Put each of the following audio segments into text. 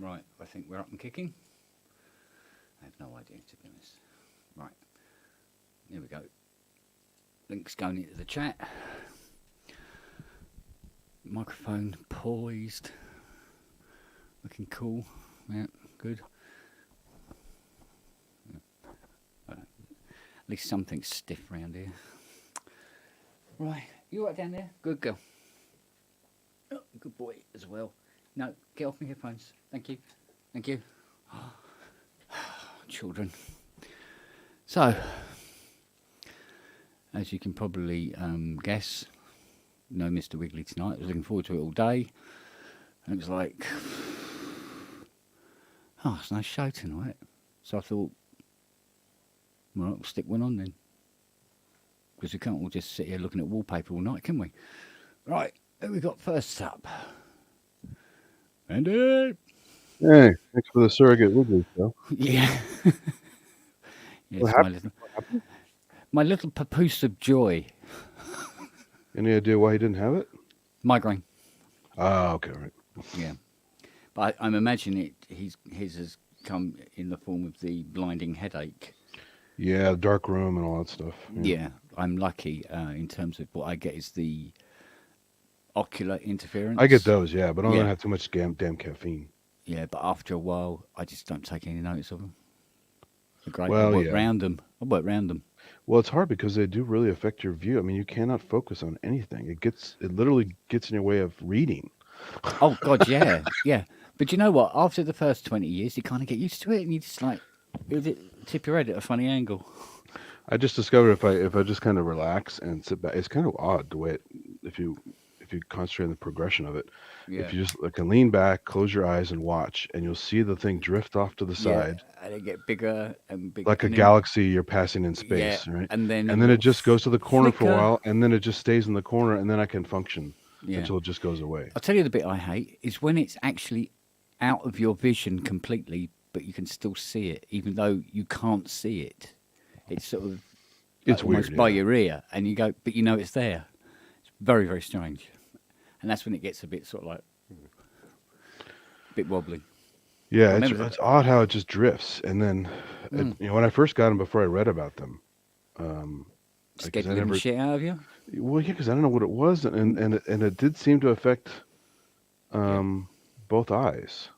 Right, I think we're up and kicking. I have no idea, to be honest. Right, here we go. Link's going into the chat. Microphone poised. Looking cool. Yeah, good. At least something's stiff around here. Right, you right down there? Good girl. Oh, good boy as well. No, get off my headphones. Thank you. Thank you. Children. So, as you can probably guess, no Mr. Wiggly tonight. I was looking forward to it all day. And it was like, oh, it's a nice show tonight. So I thought, well, we'll stick one on then. Because we can't all just sit here looking at wallpaper all night, can we? Right, who we got first up? Andy! Hey, thanks for the surrogate Wiggly show. Yeah. Yes, my little papoose of joy. Any idea why he didn't have it? Migraine. Ah, okay, right. Yeah. But I'm imagining his has come in the form of the blinding headache. Yeah, dark room and all that stuff. Yeah, I'm lucky in terms of what I get is the ocular interference. I get those, yeah, but I don't have too much damn caffeine. Yeah, but after a while, I just don't take any notice of them. They're great. Well, I work round them. Well, it's hard because they do really affect your view. I mean, you cannot focus on anything. It literally gets in your way of reading. Oh God, yeah, yeah. But you know what? After the first 20 years, you kind of get used to it, and you just like tip your head at a funny angle. I just discovered if I just kind of relax and sit back, it's kind of odd the way if you concentrate on the progression of it. Yeah. If you just can lean back, close your eyes, and watch, and you'll see the thing drift off to the side. And it get bigger and bigger. Like a galaxy you're passing in space, right? And then it just goes to the corner for a while, and then it just stays in the corner, and then I can function until it just goes away. I'll tell you the bit I hate is when it's actually out of your vision completely, but you can still see it, even though you can't see it. It's sort of it's almost weird, by your ear, and you go, but you know it's there. It's very, very strange. And that's when it gets a bit sort of like a bit wobbly. Yeah, it's odd how it just drifts. And then, when I first got them, before I read about them, scared the shit out of you. Well, yeah, because I don't know what it was, and it did seem to affect both eyes.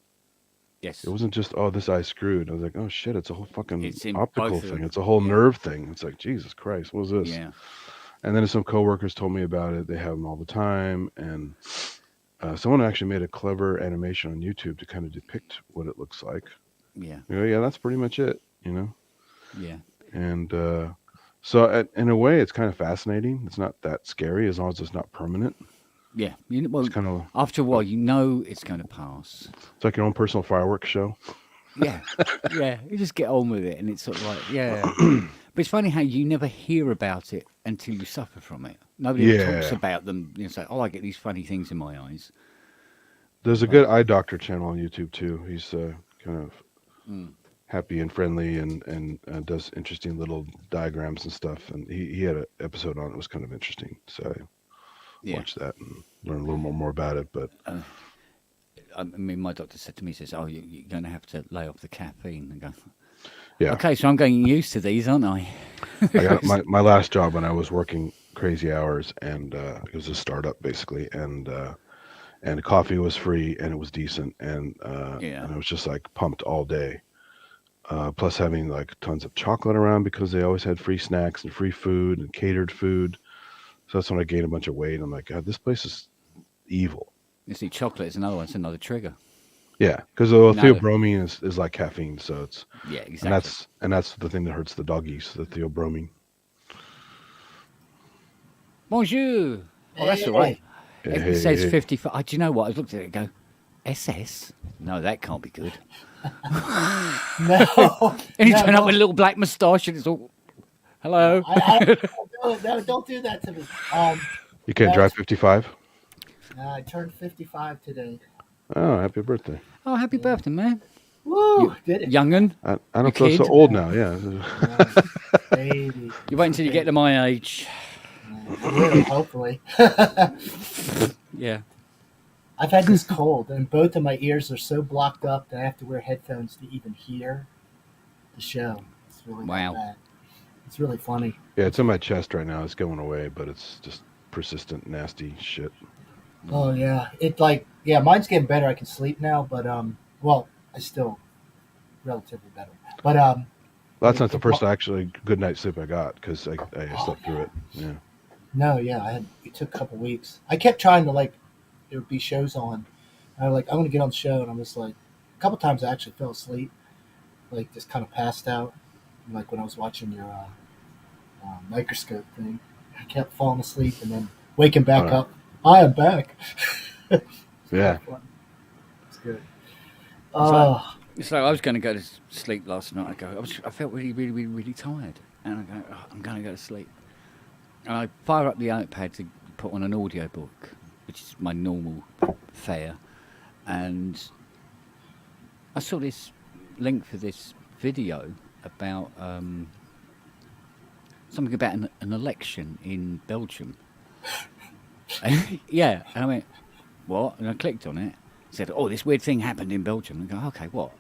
Yes. It wasn't just this eye screwed. I was like, oh shit, it's a whole fucking optical thing. It's a whole nerve thing. It's like, Jesus Christ, what was this? Yeah. And then some coworkers told me about it. They have them all the time, and someone actually made a clever animation on YouTube to kind of depict what it looks like. Yeah. Yeah, that's pretty much it. Yeah. And so, in a way, it's kind of fascinating. It's not that scary as long as it's not permanent. Yeah. Well, it's kind of, after a while, it's going to pass. It's like your own personal fireworks show. Yeah. Yeah. You just get on with it, and it's sort of like, yeah. But it's funny how you never hear about it until you suffer from it. Nobody ever talks about them. Say, I get these funny things in my eyes. There's a good eye doctor channel on YouTube too. He's kind of happy and friendly and does interesting little diagrams and stuff. And he had an episode on it. It was kind of interesting. So I watched that and learned a little more about it. But I mean, my doctor said to me, he says, "Oh, you're going to have to lay off the caffeine." And go, yeah. Okay, so I'm getting used to these, aren't I? I got my last job when I was working crazy hours, and it was a startup basically, and coffee was free and it was decent, and it was just like pumped all day. Plus having like tons of chocolate around because they always had free snacks and free food and catered food. So that's when I gained a bunch of weight. I'm like, God, this place is evil. You see, chocolate is another one. It's another trigger. Yeah, because theobromine is like caffeine, so it's exactly. And that's the thing that hurts the doggies, the theobromine. Bonjour. Oh, that's all right. It says 55. Do you know what? I looked at it and go, SS? No, that can't be good. No. And you turn up with a little black moustache and it's all, hello. Don't do that to me. You can't drive 55? I turned 55 today. Oh, happy birthday. Oh, happy birthday, man. Woo! Did it. Young'un. I don't feel so old now, yeah. Baby. You wait until you get to my age. Hopefully. Yeah. I've had this cold, and both of my ears are so blocked up that I have to wear headphones to even hear the show. It's really that bad. It's really funny. Yeah, it's in my chest right now. It's going away, but it's just persistent, nasty shit. Oh yeah, mine's getting better. I can sleep now, but well, I still relatively better. But well, that's not the first actually good night's sleep I got because I slept through it. Yeah. No, yeah, it took a couple weeks. I kept trying to there would be shows on. I was like, I'm gonna get on the show, and I'm just like, a couple times I actually fell asleep, like just kind of passed out, like when I was watching your microscope thing. I kept falling asleep and then waking back up. I am back. Yeah, it's good. It's like I was going to go to sleep last night. I felt really, really, really, really tired, and I go, I'm going to go to sleep. And I fire up the iPad to put on an audiobook, which is my normal fare, and I saw this link for this video about something about an election in Belgium. Yeah, and I went, what? And I clicked on it. It said, oh, this weird thing happened in Belgium. I go, okay, what?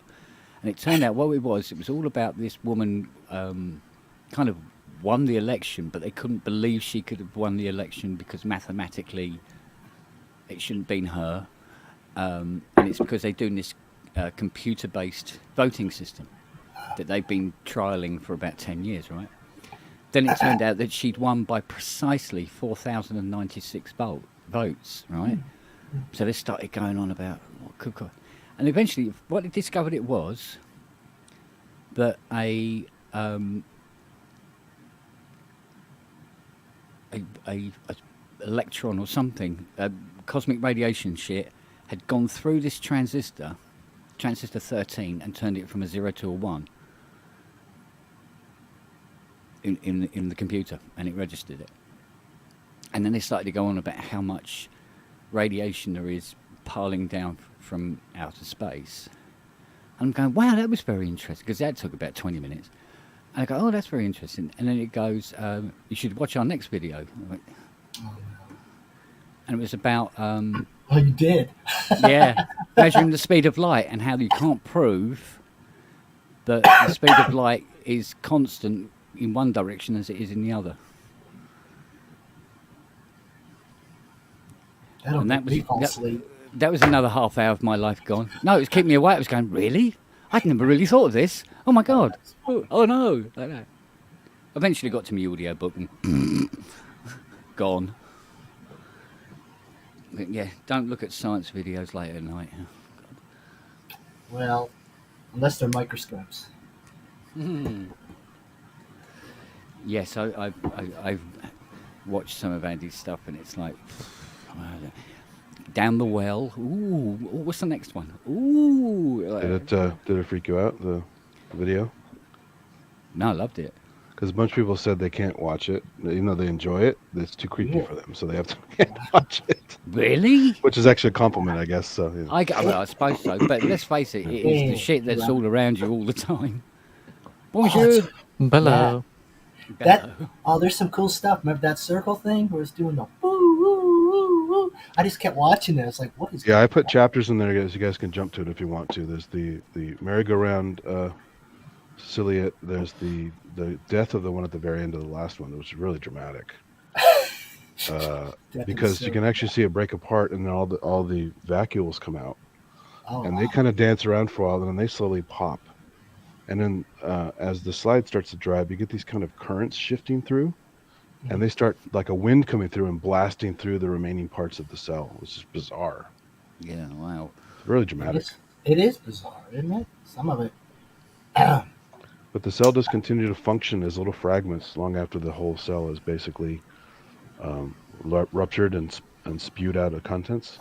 And it turned out it was all about this woman kind of won the election, but they couldn't believe she could have won the election because mathematically it shouldn't have been her. And it's because they're doing this computer-based voting system that they've been trialling for about 10 years, right? Then it turned out that she'd won by precisely 4,096 votes, right? So they started going on about what could. And eventually, what they discovered it was that a electron or something, cosmic radiation shit, had gone through this transistor 13, and turned it from a 0 to a 1 in the computer, and it registered it. And then they started to go on about how much radiation there is piling down from outer space. And I'm going, wow, that was very interesting, because that took about 20 minutes. And I go, oh, that's very interesting. And then it goes, you should watch our next video. I went, and it was about... oh, you did? Yeah, measuring the speed of light and how you can't prove that the speed of light is constant in one direction as it is in the other. That was another half hour of my life gone. No, it was keeping me awake. I was going, really? I'd never really thought of this. Oh my God. Oh no. Like that. Eventually got to my audio book and gone. But yeah, don't look at science videos late at night. Well, unless they're microscopes. Yes, I've watched some of Andy's stuff, and it's like down the well. Ooh, what's the next one? Ooh. Did it freak you out, the video? No, I loved it. Because a bunch of people said they can't watch it, even though they enjoy it. It's too creepy for them, so they have to can't watch it. Really? Which is actually a compliment, I guess. So, yeah. I suppose so. But let's face it, it is the shit that's all around you all the time. Bonjour. Hello. There's some cool stuff. Remember that circle thing where it's doing the woo, woo, woo, woo? I just kept watching it. It's like, what is? Yeah, I put chapters in there, guys. You guys can jump to it if you want to. There's the merry-go-round ciliate. There's the death of the one at the very end of the last one. That was really dramatic. Because you can actually see it break apart, and then all the vacuoles come out, and they kind of dance around for a while, and then they slowly pop. And then as the slide starts to drive, you get these kind of currents shifting through, and they start like a wind coming through and blasting through the remaining parts of the cell. It's just bizarre. Yeah, wow. It's really dramatic. It is bizarre, isn't it? Some of it. But the cell does continue to function as little fragments long after the whole cell is basically ruptured and spewed out of contents.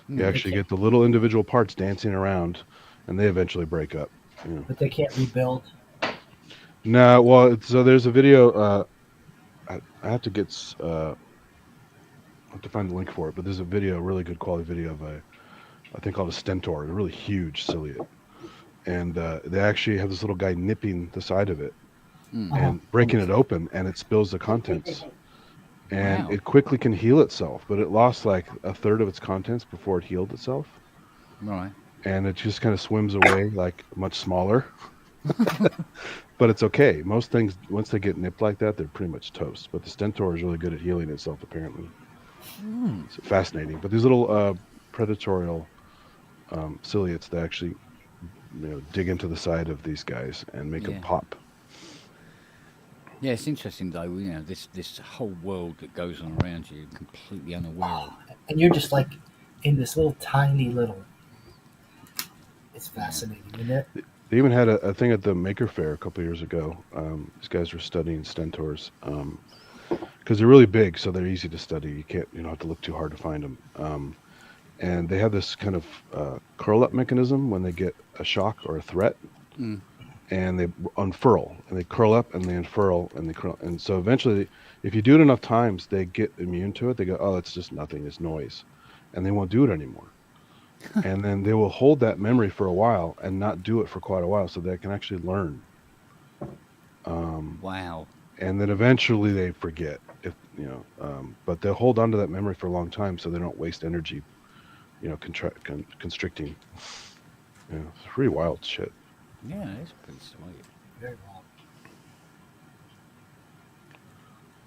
You actually get the little individual parts dancing around, and they eventually break up. Yeah. But they can't rebuild. No, well, so there's a video. I have to get. I have to find the link for it, but there's a video, a really good quality video of a thing called a stentor, a really huge ciliate, and they actually have this little guy nipping the side of it and breaking it open, and it spills the contents, and it quickly can heal itself, but it lost like a third of its contents before it healed itself. Right. And it just kind of swims away like much smaller. But it's okay. Most things, once they get nipped like that, they're pretty much toast. But the stentor is really good at healing itself, apparently. It's fascinating. But these little predatorial ciliates, they actually dig into the side of these guys and make them pop. Yeah, it's interesting though. This whole world that goes on around you, completely unaware of. And you're just like in this little tiny little. It's fascinating, isn't it? They even had a thing at the Maker Faire a couple of years ago. These guys were studying stentors because they're really big, so they're easy to study. You don't have to look too hard to find them. And they have this kind of curl-up mechanism when they get a shock or a threat, and they unfurl, and they curl up, and they unfurl, and they curl. And so eventually, if you do it enough times, they get immune to it. They go, oh, it's just nothing, it's noise, and they won't do it anymore. And then they will hold that memory for a while and not do it for quite a while, so they can actually learn. Wow. And then eventually they forget, but they'll hold on to that memory for a long time, so they don't waste energy, constricting. It's pretty wild shit. Yeah, it's pretty sweet. Very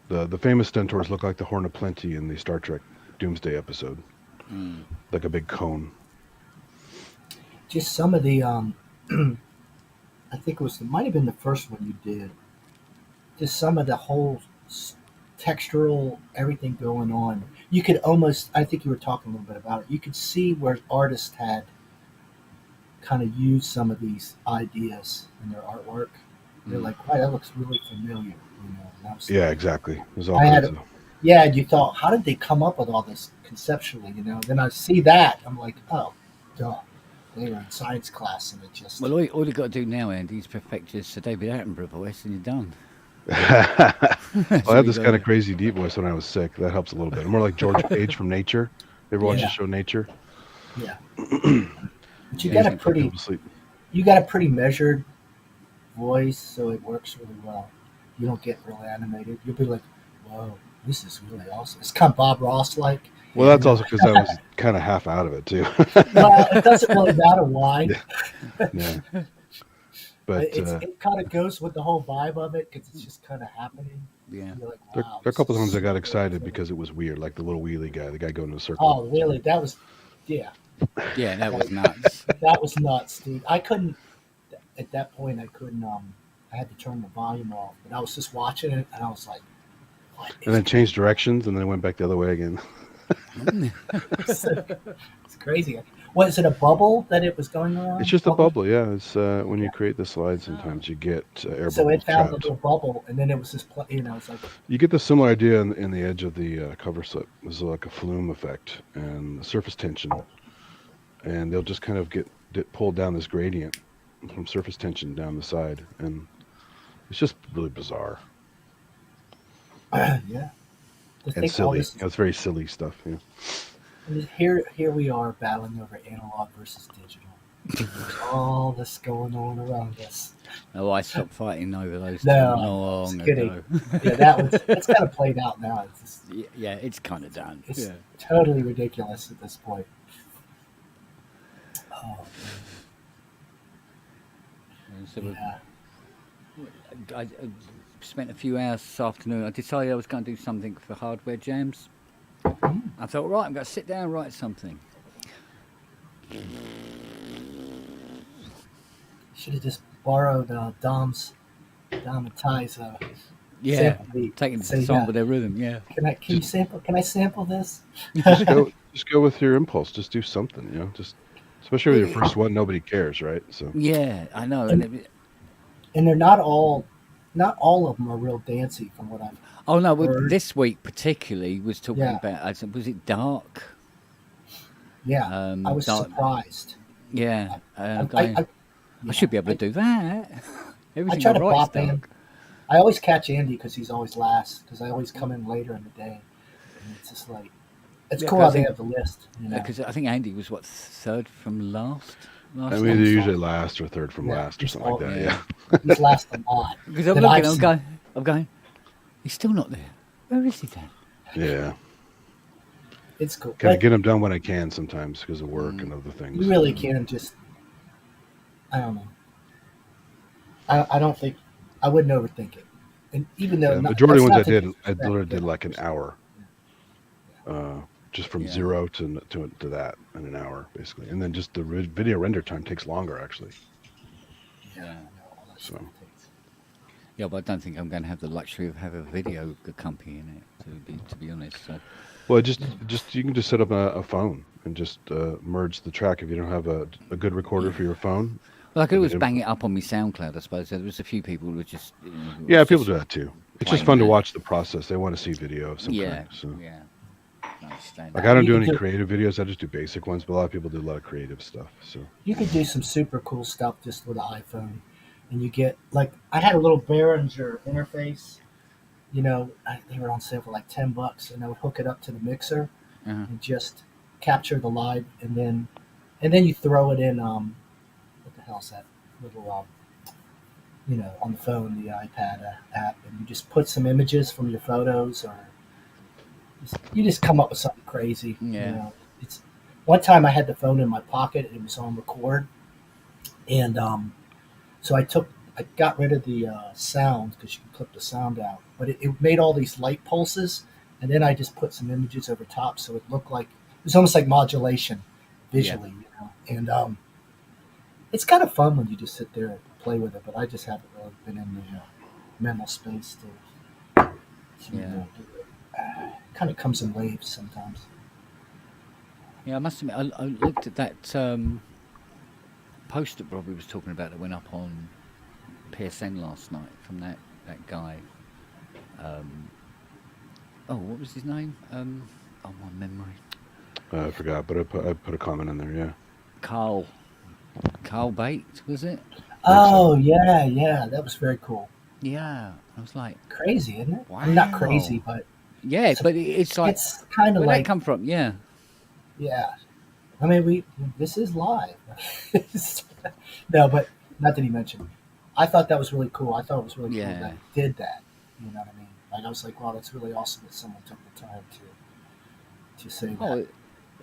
wild. The famous stentors look like the Horn of Plenty in the Star Trek Doomsday episode, like a big cone. Just some of the, I think it might have been the first one you did. Just some of the whole textural, everything going on. You could almost, I think you were talking a little bit about it. You could see where artists had kind of used some of these ideas in their artwork. They're like, wow, that looks really familiar. Yeah, exactly. There's all yeah, and you thought, how did they come up with all this conceptually? Then I see that, I'm like, oh, duh. They were in science class, and it just. Well, all you've got to do now, Andy, is perfect your Sir David Attenborough voice, and you're done. Well, I had this kind of crazy deep voice when I was sick. That helps a little bit. I'm more like George Page from Nature. You ever watch the show Nature? Yeah. But you got a pretty measured voice, so it works really well. You don't get really animated. You'll be like, whoa, this is really awesome. It's kind of Bob Ross-like. Well, that's also because I was kind of half out of it, too. Well, it doesn't really matter why. Yeah. But it kind of goes with the whole vibe of it because it's just kind of happening. Yeah. Like, there wow, are a couple times I got excited because it was weird, like the little wheelie guy, the guy going in a circle. Oh, really? That was, yeah. Yeah, that was nuts. That was nuts, dude. I couldn't, at that point, I had to turn the volume off, but I was just watching it, and I was like, what? And then changed directions, and then it went back the other way again. It's crazy. Was it a bubble that it was going around? It's just a bubble, yeah. It's when you create the slide, sometimes you get air bubbles. So it found trapped. a little bubble, and then it was just, it's like. You get the similar idea in the edge of the cover slip. It's like a flume effect and surface tension, and they'll just kind of get pulled down this gradient from surface tension down the side, and it's just really bizarre. Yeah. And silly. It's very silly stuff. Yeah. And here we are battling over analog versus digital. There's all this going on around us. Oh, I stopped fighting over those long ago. Yeah, it's kind of played out now. It's just, yeah, it's kind of done. It's totally ridiculous at this point. Oh, I spent a few hours this afternoon. I decided I was going to do something for Hardware Jams. I thought, right, I'm going to sit down and write something. Should have just borrowed Dom and Ty's taking the song with their rhythm. Yeah. Can you sample? Can I sample this? Just go with your impulse. Just do something. Just especially with your first one, nobody cares, right? So. Yeah, I know. And they're not all of them are real dancey from what I've. Oh no! Well, this week particularly was talking about. Was it dark? Yeah, I was surprised. Yeah, I should be able to do that. I try to pop in. I always catch Andy because he's always last. Because I always come in later in the day, and it's just like it's cool how they have the list. Because I think Andy was third from last. I mean, they're usually last or third from last or something like that. Yeah. He's last a lot. Because I'm looking, I'm going. He's still not there. Where is he then? Yeah. It's cool. Kind of get them done when I can sometimes because of work and other things. You really can just, I don't know. I don't think, I wouldn't overthink it. And even though the majority of ones I literally did like an hour. Just from 0 to that in an hour, basically. And then just the video render time takes longer, actually. Yeah. So. Yeah, but I don't think I'm going to have the luxury of having a video company in it, to be honest. So. Well, just you can just set up a phone and just merge the track if you don't have a good recorder for your phone. Well, I could always bang it up on my SoundCloud, I suppose. There was a few people who were just... people do that too. It's just fun to watch the process. They want to see video of some kind. So. Yeah. Like I don't do any creative videos. I just do basic ones, but a lot of people do a lot of creative stuff. So you could do some super cool stuff just with an iPhone, and you get like I had a little Behringer interface. You know, they were on sale for like $10, and I would hook it up to the mixer and just capture the live, and then you throw it in. What the hell's that little? On the phone, the iPad app, and you just put some images from your photos or. You just come up with something crazy. Yeah. You know? It's one time I had the phone in my pocket and it was on record, and so I got rid of the sound because you can clip the sound out, but it made all these light pulses, and then I just put some images over top so it looked like it was almost like modulation visually, and it's kind of fun when you just sit there and play with it. But I just haven't really been in the mental space to do it. Kind of comes in waves sometimes. Yeah, I must admit, I looked at that post that Robbie was talking about that went up on PSN last night from that guy. What was his name? My memory. I forgot, but I put a comment in there. Yeah. Carl Bates, was it? Oh yeah, that was very cool. Yeah, I was like, crazy, isn't it? Wow. I mean, not crazy, but. Yeah, but it's like it's kind of where'd like that come from? Yeah. I mean, this is live. No, but not that he mentioned. I thought that was really cool. I thought it was really cool that he did that. You know what I mean? Like I was like, wow, that's really awesome that someone took the time to say that. Oh,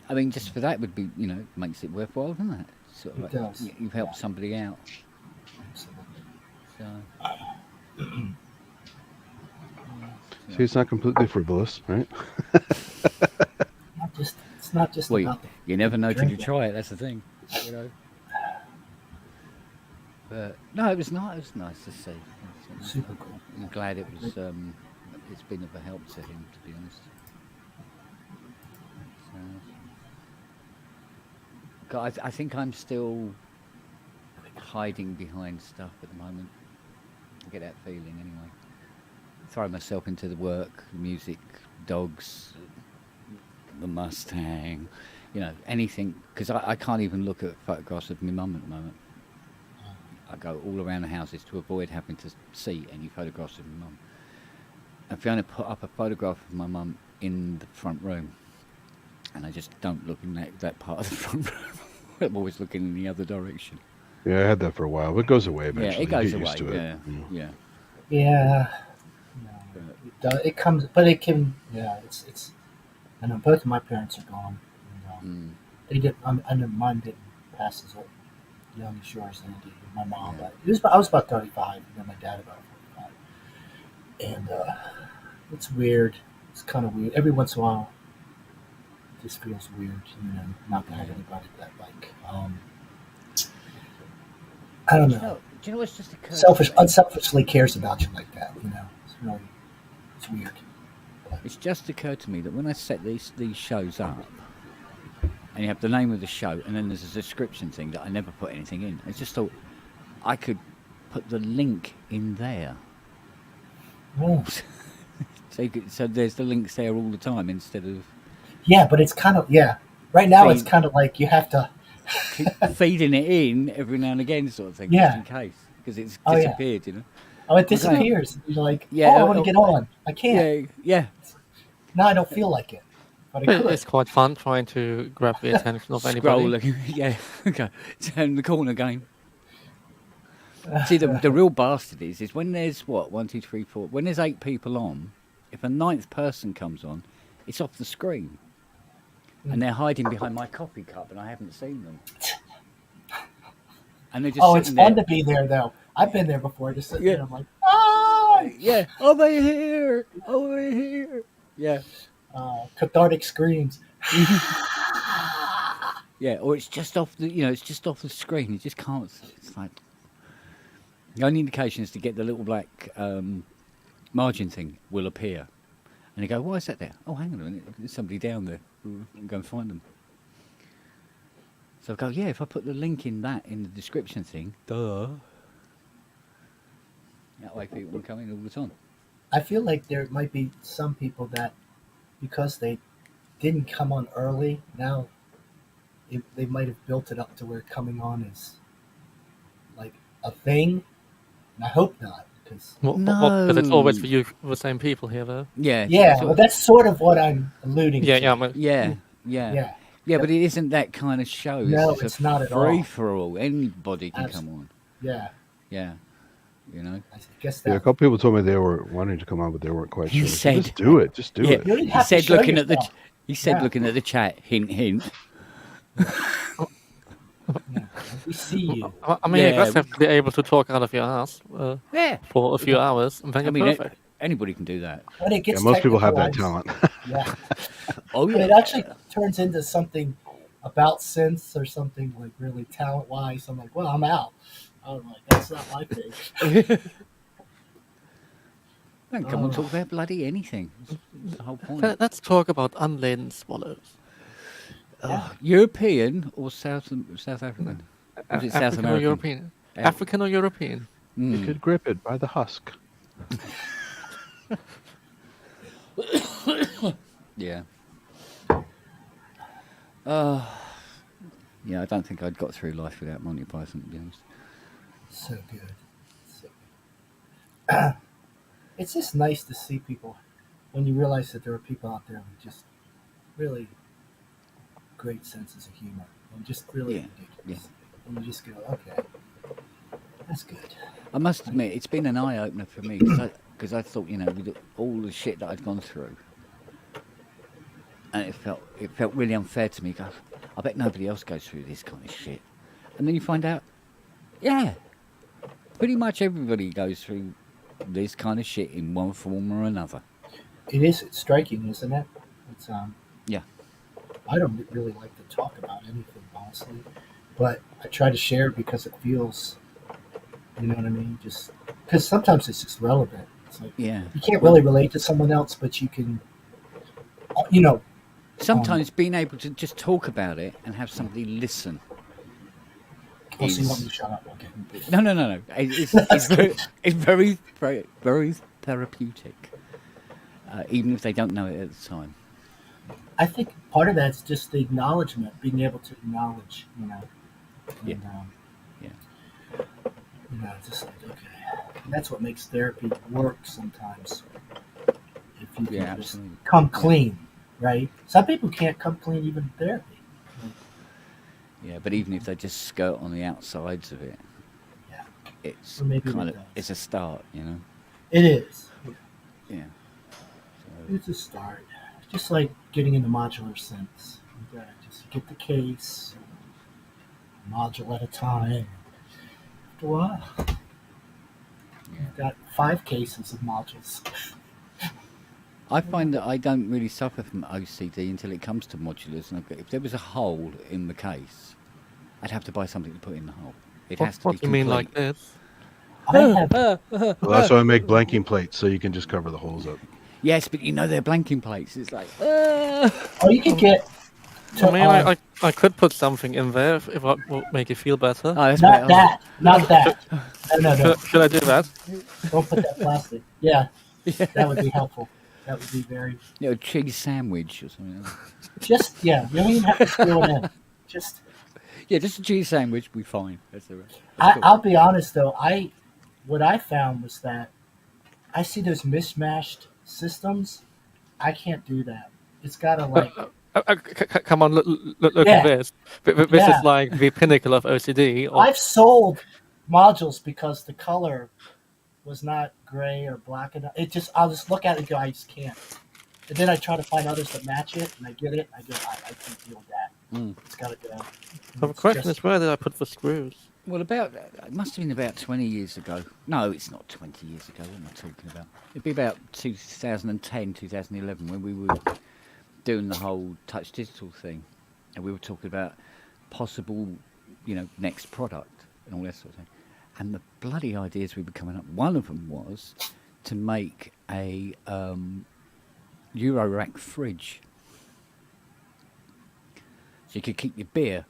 I mean, just for that would be, makes it worthwhile, doesn't it? Sort of it does. You've helped somebody out. Absolutely. So. See, it's not completely frivolous, right? It's not just about the you never know till you drinking. try it. That's the thing, But no, it was nice. It was nice to see. Super cool. I'm glad it was. It's been of a help to him, to be honest. So, I think I'm still hiding behind stuff at the moment. I get that feeling anyway. Throw myself into the work, music, dogs, the Mustang, anything. Because I can't even look at photographs of my mum at the moment. I go all around the houses to avoid having to see any photographs of my mum. And Fiona put up a photograph of my mum in the front room, and I just don't look in that part of the front room. I'm always looking in the other direction. Yeah, I had that for a while, but it goes away eventually. Yeah, it goes you get away. used to it. Yeah. Yeah. It comes, but it can. Yeah, it's. I know both of my parents are gone. And, they did. I know mine didn't pass as young as yours than did my mom. But I was about 35, and then my dad about 45. And it's weird. It's kind of weird. Every once in a while, it just feels weird. Not to have anybody that I don't know. Do you know what's just occurred? Unselfishly cares about you like that. It's weird. It's just occurred to me that when I set these shows up, and you have the name of the show, and then there's a description thing that I never put anything in. I just thought I could put the link in there. Oh. So there's the links there all the time instead of. Yeah, but it's kind of Right now, it's kind of like you have to keep feeding it in every now and again, sort of thing, just in case, because it's disappeared. Oh, it disappears. You're like, I want to get on. I can't. Yeah. Now I don't feel like it. But it's quite fun trying to grab the attention of anybody. Scrolling, okay. Turn the corner game. See, the real bastard is when there's 1, 2, 3, 4. When there's 8 people on, if a 9th person comes on, It's off the screen. And they're hiding behind my coffee cup, and I haven't seen them. And they're just Oh, it's sitting there. fun to be there, though. I've been there before. Just sitting there, I'm like, ah! Yeah, over here, over here. Yeah. Cathartic screams. Yeah, or it's just off the, it's just off the screen. You just can't. It's like the only indication is to get the little black margin thing will appear, and you go, "Why is that there?" Oh, hang on a minute, there's somebody down there. I'll go and find them. So I go, yeah. If I put the link in the description thing, duh. That way people can come in all the time. I feel like there might be some people that, because they didn't come on early, now they might have built it up to where coming on is like a thing. And I hope not, because But it's always for you, the same people here, though. Yeah. well, that's sort of what I'm alluding to. Yeah, but it isn't that kind of show. No, it's not at all. Free for all. Anybody can come on. Yeah. Yeah. I guess that. Yeah, a couple people told me they were wanting to come on, but they weren't quite sure. He said, just do it. Just do it. You don't have He said, to show looking yourself. looking at the chat, hint, hint. We see you. I mean, you just have to be able to talk out of your ass for a few hours, and then you're perfect. Anybody can do that. When it gets most people have that technicalized- talent. Yeah. Oh, yeah. It actually turns into something about synths or something like really talent-wise. I'm like, well, I'm out. I'm like, that's not my thing. Don't come and talk about bloody anything. That's the whole point. Let's talk about unladen swallows. European or South African? Was it South African or American? European? African or European? You could grip it by the husk. Yeah. Yeah, I don't think I'd got through life without Monty Python, to be honest. So good. So good. It's just nice to see people when you realize that there are people out there with just really great senses of humor and just really ridiculous. And you just go, okay, that's good. I must admit, it's been an eye-opener for me because I thought, with all the shit that I'd gone through, and it felt really unfair to me. Go, I bet nobody else goes through this kind of shit. And then you find out, pretty much everybody goes through this kind of shit in one form or another. It's striking, isn't it? It's yeah. I don't really like to talk about anything, honestly, but I try to share because it feels, you know what I mean? Just because sometimes it's just relevant. It's like you can't really relate to someone else, but you can, Sometimes being able to just talk about it and have somebody listen. So you want me to shut up? Okay. No. It's very, very, very therapeutic, even if they don't know it at the time. I think part of that's just the acknowledgement, being able to acknowledge, And, just like, okay. And that's what makes therapy work sometimes. If you can just come clean, right? Some people can't come clean even in therapy. Yeah, but even if they just skirt on the outsides of it, it's it's a start, It is. Yeah. So. It's a start. Just like getting into modular synths. You gotta just get the case, module at a time. After a while, you've got 5 cases of modules. I find that I don't really suffer from OCD until it comes to modulars. And if there was a hole in the case, I'd have to buy something to put in the hole. It has to be What do you mean like this? Well, that's why I make blanking plates, so you can just cover the holes up. Yes, but they're blanking plates. It's like, Oh, you could get. I could put something in there if that would make you feel better. Oh, that's not that. Not that. No. Should I do that? Don't put that plastic. Yeah. That would be helpful. That would be very. A cheese sandwich or something. Just, you don't even have to screw it in. Just. Yeah, just a cheese sandwich will be fine. That's the rest. I'll be honest though. What I found was that I see those mismatched systems. I can't do that. It's got to like. Come on, look at this. This is like the pinnacle of OCD. I've sold modules because the color was not gray or black enough. I'll just look at it and go, I just can't. And then I try to find others that match it, and I get it. I go, I can't deal with that. It's got to go. The question is, where did I put the screws? Well, it must have been about 20 years ago. No, it's not 20 years ago. What am I talking about? It'd be about 2010, 2011 when we were doing the whole touch digital thing, and we were talking about possible, next product and all that sort of thing. And the bloody ideas we were coming up. One of them was to make a Euro rack fridge, so you could keep your beer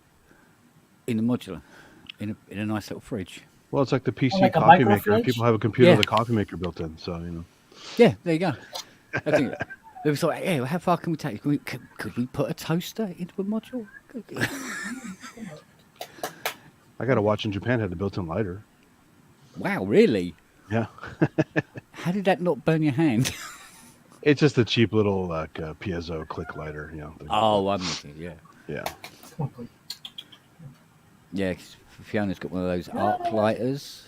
in a modular, in a nice little fridge. Well, it's like the PC like coffee maker. fridge? People have a computer with a coffee maker built in, so. Yeah, there you go. I think they were like, "Hey, how far can we take? Could we put a toaster into a module?" I got a watch in Japan had a built-in lighter. Wow, really? Yeah. How did that not burn your hand? It's just a cheap little piezo click lighter, Oh, I'm with you. Yeah. Yeah. Yeah, 'cause Fiona's got one of those arc lighters.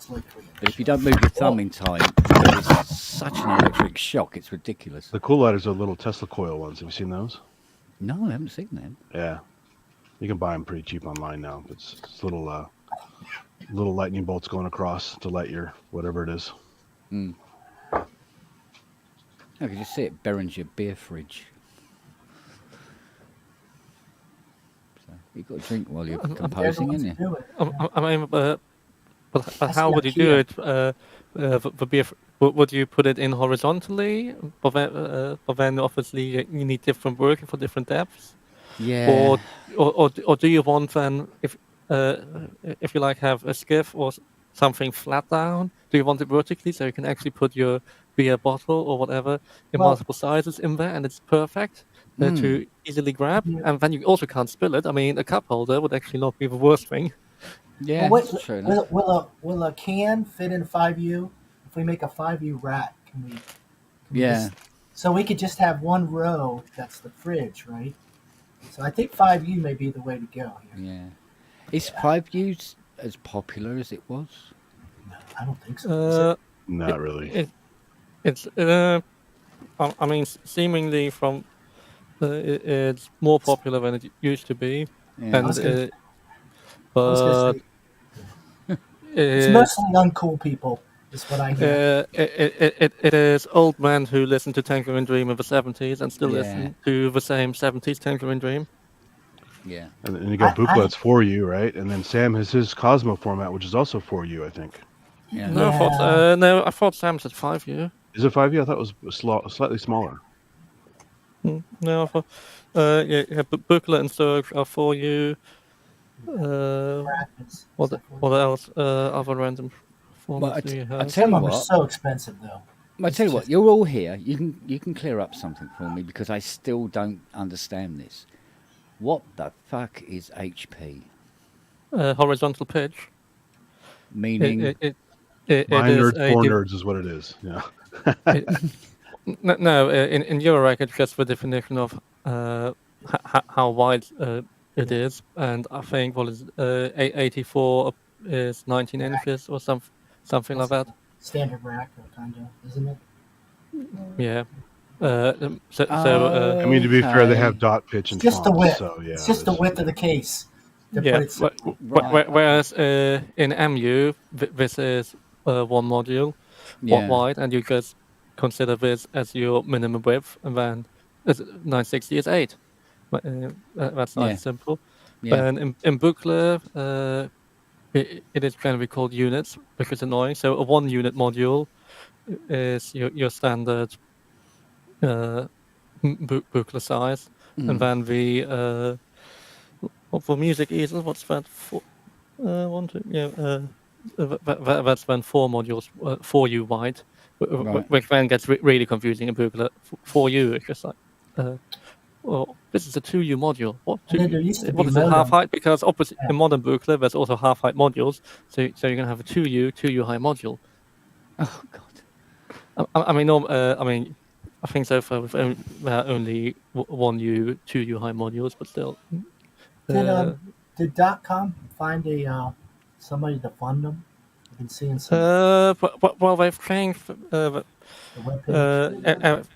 But if you don't move your thumb in time, it's such an electric shock. It's ridiculous. The cool lighters are little Tesla coil ones. Have you seen those? No, I haven't seen them. Yeah. You can buy them pretty cheap online now. It's little lightning bolts going across to light your whatever it is. I can just see it burns your beer fridge. So you've got to drink while you're composing, isn't you? I mean, but how would you do it? The beer, would you put it in horizontally? But then obviously you need different working for different depths. Yeah. Or do you want then if you like have a skiff or something flat down? Do you want it vertically so you can actually put your beer bottle or whatever in multiple sizes in there and it's perfect to easily grab? And then you also can't spill it. I mean, a cup holder would actually not be the worst thing. Yeah, that's true. Will a can fit in 5U? If we make a 5U rack, can we so we could just have one row that's the fridge, right? So I think 5U may be the way to go here. Yeah. Is 5U as popular as it was? No, I don't think so. Not really. It's I mean, seemingly from it's more popular than it used to be, Yeah. but it's mostly uncool people, is what I hear. It is old men who listen to Tanker and Dream in the 70s and still listen to the same 70s Tanker and Dream. Yeah. And you got Booklets for you, right? And then Sam has his Cosmo format, which is also for you, I think. Yeah. No, I thought Sam's at 5U. Is it 5U? I thought it was slightly smaller. No, I thought, Booklet and Surge are 4U. What else? Other random formats do you have? I tell you what, are so expensive though. I tell you what, you're all here. You can clear up something for me because I still don't understand this. What the fuck is HP? Horizontal pitch. Meaning? Nerds is what it is. Yeah. No, in Eurorack it's just the definition of how wide it is, and I think 84 is 19 inches or something like that. Standard rack, kind of, isn't it? Yeah. I mean, to be fair, they have dot pitch and just fonts, the width. so yeah. It's just the width of the case. Yeah. Whereas in MU, this is one module, wide, and you just consider this as your minimum width, and then 960 is 8. That's nice and simple. Yeah. And in Booklet, it is generally called units, which is annoying. So a 1 unit module is your standard Booklet size, and then the for music easel, what's that? 1, 2, that's then 4 modules, 4U wide, which then gets really confusing in Booklet. 4U is just like, well, this is a 2U module. What is it, half height? Because opposite in modern Booklet, there's also half height modules, so you're gonna have a 2U high module. Oh God. I mean, I think so far we've only 1U, 2U high modules, but still. Did .com find somebody to fund them? I've been seeing some. Well, they've changed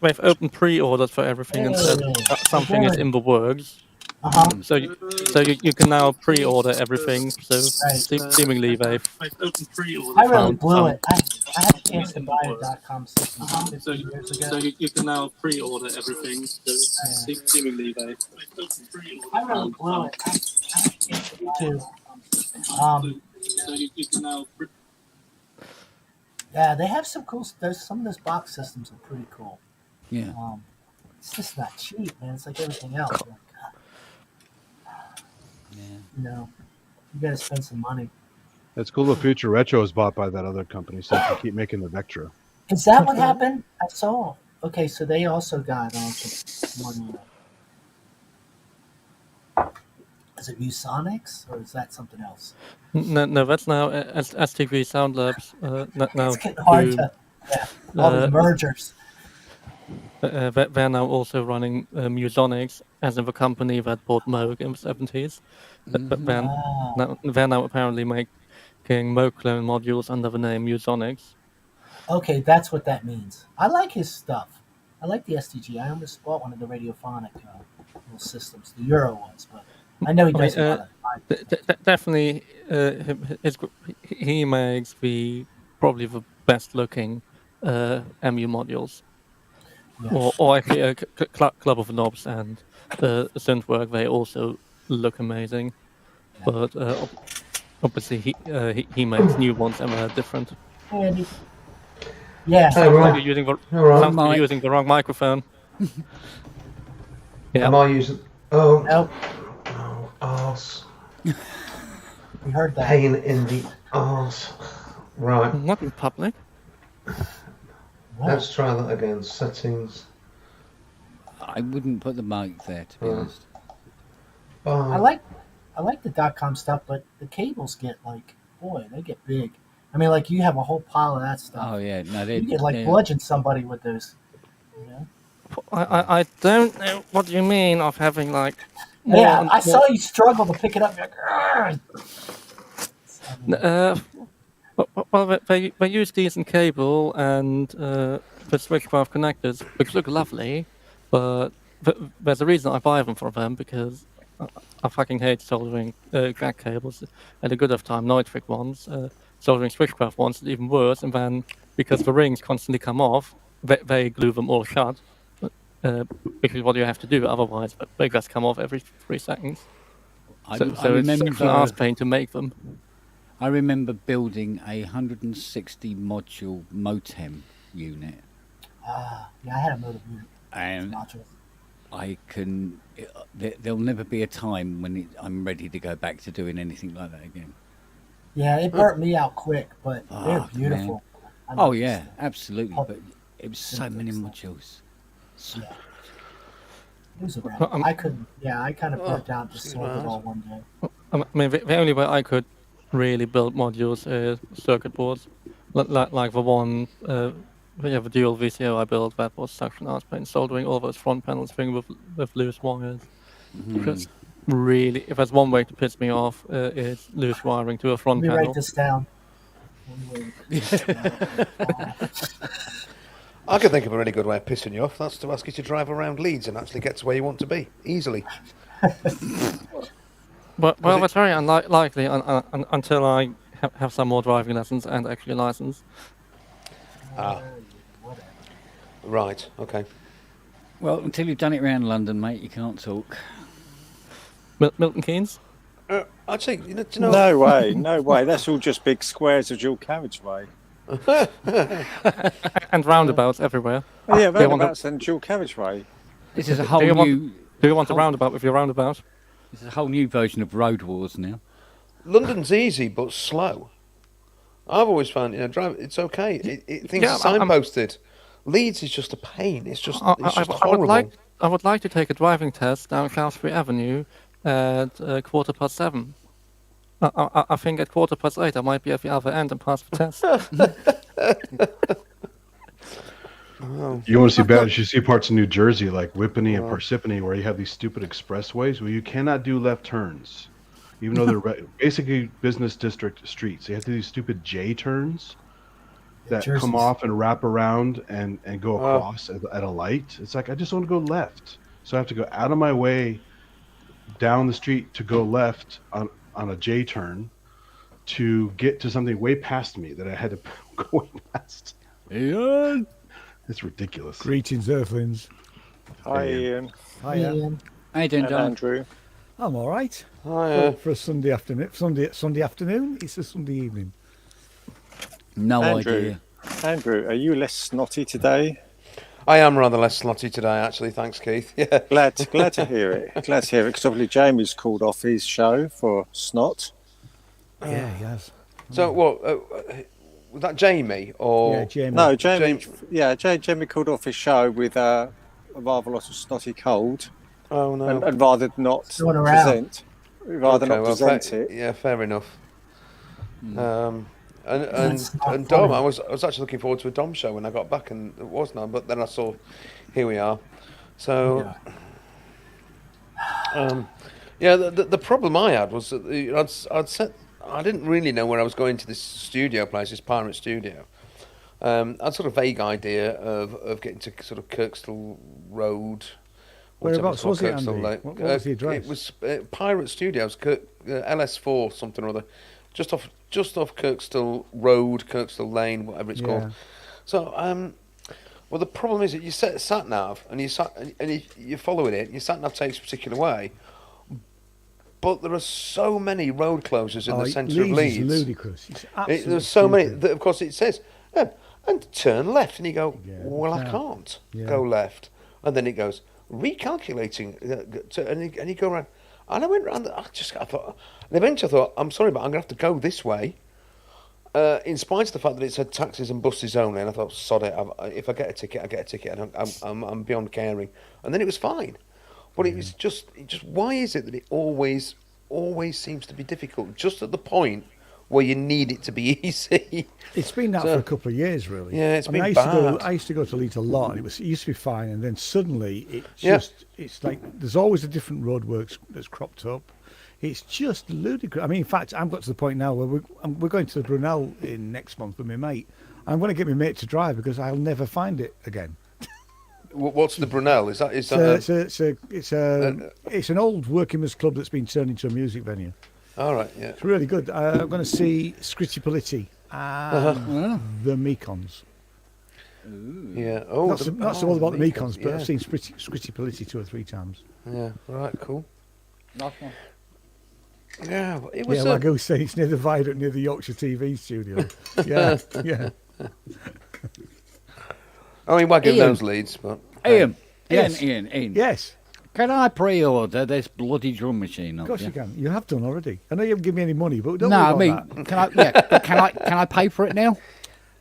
They've opened pre-orders for everything and said something is in the works. So you can now pre-order everything. So seemingly they've opened pre-orders. I really blew it. I had a chance to buy a .com system 15 years ago. So you can now pre-order everything. So seemingly they've opened pre-orders. I really blew it. I had a chance to so you can now. Yeah, they have some cool. Some of those box systems are pretty cool. Yeah. It's just not cheap, man. It's like everything else. Like, you know, you got to spend some money. It's cool. The Future Retro was bought by that other company, so they can keep making the Vectra. Is that what happened? I saw. Okay, so they also got some money. Is it ViewSonics or is that something else? No, that's now STV Sound Labs. Now it's getting hard to. Yeah, all the mergers. They're now also running Musonics, as in the company that bought Moog in the 70s. But they're now apparently making Moog clone modules under the name Musonics. Okay, that's what that means. I like his stuff. I like the STG. I almost bought one of the radiophonic little systems. The Euro ones, but I know he does definitely, he makes probably the best looking MU modules. Yes. Or actually, Club of Knobs and Synthwork, they also look amazing. Yeah. But obviously, he makes new ones and they're different. Yeah. You're using the wrong microphone. Yeah. Am I using? Oh. Nope. Oh, arse. We heard that. Pain in the arse. Right. Not in public. Let's try that again. Settings. I wouldn't put the mic there, to be honest. I like the .com stuff, but the cables get they get big. I mean, you have a whole pile of that stuff. Oh yeah, no, you get bludgeon somebody with those. You know? I don't know what you mean of having I saw you struggle to pick it up. Well, they use decent cable and the switchcraft connectors, which look lovely, but there's a reason I buy them from them, because I fucking hate soldering crack cables. At a good of time, Neutrik ones, soldering switchcraft ones is even worse, and then because the rings constantly come off, they glue them all shut, which is what you have to do, otherwise they just come off every 3 seconds. So it's an arse pain to make them. I remember building a 160 module Motem unit. Yeah, I had a Motem unit. And there'll never be a time when I'm ready to go back to doing anything like that again. Yeah, it burnt me out quick, but they're beautiful. Oh yeah, absolutely. But it was so many modules. Yeah. It was around. I couldn't. Yeah, I kind of burnt out just solved it all one day. I mean, the only way I could really build modules is circuit boards, like the one, the dual VCO I built that was suction arse pain, soldering all those front panels thing with loose wires. Just really, if there's one way to piss me off, it's loose wiring to a front panel. Let me write this down. I could think of a really good way of pissing you off. That's to ask you to drive around Leeds and actually get to where you want to be easily. Well, that's very unlikely until I have some more driving lessons and actually a license. Right, okay. Well, until you've done it around London, mate, you can't talk. Milton Keynes? I'd say, No way. That's all just big squares of dual carriageway. And roundabouts everywhere. Yeah, roundabouts and dual carriageway. This is a whole new... Do you want a roundabout with your roundabout? This is a whole new version of Road Wars now. London's easy but slow. I've always found, it's okay. Things are signposted. Leeds is just a pain. It's just horrible. I would like to take a driving test down Shaftesbury Avenue at 7:15. I think at 8:15 I might be at the other end and pass the test. You want to see bad? You should see parts of New Jersey like Whippany and Parsippany where you have these stupid expressways where you cannot do left turns, even though they're basically business district streets. You have to do these stupid J turns, that Jerseys. come off and wrap around and go across at a light. It's like I just want to go left, so I have to go out of my way down the street to go left on a J turn to get to something way past me that I had to go way past. Ian, it's ridiculous. Greetings, Earthlings. Hi, Ian. Hi, Ian. how you doing, And John? Andrew. I'm all right. Hi, For a Sunday afternoon. Sunday afternoon. It's a Sunday evening. No Andrew. idea. Andrew, are you less snotty today? I am rather less slotty today, actually. Thanks, Keith. Yeah. Glad to hear it. Glad to hear it, because obviously Jamie's called off his show for snot. Yeah, he has. So, what? Was that Jamie or? Yeah, Jamie. No, Jamie. Yeah, Jamie called off his show with a rather lot of snotty cold, Oh no. and rather not Going around. present. Rather not present it. Yeah, fair enough. And That's not Dom, funny. I was actually looking forward to a Dom show when I got back, and it was none. But then I saw, here we are. So, the problem I had was that I'd set. I didn't really know where I was going to this studio place, this pirate studio. I had sort of vague idea of getting to sort of Kirkstall Road. Whereabouts was it, Andy? Lane. What was the address? It was Pirate Studios, LS4 something or other, just off Kirkstall Road, Kirkstall Lane, whatever it's called. So, well, the problem is that you set a sat nav and you're following it. Your sat nav takes a particular way, but there are so many road closures in the centre of Leeds. Is ludicrous. It's absolutely There's so many. stupid. That, of course, it says and turn left, and you go, Yeah, well, I you can't Yeah. go left, and then it goes recalculating, and you go around. And I went around. I thought, and eventually I thought, I'm sorry, but I'm gonna have to go this way. In spite of the fact that it said taxis and buses only, and I thought, sod it. If I get a ticket, I get a ticket, and I'm beyond caring. And then it was fine. But it was just why is it that it always seems to be difficult, just at the point where you need it to be easy? It's been that for a couple of years, really. Yeah, it's been I bad. used to go to Leeds a lot, and it used to be fine, and then suddenly Yeah. it's like there's always a different roadworks that's cropped up. It's just ludicrous. I mean, in fact, I've got to the point now where we're going to the Brunel in next month with my mate. I'm going to get my mate to drive because I'll never find it again. What's the Brunel? It's an old working men's club that's been turned into a music venue. all right, yeah. It's really good. I'm going to see Scritti Politti and the Mekons. Yeah. Oh, Not so all about the Mekons, but yeah. I've seen Scritti Politti 2 or 3 times. Yeah. Right. Cool. Nice one. Yeah. It was. Yeah, like I was saying, it's near the viaduct near the Yorkshire TV studio. Yeah, yeah. I mean, wagging Ian. those leads, but Ian. Yes. Ian. Yes, Can I pre-order this bloody drum machine? of course you can. You have done already. I know you haven't given me any money, but don't No, I worry mean, about can I? Yeah, but can I pay for it now?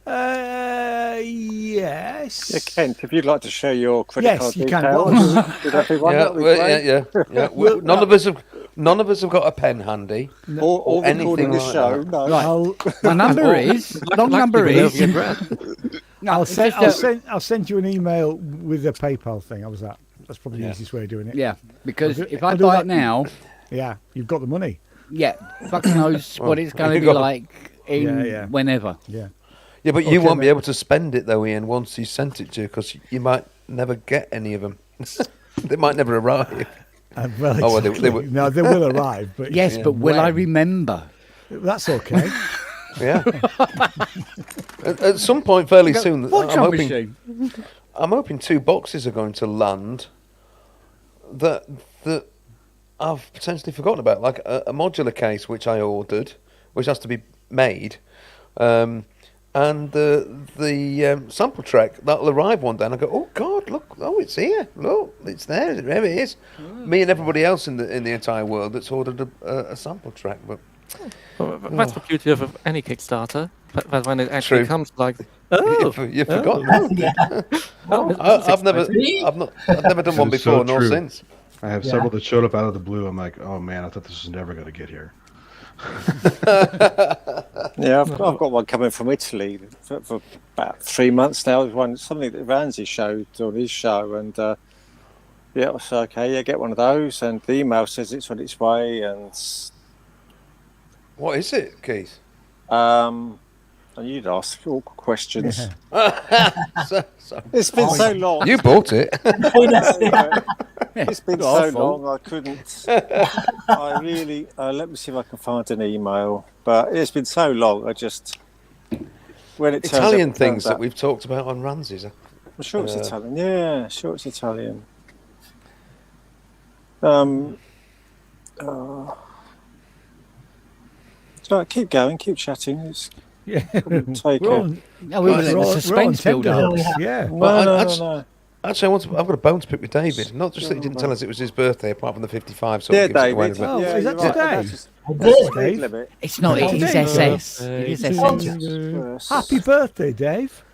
that. Yes. Yeah, Kent, if you'd like to share your credit Yes, card you can. details with everyone, yeah, that'd be great. yeah. None of us have got a pen handy. Or anything recording the like show. that. No. Right. My number is long number is. No, I'll it's send. just I'll send you an email with a PayPal thing. How was that? That's probably the easiest way of doing it. Yeah, because I'll do- if I I'll do buy that. it now, Yeah, you've got the money. yeah, fuck knows what it's going to be got- like in Yeah. whenever. Yeah. Yeah, but you Okay, won't be mate. able to spend it though, Ian. Once he's sent it to you, because you might never get any of them. They might never arrive. Well, Oh, well, they exactly. will- No, they will arrive, but Yes, but will I when? remember? That's okay. Yeah. at some point, fairly soon, What I'm drum hoping. machine? I'm hoping 2 boxes are going to land that I've potentially forgotten about, like a modular case which I ordered, which has to be made, and the sample track that'll arrive one day, and I go, oh God, look, oh it's here, look, it's there it is. Me and everybody else in the entire world that's ordered a sample track, but. Well, that's the beauty of any Kickstarter. That when it actually True. comes, like, oh, You've forgotten. I've never done one That is so before, nor true. since. I have several that showed up out of the blue. I'm like, oh man, I thought this was never going to get here. Yeah, I've got one coming from Italy for about 3 months now. There's one something that Ramsey showed on his show, and yeah, I was okay. Yeah, get one of those, and the email says it's on its way, and What is it, Keith? And you'd ask all questions. So, It's been so long. you bought it. It's been so long, I couldn't. I really. Let me see if I can find an email. But it's been so long, I just. When it Italian things that we've talked about on Ramsey's. I'm sure it's Italian. Yeah, sure it's Italian. So keep going, keep chatting. It's take it. No, we were letting the suspense build up. Yeah. No. Actually, I've got a bone to pick with David. Not just that he didn't tell us it was his birthday, apart from the 55. So Yeah, gives it away, David. but- Oh, is that you're today? That's I did. speed limit. It's not. It is SS. It is SS. Yes. Happy birthday, Dave.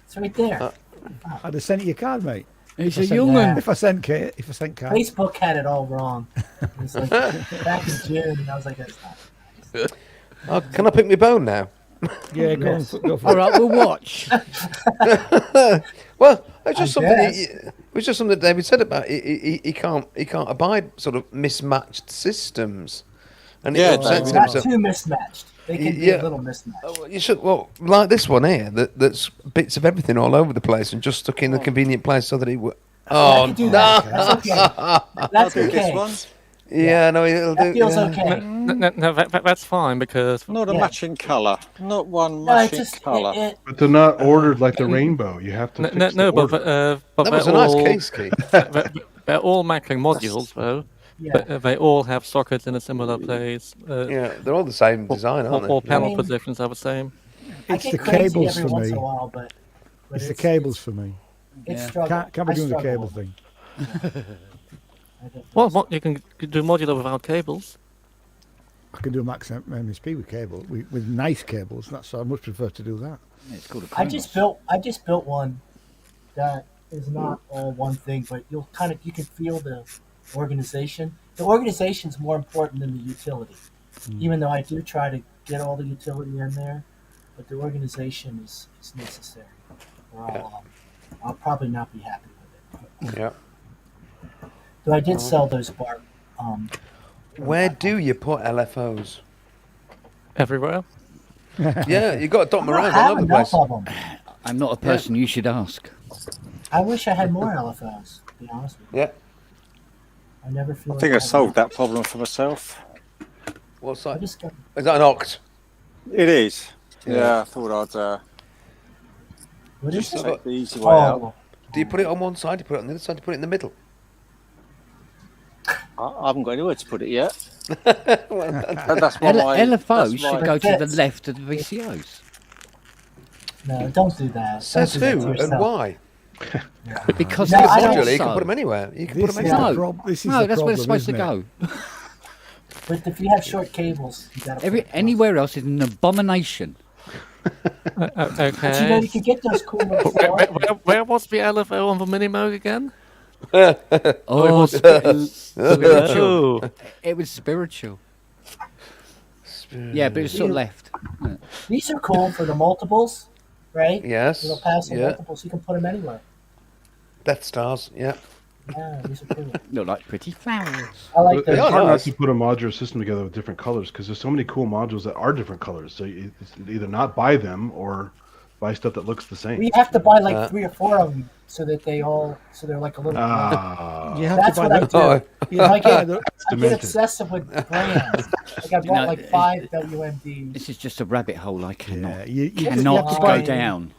It's right there. I'd have sent you a card, mate. It's If I a sent- young one. If I sent cards. Facebook had it all wrong. It was like back in June, and I was like, that's not. Oh, can I pick my bone now? Yeah, go for All it. right, we'll watch. Well, it's just something. guess. It was just something that David said about he can't abide sort of mismatched systems, and Yeah, it upsets David. him. Not So, too mismatched. They can be Yeah. a little mismatched. you should like this one here that's bits of everything all over the place and just stuck in a convenient place so that it would. I Oh can do that. That's okay. That's Do this okay. one. yeah, no, it'll That do. feels yeah. okay. No, that's fine because Not a Yeah. matching colour. Not one No, it's matching just colour. But they're not ordered like the rainbow. You have to fix the but order. That was a nice case, Keith. they're all matching modules though. yeah. But they all have sockets in a similar place. Yeah, they're all the same design, aren't All they? panel I mean- positions are the same. I It's get the crazy cables every for once me. in a while, but It's the cables for me. It's Yeah. struggle. Can't be I doing the struggle cable with it. thing. I definitely Well, you can do modular without cables. I can do a max MSP with cable, with nice cables. That's I much prefer to do that. Yeah, it's called a I just built one that is not all one thing, but you can feel the organization. The organization's more important than the utility. Even though I do try to get all the utility in there, but the organization is necessary. Or I'll probably not be happy with it. Yeah. Though I did sell those bar. Where do you put LFOs? Everywhere. Yeah, you got to dot them I around don't all have over the enough place. of them. I'm not a person you should ask. I wish I had more LFOs. To be honest with you, Yeah. I never feel. I think I have solved enough. that problem for myself. What's I that? just got. Is that an oct? It is. Yeah. Yeah, I thought I'd What is Just it? take the easy way out. Oh, Do you put it on one side? Do you put it on the other side? Do you put it in the middle? I haven't got anywhere to put it yet. Well, That's why LFOs that's should why- go to the Fits. left of the VCOs. no! Don't do that. says Don't do that who to and yourself. why? Because No, it's I don't- Modular, you can also- put them anywhere. You can put This them is anywhere. the No. problem. This is No, the that's where it's problem, supposed to isn't it? go. But if you have short cables, you gotta. put it close. Anywhere else is an abomination. But you know Okay. you can get those cool little. Where was the LFO on the Minimo again? Oh, spiritual. Oh, It was spiritual. Yeah, but it's sort of left. These are cool for the multiples, right? Yes. Little passive Yeah. multiples. You can put them anywhere. Death Stars. Yeah. Yeah, these are cool. Look like pretty flowers. I like It's those. are hard not nice. to put a modular system together with different colors because there's so many cool modules that are different colors. So it's either not buy them or buy stuff that looks the same. We have to buy like 3 or 4 of them so that they're like a little. Ah, You have That's to buy what I the, do. Oh, you have I to buy get, the, I get demented. obsessive with brands. Like I bought know, like 5 WMDs. This is just a rabbit hole I cannot, yeah, you cannot have to go buy, down.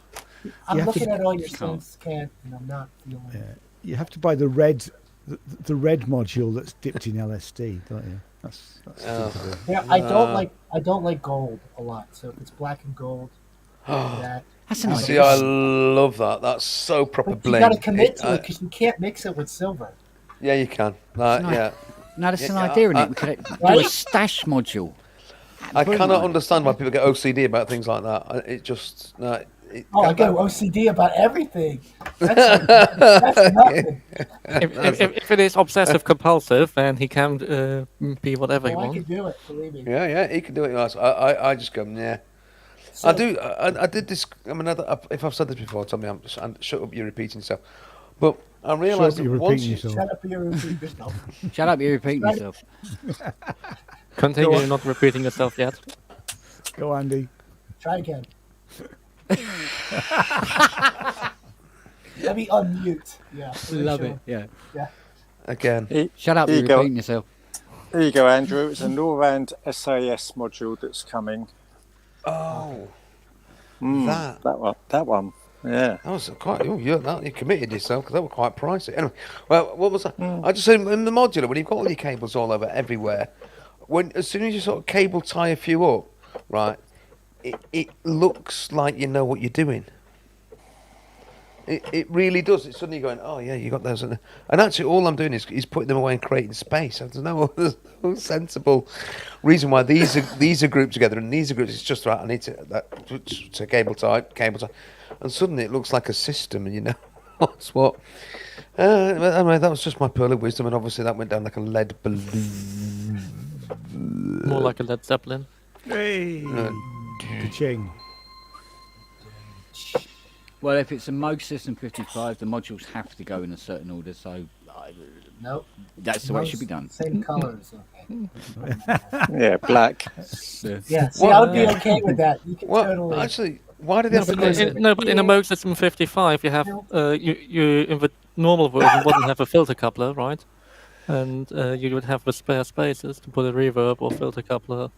I'm you have looking to- at all your can't. Sims can't, and I'm not feeling it. You have to buy the red module that's dipped in LSD, don't you? That's the thing to do. Yeah, I don't like gold a lot. So if it's black and gold, that. That's a nice. See, I love that. That's so proper But you bling. got to commit to I- it because you can't mix it with silver. Yeah, you can. nice. Yeah. No, that's an Yeah, idea, I- innit? We could do a Right? stash module. I Brilliant. cannot understand why people get OCD about things like that. It just no. Oh, I get OCD about everything. That's nothing. if it is obsessive compulsive, then he can be whatever he Oh, I can wants. do it. Believe me. Yeah, he can do it nice. I just go, yeah. So, I do. I did this. I mean, if I've said this before, tell me. Shut up. You're repeating yourself. But I realised that you're once repeating you, yourself. Shut up, you repeat yourself. Shut up, you're repeating Right. yourself. Continue not repeating yourself yet. Go, Andy. Try again. Let me unmute. Yeah. Love sure. it. Yeah. Yeah. Again. Shut up. Here You're you go. repeating yourself. Here you go, Andrew. It's a NORAD SAS module that's coming. Oh. That one. Yeah. That was quite. Oh, you committed yourself because that was quite pricey. Anyway, well, what was that? I just said in the modular when you've got all your cables all over everywhere, as soon as you sort of cable tie a few up, right, it looks like you know what you're doing. It really does. It's suddenly going, oh yeah, you got those, and actually all I'm doing is putting them away and creating space. There's no sensible reason why these are grouped together and these are grouped. It's just right. I need to cable tie, and suddenly it looks like a system, and you know what's what. Anyway, that was just my pearl of wisdom, and obviously that went down like a lead balloon. More like a Led Zeppelin. Hey, ka-ching. Well, if it's a Moog System 55, the modules have to go in a certain order, so Nope. that's the way it should be done. Same colors. Okay. Yeah, black. Yeah. See, I would be okay with that. You can totally. Actually, why do they have But in a Moog System 55, you have you in the normal version wouldn't have a filter coupler, right? And you would have the spare spaces to put a reverb or filter coupler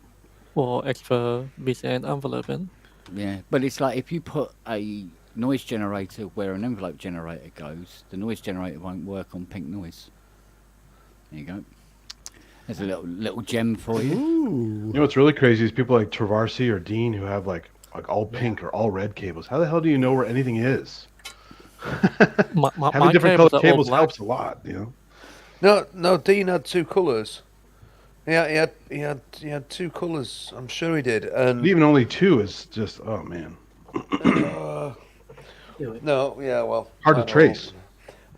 or extra VCA envelope in. Yeah, but it's like if you put a noise generator where an envelope generator goes, the noise generator won't work on pink noise. There you go. There's a little gem for you. Ooh. You know what's really crazy is people like Travarsi or Dean who have like all pink or all red cables. How the hell do you know where anything is? Having different colored cables helps a lot, you know. No, Dean had two colours. Yeah, he had two colours. I'm sure he did. And even only two is just man. No, yeah, well, hard to trace.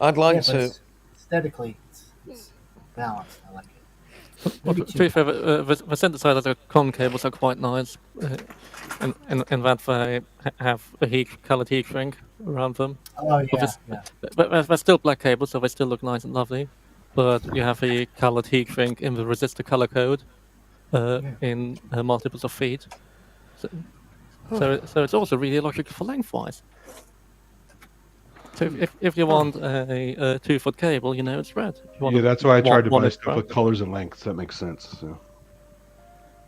I'd like to. Aesthetically, it's balanced. I like it. To be fair, the synthesizer COM cables are quite nice, in that they have a coloured heat shrink around them. Oh yeah. But they're still black cables, so they still look nice and lovely. But you have a coloured heat shrink in the resistor color code, in multiples of feet. So it's also really logical for lengthwise. So if you want a 2-foot cable, you know it's red. That's why I tried to buy stuff with colors and lengths. That makes sense. So.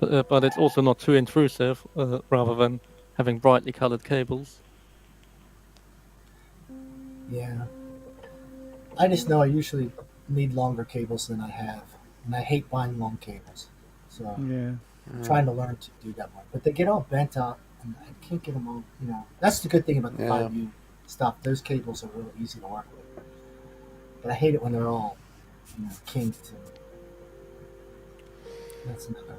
But it's also not too intrusive, rather than having brightly colored cables. Yeah. I just know I usually need longer cables than I have, and I hate buying long cables. So I'm trying to learn to do that more. But they get all bent up, and I can't get them all. You know, that's the good thing about the 5U stuff. Those cables are really easy to work with. But I hate it when they're all, kinked. That's another.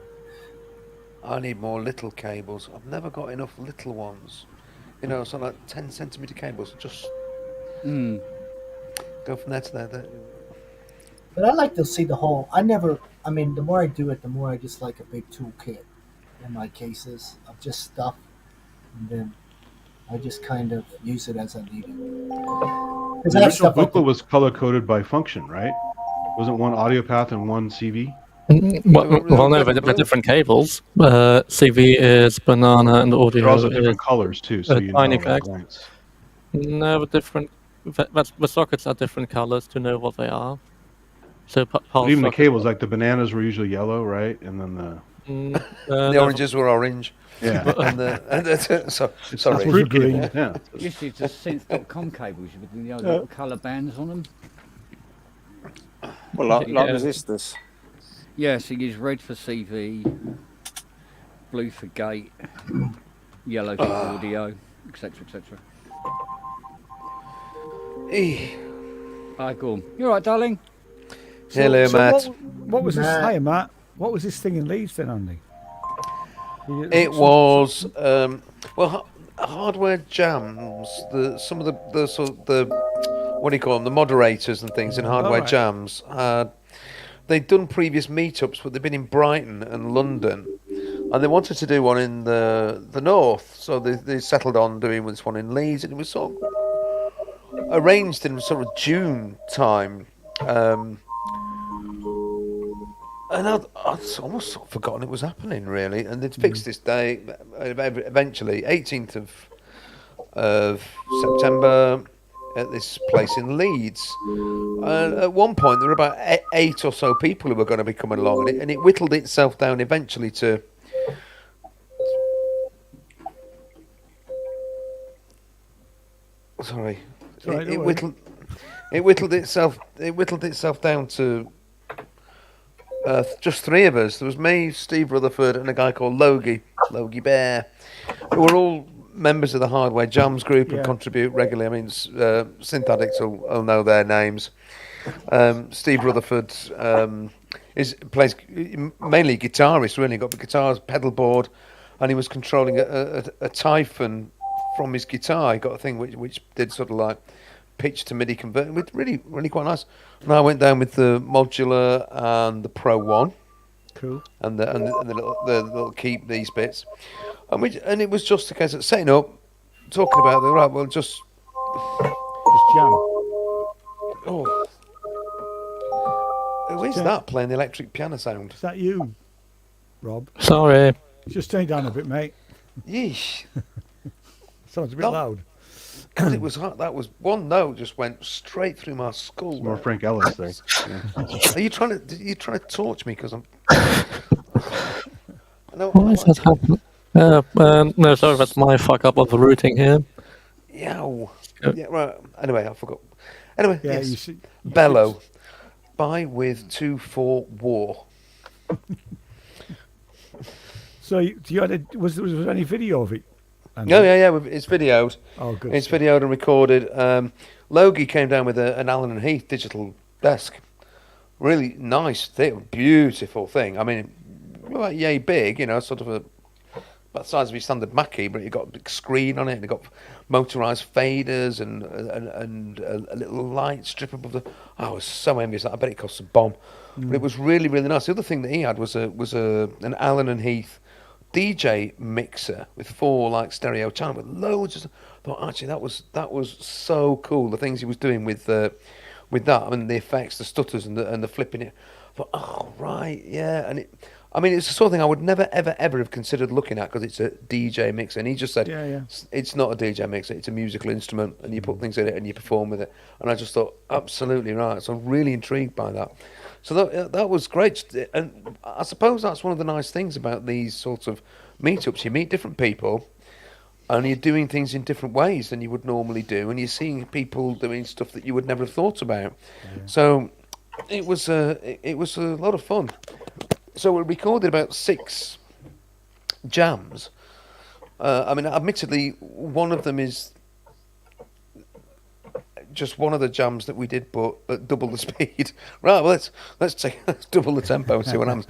I need more little cables. I've never got enough little ones. So like 10 centimeter cables. Just go from there to there. But I like to see the whole. The more I do it, the more I just like a big toolkit in my cases of just stuff, and then I just kind of use it as I need it. The original booklet was color coded by function, right? Wasn't one audio path and one CV? Well, no, they're different cables. CV is banana and audio. They're also different colors too, so you know the No, but different. The sockets are different colors to know what they are. So even the cables, like the bananas were usually yellow, right? And then the oranges were orange. Yeah. Sorry. Fruit green. Yeah. Used to synth.com cables with little colour bands on them. Well, like resistors. Yeah, so you use red for CV, blue for gate, yellow for audio, etc., etc. Hi, Gorm. You all right, darling? Hello, Matt. What was this? Hi, Matt. What was this thing in Leeds then, Andy? It was hardware jams. Some of the what do you call them? The moderators and things in hardware jams. They'd done previous meetups, but they'd been in Brighton and London, and they wanted to do one in the north. So they settled on doing this one in Leeds, and it was sort of arranged in sort of June time. And I'd almost sort of forgotten it was happening, really. And they'd fixed this day eventually, 18th of September, at this place in Leeds. At one point, there were about 8 or so people who were going to be coming along, and it whittled itself down eventually to. Sorry, it whittled itself down to just 3 of us. There was me, Steve Rutherford, and a guy called Logie Bear, who were all members of the Hardware Jams group and contribute regularly. I mean, Synth Addicts will know their names. Steve Rutherford plays mainly guitarist, really. Got the guitars, pedal board, and he was controlling a Typhon from his guitar. He got a thing which did sort of like pitch to MIDI converting, with really quite nice. And I went down with the modular and the Pro One. Cool. And the little keep these bits, and it was just a case of setting up, talking about the right. Well, just jam. Oh, who is that playing the electric piano sound? Is that you, Rob? Sorry. Just turn down a bit, mate. Yeesh. Sounds a bit loud. It was hot. That was one note just went straight through my skull. It's more Frank Ellis thing. Yeah. Are you trying to torch me because I'm? Why is that happening? No, sorry, that's my fuck up of the routing here. Yow. Yeah, right. Anyway, I forgot. Anyway, Yeah, yes. Bellow. Buy with 2-4 war. So, was there any video of it? Oh, yeah. It's videoed. Oh, good. It's videoed and recorded. Logie came down with an Allen and Heath digital desk. Really nice, beautiful thing. I mean, like yay big, sort of about the size of your standard Mackie, but it got a big screen on it, and it got motorised faders and a little light strip above the. I was so envious. I bet it cost a bomb, but it was really, really nice. The other thing that he had was an Allen and Heath DJ mixer with 4 like stereo channels with loads of. I thought actually that was so cool. The things he was doing with that, I mean the effects, the stutters, and the flipping it. I thought, oh right, yeah, and it's the sort of thing I would never ever have considered looking at because it's a DJ mixer. And he just said, it's not a DJ mixer, it's a musical instrument, and you put things in it and you perform with it. And I just thought, absolutely right. So I'm really intrigued by that. So that was great, and I suppose that's one of the nice things about these sorts of meetups. You meet different people, and you're doing things in different ways than you would normally do, and you're seeing people doing stuff that you would never have thought about. Yeah. So it was a lot of fun. So we recorded about 6 jams. I mean, admittedly, one of them is just one of the jams that we did, but at double the speed. Right, well, let's double the tempo and see what happens.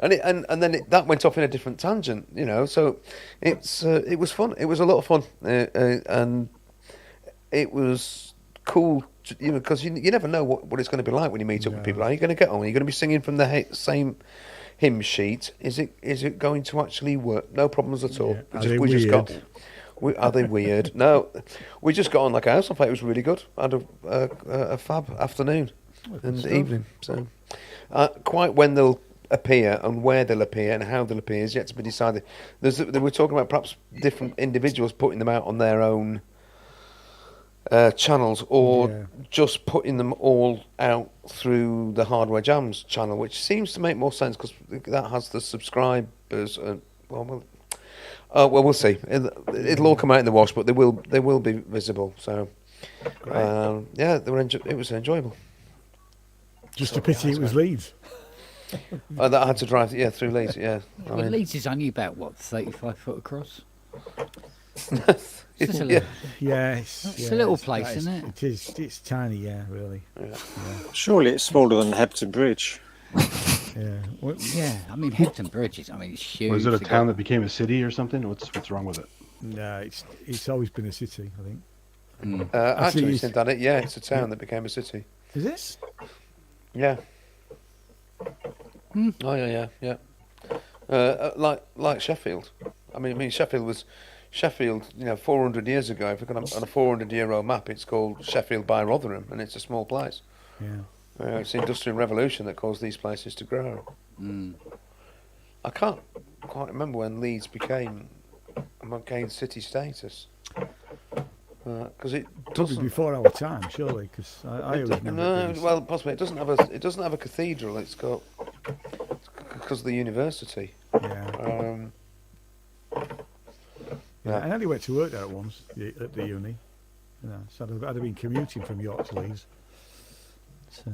and then that went off in a different tangent, So it was fun. It was a lot of fun, and it was cool, because you never know what it's going to be like when you meet up with people. Are you going to get on? Are you going to be singing from the same hymn sheet? Is it going to actually work? No problems at all. Are they weird? No, we just got on like a house on fire. It was really good. I had a fab afternoon and evening. So, quite when they'll appear and where they'll appear and how they'll appear is yet to be decided. They were talking about perhaps different individuals putting them out on their own channels, or just putting them all out through the Hardware Jams channel, which seems to make more sense because that has the subscribers. Well, we'll see. It'll all come out in the wash, but they will be visible. So, it was enjoyable. Just a pity it was Leeds. That I had to drive through Leeds. Yeah, Leeds is only about 35 foot across. It's a little place, isn't it? It is. It's tiny. Yeah, really. Yeah. Surely it's smaller than Hebden Bridge. I mean Hebden Bridge is. It's huge. Was it a town that became a city or something? What's wrong with it? No, it's always been a city, I think. Actually, since done it, it's a town that became a city. Is it? Yeah. Oh yeah. Like Sheffield. I mean, Sheffield was 400 years ago. If we're on a 400-year-old map, it's called Sheffield by Rotherham, and it's a small place. Yeah. It's the Industrial Revolution that caused these places to grow. I can't quite remember when Leeds gained city status. Because it Probably doesn't. before our time, surely. Because I always remember. No, well, possibly it doesn't have a cathedral. It's because of the university. Yeah. Yeah, I only went to work there once at the uni. So I'd have been commuting from York to Leeds. So,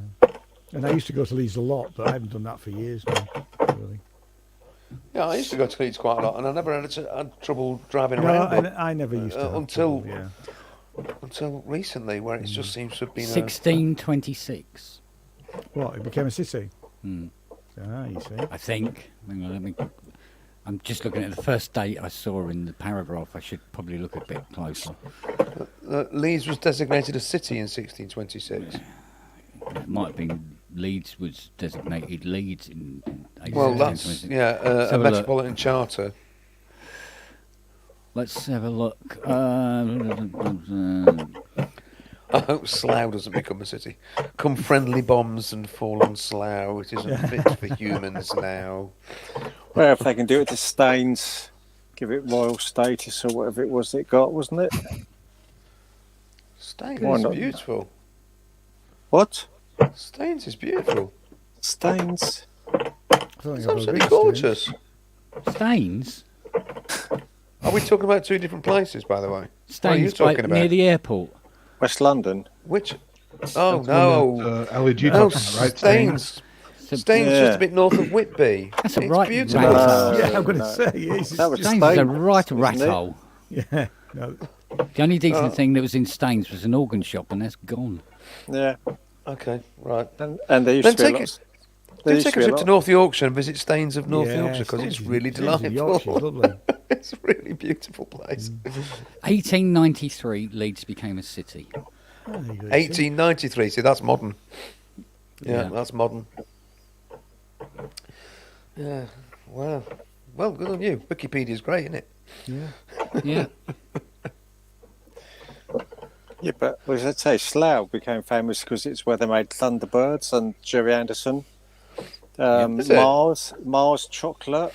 and I used to go to Leeds a lot, but I haven't done that for years now, really. Yeah, I used to go to Leeds quite a lot, and I never had trouble driving around. No, I never used to. Until trouble, until recently, where it just seems to have been 1626. What? It became a city. You see. I think. Hang on, I'm just looking at the first date I saw in the paragraph. I should probably look a bit closer. Leeds was designated a city in 1626. It might have been Leeds was designated Leeds in 1826. Well, that's a metropolitan charter. Let's have a look. I hope Slough doesn't become a city. Come friendly bombs and fall on Slough. It isn't fit for humans now. Well, if they can do it to Staines, give it royal status or whatever it was it got, wasn't it? Staines is beautiful. What? Staines is beautiful. Staines? It's absolutely gorgeous. Staines? Are we talking about two different places, by the way? Staines, what are you talking about? near the airport. West London. Which? Oh, no. LEG no, right? Staines. Staines just a bit north of Whitby. That's a it's right beautiful. Yeah, I'm going to say. That was Staines is a right rat hole. Yeah. No. The only decent thing that was in Staines was an organ shop, and that's gone. Yeah. Okay, right. And they used then to take a trip to North Yorkshire and visit Staines of North Yorkshire, because it's really delightful. Lovely. It's a really beautiful place. 1893, Leeds became a city. 1893, see, that's modern. Yeah, that's modern. Yeah, wow. Well, good on you. Wikipedia's great, isn't it? Yeah. Yeah, but as I say, Slough became famous because it's where they made Thunderbirds and Jerry Anderson. Mars chocolate,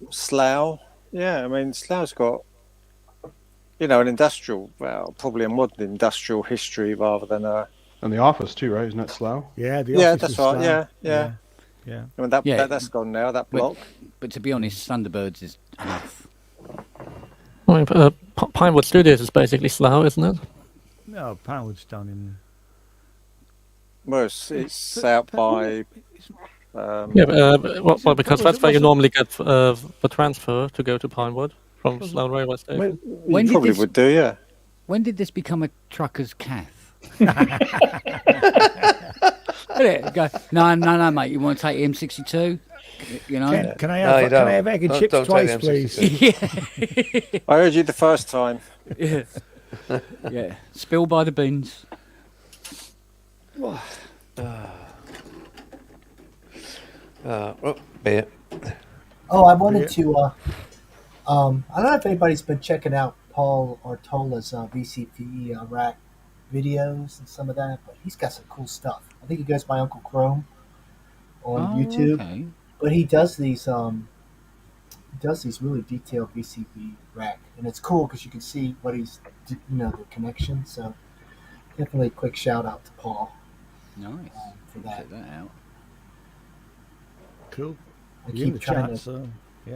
Slough. Yeah, I mean, Slough's got, an industrial, probably a modern industrial history rather than a... And The Office too, right? Isn't that Slough? Yeah, The Office. That's right. Slough. Yeah. I mean, that's gone now, that block. But to be honest, Thunderbirds is enough. Pinewood Studios is basically Slough, isn't it? No, Pinewood's down in... Well, it's out by... because that's where you normally get the transfer to go to Pinewood from Slough Railway Station. You probably would do, yeah. When did this become a trucker's cath? No, mate. You want to take M62? Can I have egg and chips twice, please? I heard you the first time. Yeah. Spill by the bins. Beer. Oh, I wanted to. I don't know if anybody's been checking out Paul Ortola's VCPE rack videos and some of that, but he's got some cool stuff. I think he goes by Uncle Chrome on YouTube, okay. But he does these really detailed VCP rack, and it's cool because you can see what he's, the connection. So definitely a quick shout out to Paul. Nice. For that. Check that out. Cool. I keep trying to.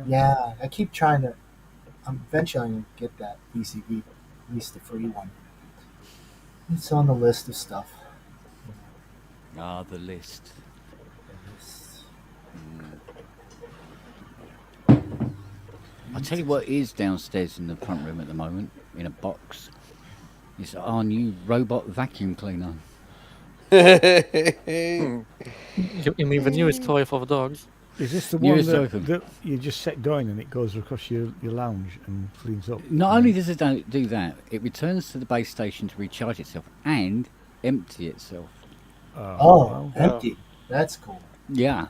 Yeah, I keep trying to. Eventually I'm going to get that VCP, at least the free one. It's on the list of stuff. The list. I'll tell you what is downstairs in the front room at the moment, in a box. It's our new robot vacuum cleaner. You mean the newest toy for the dogs? Is this the one that you just set going and it goes across your lounge and cleans up? Not only does it do that, it returns to the base station to recharge itself and empty itself. Empty. That's cool. Yeah.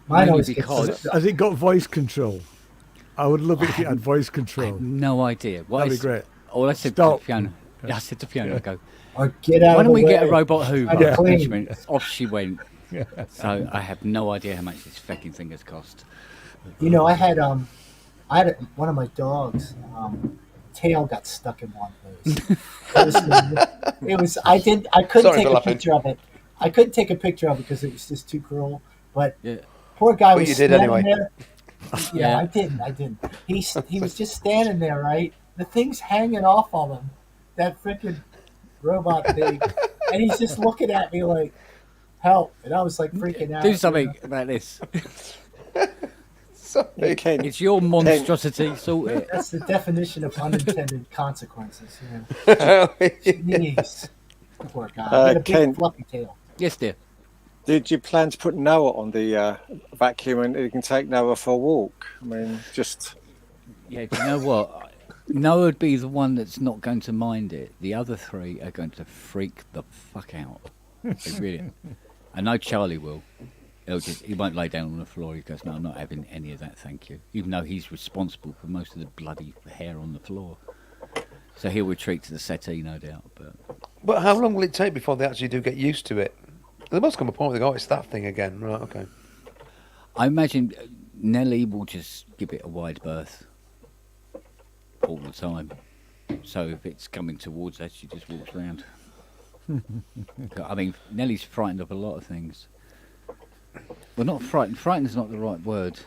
Mine always has it got voice control? I would love it if it had voice control. I have no idea. That'd be great. All I said Stop. to Fiona, Yeah, I said to Fiona, I go, Or get out why of don't the we get a way. robot Hoover? Yeah. And she went, off she went. So I have no idea how much this fucking thing has cost. You know, I had one of my dogs. Tail got stuck in one place. It was. I couldn't Sorry take for a laughing. picture of it. I couldn't take a picture of it because it was just too cruel. But Yeah. poor guy But was you did standing anyway. there. Yeah, Yeah. I didn't. He was just standing there, right? The thing's hanging off of him. That freaking robot thing, and he's just looking at me like, "Help!" And I was like freaking out. Do something about this. Yeah, Ken, It's your monstrosity, sort it. That's the definition of unintended consequences. You know? Jeez. Poor guy. He had a big Ken- fluffy tail. Yes, dear. did you plan to put Noah on the vacuum and you can take Noah for a walk? I mean, just Yeah, do you know what? Noah would be the one that's not going to mind it. The other three are going to freak the fuck out. They really. I know Charlie will. He won't lay down on the floor. He goes, no, I'm not having any of that, thank you. Even though he's responsible for most of the bloody hair on the floor. So he'll retreat to the settee, no doubt. But how long will it take before they actually do get used to it? There must come a point where they go, oh, it's that thing again. Right, okay. I imagine Nelly will just give it a wide berth all the time. So if it's coming towards her, she just walks round. I mean, Nellie's frightened of a lot of things. Well, not frightened. Frightened is not the right word.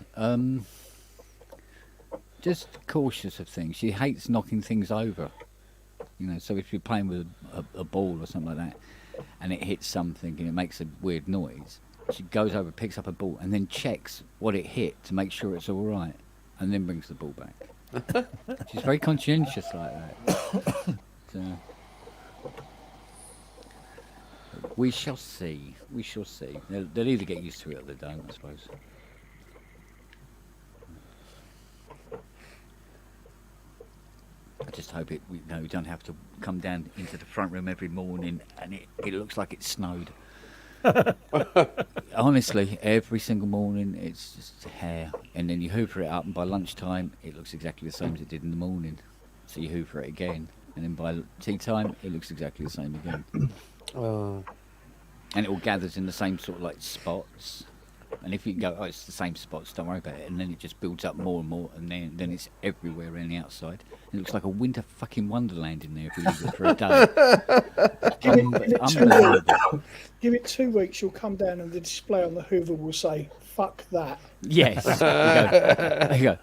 Just cautious of things. She hates knocking things over. You know, so if you're playing with a ball or something like that, and it hits something and it makes a weird noise, she goes over, picks up a ball, and then checks what it hit to make sure it's all right, and then brings the ball back. She's very conscientious like that. So, we shall see. We shall see. They'll either get used to it or they don't, I suppose. I just hope we don't have to come down into the front room every morning and it looks like it snowed. Honestly, every single morning it's just hair, and then you hoover it up, and by lunchtime it looks exactly the same as it did in the morning. So you hoover it again, and then by tea time it looks exactly the same again. And it all gathers in the same sort of like spots. And if you go, oh, it's the same spots, don't worry about it. And then it just builds up more and more, and then it's everywhere around the outside. It looks like a winter fucking wonderland in there if you leave it for a day. Unbelievable. Give it 2 weeks, you'll come down and the display on the Hoover will say, fuck that. Yes. There you go.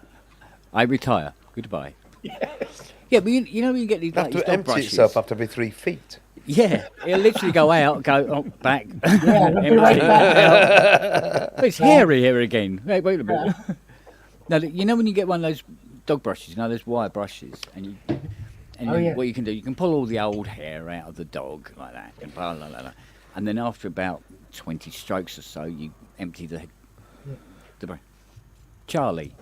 I retire. Goodbye. Yes. Yeah, but you know when you get these, like, Have these to dog empty brushes? itself after every 3 feet. Yeah, it'll literally go out, go back. Yeah, it'll be right back. It's hairy here again. Wait a minute. Now, you know when you get one of those dog brushes, you know those wire brushes, and what you can do, you can pull all the old hair out of the dog like that, and blah, blah, blah, blah. And then after about 20 strokes or so, you empty the brush. Charlie,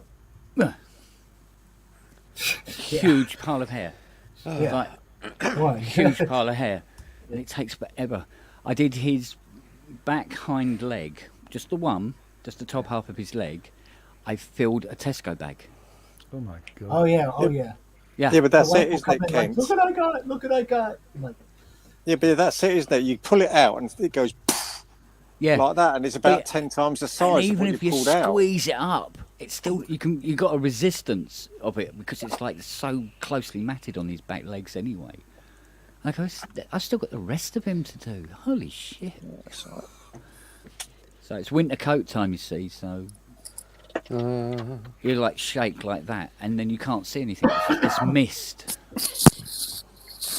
huge pile of hair, like huge pile of hair, and it takes forever. I did his back hind leg, just the top half of his leg. I filled a Tesco bag. Oh my god. Oh yeah. Yeah, but that's The it, wife will isn't come it, in Kent? like, look what I got! Look what I got! I'm like, Yeah, but that's it, isn't it? You pull it out and it goes Yeah, like that, and it's about 10 times the and size of even what if you you pulled out. squeeze it up, it's still you got a resistance of it because it's like so closely matted on his back legs anyway. Like I've still got the rest of him to do. Holy shit! So it's winter coat time, you see. So you like shake like that, and then you can't see anything. It's mist.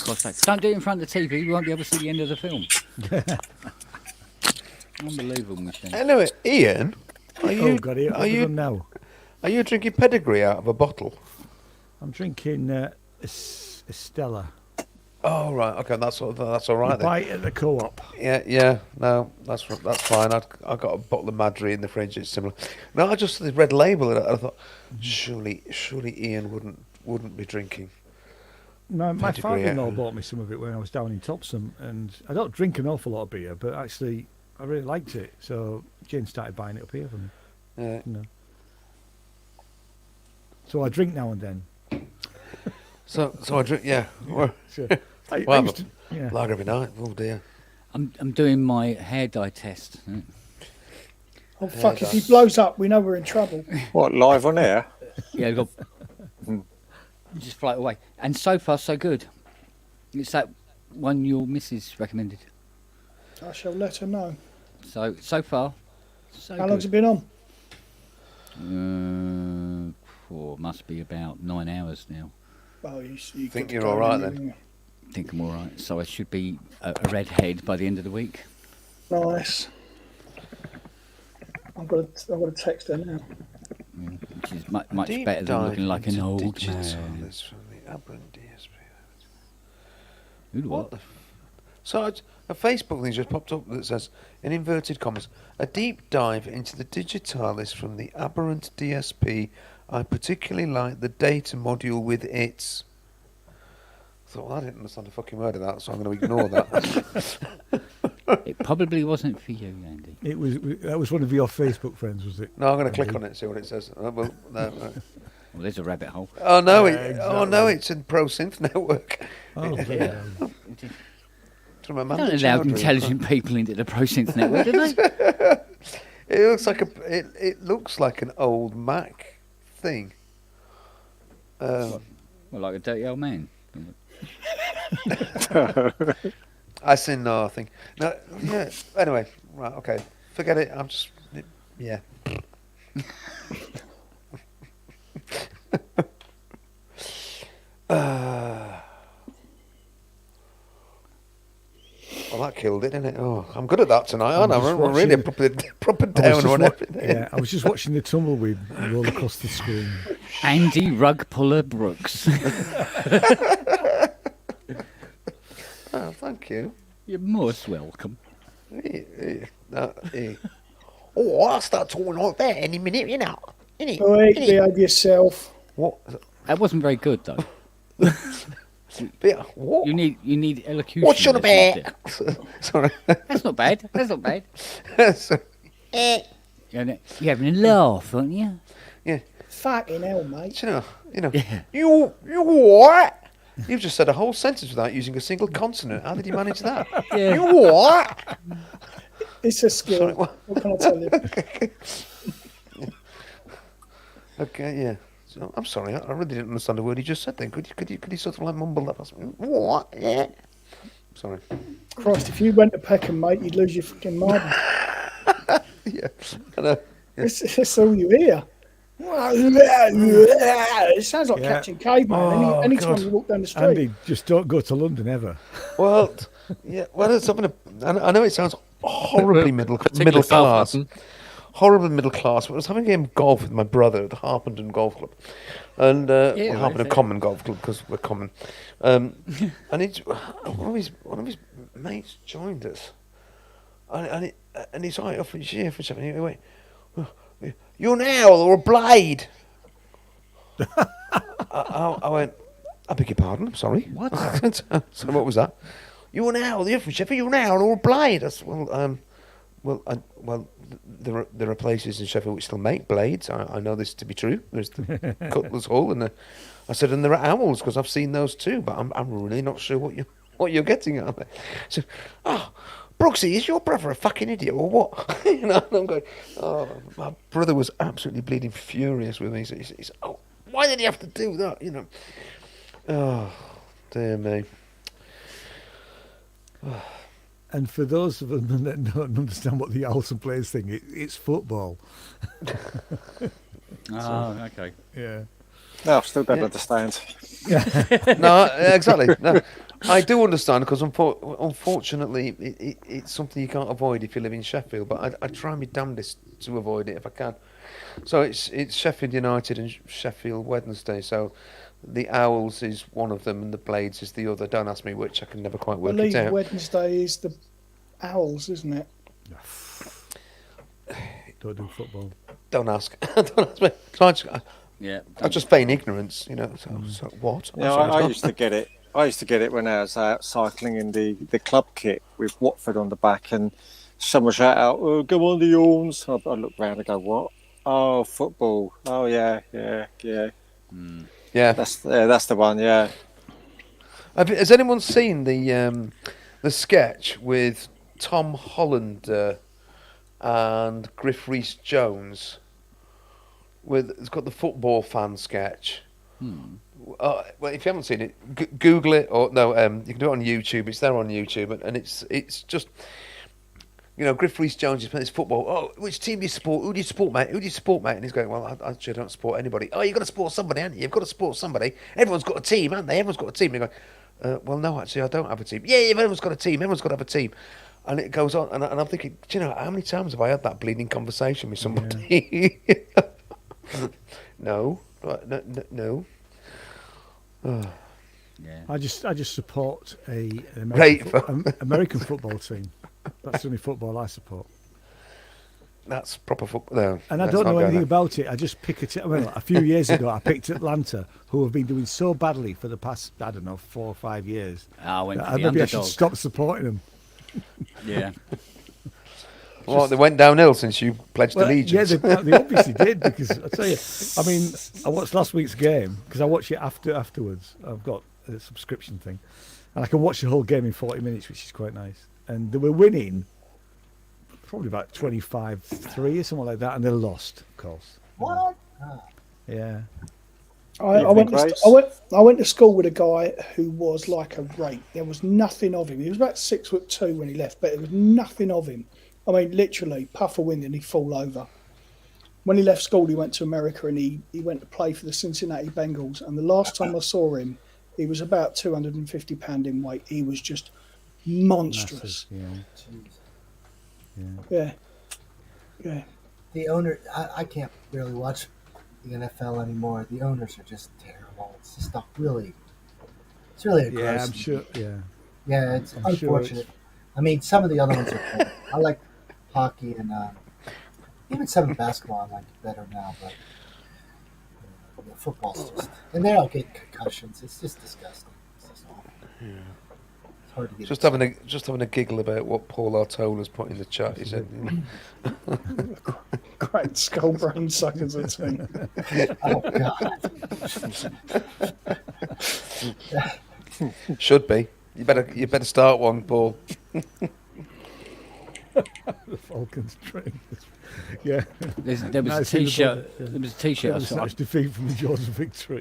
God's sake. Don't do it in front of the TV. You won't be able to see the end of the film. Unbelievable machine. Anyway, Ian, are you now? Are you drinking pedigree out of a bottle? I'm drinking Estella. Oh right, okay, that's all right then. Buy it at the co-op. Yeah, no, that's fine. I got a bottle of Madry in the fridge. It's similar. No, I just saw the red label and I thought, surely Ian wouldn't be drinking. No, my Pedigree, father-in-law bought me some of it when I was down in Topsom, and I don't drink an awful lot of beer, but actually I really liked it. So Jane started buying it up here for me. Yeah. You know. So I drink now and then. So I drink, yeah. So I used to, yeah. Lager every night. Oh dear. I'm doing my hair dye test. Oh fuck! If he blows up, we know we're in trouble. What, live on air? Yeah, got just float away. And so far, so good. It's that one your missus recommended. I shall let her know. So far, so How good. long's it been on? Must be about 9 hours now. Well, you Think good to you're go all right then, then? I think I'm all right. So I should be a redhead by the end of the week. Nice. I'm gonna text her now. Which is much Deep better than dive looking like an into old digital man. list from the Aberrant DSP. Who what? So a Facebook thing just popped up that says, in inverted commas, a deep dive into the Digitalis from the Aberrant DSP. I particularly like the data module with its. I thought, well, I didn't understand a fucking word of that, so I'm going to ignore that. It probably wasn't for you, Andy. That was one of your Facebook friends, was it? No, I'm going to click on it and see what it says. Well, no. Well, there's a rabbit hole. Oh no! Yeah, It's in Pro Synth Network. Oh, yeah. From They Amanda don't allow Chowdhury. intelligent people into the ProSynth network, do they? It looks like it looks like an old Mac thing. Well, like a dirty old man. I see nothing. No, yeah. Anyway, right, okay. Forget it. I'm just, yeah. Well, that killed it, didn't it? Oh, I'm good at that tonight, aren't I? I'm really proper down on everything. Yeah, I was just watching the tumbleweed roll across the screen. Andy Rug Puller Brooks. Oh, thank you. You're most welcome. Oh, I'll start talking like that any minute, you know. Wait, behave yourself. What? That wasn't very good, though. What? You need elocution. What's on lessons about? there. Sorry. That's not bad. That's not bad. Sorry. You're having a laugh, aren't you? Yeah. Fucking hell, mate. You know. Yeah. You what? You've just said a whole sentence without using a single consonant. How did you manage that? Yeah. You what? It's a skill. Sorry, what can I tell you? Okay, yeah. So, I'm sorry, I really didn't understand the word he just said then. Could you sort of like mumble that past me? What? Yeah. Sorry. Christ, if you went to Peckham, mate, you'd lose your fucking mind. Yeah, I know. Yeah. It's all you hear. It sounds like catching caveman. Anytime God. you walk down the street. Andy, just don't go to London ever. Well, yeah. Well, it's something. I know it sounds horribly middle Particularly class. Southampton. Horribly middle class. But I was having a game of golf with my brother at the Harpenden Golf Club, and Harpenden Common Golf Club because we're common. And one of his mates joined us, and he's right off his ear for something. He went, "You're an owl or a blade?" I went, "I beg your pardon. I'm sorry." What? So what was that? You're an owl. You're from Sheffield. You're an owl or a blade? I said, well, there are places in Sheffield which still make blades. I know this to be true. There's the Cutler's Hall, and I said, and there are owls because I've seen those too. But I'm really not sure what you're getting at. So, Brooksy, is your brother a fucking idiot or what? You know, and I'm going, oh, my brother was absolutely bleeding furious with me. So he's oh, why did he have to do that? You know, oh, dear me. And for those of them that don't understand what the owls and blades thing, it's football. Oh, okay. Yeah. No, I still don't understand. No, exactly. No, I do understand because unfortunately it's something you can't avoid if you live in Sheffield. But I try my damnedest to avoid it if I can. So it's Sheffield United and Sheffield Wednesday. So the Owls is one of them and the Blades is the other. Don't ask me which. I can never quite I work believe it out. Wednesday is the Owls, isn't it? Don't do football. Don't ask. Don't ask me. So I just feign ignorance, you know. So what? Yeah, I used to get it. I used to get it when I was out cycling in the club kit with Watford on the back, and someone shout out, "Oh, go on the Orms!" I look round and go, "What? Oh, football! Oh, yeah. Yeah, That's the one. Yeah." Has anyone seen the sketch with Tom Hollander and Griff Rhys-Jones? It's got the football fan sketch. Well, if you haven't seen it, Google it, or no, you can do it on YouTube. It's there on YouTube, and it's just, Griff Rhys-Jones is playing this football. Oh, which team do you support? Who do you support, mate? Who do you support, mate? And he's going, well, I actually don't support anybody. Oh, you've got to support somebody, haven't you? You've got to support somebody. Everyone's got a team, haven't they? Everyone's got a team. And you go, well, no, actually, I don't have a team. Yeah, everyone's got a team. Everyone's got to have a team. And it goes on, and I'm thinking, do you know, how many times have I had that bleeding conversation with somebody? No. Oh. Yeah. I just support an American football team. That's the only football I support. That's proper football. No, and I don't know anything about it. I just pick a team. Well, a few years ago, I picked Atlanta, who have been doing so badly for the past, 4 or 5 years. Maybe I should stop supporting them. Yeah. Well, they went downhill since you pledged allegiance. Yeah, they obviously did, because I tell you, I mean, I watched last week's game because I watch it afterwards. I've got a subscription thing, and I can watch the whole game in 40 minutes, which is quite nice. And they were winning probably about 25-3 or something like that, and they lost, of course. What? Yeah. I went to school with a guy who was like a rake. There was nothing of him. He was about 6'2" when he left, but there was nothing of him. I mean, literally, puff of wind and he'd fall over. When he left school, he went to America and he went to play for the Cincinnati Bengals. And the last time I saw him, he was about 250 pound in weight. He was just monstrous. Yeah. The owner, I can't really watch the NFL anymore. The owners are just terrible. It's just not really. It's really aggressive. Yeah, I'm sure. Yeah, it's unfortunate. I mean, some of the other ones are cool. I like hockey and even some of basketball I like better now, but football's just, and they all get concussions. It's just disgusting. It's just awful. Yeah. It's hard to get just having a giggle about what Paul Artola's put in the chat. He said, "Great skull brain suckers a team." Oh God. Should be. You better start one, Paul. The Falcons train. Yeah. There was a T-shirt. There was a T-shirt. Such defeat from the jaws of victory.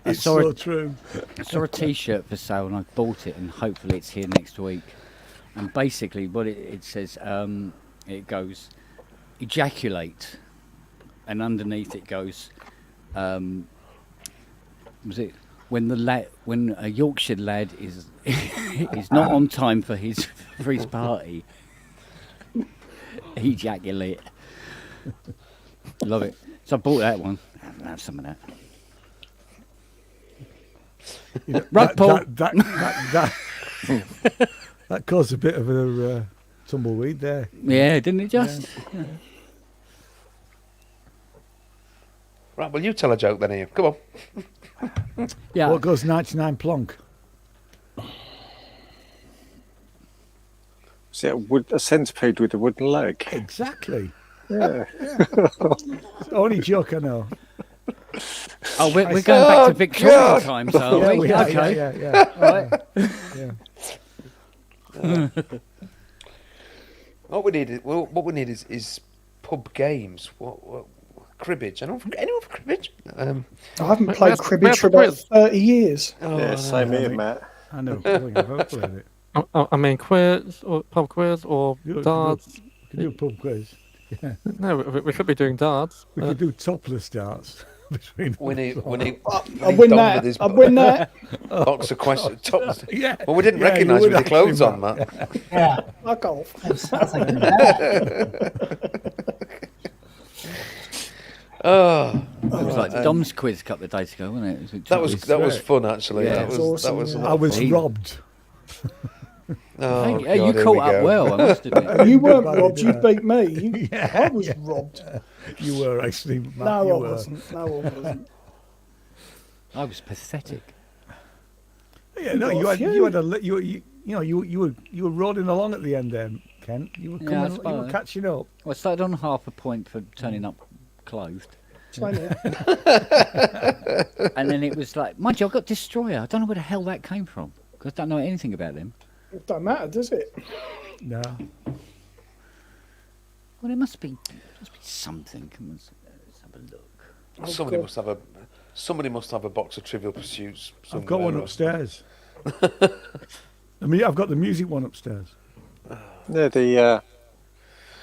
It's so true. I saw a T-shirt for sale and I bought it, and hopefully it's here next week. And basically, what it says, it goes, ejaculate, and underneath it goes, was it? When a Yorkshire lad is not on time for his party, ejaculate. Love it. So I bought that one. I'll have some of that. You know, Rug pull. That caused a bit of a tumbleweed there. Yeah, didn't it just? Yeah. Right, well, you tell a joke then, Ian. Come on. Yeah. What goes 99 plonk? Is it a centipede with a wooden leg? Exactly. Yeah. Only joke I know. Oh, we're going back to Victorian times, are we? Okay. Yeah. Right. What we need is pub games. What cribbage? Anyone for cribbage? I haven't played cribbage for about 30 years. Yeah, same here, Matt. I know. I've played it. I mean, quiz or pub quiz or darts. We could do a pub quiz. Yeah. No, we could be doing darts. We could do topless darts between. I'd win that. I'd win that. Box of questions. Yeah. Well, we didn't recognise with your clothes on, Matt. Yeah. Fuck off. Sounds like that. Oh, it was like Dom's quiz a couple of days ago, wasn't it? That was fun, actually. Yeah, that was awesome, I was robbed. Oh, hey, you caught up well, I must admit. You weren't robbed, you beat me. I was robbed. You were actually. Matt, No, I wasn't. No, I wasn't. I was pathetic. Yeah, no, you were rolling along at the end there, Ken. You were catching up. Well, I started on half a point for turning up clothed. explain it. And then it was like, mind you, I got Destroyer. I don't know where the hell that came from because I don't know anything about them. It don't matter, does it? No. Well, there must be something. Come on, let's have a look. Somebody must have a box of Trivial Pursuits. I've got one somewhere. upstairs. I mean, I've got the music one upstairs. Yeah, the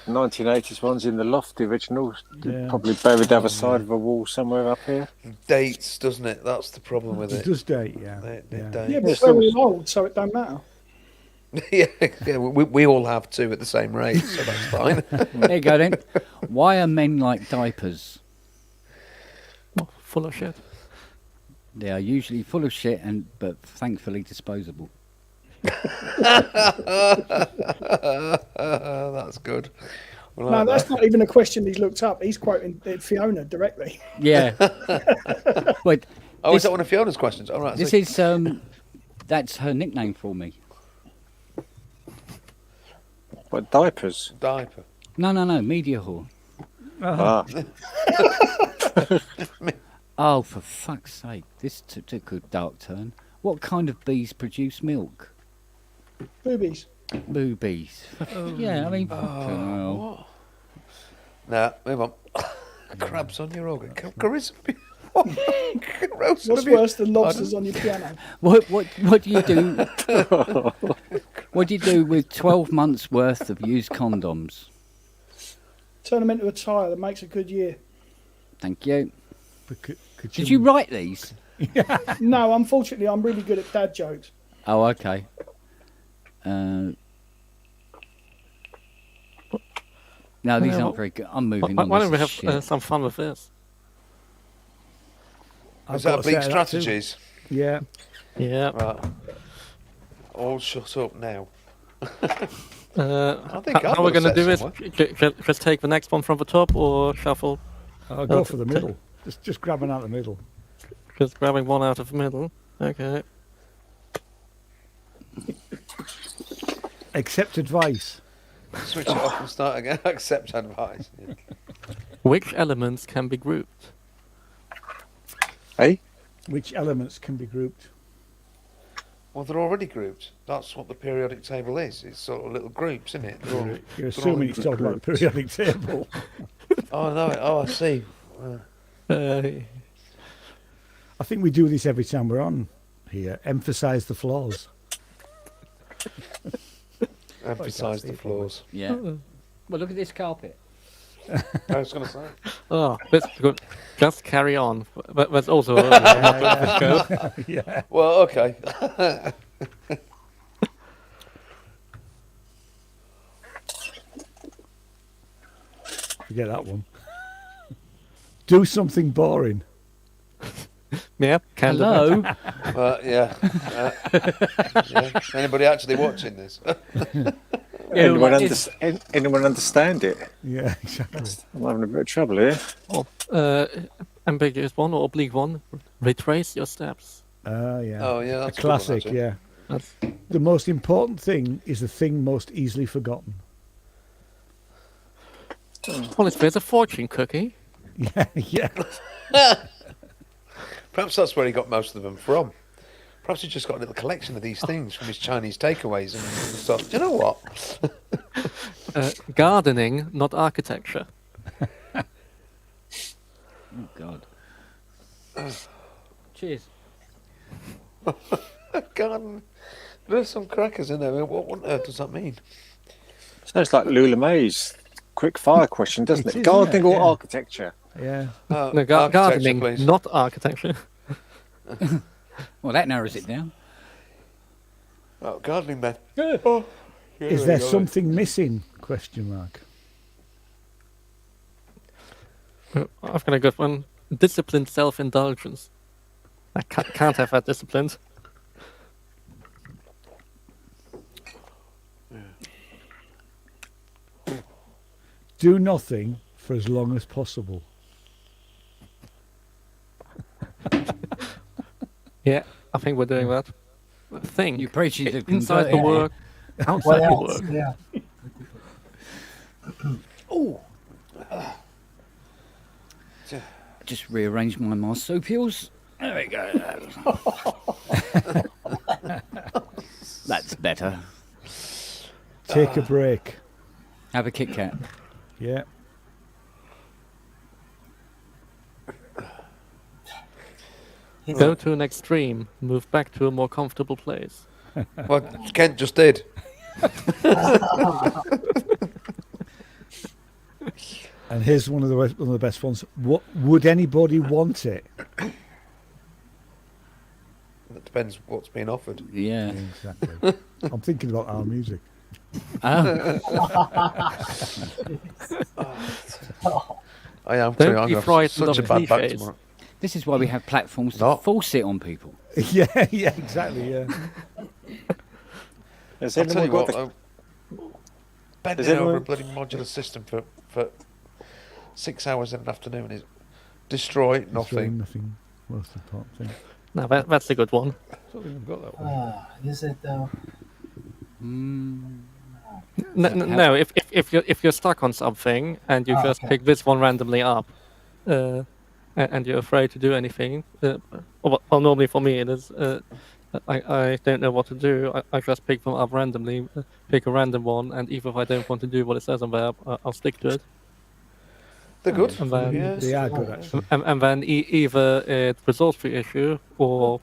1980s ones in the loft, the originals, Yeah. probably buried the other side of a wall somewhere up here. Dates, doesn't it? That's the problem with It it. does date, yeah. They Yeah. date. Yeah, but it's very old, so it don't matter. yeah, we all have two at the same rate, so that's fine. There you go then. Why are men like diapers? Oh, full of shit. They are usually full of shit, but thankfully disposable. That's good. We'll No, like that's that. not even a question he's looked up. He's quoting Fiona directly. Yeah. Wait. Oh, is that one of Fiona's questions? All right. This so- is that's her nickname for me. What, diapers? diaper. No, media whore. Ah. Oh, for fuck's sake! This took a good dark turn. What kind of bees produce milk? Boobies. Boobies. Yeah, I mean. fucking hell. Nah, move on. Crabs on your organ. Gross. What's worse than lobsters on your piano? What do you do? What do you do with 12 months worth of used condoms? Turn them into a tyre that makes a good year. Thank you. Could Did you write these? No, unfortunately, I'm really good at dad jokes. Oh, okay. No, these aren't very good. I'm moving on. Why don't we This have is shit. some fun with this? I've Is that got to bleak say that too. strategies? Yeah. Yeah. Right. All shut up now. I think How I've we're got going to a do set it? Just take the next one from the top or shuffle? I'll go for the middle. Just grabbing out the middle. Just grabbing one out of the middle. Okay. Accept advice. Switch it off and start again. Accept advice. Yeah. Which elements can be grouped? Hey? Which elements can be grouped? Well, they're already grouped. That's what the periodic table is. It's sort of little groups, isn't it? They're all- You're they're assuming all it's talking about the periodic table. Oh no! Oh, I see. I think we do this every time we're on here. Emphasise the flaws. Emphasise the flaws. Yeah. Well, look at this carpet. I was going to say. Oh, that's good. Just carry on. That's also. Yeah. Well, okay. Forget that one. Do something boring. Yeah. Hello. Yeah. Yeah. Anybody actually watching this? Anyone understand it? Yeah, exactly. I'm having a bit of trouble here. Ambiguous one or oblique one. Retrace your steps. Yeah. Oh, yeah. That's A classic, a good one, yeah. That's The most important thing is the thing most easily forgotten. well, there's a fortune cookie. Yeah, yeah. Perhaps that's where he got most of them from. Perhaps he just got a little collection of these things from his Chinese takeaways and thought, do you know what? Gardening, not architecture. Oh, God. Cheers. Garden. There's some crackers in there. What on earth does that mean? Sounds like Lula May's quick fire question, doesn't It it? is, Gardening isn't it? or Yeah. architecture? Yeah. No, Architecture, gardening, please. not architecture. Well, that narrows it down. Oh, gardening then. Is there something missing? Question mark. I've got a good one. Disciplined self-indulgence. I can't have that disciplined. Do nothing for as long as possible. Yeah, I think we're doing that. Think. You preaching to inside the convert it. work, outside What the else? work. Yeah. just rearrange my marsupials. There we go. That's better. Take a break. Have a Kit Kat. Yeah. Go to an extreme. Move back to a more comfortable place. Well, Kent just did. And here's one of the best ones. What would anybody want it? It depends what's being offered. Yeah. Exactly. I'm thinking about our music. Oh. I am Don't too. be I'm going to have frightened such a of bad back cliches. tomorrow. This is why we have platforms to Not. force it on people. Yeah, exactly. Yeah. Has I'll tell anyone you got what, bending Has over a anyone- bloody modular system for 6 hours in an afternoon is destroy nothing. Nothing. What's the top thing? Now that's a good one. I don't think I've got that one. Is it though? No, if you're stuck on something and you just okay. pick this one randomly up, and you're afraid to do anything, well, normally for me it is. I don't know what to do. I just pick them up randomly, pick a random one, and even if I don't want to do what it says on there, I'll stick to it. They're good. And then, Yeah. They are good, actually. and then either it resolves the issue or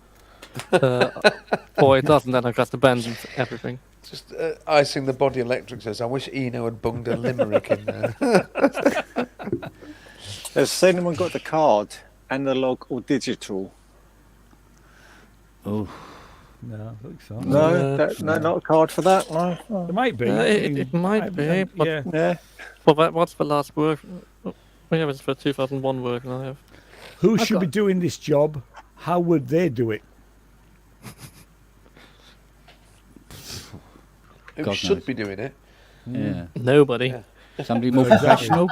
it doesn't, and I just abandon everything. Just icing the body electric says, I wish Eno had bunged a limerick in there. Has anyone got the card, analog or digital? Oh. No, I think so. No, no, not a card for that. No. Oh. There might be. It might be, but yeah. Yeah. well, what's the last work? Oh, yeah, it's the 2001 version I have. Who I've should be got- doing this job? How would they do it? Who God should knows. be doing it? Yeah. Nobody. Yeah. Somebody more Exactly. professional.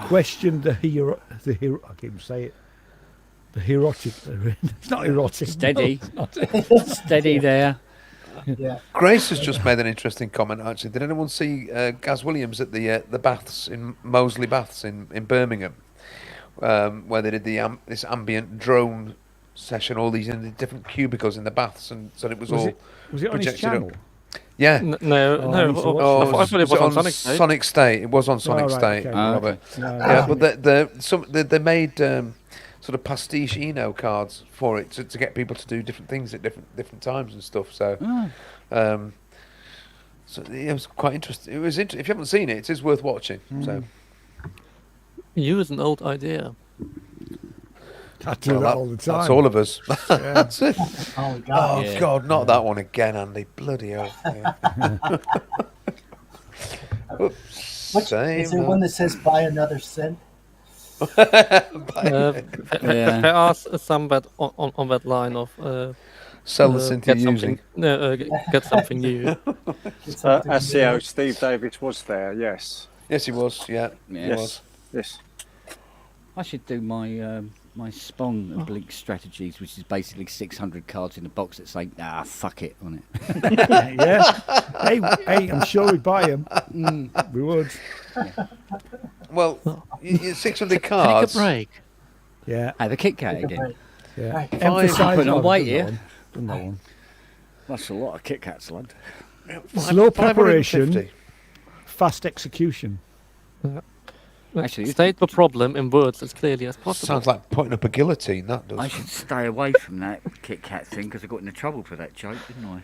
Question the hero. I can't even say it. The erotic. It's not erotic. Steady. Steady there. Yeah. Grace has just made an interesting comment, actually. Did anyone see Gaz Williams at the baths in Moseley Baths in Birmingham, where they did this ambient drone session, all these in the different cubicles in the baths, and so it was all Was it on his projected channel? up. Yeah. No, Oh, I need to watch I thought it was on Sonic State. Sonic State. It was on Sonic right, State, okay. Robert. No, Yeah, but they made sort of pastiche Eno cards for it to get people to do different things at different times and stuff. So, so it was quite interesting. It was if you haven't seen it, it is worth watching. So Use an old idea. I do that all the time. that's all of us. That's it. Oh God. Oh God, not that one again, Andy. Bloody hell. Yeah. Oops, Is save there that. one that says buy another cent? There are some that on that line of Sell the synth you're get something. using. No, get something new. SEO Steve Davis was there. Yes. Yes, he was. Yeah, he Yes. was. Yes. I should do my my Spong Oblique Strategies, which is basically 600 cards in a box that say, fuck it on it. Yeah. Hey, I'm sure we'd buy them. We would. Well, 600 Take a cards. break. Yeah. Have a Kit Kat again. Yeah. Right. Emphasise Putting on on weight that here. one. Done that one. That's a lot of Kit Kats, lad. Slow preparation, 550. fast execution. Actually, State the problem in words as clearly as possible. Sounds like putting up a guillotine. That does. I should stay away from that Kit Kat thing because I got into trouble for that joke, didn't I?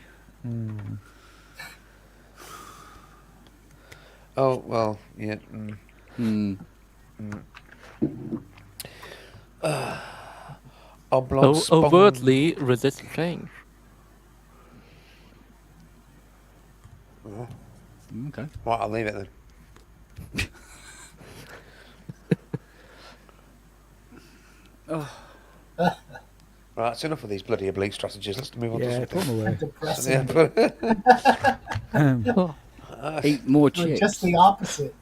Oh well, yeah. Oblong Spong. Overtly resist change. Okay. Right, I'll leave it then. Right, that's enough of these bloody oblique strategies. Let's move on Yeah, to put something. them away. Depressing. Eat more No, chips. just the opposite.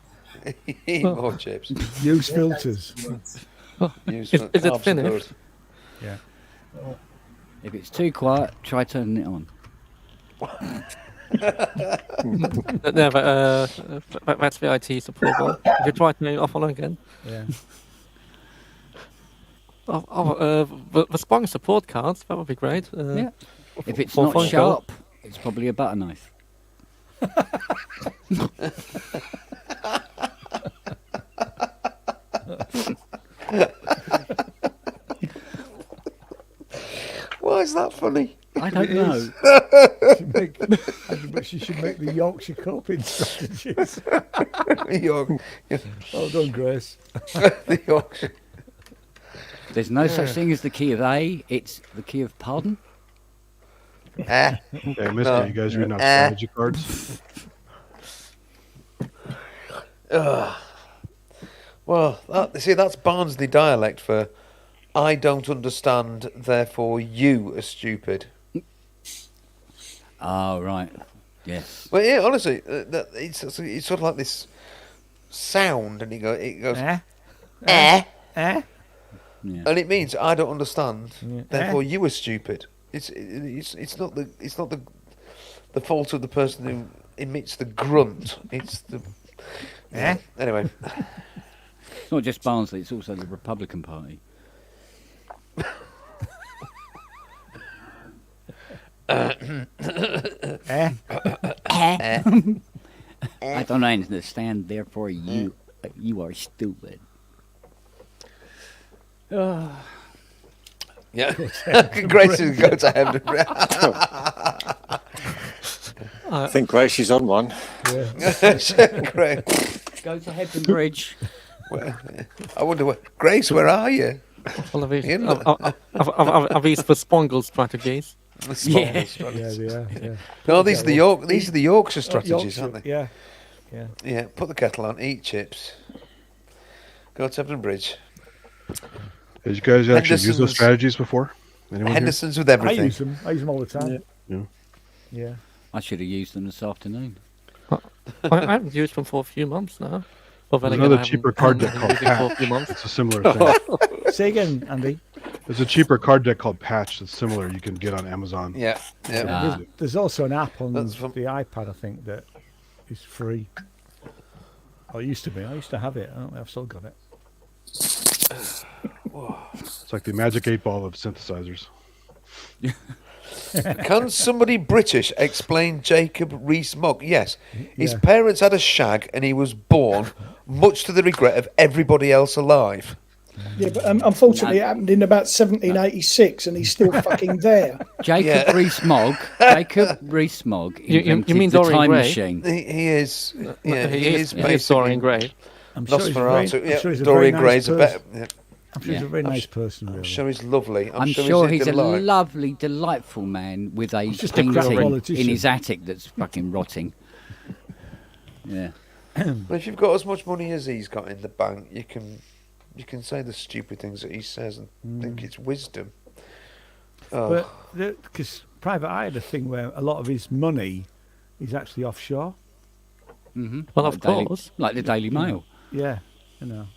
Eat more chips. Use filters. Use Is it carbs are finished? good. Yeah. If it's too quiet, try turning it on. No, that's the IT support one. If you try to name off on again. Yeah. The sponsor support cards, that would be great. Yeah. If it's for not phone sharp, it's probably a butter knife. Why is that funny? I don't know. But she should make the Yorkshire coping strategies. York. Well done, Grace. The Yorkshire. There's no such thing as the key of A. It's the key of pardon. Hey, Mister, you guys reading out strategy cards? Well, that's Barnsley dialect for I don't understand, therefore you are stupid. Oh, right. Yes. Well, yeah, honestly, it's sort of like this sound, and it goes, Eh? Yeah. and it means I don't understand, therefore you are stupid. It's not the fault of the person who emits the grunt. It's the Anyway, It's not just Barnsley; it's also the Republican Party. I don't understand. Therefore, you are stupid. yeah. Grace is go to heaven. I think Grace is on one. Great. Go to Hebden Bridge. I wonder Grace, where are you? Well, are these the Spongle strategies? The Spongle strategies. Yeah. No, these are the Yorkshire strategies, aren't they? Yeah. Yeah, put the kettle on, eat chips. Go to Hebden Bridge. Have you guys actually used those strategies before? Anyone Henderson's with everything. I use them all the time. Yeah. I should have used them this afternoon. I haven't used them for a few months now. Well, There's another cheaper card deck called Patch. It's a similar thing. Say again, Andy. There's a cheaper card deck called Patch that's similar. You can get on Amazon. Yeah. There's also an app on the iPad, I think, that is free. Oh, it used to be. I used to have it. I don't know. I've still got it. It's like the magic 8-ball of synthesizers. Can somebody British explain Jacob Rees-Mogg? Yes. His parents had a shag and he was born, much to the regret of everybody else alive. Yeah, but unfortunately it happened in about 1786 and he's still fucking there. Jacob Rees-Mogg. Jacob Rees-Mogg invented you mean the Dorian time Gray? machine. He is. Yeah, he is basically Dorian Gray. I'm sure he's a Dorian very nice Gray's a better. I'm sure he's a very nice person, really. I'm sure he's lovely. I'm sure he's a delight. lovely, delightful man with a just a crap painting politician. in his attic that's fucking rotting. Yeah. But if you've got as much money as he's got in the bank, you can say the stupid things that he says and think it's wisdom. But because Private Eye had a thing where a lot of his money is actually offshore. Mm-hmm. Well, like of course. Like the Daily Mail. Yeah, you know.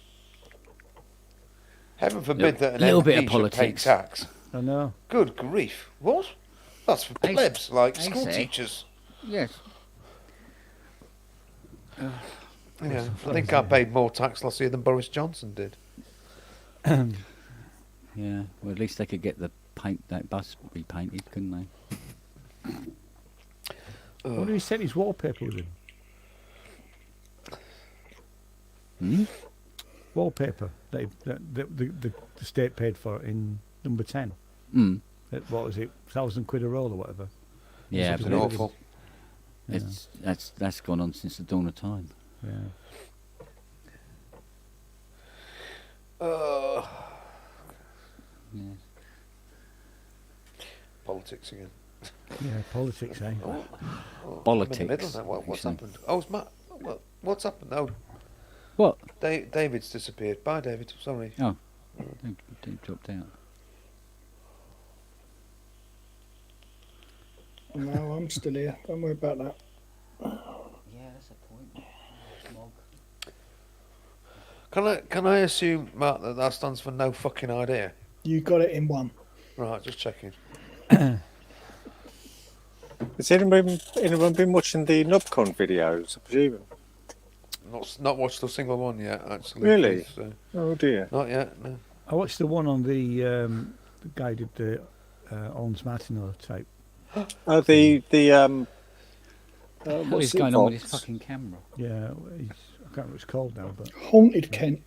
Heaven forbid that an little bit of MP should pay politics. tax. I know. Good grief. What? That's for plebs, like school teachers. Yes. Yeah, I think I paid more tax last year than Boris Johnson did. Yeah. Well, at least they could get that bus repainted, couldn't they? What did he send his wallpaper with him? Wallpaper that the state paid for in number 10. What was it, £1,000 a roll or whatever? Yeah, it's awful. That's gone on since the dawn of time. Yeah. Politics again. Yeah, politics, eh? Politics. I'm in the middle now. What's happened? Oh, it's Matt. What's happened? Oh, what? David's disappeared. Bye, David. Sorry. Oh, they dropped out. No, I'm still here. Don't worry about that. Yeah, that's a point. Can I assume, Matt, that stands for no fucking idea? You got it in one. Right, just checking. Is Has anyone been watching the Nobcon videos? I presume. Not watched a single one yet, actually. Really? Oh dear. Not yet. No. I watched the one on the guy did the Ons Martineau tape. Oh, What is going on with his fucking camera? Yeah, I can't remember what it's called now, but Haunted Kent.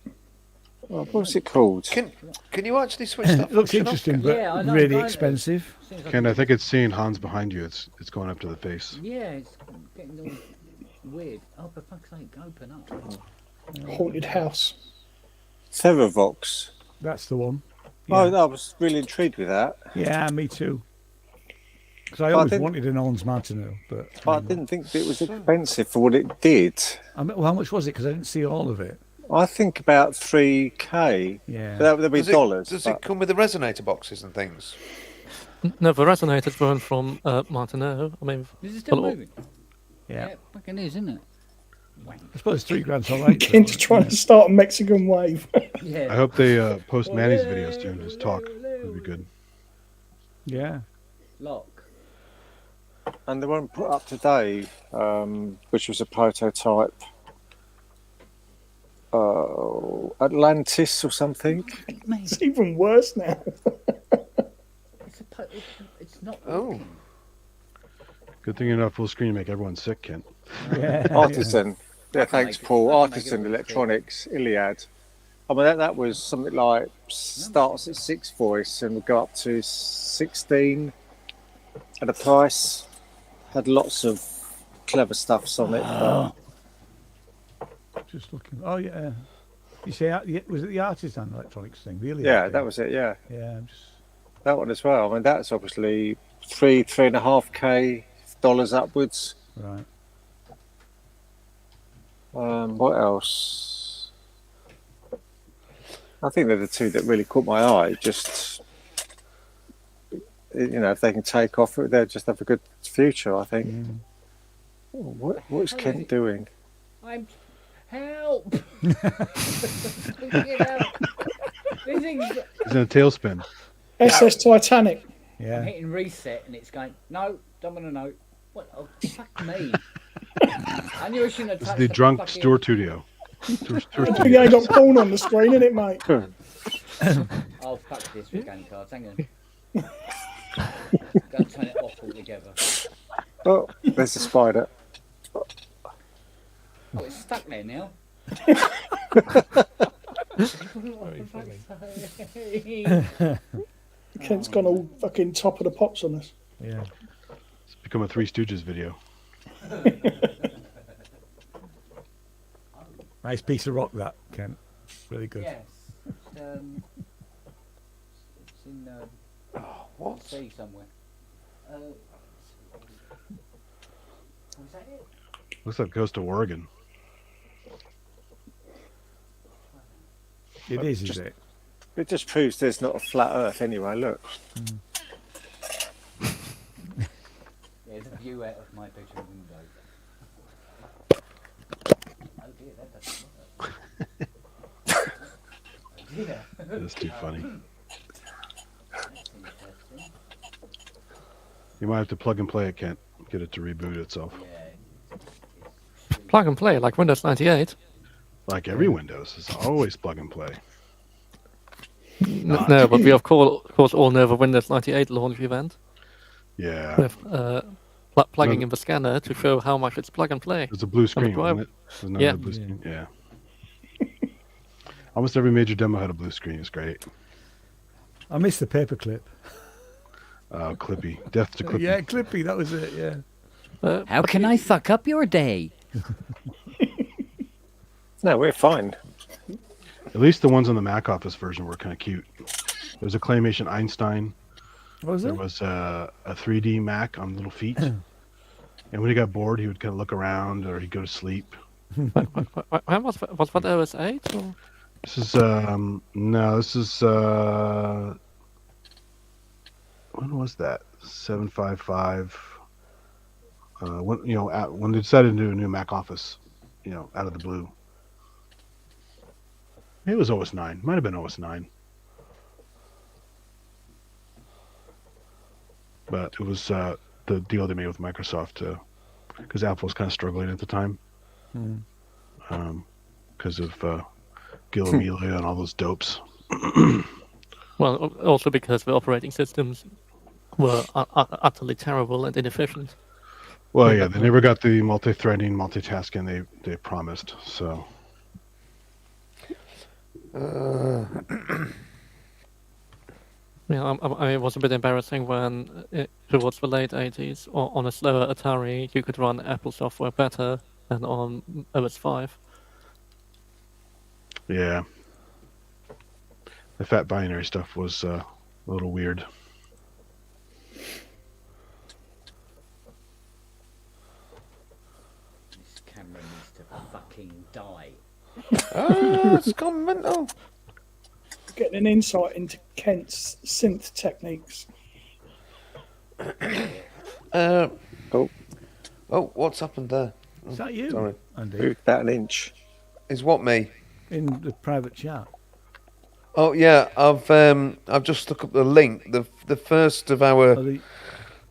Oh, what's it called? Can you actually switch that? it looks function off? interesting, but Yeah, I know, really kind of. expensive. Seems like Ken, I think it's seeing Hans behind you. It's going up to the face. Yeah, it's getting all weird. Oh, for fuck's sake, open up. Haunted House. Terravox. That's the one. Oh, no, I was really intrigued with that. Yeah, me too. Because I But I always didn't- wanted an Ons Martineau, but I didn't think it was expensive for what it did. I mean, well, how much was it? Because I didn't see all of it. I think about 3K. Yeah. But that'd be dollars. Does but- it come with the resonator boxes and things? No, the resonators weren't from Martineau. I mean, Is it still well, moving? Yeah. It fucking is, isn't it? I suppose £3 all right. Kent's trying to start a Mexican wave. Yeah. I hope they post Manny's videos too. Just talk. That'd be good. Yeah. Lock. And the one put up today, which was a prototype, Atlantis or something. It's even worse now. It's not. Oh. Good thing you're not full screen. Make everyone sick, Kent. Yeah. Artisan. Yeah, thanks, make it- Paul. I can make it Artisan look Electronics, Iliad. I mean, that was something like starts at 6 voice and would go up to 16 at a price. Had lots of clever stuffs on it. But Just looking. Oh, yeah. You say, was it the Artisan Electronics thing? Really? yeah, that was it. Yeah, Yeah, I'm just. that one as well. I mean, that's obviously 3.5K dollars upwards. Right. What else? I think they're the two that really caught my eye. Just, if they can take off, they'll just have a good future, I think. What's Kent doing? I'm. Help! Get out. This thing's. He's in a tailspin. SS Titanic. I'm Yeah. hitting reset and it's going, no, don't want to know. What? Oh, fuck me. I knew I shouldn't have This is touched the drunk fucking... store studio. Tour You ain't got porn on the screen, innit, mate? Oh, fuck this with game cards. Hang on. Don't turn it off altogether. Oh, there's a spider. Oh, it's stuck there now. Kent's gone all fucking top of the pops on us. Yeah. It's become a Three Stooges video. Nice piece of rock, that, Kent. Really good. Yes. It's in What? sea somewhere. Was that it? Looks like Coast of Oregon. It is it? It just proves there's not a flat Earth anyway. Look. There's a view out of my bedroom window. Oh dear, that doesn't work. Oh dear. That's too funny. That's interesting. You might have to plug and play it, Kent. Get it to reboot itself. Yeah. plug and play like Windows 98. Like every Windows, it's always plug and play. No, but we of course all know the Windows 98 launch event Yeah. with plugging in the scanner to show how much it's plug and play. There's a blue screen, drive. wasn't it? There's no Yeah. blue screen. Yeah. Almost every major demo had a blue screen. It's great. I missed the paperclip. Clippy. Death to Clippy. Yeah, Clippy, that was it, yeah. How can I fuck up your day? No, we're fine. At least the ones on the Mac Office version were kind of cute. There was a claymation Einstein. What was There it? was a 3D Mac on little feet. And when he got bored, he would kind of look around or he'd go to sleep. When was that OS 8? Or? This is no, this is when was that? 755. When when they decided to do a new Mac Office, out of the blue. It was OS 9. Might have been OS 9. But it was the the deal they made with Microsoft, because Apple was kind of struggling at the time, because of Gil Amelia and all those dopes. Well, also because the operating systems were utterly terrible and inefficient. Well, yeah, they never got the multi-threading, multitasking they promised. So. Yeah, it was a bit embarrassing when, towards the late 80s, on a slower Atari, you could run Apple software better than on OS 5. Yeah. The fat binary stuff was a little weird. This camera needs to fucking die. It's gone mental. Getting an insight into Kent's synth techniques. What's happened there? Is that you? Sorry. Andy? Moved about an inch. Is what me? In the private chat. Oh yeah, I've just stuck up the link. The first of our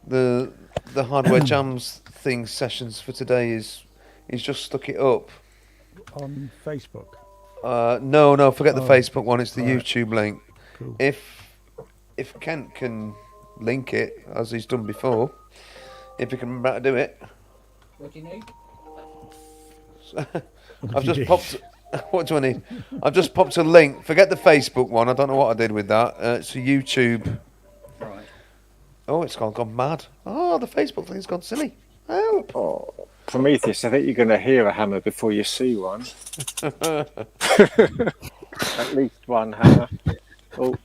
the hardware jams thing sessions for today is just stuck it up on Facebook. No, forget the Facebook one. It's the right. YouTube link. Cool. If Kent can link it as he's done before, if he can remember how to do it. What do you need? I've just popped. What do I need? I've just popped a link. Forget the Facebook one. I don't know what I did with that. It's a YouTube. Right. Oh, it's gone mad. Oh, the Facebook thing's gone silly. Help! Oh, Prometheus, I think you're going to hear a hammer before you see one. At least one hammer. Oh.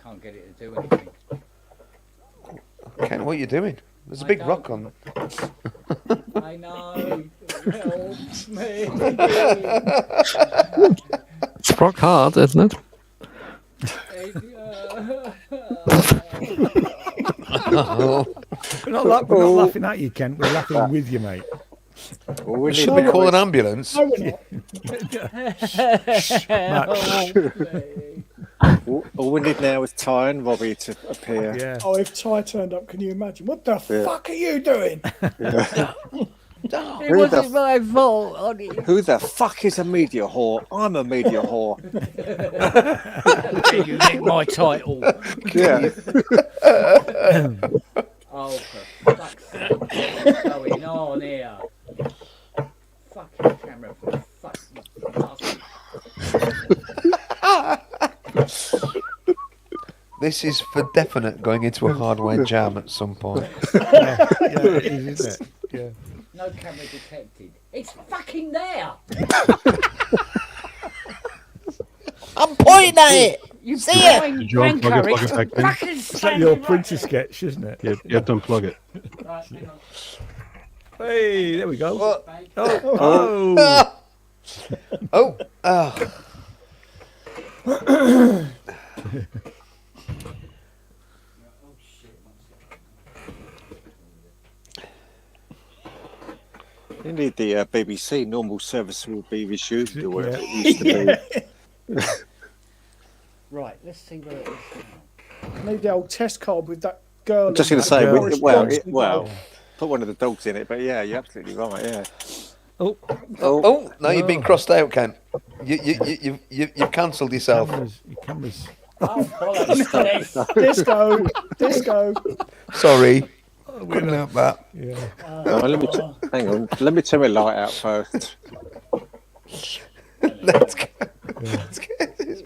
Can't get it to do anything. Ken, what are you doing? There's a big rock on. I know. Help me. It's rock hard, isn't it? We're not laughing at you, Kent. We're laughing with you, mate. Well, should we call an ambulance? No, we're not. All we need now is Ty and Robbie to appear. Yeah. Oh, if Ty turned up, can you imagine? What the fuck are you doing? It wasn't my fault, honey. Who the fuck is a media whore? I'm a media whore. You nicked my title. Yeah. Oh, for fuck's sake. What's going on here? Fucking camera, for fuck's sake. This is for definite going into a hardware jam at some point. Yeah, it is, isn't it? Yeah. No camera detected. It's fucking there. I'm pointing at it. You see it? Did you unplug it, plug it back in? Fucking It's like your printer sketch, isn't it? You have to unplug it. Right, hang on. Hey, there we go. What? Oh. You need the BBC. Normal service will be resumed or whatever it used to be. Right, let's see where it is now. Need the old test card with that girl. I'm just going in to say, that. well, put one of the dogs in it, but yeah, you're absolutely right. Yeah. Oh, no, you've been crossed out, Ken. You've cancelled yourself. Your cameras. Oh, bollocks. Disco. Sorry. Couldn't help that. Yeah. Well, hang on. Let me turn my light out first. Let's go. Let's get this.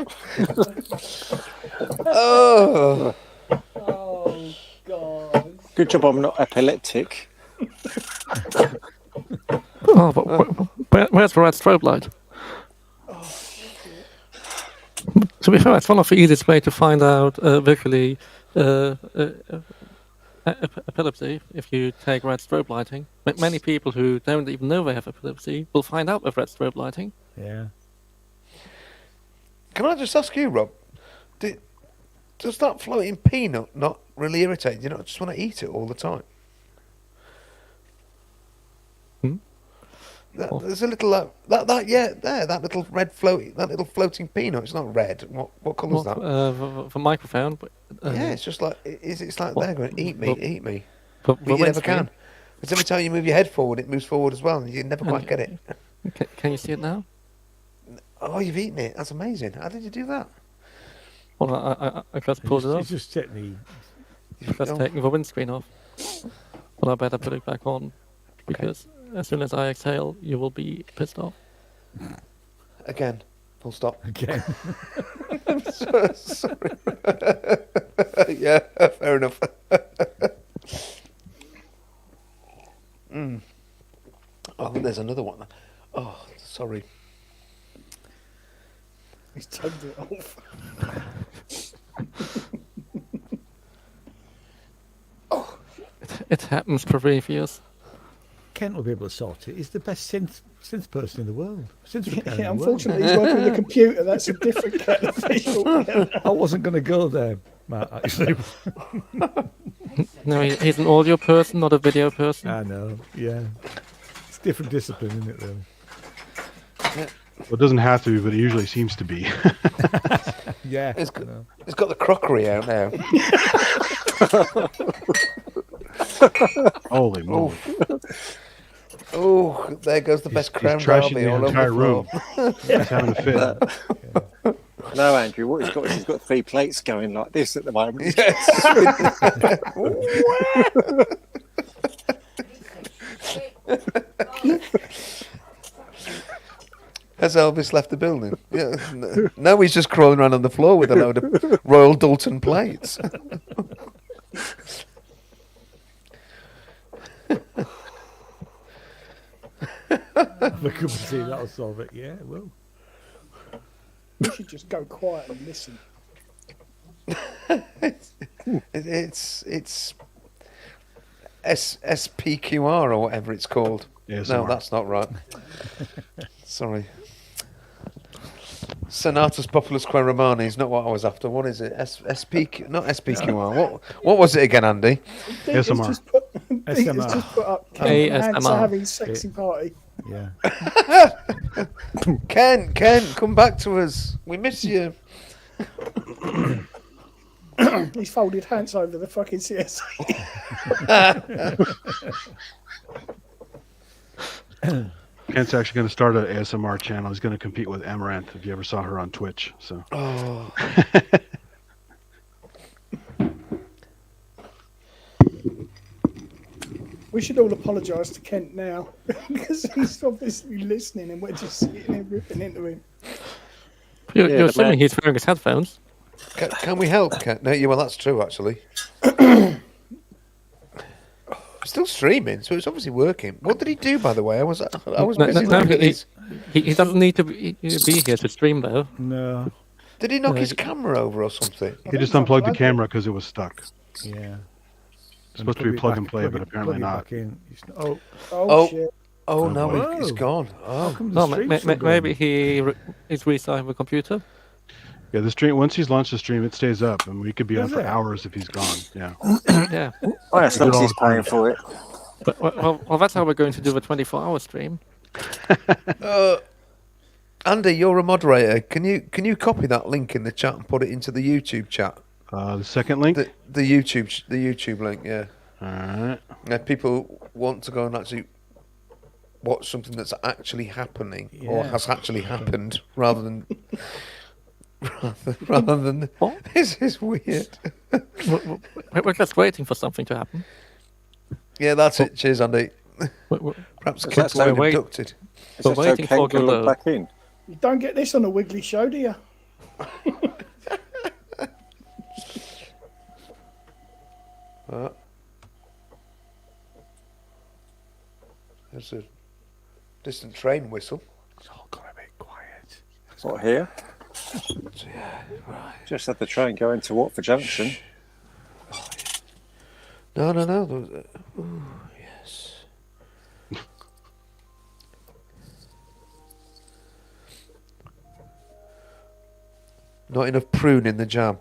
Oh, God. Good job I'm not epileptic. Oh, but where's the red strobe light? To be fair, it's one of the easiest way to find out visually epilepsy if you take red strobe lighting. Many people who don't even know they have epilepsy will find out with red strobe lighting. Yeah. can I just ask you, Rob? Does that floating peanut not really irritate you? Not just want to eat it all the time? There's a little that little floating peanut. It's not red. What colour's that? The microphone. Yeah, it's just like it's like they're going eat me. But you never can. Because every time you move your head forward, it moves forward as well, and you never quite get it. Can you see it now? Oh, you've eaten it. That's amazing. How did you do that? Well, I just pulled it off. It's just technique. Just taking the windscreen off. But I better put it back on, because as soon as I exhale, you will be pissed off. Again. Full stop. Again. I'm so sorry. Yeah, fair enough. Oh, there's another one. Oh, sorry. He's tugged it off. It happens, Prometheus. Kent will be able to sort it. He's the best synth person in the world. Unfortunately, he's working with a computer. That's a different kind of visual. I wasn't going to go there, Matt, actually. No, he's an audio person, not a video person. I know, yeah. It's a different discipline, isn't it, though? Yeah. Well, it doesn't have to be, but it usually seems to be. Yeah. It's got the crockery out now. Holy moly. Oh, there goes the best crown trashing derby the all entire over the room. He's having a fit. No, Andrew, what he's got 3 plates going like this at the moment. Has Elvis left the building? Yeah. Now he's just crawling around on the floor with a load of Royal Dalton plates. We could see that'll solve it. Yeah, it will. You should just go quiet and listen. It's SPQR or whatever it's called. ASMR. No, that's not right. Sorry. Senatus Populus Quae Romani is not what I was after. What is it? SPQ, not SPQR. What was it again, Andy? ASMR. Just put up Ken Hanks having sexy party. Yeah. Ken, come back to us. We miss you. He's folded hands over the fucking CSA. Kent's actually going to start an ASMR channel. He's going to compete with Amaranth, if you ever saw her on Twitch. So. Oh. We should all apologise to Kent now because he's obviously listening and we're just sitting here ripping into him. You're assuming he's wearing his headphones. Can we help, Kent? No, well, that's true, actually. Still streaming, so it's obviously working. What did he do, by the way? I was busy looking at these. He doesn't need to be here to stream, though. No. Did he knock his camera over or something? He just unplugged the camera because it was stuck. Yeah. It's supposed to be plug and play, but apparently not. Shit. Oh no, it's gone. Oh, no, maybe he's restarting the computer. Yeah, the stream. Once he's launched the stream, it stays up, and we could be on for hours if he's gone. Yeah. Yeah. Well, as long as he's paying for it. But, well, that's how we're going to do the 24-hour stream. Andy, you're a moderator. Can you copy that link in the chat and put it into the YouTube chat? The second link. The YouTube link. Yeah. All right. Yeah, people want to go and actually watch something that's actually happening or has actually happened, rather than. Rather than what? This is weird. We're just waiting for something to happen. Yeah, that's it. Cheers, Andy. Perhaps Kent's been abducted. We're waiting for Godot back in. You don't get this on a Wiggly show, do you? There's a distant train whistle. It's all gonna be quiet. What, here? Yeah, right. Just had the train going to Watford Junction. No. Ooh, yes. Not enough prune in the jam.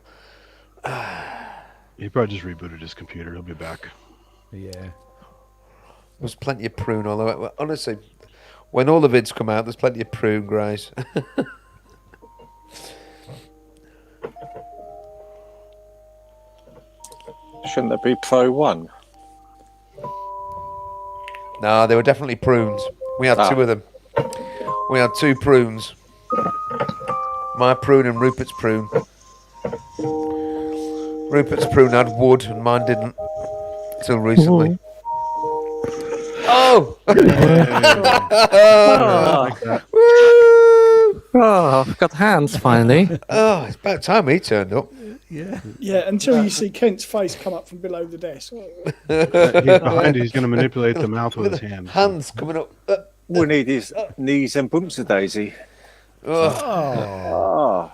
He probably just rebooted his computer. He'll be back. Yeah. There's plenty of prune, although honestly, When all the vids come out, there's plenty of prune greys. Shouldn't there be Pro 1? No, they were definitely prunes. We had 2 of them. We had 2 prunes. My prune and Rupert's prune. Rupert's prune had wood and mine didn't. Till recently. Oh! Oh, I've got hands finally. Oh, it's about time he turned up. Yeah, until you see Kent's face come up from below the desk. He's behind you. He's going to manipulate the mouth with his hands. Hands coming up. We need his knees and bumps a daisy. Oh,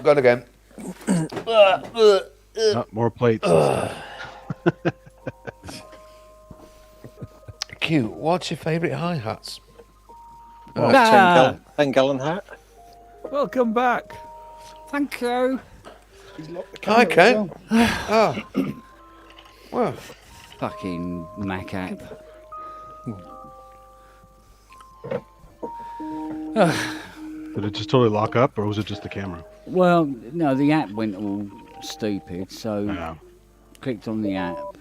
gone again. More plates. Q, what's your favourite hi-hats? 10-gallon hat. Welcome back. Thank you. Hi, Ken. Oh. Well. Fucking Mac app. Did it just totally lock up, or was it just the camera? Well, no, the app went all stupid, so clicked on the app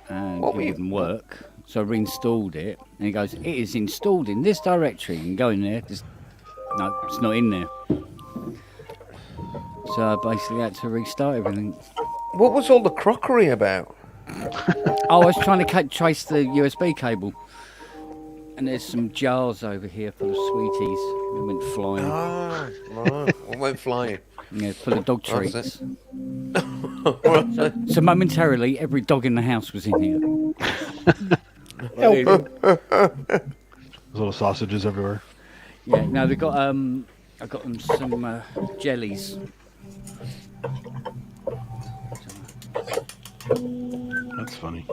and it wouldn't work. So I reinstalled it, and it goes, it is installed in this directory. You can go in there. No, it's not in there. So I basically had to restart everything. What was all the crockery about? I was trying to trace the USB cable. And there's some jars over here full of sweeties. It went flying. Ah, right. What went flying? Yeah, full of dog Oh, treats. So momentarily, every dog in the house was in here. There's little sausages everywhere. Yeah, no, they got I got them some jellies. That's funny.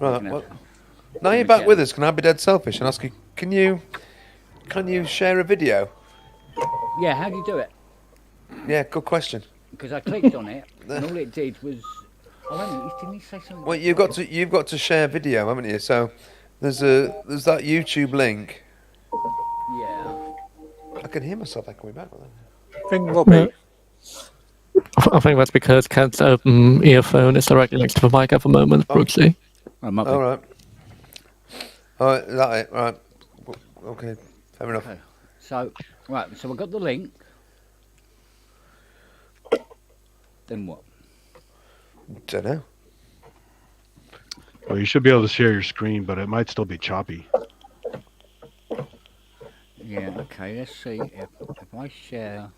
Right. Well, now you're back with us. Can I be dead selfish and ask you? Can you share a video? Yeah, how do you do it? Yeah, good question. Because I clicked on it, and all it did was. Oh, didn't he say something? Well, you've got to share video, haven't you? So there's that YouTube link. Yeah. I can hear myself echoing back. Ring Robbie. I think that's because Kent's open earphone is directly next to the mic at the moment, Brooksy. All right. All right, is that it? Right. Okay, fair enough. Okay. So I got the link. Then what? Don't know. Well, you should be able to share your screen, but it might still be choppy. Yeah, okay, let's see if I share.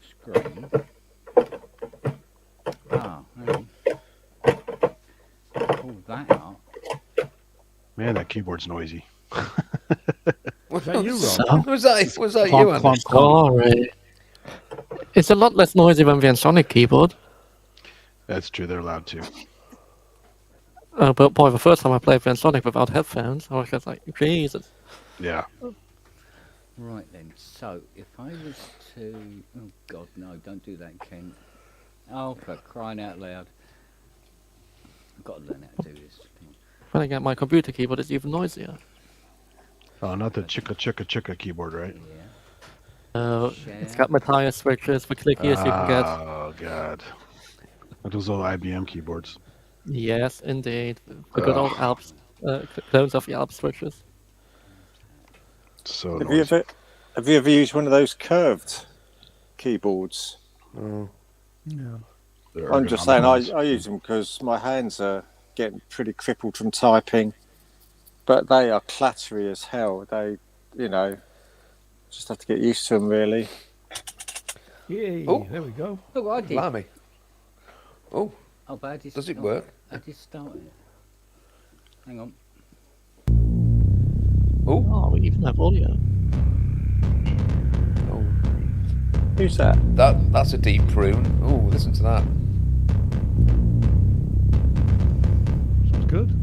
Screen. Hang on. Pull that up. Man, that keyboard's noisy. Was that you, Rob? Was that Clomp, you, Andy? Sorry. It's a lot less noisy than the Ensoniq keyboard. That's true, they're allowed to. But boy, the first time I played the Ensoniq without headphones, I was just like, Jesus. Yeah. Right then, so if I was to... Oh God, no, don't do that, Ken. Oh, for crying out loud. I've got to learn how to do this. When I get my computer keyboard, it's even noisier. Oh, not the chicka keyboard, right? Yeah. It's got Matthias switches for clickiest you can get. Oh, God. Those little IBM keyboards. Yes, indeed. The good old Alps, clones of the Alps switches. So have you ever used one of those curved keyboards? No. I'm just saying I use them because my hands are getting pretty crippled from typing, but they are clattery as hell. They, just have to get used to them, really. Yay, Oh, there we go. Look what I did. Blimey. Oh, Does it work? I just started. Hang on. Oh, we even have audio. Oh. Who's that? That's a deep prune. Oh, listen to that. Sounds good.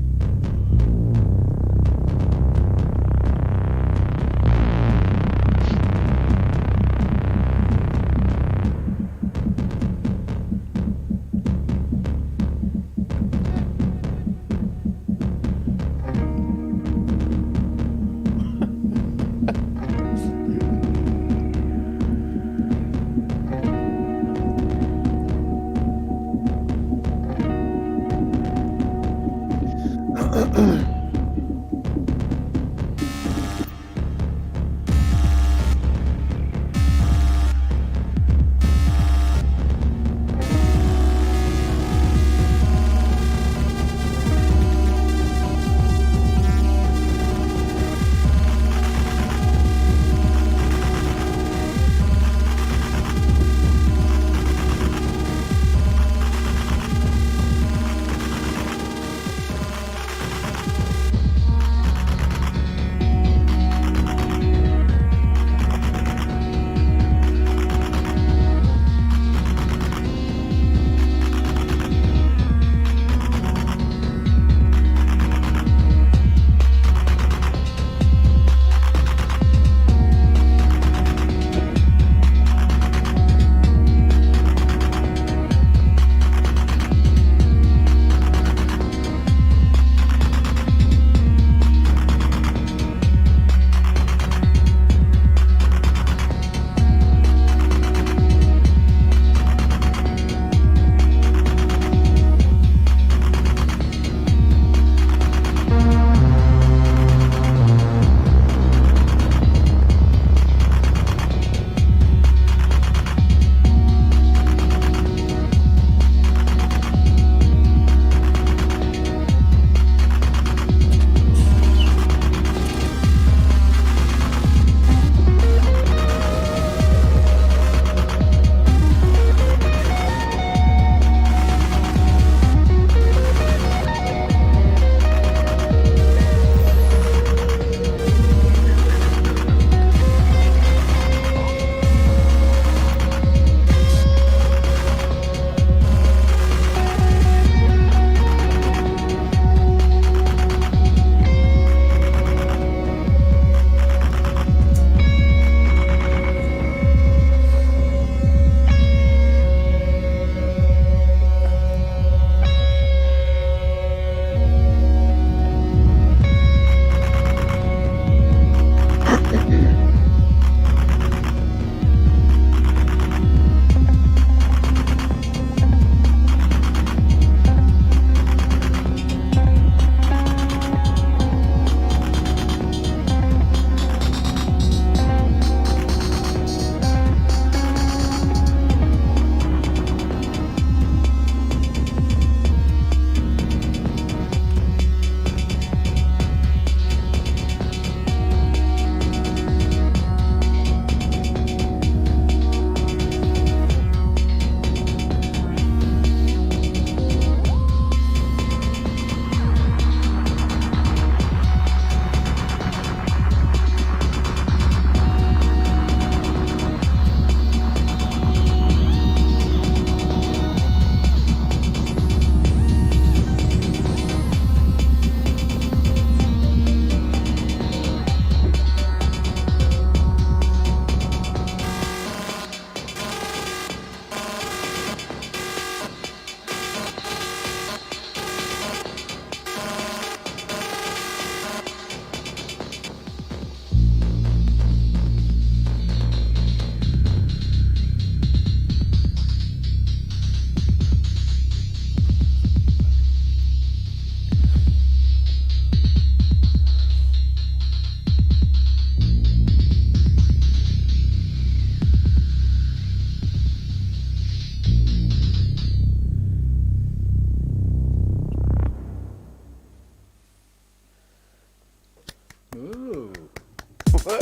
Oh.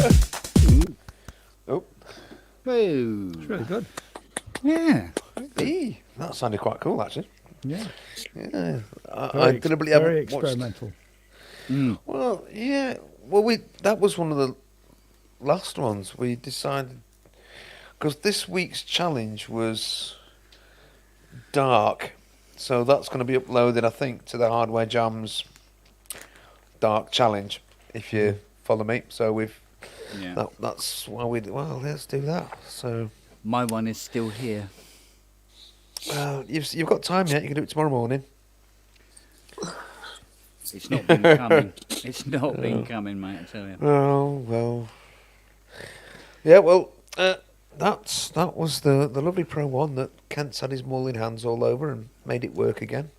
It's really good. Yeah. Hey, that sounded quite cool, actually. Yeah. Yeah. Very, I deliberately very haven't watched. experimental. Well, yeah. Well, that was one of the last ones we decided, because this week's challenge was dark, so that's going to be uploaded, I think, to the Hardware Jams Dark Challenge, if you follow me. So that's why let's do that. So my one is still here. You've got time yet. You can do it tomorrow morning. It's not been coming. It's not been coming, mate, I tell you. Oh, well. Yeah, well, that was the lovely Pro 1 that Kent's had his mulling hands all over and made it work again.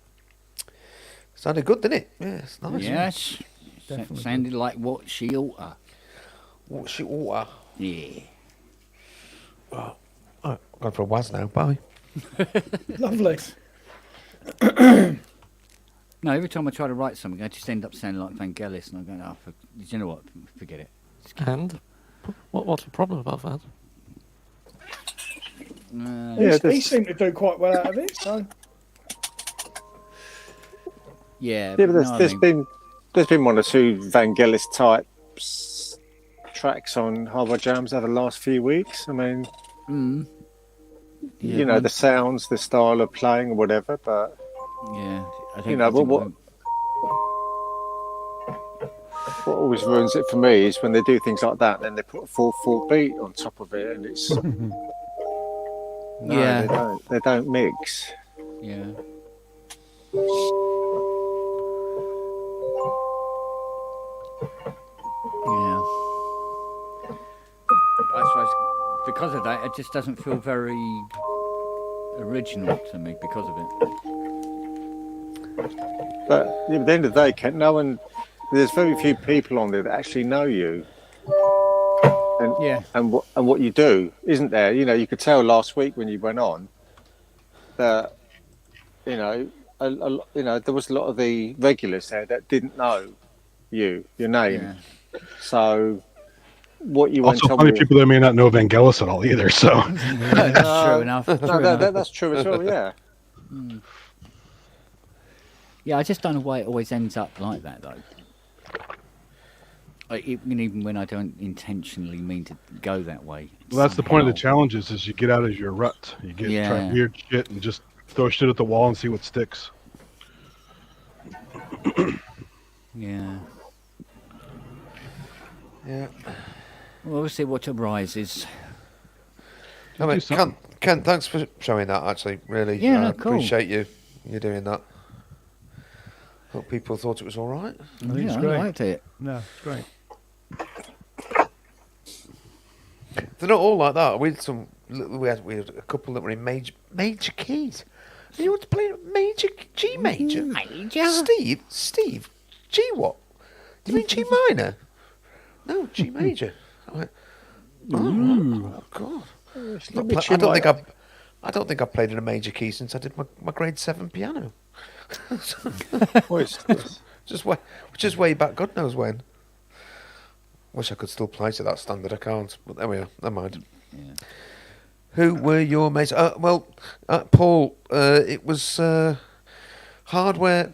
Sounded good, didn't it? Yeah, it's nice. Yes. Sounded like what she oughta. What she oughta. Yeah. Oh, I'm going for a Waz now. Bye. Lovely. No, every time I try to write something, I just end up sounding like Vangelis, and I go, you know what? Forget it. And what's the problem about that? He seemed to do quite well out of it. So yeah, but there's been one or two Vangelis type tracks on Hardware Jams over the last few weeks. I mean, you know, the sounds, the style of playing, or whatever. But yeah, what always ruins it for me is when they do things like that, then they put a 4/4 beat on top of it, and it's they don't mix. Yeah. Yeah. I suppose because of that, it just doesn't feel very original to me because of it. But at the end of the day, Kent, there's very few people on there that actually know you. And what you do, isn't there? You know, you could tell last week when you went on that, there was a lot of the regulars there that didn't know your name. Yeah. So what you also, plenty of people that may not know Vangelis at all either. So that's true enough. That's true as well. Yeah. Yeah, I just don't know why it always ends up like that, though. Like, even when I don't intentionally mean to go that way. Well, that's the point of the challenges: is you get out of your rut, you try weird shit, and just throw shit at the wall and see what sticks. Yeah. Yeah. Well, we'll see what arises. I mean, Ken, thanks for showing that. Actually, really, cool. Appreciate you doing that. Hope people thought it was all right. I liked it. No, it's great. They're not all like that. We had a couple that were in major keys. And you want to play major G major? Major? Steve, G what? Do you mean G minor? No, G major. I went, oh God! I don't think I've played in a major key since I did my grade 7 piano. Just way back, God knows when. Wish I could still play to that standard. I can't, but there we are. Never mind. Yeah. Who were your mates? Paul. It was hardware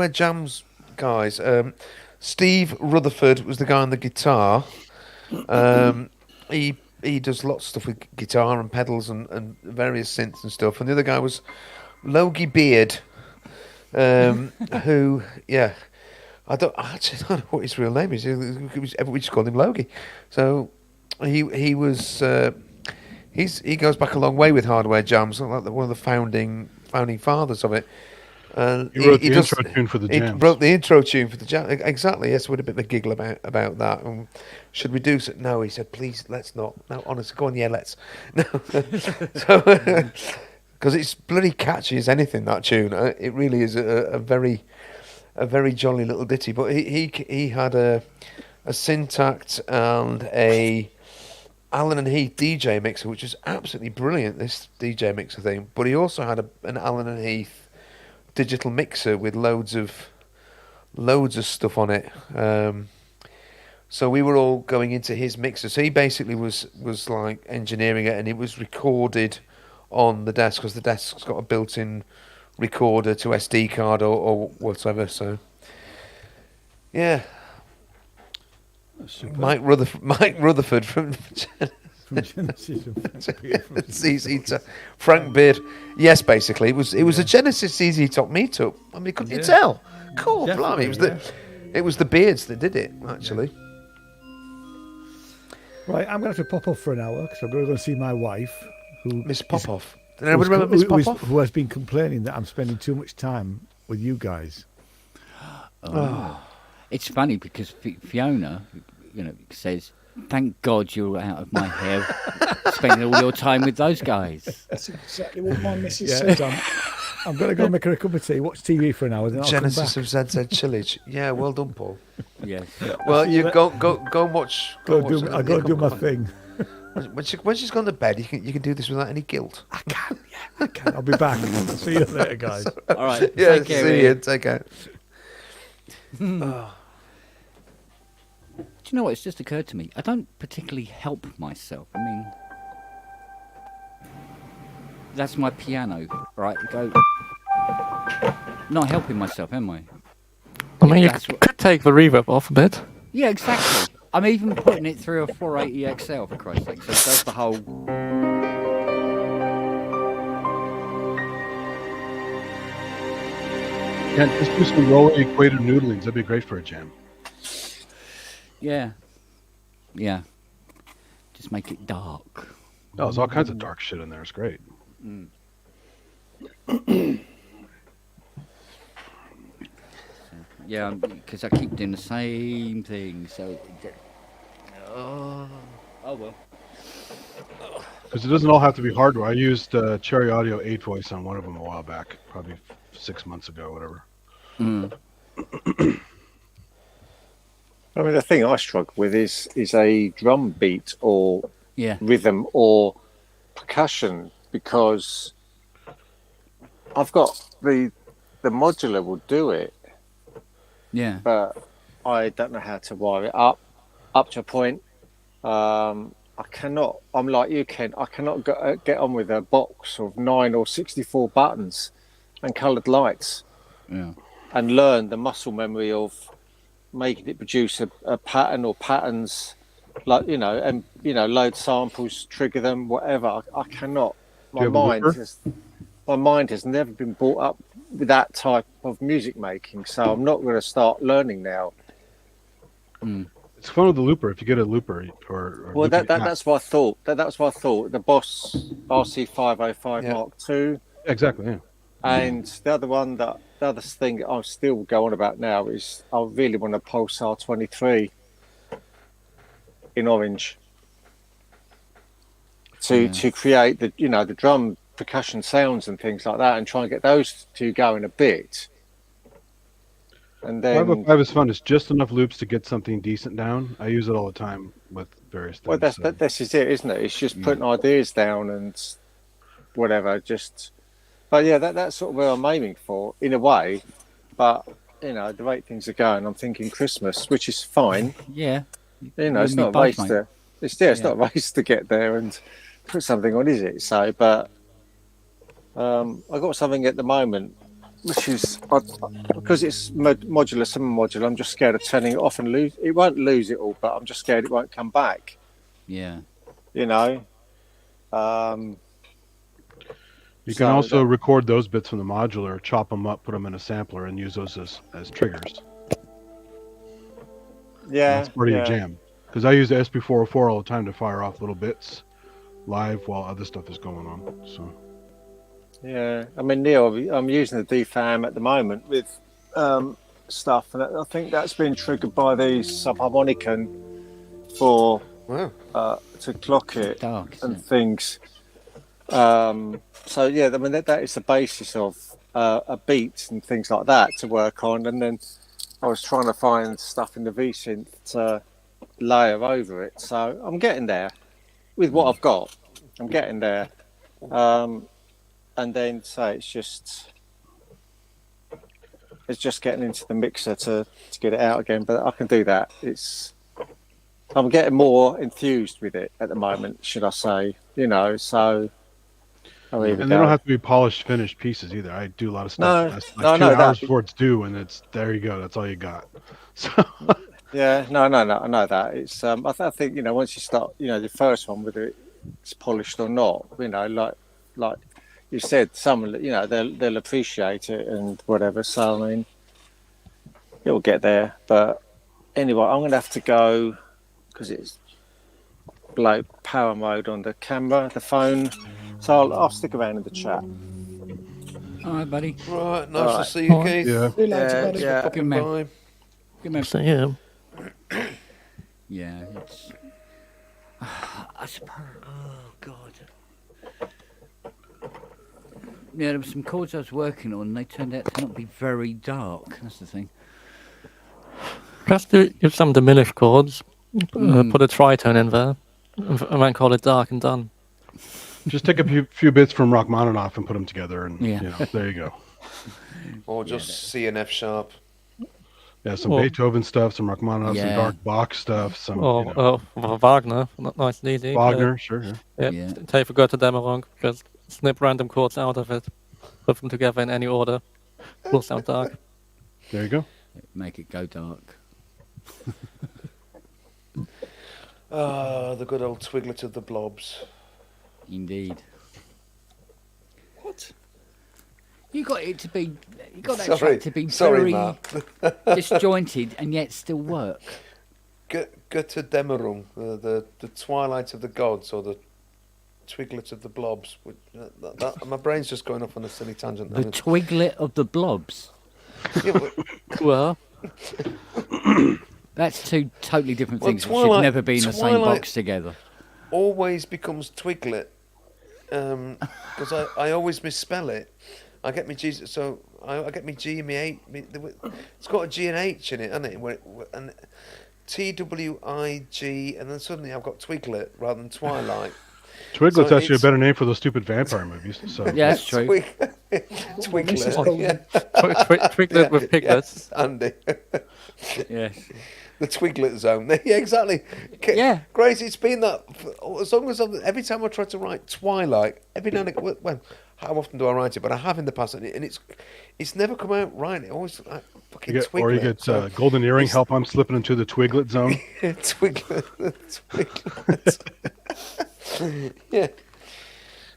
jams guys. Steve Rutherford was the guy on the guitar. He does lots of stuff with guitar and pedals and various synths and stuff. And the other guy was Logie Beard. Who, I actually don't know what his real name is. We just called him Logie. So he was he goes back a long way with Hardware Jams, like one of the founding fathers of it. He wrote the intro tune for the jams. He wrote the intro tune for the jam. Exactly. Yes, we had a bit of a giggle about that. And should we do so? No, he said, please, let's not. No, honestly, go on. Yeah, let's. No, so. Because it's bloody catchy as anything, that tune. It really is a very jolly little ditty. But he had a Syntact and a Allen and Heath DJ mixer, which is absolutely brilliant. This DJ mixer thing. But he also had an Allen and Heath digital mixer with loads of stuff on it. So we were all going into his mixer. So he basically was like engineering it, and it was recorded on the desk because the desk's got a built-in recorder to SD card or whatever. So yeah, Mike Rutherford from Genesis and ZZ Top. Frank Beard. Yes, basically it was a Genesis ZZ Top meetup. I mean, couldn't you tell? Cool, blimey! It was the Beards that did it actually. Right, I'm going to have to pop off for an hour because I'm going to go see my wife, who Miss Popoff. Did anyone remember Miss Popoff? Who has been complaining that I'm spending too much time with you guys. It's funny because Fiona, says, "Thank God you're out of my hair, spending all your time with those guys." That's exactly what my missus said. I'm going to go make her a cup of tea, watch TV for an hour, then I'll Genesis come back. of ZZ Chillage. Yeah, well done, Paul. Yes. Well, you go and watch. I've got to do my thing. When she's gone to bed, you can do this without any guilt. I can. I'll be back. See you later, guys. All right. Yeah, Take care, see you. Take care. Do you know what? It's just occurred to me. I don't particularly help myself. I mean, that's my piano, right? Go. Not helping myself, am I? I mean, you could take the reverb off a bit. Yeah, exactly. I'm even putting it through a 480 XL, for Christ's sake. So it does the whole. Yeah, just do some rolling equator noodlings. That'd be great for a jam. Yeah. Yeah. Just make it dark. Oh, there's all kinds of dark shit in there. It's great. Yeah, because I keep doing the same thing, so. Oh well. Because it doesn't all have to be hardware. I used Cherry Audio 8 voice on one of them a while back, probably 6 months ago, or whatever. I mean, the thing I struggle with is a drum beat or rhythm or percussion, because I've got the modular will do it. Yeah. But I don't know how to wire it up to a point. I cannot. I'm like you, Ken. I cannot get on with a box of 9 or 64 buttons and coloured lights. Yeah. And learn the muscle memory of making it produce a pattern or patterns, like and load samples, trigger them, whatever. I cannot. My mind has never been brought up with that type of music making, so I'm not going to start learning now. It's fun with the looper if you get a looper or well, that's what I thought. That's what I thought. The Boss RC505 Mark II. Exactly. Yeah. And the other thing that I'm still going about now is I really want a Pulsar 23 in orange to create the drum percussion sounds and things like that, and try and get those two going a bit. And then 505 is fun. It's just enough loops to get something decent down. I use it all the time with various things. Well, this is it, isn't it? It's just putting ideas down and whatever. But yeah, that's sort of where I'm aiming for in a way. But the rate things are going, I'm thinking Christmas, which is fine. Yeah. It's not a race to. It's not a race to get there and put something on, is it? So, but I got something at the moment, which is because it's modular, semi-modular. I'm just scared of turning it off and lose. It won't lose it all, but I'm just scared it won't come back. Yeah. You can also record those bits from the modular, chop them up, put them in a sampler, and use those as triggers. Yeah, that's part of your jam. Because I use the SP404 all the time to fire off little bits live while other stuff is going on. So. Yeah, I mean, Neil, I'm using the DFAM at the moment with stuff, and I think that's been triggered by the subharmonicon for to clock it and things. So yeah, I mean that is the basis of a beat and things like that to work on, and then I was trying to find stuff in the V-synth to layer over it. So I'm getting there with what I've got. I'm getting there. And then it's just getting into the mixer to get it out again, but I can do that. I'm getting more enthused with it at the moment, should I say? You know, so. Oh, here we And go. they don't have to be polished, finished pieces either. I do a lot of stuff. No, That's no, like no, 2 hours that. before it's due, and it's there. You go. That's all you got. So. Yeah, no, I know that. It's I think once you start, the first one, whether it's polished or not, like you said, someone they'll appreciate it and whatever. So I mean, it'll get there. But anyway, I'm gonna have to go because it's like power mode on the camera, the phone. So I'll stick around in the chat. All right, buddy. Right, nice to see you, Keith. Yeah. See you later, buddy. Yeah. Good man. Bye. Good man. So yeah. Yeah, it's. I suppose. Oh God. Yeah, there were some chords I was working on, and they turned out to not be very dark. That's the thing. Just do some diminished chords. Put a tritone in there, and then call it dark and done. Just take a few bits from Rachmaninoff and put them together, and Yeah. there you go. Or just C and F sharp. Yeah, some Or- Beethoven stuff, some Rachmaninoff, some Yeah. dark Bach stuff, some Wagner, not nice and easy. Wagner, sure. Yeah. Yeah. Take a go to Demerong, just snip random chords out of it, put them together in any order. Will sound dark. There you go. Make it go dark. Ah, the good old twiglet of the blobs. Indeed. What? You got it to be. You got that Sorry, track to be sorry, very Mark. disjointed and yet still work. Götter Dämmerung, the twilight of the gods, or the twiglet of the blobs. My brain's just going off on a silly tangent. The twiglet of the blobs. Yeah, Well, That's two totally different Well, things that Twilight- should never be in the same Twilight- box together. always becomes twiglet because I always misspell it. I get me G, so I get me G and me H. It's got a G and H in it, hasn't it? And TWIG, and then suddenly I've got twiglet rather than twilight. Twiglet's So actually a it's- better name for those stupid vampire movies. So Yeah, that's true. Twiglet. Yeah. Twiglet with piglets. Yes, Andy. Yes. The Twiglet Zone. Yeah, exactly. Yeah. Grace, it's been that as long as every time I try to write Twilight, every now and again, well, how often do I write it? But I have in the past, and it's never come out right. It always like fucking Twiglet. Or you get so golden earring. it's- Help! I'm slipping into the Twiglet zone. Twiglet. Yeah.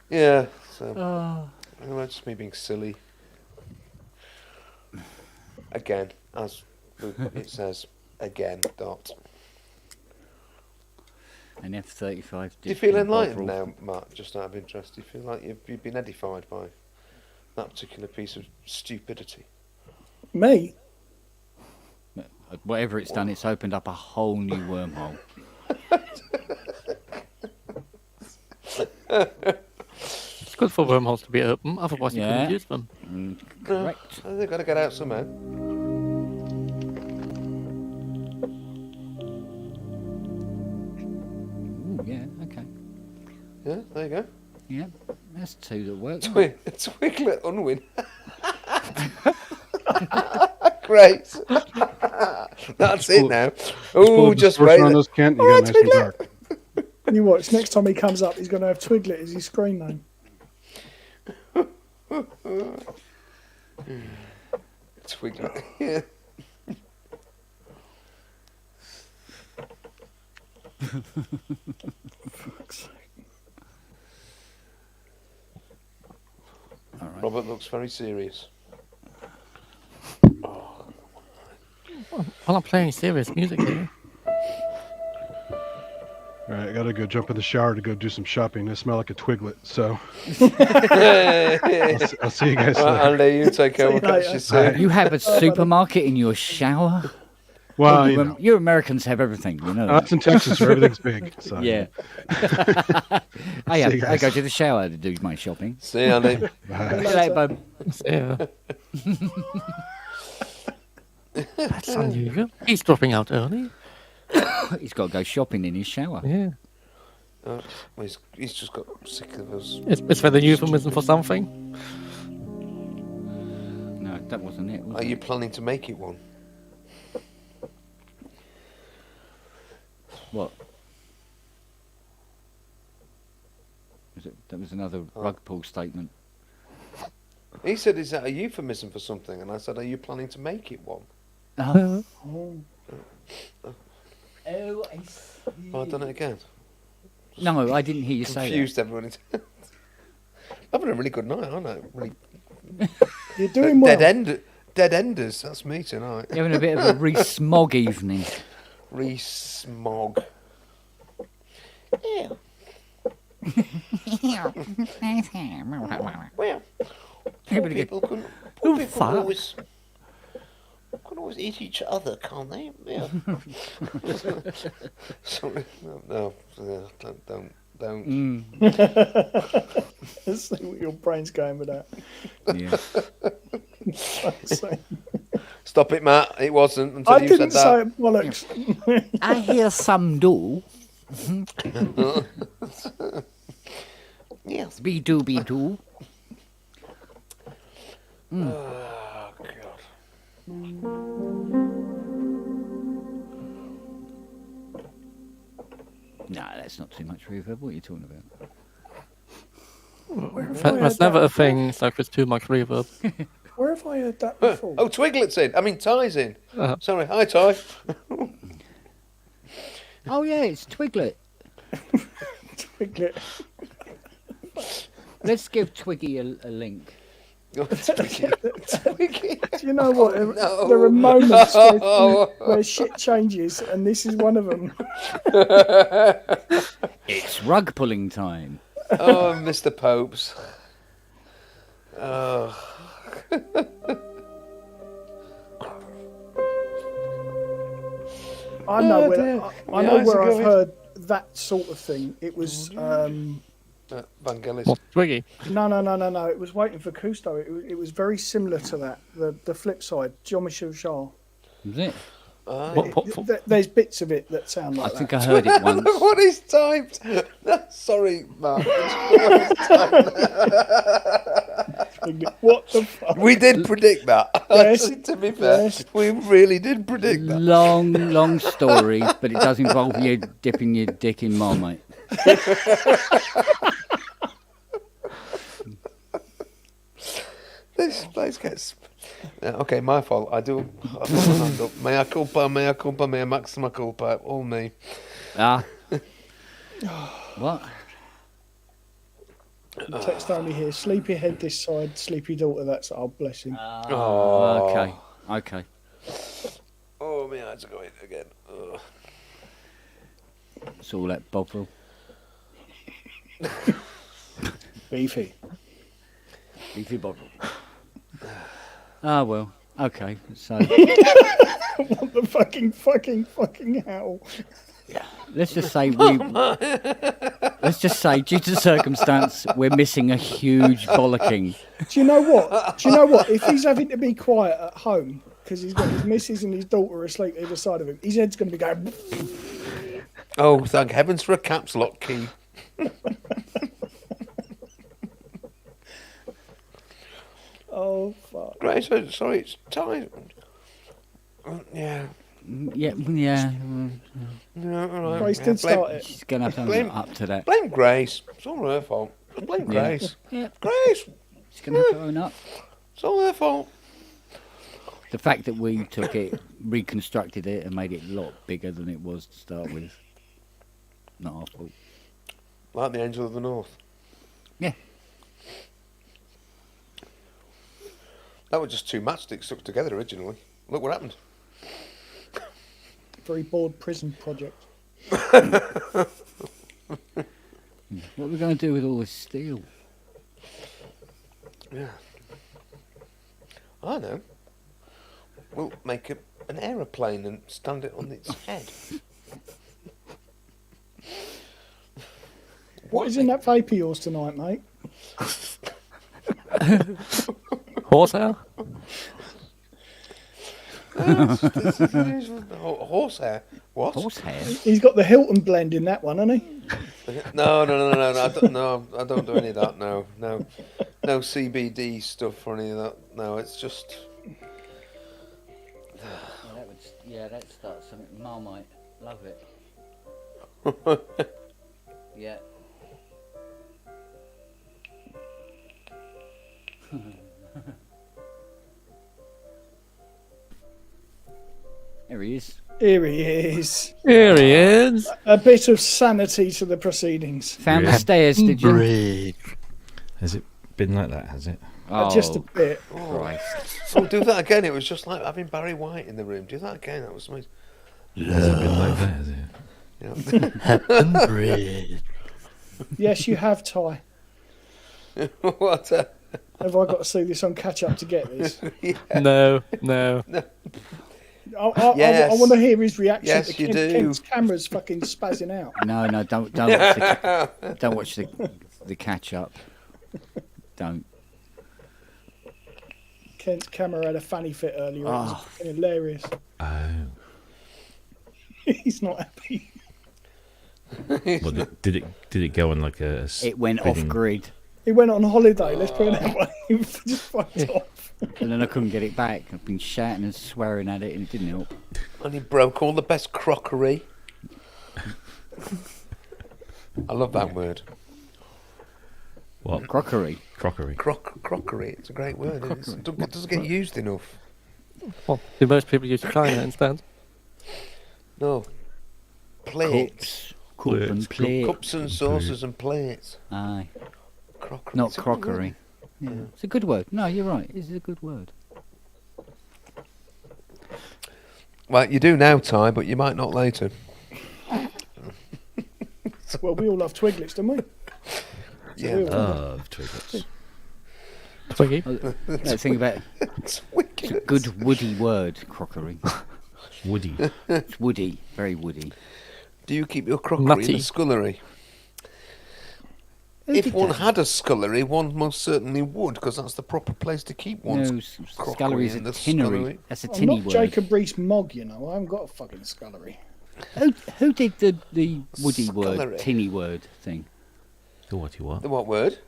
Yeah. So anyway, just me being silly. Again, as it says, again, dot. An F-35. Do you feel enlightened now, Mark, just out of interest? Do you feel like you've been edified by that particular piece of stupidity? Me? Whatever it's done, it's opened up a whole new wormhole. It's good for wormholes to be open, otherwise you Yeah. couldn't use them. Correct. They've got to get out somehow. Ooh, yeah, okay. Yeah, there you go. Yeah, that's two that work. Twiglet Unwin. Great. That's it now. Oh, just right right. on those Kent. You got nice and dark. And you watch, next time he comes up, he's going to have Twiglet as his screen name. Twiglet. Yeah. All right. Robert looks very serious. While I'm playing serious music here. All right, I gotta go jump in the shower to go do some shopping. I smell like a Twiglet, so I'll see you guys Right, later. Andy, you take care. We'll catch you soon. You have a supermarket in your shower? Well, you Americans have everything, you know. that's in Texas where everything's big. So. Yeah. See you I guys. go to the shower to do my shopping. See you, Andy. See you later, bud. Yeah. That's unusual. He's dropping out early. He's got to go shopping in his shower. Yeah. Well, he's just got sick of us. Is that a euphemism for something? No, that wasn't it. Was Are it? you planning to make it one? What? That was another rug pull statement. He said, "Is that a euphemism for something?" And I said, "Are you planning to make it one?" Oh, I see. Oh, I've done it again. No, I didn't hear you say that. Confused everyone. I'm having a really good night, aren't I? Really You're doing well. Dead enders. That's me tonight. You're having a bit of a re-smog evening. Re-smog. Yeah. Well, poor people can always eat each other, can't they? Yeah. Sorry, no, don't. Let's see what your brain's going with that. Yeah. Stop it, Matt. It wasn't until I you didn't said say that. it, bollocks. I hear some do. Yes. Be do. Oh, God. No, that's not too much reverb. What are you talking about? That's never a thing, so if it's too much reverb. Where have I heard that before? Oh, Twiglet's in. I mean, Ty's in. Sorry. Hi, Ty. Oh, yeah, it's Twiglet. Twiglet. Let's give Twiggy a link. Twiggy. Do you know what? no. There are moments where shit changes, and this is one of them. It's rug pulling time. Oh, Mr. Popes. Oh. I know where I've heard that sort of thing. It was Vangelis. What, Twiggy? no. It was Waiting for Cousteau. It was very similar to that. The flip side, Jean-Michel Jarre. Is it? There's bits of it that sound like I think that. I heard it once. Look what he's typed. Sorry, Mark. What the fuck? We did predict that. Yes. To be fair, we really did predict that. Long story, but it does involve you dipping your dick in Marmite. This place gets... okay, my fault. I put my hand up. Mea culpa, mea maxima culpa. All me. Ah. What? Text only here. Sleepy head this side, sleepy daughter that side. Oh, bless him. Oh. Okay. Oh, my eyes are going again. Ugh. It's all that Bovril. Beefy Bovril. Ah, well. Okay. So. What the fucking hell? Yeah. Let's just say due to circumstance, we're missing a huge bollocking. Do you know what? If he's having to be quiet at home because he's got his missus and his daughter asleep either side of him, his head's going to be going. Oh, thank heavens for a caps lock key. Oh fuck! Grace, sorry, it's time. Yeah. Yeah. No, all right. Grace did start it. She's going to have to own up to that. Blame Grace. It's all her fault. Blame Grace. Yeah. Grace. She's going to have to own up. It's all her fault. The fact that we took it, reconstructed it, and made it a lot bigger than it was to start with. Not our fault. Like the Angel of the North. Yeah. That was just two matchsticks stuck together originally. Look what happened. Very bored prison project. What are we going to do with all this steel? Yeah. I know. We'll make an aeroplane and stand it on its head. What is in that vape of yours tonight, mate? Horsehair? Horsehair? What? Horsehair? He's got the Hilton blend in that one, hasn't he? No. I don't do any of that. No CBD stuff or any of that. No, it's just. That starts something. Marmite, love it. Yeah. There he is. Here he is. Here he is. A bit of sanity to the proceedings. Found the stairs, did you? Breathe. Has it been like that, has it? Oh, Just a bit. Christ. Oh, do that again. It was just like having Barry White in the room. Do that again. That was amazing. Has it been like that, has it? Yeah. And breathe. Yes, you have, Ty. What? Have I got to see this on catch up to get this? No. Yes. I want to hear his reaction. Yes, to you do. Kent's camera's fucking spazzing out. No, don't watch the catch up. Don't. Kent's camera had a fanny fit earlier. It was Oh. fucking hilarious. Oh. He's not happy. Well, did it go on like a? It went off spinning- grid, He went on holiday, let's put it that way. He just fucked off. and then I couldn't get it back. I've been shouting and swearing at it, and it didn't help. And he broke all the best crockery. I love that word. What? Crockery. Crockery. Crockery. It's a great word. It doesn't get used enough. Well, do most people use China instead? No. Plates. Cup and plate. Cups and saucers and plates. Aye. Crockery. Not It's a good crockery. word. Yeah. It's a good word. No, you're right. It's a good word. Well, you do now, Ty, but you might not later. Well, we all love Twiglets, don't we? Yeah. we all Love Twiglets. Twiggy. That thing about it's a good woody word, crockery. Woody. It's woody, very woody. Do you keep your crockery in Nutty. the scullery? Who If did one that? had a scullery, one most certainly would, because that's the proper place to keep one's No, crockery scullery's in a the tinnery. scullery. That's a I'm tinny not word. Jacob Rees-Mogg, you know. I haven't got a fucking scullery. Who did the woody Scullery. word, tinny word thing? The what you what? The what word?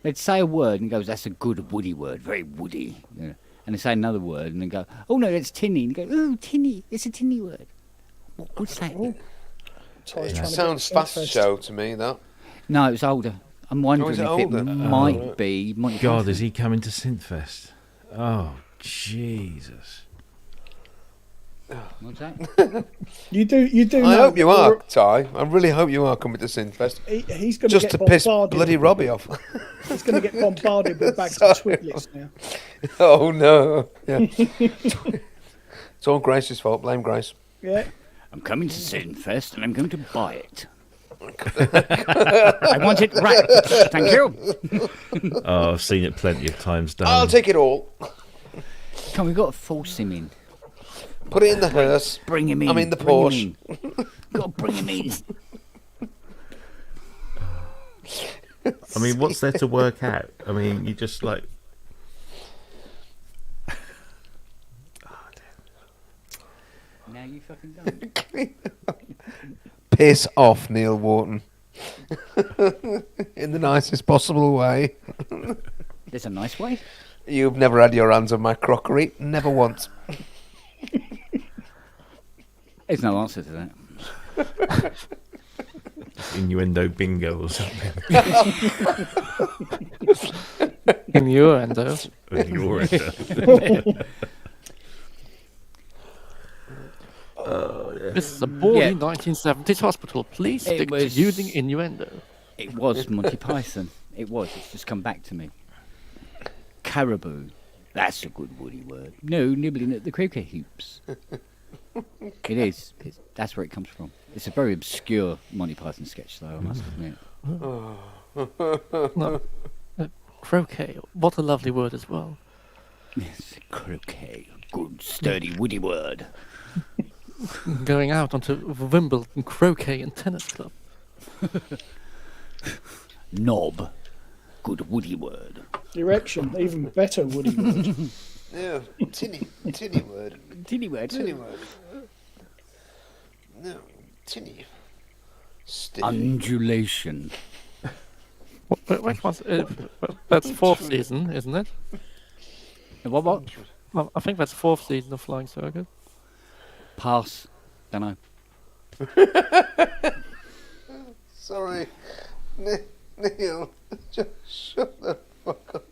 They'd say a word and goes, "That's a good woody word, very woody." You know. And they say another word and they go, "Oh no, that's tinny." And they go, "Oh, tinny, it's a tinny word." What's that? Ty's trying to get Sounds the fast Sunfest. show to me, that. No, it was older. I'm wondering is it if older? it Oh, might right. be Monty God, Python. is he coming to Synthfest? Oh, Jesus. What's that? You do. I know hope you that are, you're- Ty. I really hope you are coming to Synfest. He's going Just get to piss bombarded. bloody Robbie off. He's going to get bombarded with bags of Twiglets now. Oh no. Yeah. It's all Grace's fault. Blame Grace. Yeah. I'm coming to Synfest and I'm going to buy it. I want it wrapped. Thank you. Oh, I've seen it plenty of times. I'll take it all. Come, we've got to force him in. Put it in the hearse. Bring him in. I mean the bring him Porsche. in. Got to bring him in. I mean, what's there to work out? I mean, you just like. Now you fucking don't. Piss off, Neil Wharton. In the nicest possible way. There's a nice way. You've never had your hands on my crockery. Never once. There's no answer to that. Innuendo bingo or something. Innuendo. Innuendo. This is a boring 1970s hospital. Please It stick to was- using innuendo. It was Monty Python. It was. It's just come back to me. Caribou. That's a good woody word. No, nibbling at the croquet hoops. It is. That's where it comes from. It's a very obscure Monty Python sketch, though, I must admit. No. Croquet. What a lovely word as well. Yes, croquet. Good, sturdy, woody word. Going out onto Wimbledon croquet and tennis club. Knob. Good woody word. Erection, even better woody word. Yeah, tinny word. Tinny word. Tinny word. No, tinny. Stiff. Undulation. Which one's, that's fourth season, isn't it? What? Well, I think that's fourth season of Flying Circus. Pass. Don't know. Sorry. Neil, just shut the fuck up.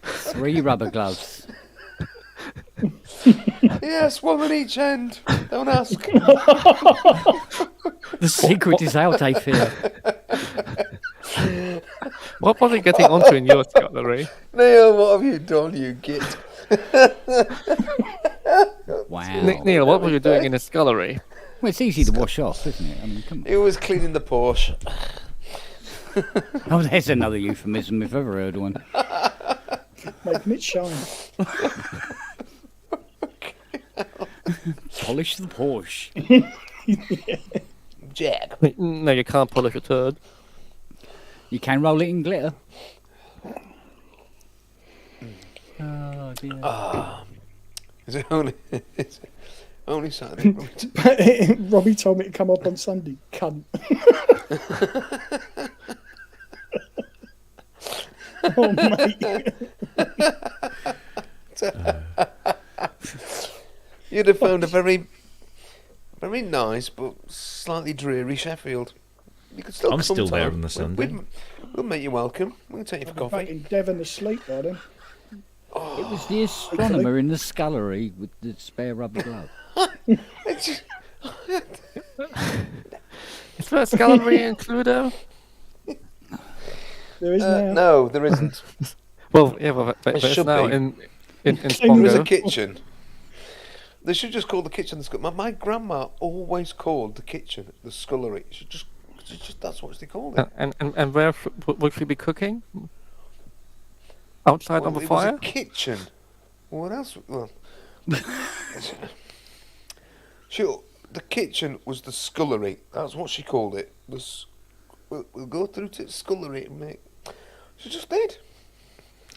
3 rubber gloves. Yes, one at each end. Don't ask. The secret is out, I fear. What are you getting onto in your scullery? Neil, what have you done, you git? Wow. Neil, what were you doing in a scullery? Well, it's easy to wash off, isn't it? I mean, come on. He was cleaning the Porsche. Oh, there's another euphemism if I've ever heard one. Making it shine. Polish the Porsche. Jag. No, you can't polish a turd. You can roll it in glitter. Oh dear. Is it only? Is it only Saturday? Robbie told me to come up on Sunday. Cunt. Oh, mate. You'd have found a very, very nice but slightly dreary Sheffield. You could still I'm come still there Tom. on the Sunday. We'll make you welcome. We'll take you for I'll be back coffee. in Devon asleep by then. It was the astronomer in the scullery with the spare rubber glove. It's just- Is there a scullery in Cluedo? There is now. no, there isn't. Well, yeah, well, but It it's should now be. in There was a Spongo. kitchen. They should just call the kitchen the scullery. My grandma always called the kitchen the scullery. She just that's what they called it. And where would she be cooking? Outside Well, on the it fire? was a kitchen. What else? Well, the kitchen was the scullery. That's what she called it. We'll go through to the scullery and make. She just did.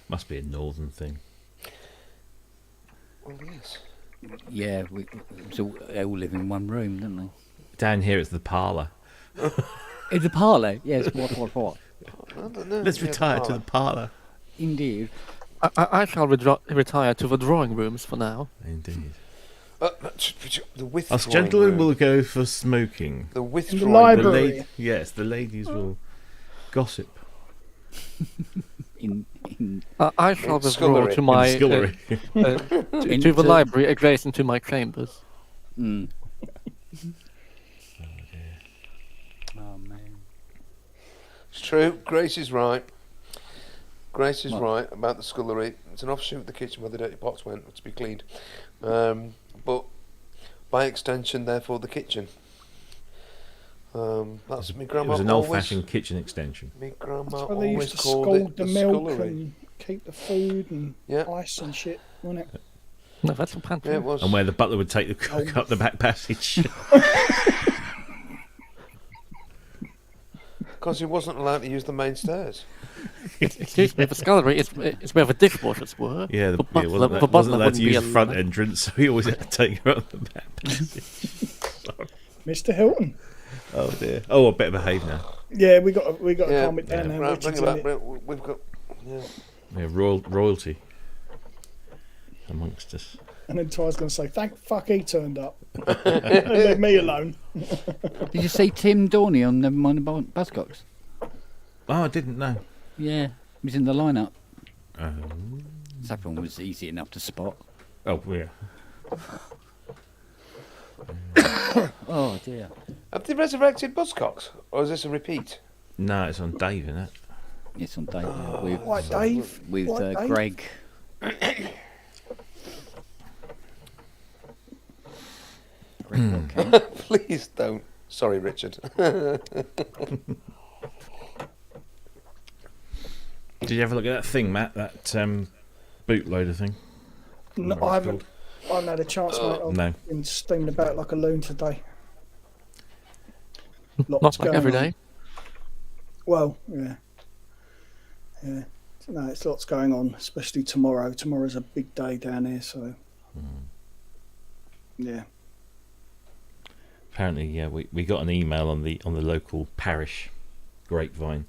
Must be a northern thing. Well, yes. Yeah, they all live in one room, don't they? Down here it's the parlour. In the parlour? Yes, what? I don't know. Let's Yeah, retire to the parlour. Indeed. I shall retire to the drawing rooms for now. Indeed. The withdrawing Us gentlemen room. will go for smoking. The In withdrawing the room. library. Yes, the ladies will gossip. I shall withdraw scullery. to my Scullery. to the library adjacent to my chambers. Mm. Oh man. It's true. Grace is right. Grace is What? right about the scullery. It's an offshoot of the kitchen where the dirty pots went to be cleaned. But by extension, therefore, the kitchen. That's my It grandma. was an always- old-fashioned kitchen extension. My grandma That's where they always used to called scald it the the milk scullery. and keep the food and Yeah. ice and shit, wasn't it? No, that's a pantry. Yeah, it was. And where the butler would take the cook up the back passage. Because he wasn't allowed to use the main stairs. Excuse me, the scullery is where the dishwashers were. Yeah, the butler, wasn't the butler allowed wouldn't to be use the front allowed. entrance, so he always had to take her up the back passage. Mr. Hilton. Oh dear. Oh, I better behave now. Yeah, we got to Yeah. calm it down now. Right, Richard's bring it in back. it. We've got. Yeah. Yeah, royalty amongst us. And then Ty's going to say, "Thank fuck he turned up, and leave me alone." Did you see Tim Dorney on Nevermind the Buzzcocks? Oh, I didn't know. Yeah, he was in the lineup. Um, That one was easy enough to spot. oh, yeah. Oh dear. Have they resurrected Buzzcocks? Or is this a repeat? No, it's on Dave, isn't it? It's on Dave yeah, with White Dave. with White Dave. Greg. Okay. Please don't. Sorry, Richard. Did you ever look at that thing, Matt? That bootloader thing? No, Whatever I it's haven't. I haven't had a chance, mate. I've No. been steaming about like a loon today. Lots Not like going every on. day. Well, yeah. Yeah. No, it's lots going on, especially tomorrow. Tomorrow's a big day down here, so. Yeah. Apparently, yeah, we got an email on the local parish grapevine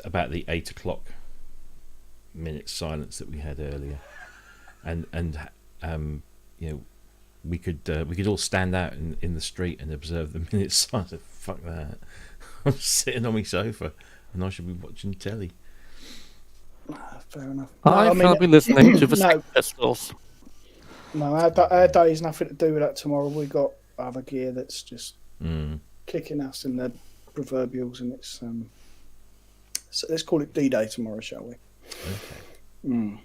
about the 8 o'clock minute silence that we had earlier. and we could all stand out in the street and observe the minutes. I said, fuck that. I'm sitting on my sofa and I should be watching telly. Fair enough. I shall be listening to the no. Pistols. No, our day is nothing to do with that tomorrow. We got other gear that's just kicking us in the proverbials, and it's so let's call it D-Day tomorrow, shall we? Okay.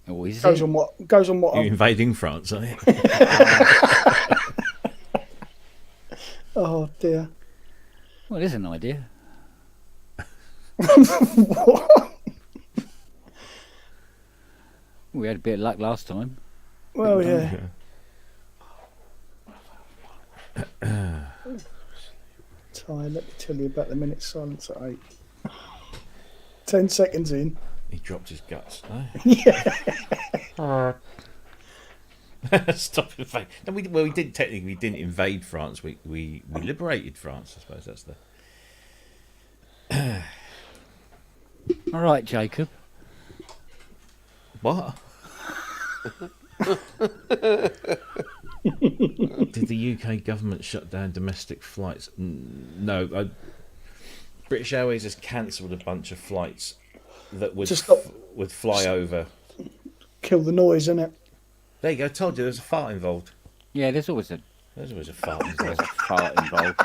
Oh, is goes it? on what You're invading France, aren't you? Oh dear. Well, there's an idea. What? We had a bit of luck last time. Well, yeah. Ty, let me tell you about the minute silence at 8. 10 seconds in. He dropped his guts. No? Yeah. Stop invading. No, we didn't invade France. We liberated France. I suppose that's the. All right, Jacob. What? Did the UK government shut down domestic flights? No. British Airways has cancelled a bunch of flights that would fly over. Kill the noise, innit? There you go. Told you there's a fart involved. Yeah, there's always a fart involved. There's a fart involved.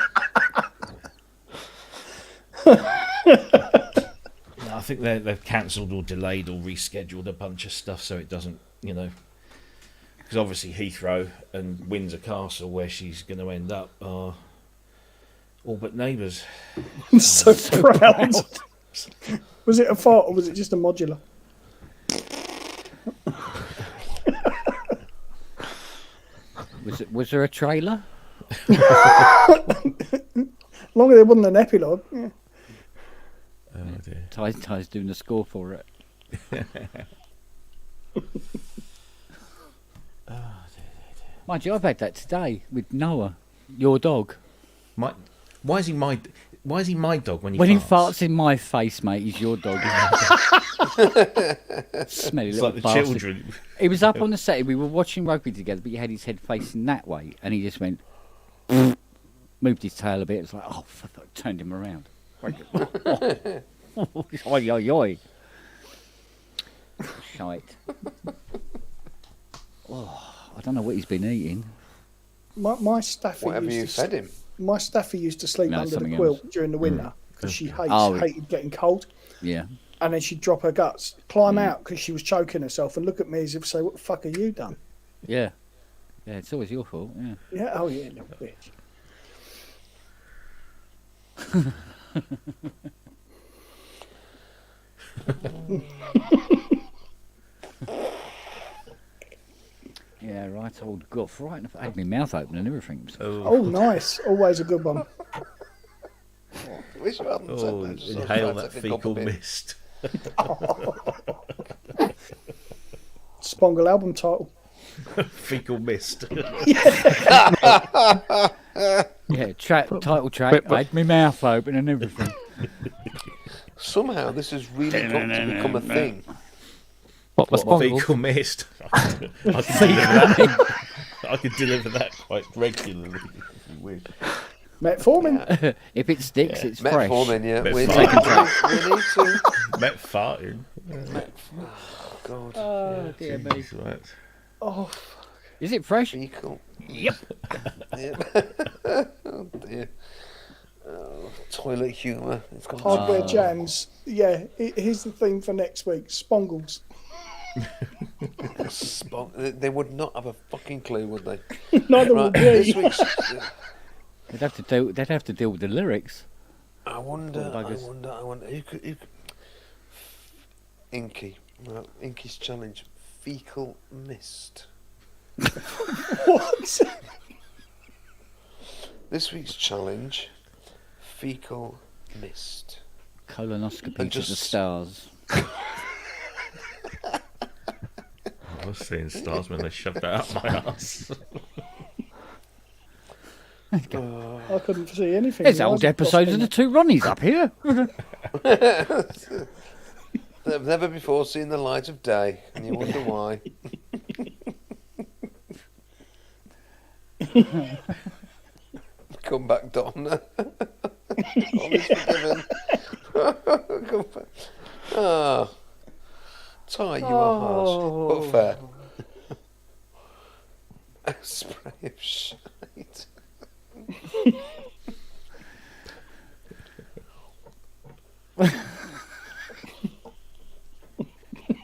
No, I think they've cancelled or delayed or rescheduled a bunch of stuff so it doesn't, because obviously Heathrow and Windsor Castle, where she's going to end up, are all but neighbours. I'm so proud. Was it a fart or was it just a modular? Was there a trailer? Long as there wasn't an epilogue. Yeah. Oh dear. Ty's doing the score for it. Mind you, I've had that today with Noah, your dog. Why is he my dog when he When farts? he farts in my face, mate, he's your dog. Smelly It's little like the bastard. children. He was up on the set. We were watching rugby together, but he had his head facing that way, and he just went, moved his tail a bit. It's like, oh, fuck, turned him around. Oi, oi, oi. Shite. Oh, I don't know what he's been eating. My Staffy Whatever you used to fed him. My Staffy used to sleep No, under the something quilt else. during the winter because she Oh. hated getting cold. Yeah. And then she'd drop her guts, climb out because she was choking herself, and look at me as if to say, "What the fuck have you done?" Yeah. Yeah, it's always your fault. Yeah. Yeah. Oh yeah, little bitch. Yeah, right, old guff. Right, I had my mouth open and everything. Oh, nice. Always a good one. Wish you hadn't said that, just Inhale so that I could fecal go a bit. mist. Spongle album title. Fecal mist. Yeah, title track. I had my mouth open and everything. Somehow this has really got to become a thing. What was fecal mist? I could deliver that quite regularly if you wish. Metformin. If it sticks, it's fresh. Metformin, yeah. We need to. Met farting. God. Oh, dear me. Right. Oh, Is it fresh? Fecal. Yep. Oh dear. Oh, toilet humour. It's gone. hardware jams. Yeah. Here's the theme for next week: Spongles. They would not have a fucking clue, would they? Neither would we. This week's. They'd have to deal with the lyrics. I wonder. Who could, Inky. Well, Inky's challenge: fecal mist. What? This week's challenge: fecal mist. Colonoscopy And to the just- stars. I was seeing stars when they shoved that up my ass. I couldn't see anything. There's My eyes old are episodes of the crossing Two Ronnies up here. They've never before seen the light of day, and you wonder why. Come back, Donna. All is forgiven. Come back. Oh. Ty, you are harsh, but fair. A spray of shite.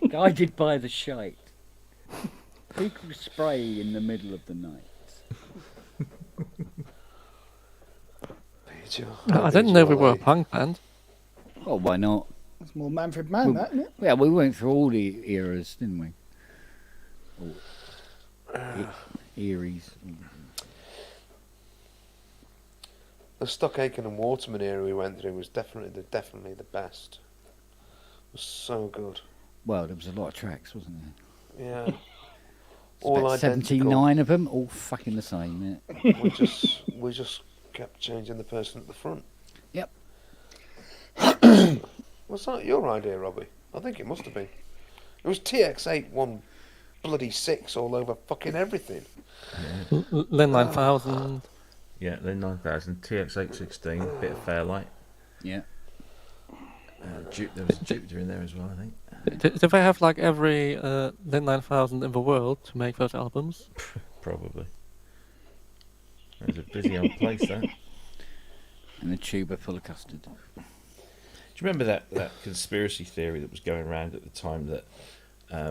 Guided by the shite. Fecal spray in the middle of the night. I didn't know we were a punk band. Oh, why not? It's more Manfred Mann, that, isn't it? Yeah, we went through all the eras, didn't we? Eries. The Stockaken and Waterman era we went through was definitely the best. It was so good. Well, there was a lot of tracks, wasn't there? Yeah. All identical. 79 of them, all fucking the same. Yeah. we just kept changing the person at the front. Yep. Was that your idea, Robbie? I think it must have been. It was TX81 bloody 6 all over fucking everything. Yeah. Lin 9000. Yeah, Lin 9000, TX816, bit of Fairlight. Yeah. There was Jupiter in there as well, I think. Did they have like every Lin 9000 in the world to make those albums? Probably. It was a busy old place, that. And a tuba full of custard. Do you remember that conspiracy theory that was going around at the time that I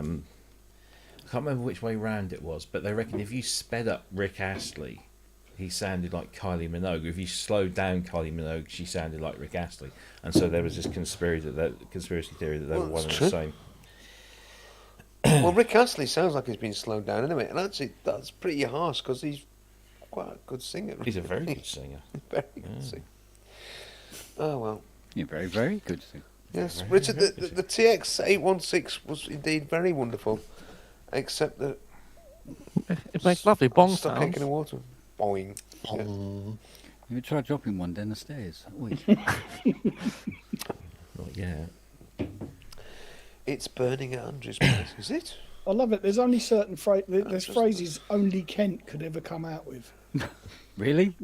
can't remember which way round it was, but they reckon if you sped up Rick Astley, he sounded like Kylie Minogue. If you slowed down Kylie Minogue, she sounded like Rick Astley. And so there was this conspiracy theory that they were one and the same. Well, Rick Astley sounds like he's been slowed down anyway, and actually that's pretty harsh because he's quite a good singer. He's a very good singer. Very good singer. Oh well. Yeah, very, very good singer. Yes, Richard, the TX816 was indeed very wonderful, except that it makes lovely bong sounds. sounds. In the water. Boing. You ever try dropping one down the stairs? Not yet. It's burning at Andrew's place, is it? I love it. There's only certain there's phrases only Kent could ever come out with. Really?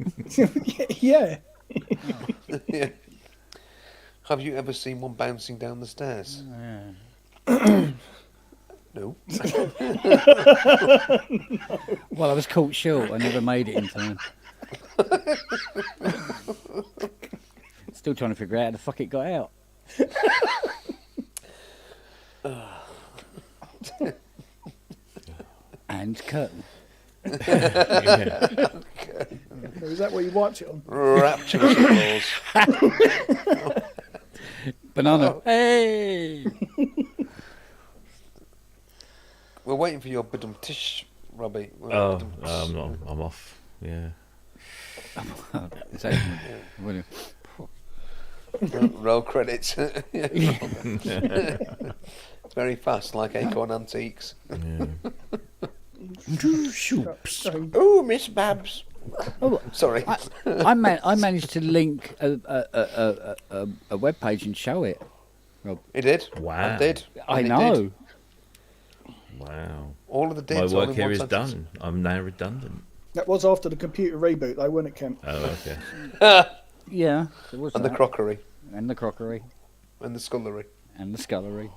Yeah. Oh. Yeah. Have you ever seen one bouncing down the stairs? No. Well, I was caught short. I never made it in time. Still trying to figure out how the fuck it got out. And curtain. Yeah. Is that what you wiped it on? Rapturous applause. Banana. Oh. Hey! We're waiting for your bidum-tish, Robbie. I'm off. Yeah. Roll credits. It's very fast, like Acorn Antiques. Yeah. Oh, Miss Babs. Oh, sorry. I managed to link a web page and show it. Rob. He did. Wow. I did. I know. Wow. All of the My dids. work here is done. I'm now redundant. That was after the computer reboot, though, wasn't it, Kemp? Oh, okay. Yeah. There was and that. the crockery. And the crockery. And the scullery. And the scullery.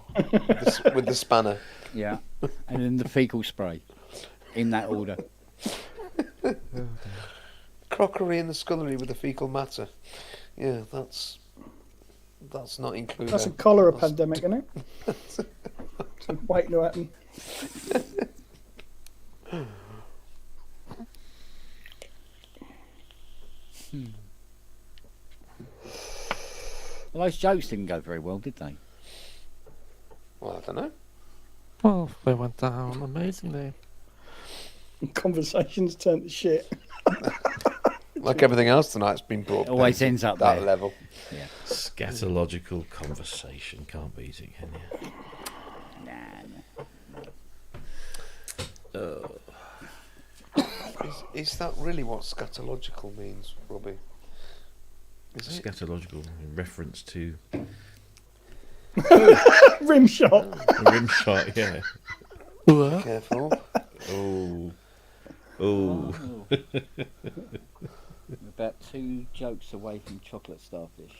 With the spanner. Yeah. And then the fecal spray. In that order. Crockery and the scullery with the fecal matter. Yeah, that's not included. That's a cholera pandemic, isn't it? So waiting to happen. Well, those jokes didn't go very well, did they? Well, I don't know. Well, they went down amazingly. Conversations turned to shit. Like everything else tonight's been brought. Always ends up that there. level. Yeah. Scatological conversation. Can't beat it, can you? Is that really what scatological means, Robbie? Is it? Scatological in reference to Rim shot. a rim shot, yeah. Careful. Oh. Oh. About 2 jokes away from chocolate starfish.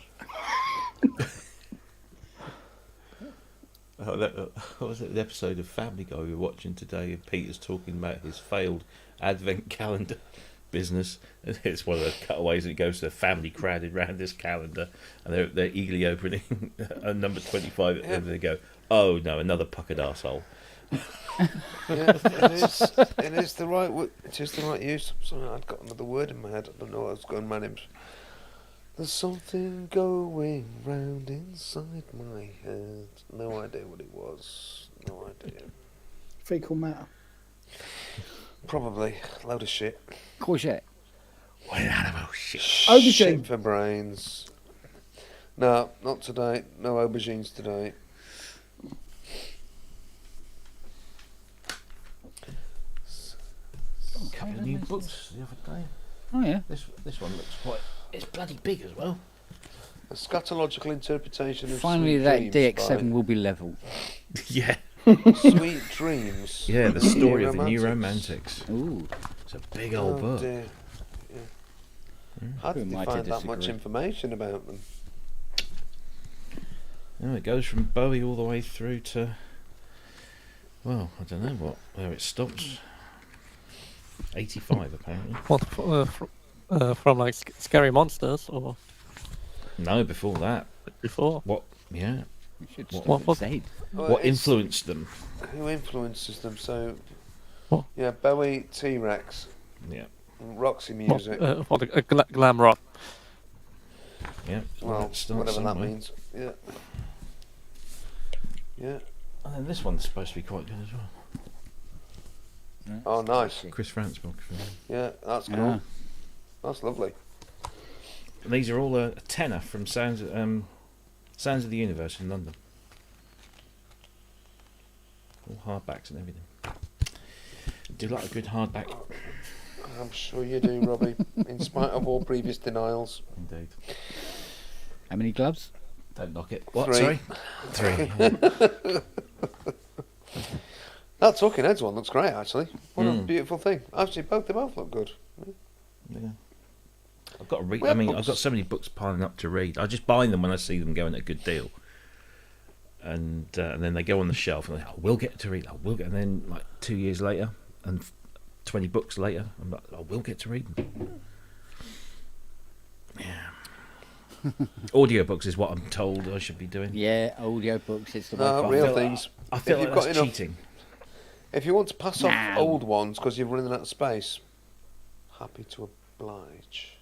What was it? The episode of Family Guy we were watching today, and Peter's talking about his failed advent calendar business. And it's one of the cutaways, and it goes to the family crowded round this calendar, and they're eagerly opening number 25, and they go, "Oh no, another puckered arsehole." Yeah, it is the right use. Sorry, I'd got another word in my head. I don't know what I was going mad in. There's something going round inside my head. No idea what it was. No idea. Fecal matter. Probably. Load of shit. Courgette. What animal shit. Aubergine. Shit for brains. No, not today. No aubergines today. A couple of new books the other day. Oh yeah. This one looks quite. It's bloody big as well. A scatological interpretation of Finally, Sweet that Dreams DX7 will be level. Yeah. Sweet Dreams. Yeah, the story of the New Romantics. Ooh. It's a big old book. Dear. Yeah. How did they find that much information about them? No, it goes from Bowie all the way through to. Well, I don't know where it stops. 85 apparently. What from like Scary Monsters or? No, before that. Before. What? Yeah. What influenced them? Who influences them? So, What? yeah, Bowie, T-Rex, Yeah. Roxy music. Glam rock. Yeah. Well, It starts whatever that somewhere. means. Yeah. Yeah. And then this one's supposed to be quite good as well. Oh, nice. Chris France book. Yeah, that's cool. Yeah. That's lovely. And these are all a tenner from Sounds of the Universe in London. All hardbacks and everything. Do you like a good hardback? I'm sure you do, Robbie. In spite of all previous denials. Indeed. How many gloves? Don't knock it. What? 3. Sorry? 3. Yeah. That Talking Heads one looks great, actually. What a beautiful thing. Actually, they both look good. Yeah. I've got to read. We have I've books. got so many books piling up to read. I just buy them when I see them going at a good deal, and then they go on the shelf, and I will get to read. I will get, and then like 2 years later, and 20 books later, I'm like, I will get to read them. Yeah. Audiobooks is what I'm told I should be doing. Yeah, audio books. It's the way No, forward. real things. I feel If like you've that's got enough- cheating. If you want to pass off No. old ones because you're running out of space, happy to oblige.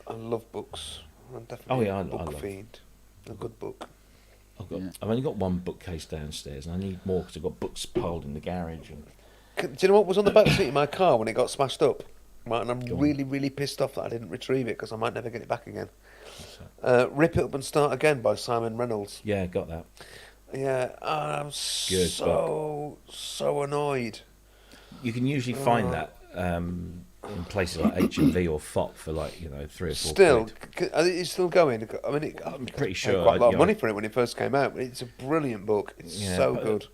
I love books. I'm definitely I a book love- fiend. A good book. I've only got one bookcase downstairs, and I need more because I've got books piled in the garage. And Do you know what was on the back seat of my car when it got smashed up? Right, and I'm Go on. really, really pissed off that I didn't retrieve it because I might never get it back again. Rip It Up and Start Again by Simon Reynolds. yeah, got that. Yeah, I'm Good so annoyed. You can usually find that in places like H&V or FOP for like 3 or 4 Still, quid. it's still going. I mean, I'm pretty I sure paid quite a lot I- of money for it when it first came out. But it's a brilliant book. It's Yeah, so but- good.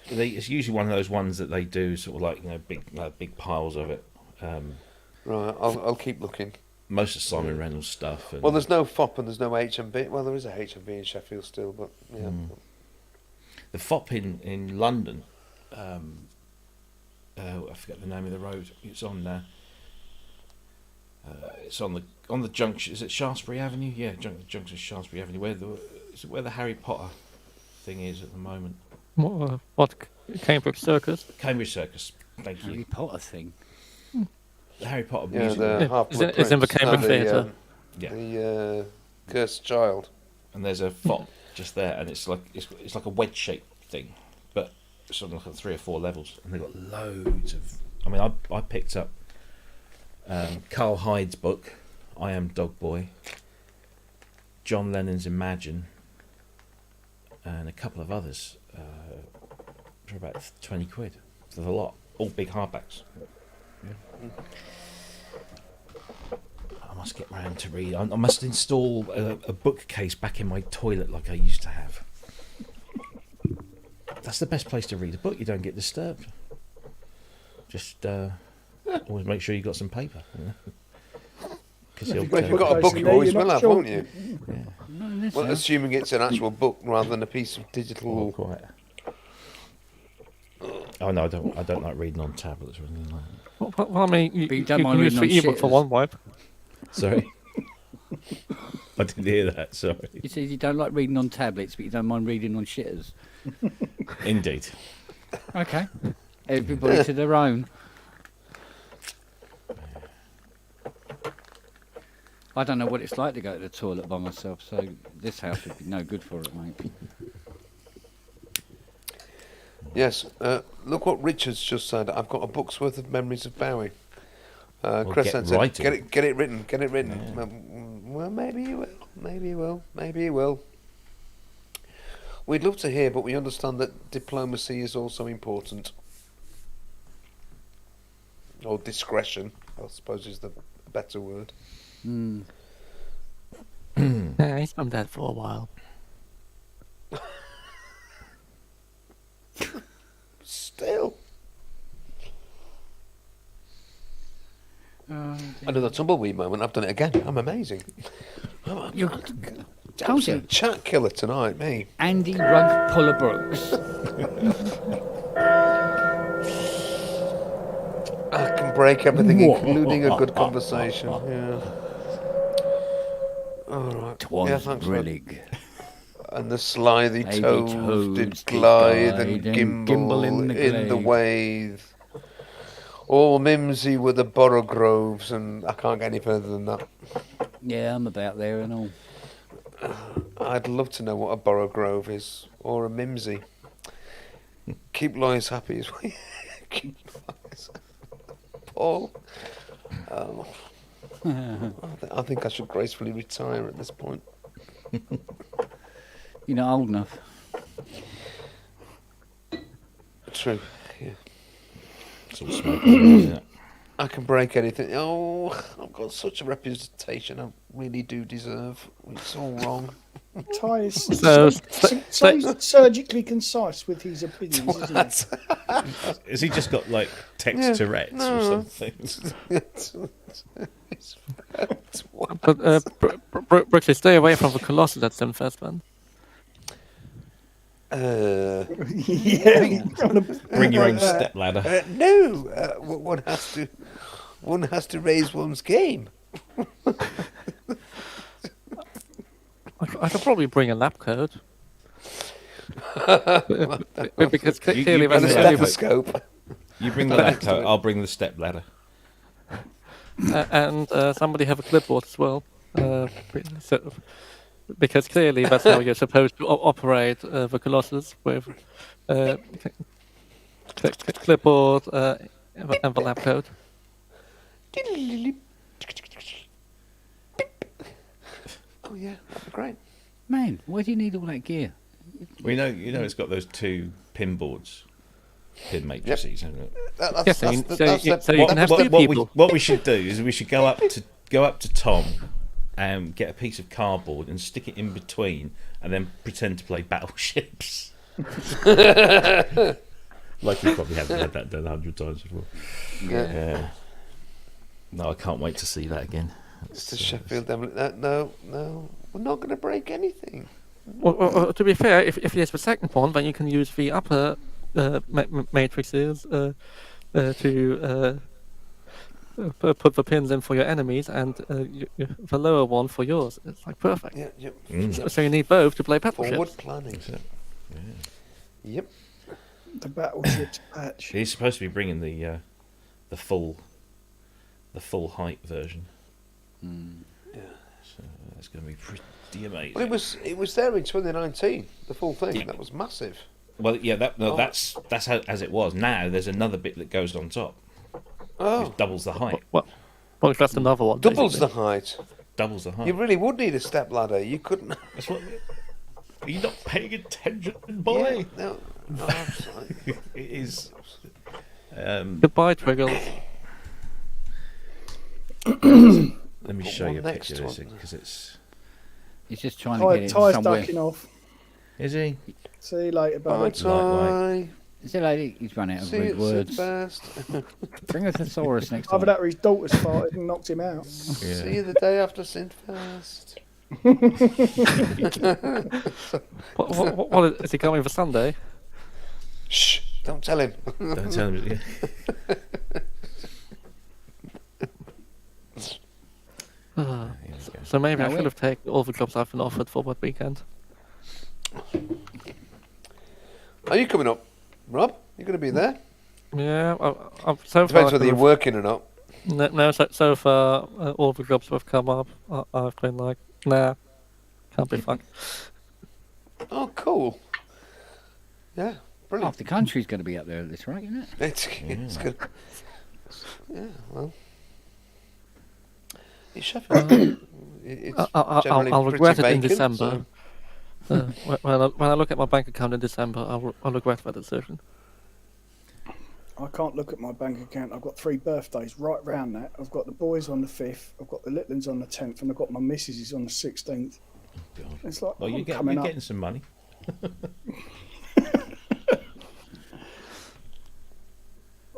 It's usually one of those ones that they do sort of like big piles of it. Right, I'll keep looking. Most of Simon Reynolds stuff. And Well, there's no FOP and there's no H&B. Well, there is a H&B in Sheffield still, but yeah. the FOP in London. I forget the name of the road. It's on there. It's on the junction. Is it Shaftesbury Avenue? Yeah, junction Shaftesbury Avenue. Where the Harry Potter thing is at the moment. What? Cambridge Circus? Cambridge Circus. Thank you. Harry Potter thing. The Harry Potter Yeah, music. the Half-Blood It's in the Prince. Cambridge Theatre. Yeah. The Cursed Child. And there's a FOP just there, and it's like a wedge shaped thing, but it's on like 3 or 4 levels, and they've got loads of. I mean, I picked up Carl Hyde's book, I Am Dog Boy, John Lennon's Imagine, and a couple of others for about 20 quid. There's a lot, all big hardbacks. Yeah. I must get round to read. I must install a bookcase back in my toilet like I used to have. That's the best place to read a book. You don't get disturbed. Just always make sure you got some paper. Because Well, if you've got a book, you always will have, won't you? Yeah. Well, assuming it's an actual book rather than a piece of digital. Oh, quite. Oh no, I don't like reading on tablets or anything like that. Well, I mean, you don't mind can use reading the on ebook for shitters. one wipe. Sorry. I didn't hear that, sorry. You said you don't like reading on tablets, but you don't mind reading on shitters. Indeed. Okay. Everybody to their own. I don't know what it's like to go to the toilet by myself, so this house would be no good for it, mate. Yes, look what Richard's just said. I've got a book's worth of memories of Bowie. Well, Crescent get said, writing. get it written. Yeah. Well, maybe you will. Maybe you will. We'd love to hear, but we understand that diplomacy is also important. Or discretion, I suppose, is the better word. Yeah, he's done that for a while. Still. Another tumbleweed moment. I've done it again. I'm amazing. You're Absolute chat killer tonight, me. Andy Rug Puller Brooks. I can break everything, including a good conversation. Yeah. All right. Twas Yeah, thanks, man. brillig. And the slithy Lady toads toads did did glide and glide gimble in the in the glade. wave. All mimsy were the borogroves, and I can't get any further than that. Yeah, I'm about there and all. I'd love to know what a borogrove is, or a mimsy. Keep lawyers happy as well. Keep lawyers happy. Paul. I think I should gracefully retire at this point. You're not old enough. True. Yeah. It's all smoking, isn't it? I can break anything. Oh, I've got such a reputation I really do deserve. It's all wrong. Ty is So surgically concise with his opinions, isn't he? Has he just got like text Tourette's or something? But Brooklyn, stay away from the Colossus at Simfest, man. Yeah. Bring your own step ladder. No, one has to raise one's game. I could probably bring a lab coat. Because clearly and a stethoscope. You bring the lab coat, I'll bring the step ladder. And somebody have a clipboard as well. Because clearly that's how you're supposed to operate the Colossus with clipboard and the lab coat. Oh yeah, that'd be great. Man, why do you need all that gear? We know, it's got those two pin boards, pin matrices. Hasn't it? So you can have two people. What we should do is we should go up to Tom and get a piece of cardboard and stick it in between, and then pretend to play battleships. Like you probably haven't had that done 100 times before. Yeah. No, I can't wait to see that again. It's Sheffield. No, we're not going to break anything. Well, to be fair, if there's the second one, then you can use the upper matrices to put the pins in for your enemies, and the lower one for yours. It's like perfect. Yeah. So you need both to play battleships. Forward planning. Yep. The battleships patch. He's supposed to be bringing the full height version. Yeah. So that's going to be pretty amazing. Well, it was there in 2019. The full thing. Yeah. That was massive. Well, yeah, that's how, as it was. Now there's another bit that goes on top. Which doubles the height. Well, that's another one. Doubles basically. the height. Doubles the height. You really would need a step ladder. You couldn't. That's what. Are you not paying attention, boy? Yeah, no, absolutely. It is. Goodbye, Triggles. Let me show you a next picture of this one. because it's. He's just trying to get it Ty's somewhere. ducking off. Is he? See you later, Bye, buddy. Ty. See you later. He's run out of See rude you words. first. Bring a thesaurus next time. Either that or his daughter's farted and knocked him out. See you the day after St. First. What is he coming for Sunday? Shh! Don't tell him. Don't tell him. So maybe I should have taken all the jobs I've been offered for that weekend. Are you coming up, Rob? You going to be there? Yeah, so Depends far whether you're working or not. No, so far all the jobs that have come up, I've been like, nah, can't be fucked. Oh, cool. Yeah, brilliant. Half the country's going to be up there at this rate, isn't it? It's good. Yeah, well. It's Sheffield. I'll regret it in vacant, December. so- When I look at my bank account in December, I'll regret that decision. I can't look at my bank account. I've got 3 birthdays right round that. I've got the boys on the 5th, I've got the little ones on the 10th, and I've got my missus on the 16th. God. It's like, Well, you're coming up. getting some money.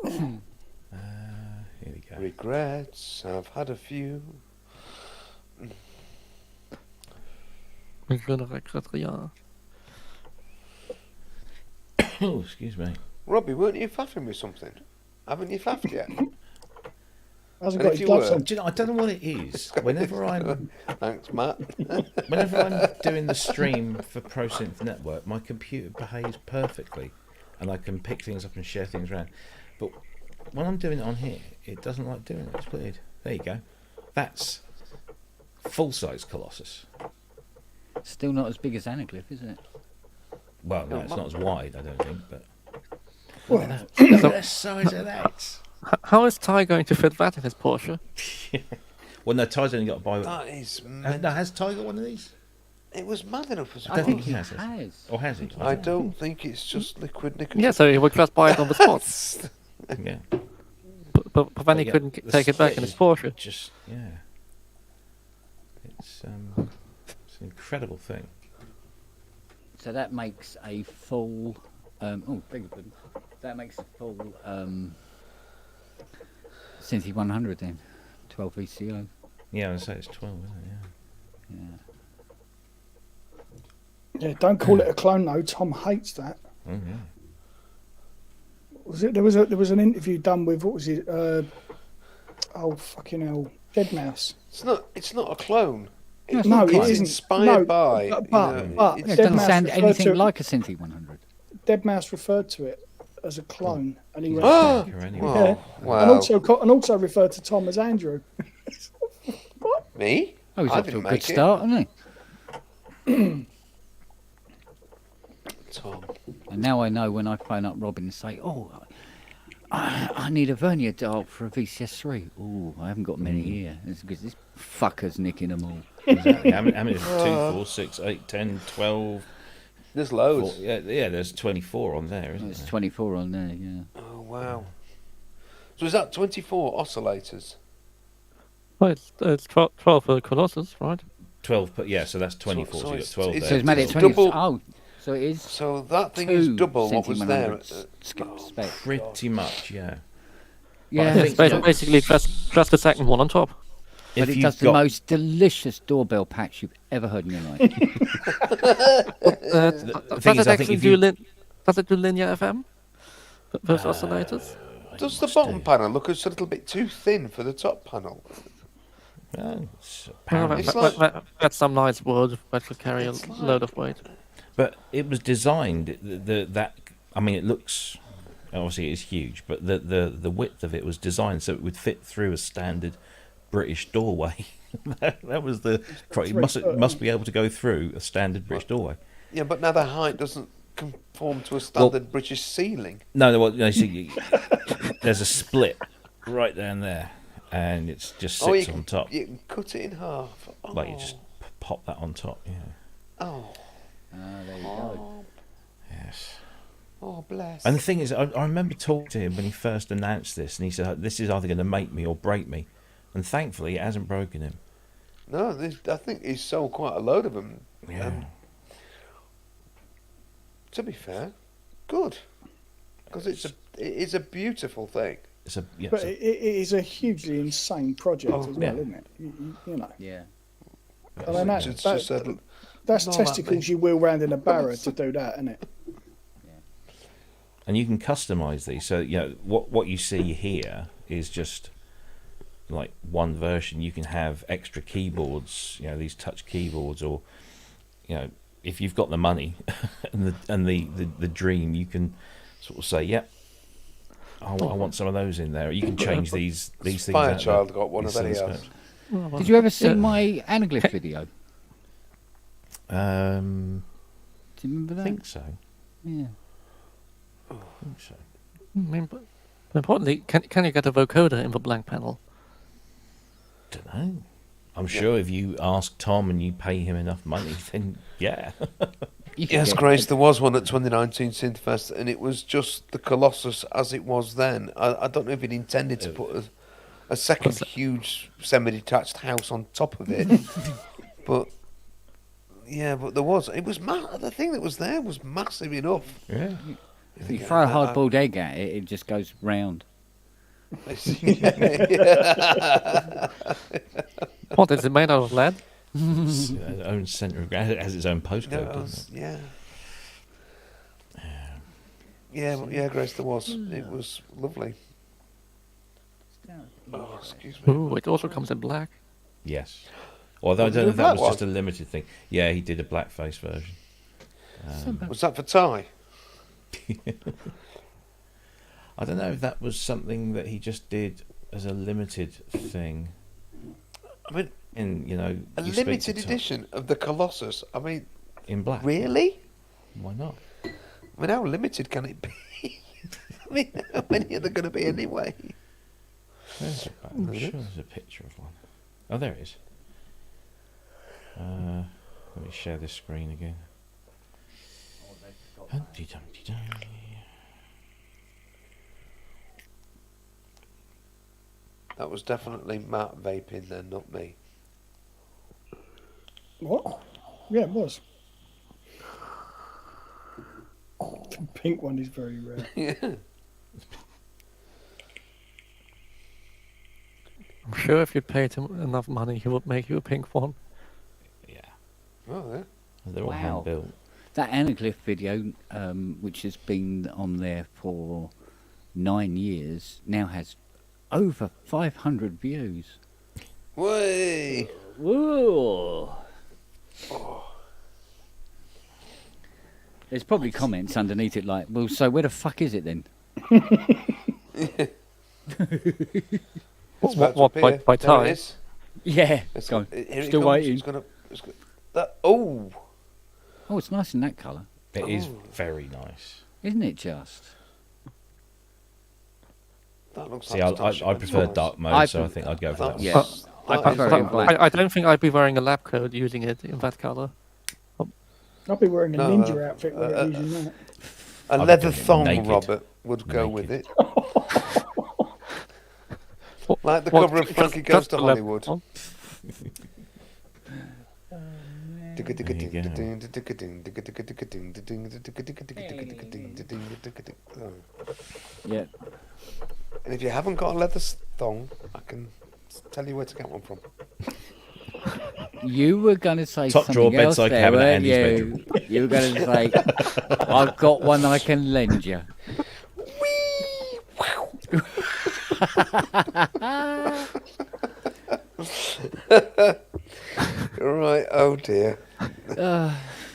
Here we go. Regrets, I've had a few. Je ne regrette rien. Oh, excuse me. Robbie, weren't you faffing with something? Haven't you faffed yet? Hasn't And got if his you gloves were- on. Do you know, I don't know what it is. Whenever I'm Thanks, Matt. Whenever I'm doing the stream for ProSynth Network, my computer behaves perfectly, and I can pick things up and share things around. But when I'm doing it on here, it doesn't like doing it. It's weird. There you go. That's full-size Colossus. Still not as big as Anaglyph, is it? Well, no, it's not as wide, I don't think. But Well, look at the size of that. How is Ty going to fit that in his Porsche? Well, no, Ty's only got to buy. That is. No, has Ty got one of these? It was mad enough as I don't well. think he has. Or has he? I don't think it's just liquid nicotine. Yeah, so he would just buy it on the spot. Yeah. But then he yeah, couldn't the take it back split in his is Porsche. Just yeah. It's an incredible thing. So that makes a full. Oh, beg your pardon. That makes a full Synthi 100 then, 12 VCO. Yeah, I'd say it's 12, isn't it? Yeah. yeah, don't call it a clone though. Tom hates that. Oh yeah. Was it? There was an interview done with what was it? Oh fucking hell, Deadmau5. It's not a clone. No, it It's isn't. inspired No, by. but It doesn't Deadmau5 sound referred anything to- like a Synthi 100. Deadmau5 referred to it as a clone, and he went. Oh, Anyway. Yeah. wow. And also referred to Tom as Andrew. Me? Oh, he's I off to a didn't good make it. start, hasn't he? Tom. And now I know when I phone up Robin and say, "Oh, I need a vernier dial for a VCS3." Oh, I haven't got many here. It's because this fucker's nicking them all. Exactly. How many? 2, 4, 6, 8, 10, 12. There's loads. 4, yeah, there's 24 on there, isn't There's there? 24 on there, yeah. Oh, wow. So is that 24 oscillators? Well, it's 12 for the Colossus, right? 12, but yeah, so that's 24. So, so you got it's- 12 it's- there. So it's made it It's 20. double- Oh, so it is. So that thing is two double what was Synthi there. 100s spec. Pretty much, yeah. Yeah, I think- It's basically just the second one on top. but it you've does the got- most delicious doorbell patch you've ever heard in your life. thing is, I think if you- Does it do linear FM? Those oscillators? Does the bottom panel look a little bit too thin for the top panel? Well, it's Well, apparently- It's like- that's some nice wood that could carry a load of weight. But it was designed that I mean, it looks obviously it's huge, but the width of it was designed so it would fit through a standard British doorway. that was the it must be able to go through a standard British doorway. Yeah, but now the height doesn't conform to a standard British ceiling. No, well, no, see, there's a split right down there, and it just Oh, sits you on can, top. you can cut it in half. Oh. Like you just pop that on top. Yeah. Oh. There you go. Yes. Oh, bless. And the thing is, I remember talking to him when he first announced this, and he said, "This is either going to make me or break me," and thankfully, it hasn't broken him. No, I think he's sold quite a load of them. Yeah. To be fair, good. because it is a beautiful thing. It's a but it is a hugely insane project as well, isn't it? You know. Yeah. I mean, that's testicles you wheel round in a barrow to do that, isn't it? And you can customize these. So what you see here is just like one version. You can have extra keyboards, these touch keyboards, or if you've got the money and the dream, you can sort of say, yep. I want some of those in there. You can change these things. Firechild got one of any else. Did you ever see my anaglyph video? Do you remember that? I think so. Yeah. I think so. But importantly, can you get a vocoder in the blank panel? Don't know. I'm sure if you ask Tom and you pay him enough money, then yeah. Yes, Grace, there was one at 2019 Synthfest, and it was just the Colossus as it was then. I don't know if it intended to put a second huge semi-detached house on top of it, but there was. It was the thing that was there was massive enough. Yeah. If you throw a hard-boiled egg at it, it just goes round. What is it made out of lead? Its own centre of gravity. It has its own postcode, doesn't it? Yeah, Grace, there was. It was lovely. Oh, excuse me. Ooh, it also comes in black. Yes. Although I don't know if that was just a limited thing. Yeah, he did a blackface version. Was that for Ty? I don't know if that was something that he just did as a limited thing. I mean, a limited edition of the Colossus. I mean, in black. Really? Why not? I mean, how limited can it be? I mean, how many are there going to be anyway? I'm sure there's a picture of one. Oh, there it is. Let me share this screen again. That was definitely Matt vaping then, not me. What? Yeah, it was. The pink one is very rare. Yeah. I'm sure if you paid him enough money, he would make you a pink one. Yeah. Oh, yeah. They're all hand built. That anaglyph video, which has been on there for 9 years, now has over 500 views. Way! Whoa! There's probably comments underneath it like, well, so where the fuck is it then? What by Ty? Yeah. It's Go on. Still waiting. Oh, it's nice in that colour. It is very nice. Isn't it just? that looks See, like I prefer dark mode, so I think I'd go for that one. Yeah. I prefer it in black. I don't think I'd be wearing a lab coat using it in that colour. I'll be wearing a ninja outfit when I'm using that. A leather thong, Robert, would go with it. Like the cover of Frankie Goes to Hollywood. Yeah. And if you haven't got a leather thong, I can tell you where to get one from. You were going to say Top something drawer else bedside there, cabinet, weren't Andy's you? bedroom. You were going to say, I've got one I can lend you. Right, oh dear.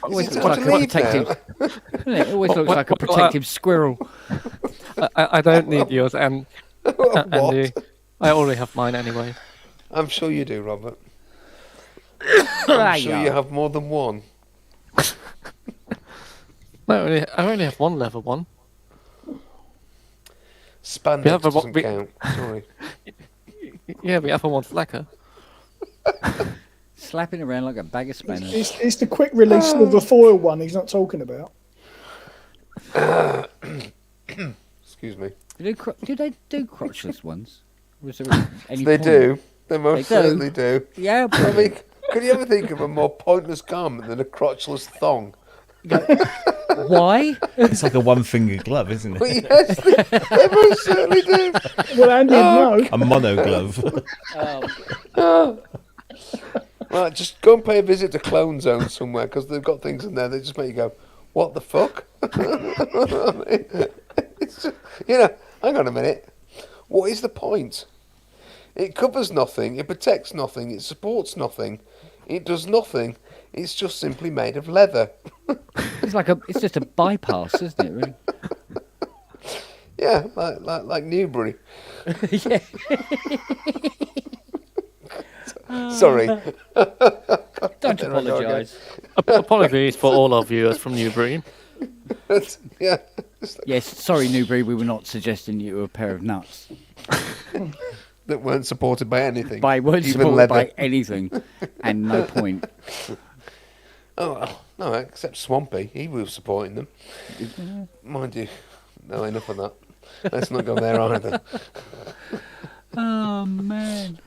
Always looks like a protective. It always looks like a protective squirrel. I don't need yours, and Andy, I already have mine anyway. I'm sure you do, Robert. I'm sure you have more than one. No, I only have one leather one. Spandex doesn't count. Sorry. Yeah, the other one's lacquer. Slapping around like a bag of spanners. It's the quick release of the foil one he's not talking about. Excuse me. Do they do crotchless ones? Was there any They point? do. They most They do. certainly do. Yeah, but I mean, could you ever think of a more pointless garment than a crotchless thong? well, Why? It's like a one-finger glove, isn't it? Well, yes, they most certainly do. Well, Andy, no. A mono glove. Right, just go and pay a visit to Clone Zone somewhere because they've got things in there that just make you go, "What the fuck?" It's just, hang on a minute. What is the point? It covers nothing. It protects nothing. It supports nothing. It does nothing. It's just simply made of leather. It's just a bypass, isn't it? Really? Yeah, like Newbury. Yeah. Sorry. Don't apologise. Apologies for all our viewers from Newbury. Yeah. Yes, sorry, Newbury. We were not suggesting you were a pair of nuts. That weren't supported by anything. Weren't even supported leather. by anything, and no point. Oh no, except Swampy. He was supporting them. Mind you. No, enough of that. Let's not go there either. Oh man.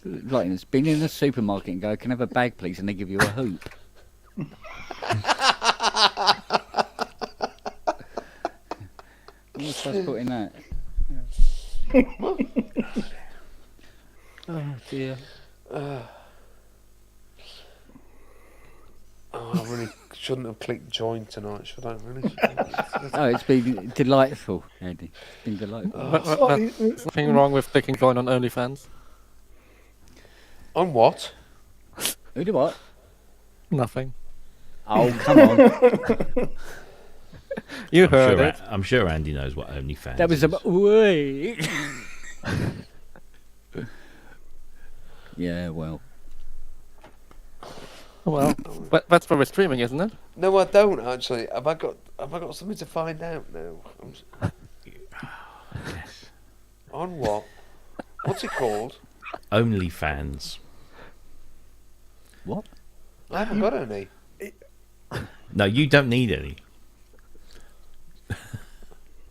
Like it's been in a supermarket and go, "Can I have a bag, please?" and they give you a hoop. What was I supposed to put in that? Oh dear. I really shouldn't have clicked join tonight, should I? Really? Oh, it's been delightful, Andy. It's been delightful. Nothing wrong with clicking join on OnlyFans. On what? Who did what? Nothing. Oh, come on. You heard it. I'm sure Andy knows what OnlyFans That was is. wait. Yeah, well. Well, that's for streaming, isn't it? No, I don't actually. Have I got something to find out now? Yes. On what? What's it called? OnlyFans. What? I haven't got any. No, you don't need any.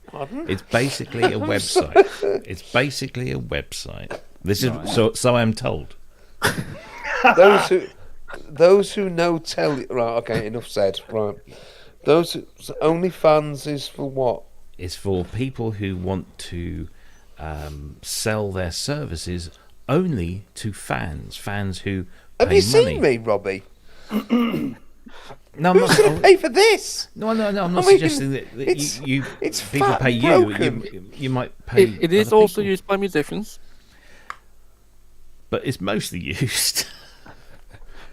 Pardon? It's basically a website. It's basically a website. This is so I'm told. Those who know tell you. Right, okay, enough said. Right. OnlyFans is for what? It's for people who want to sell their services only to fans who Have pay you seen money. me, Robbie? No, Who's going to pay for this? No, I'm not suggesting that you it's people fat pay and you. broken. You might pay. It is other also people. used by musicians. But it's mostly used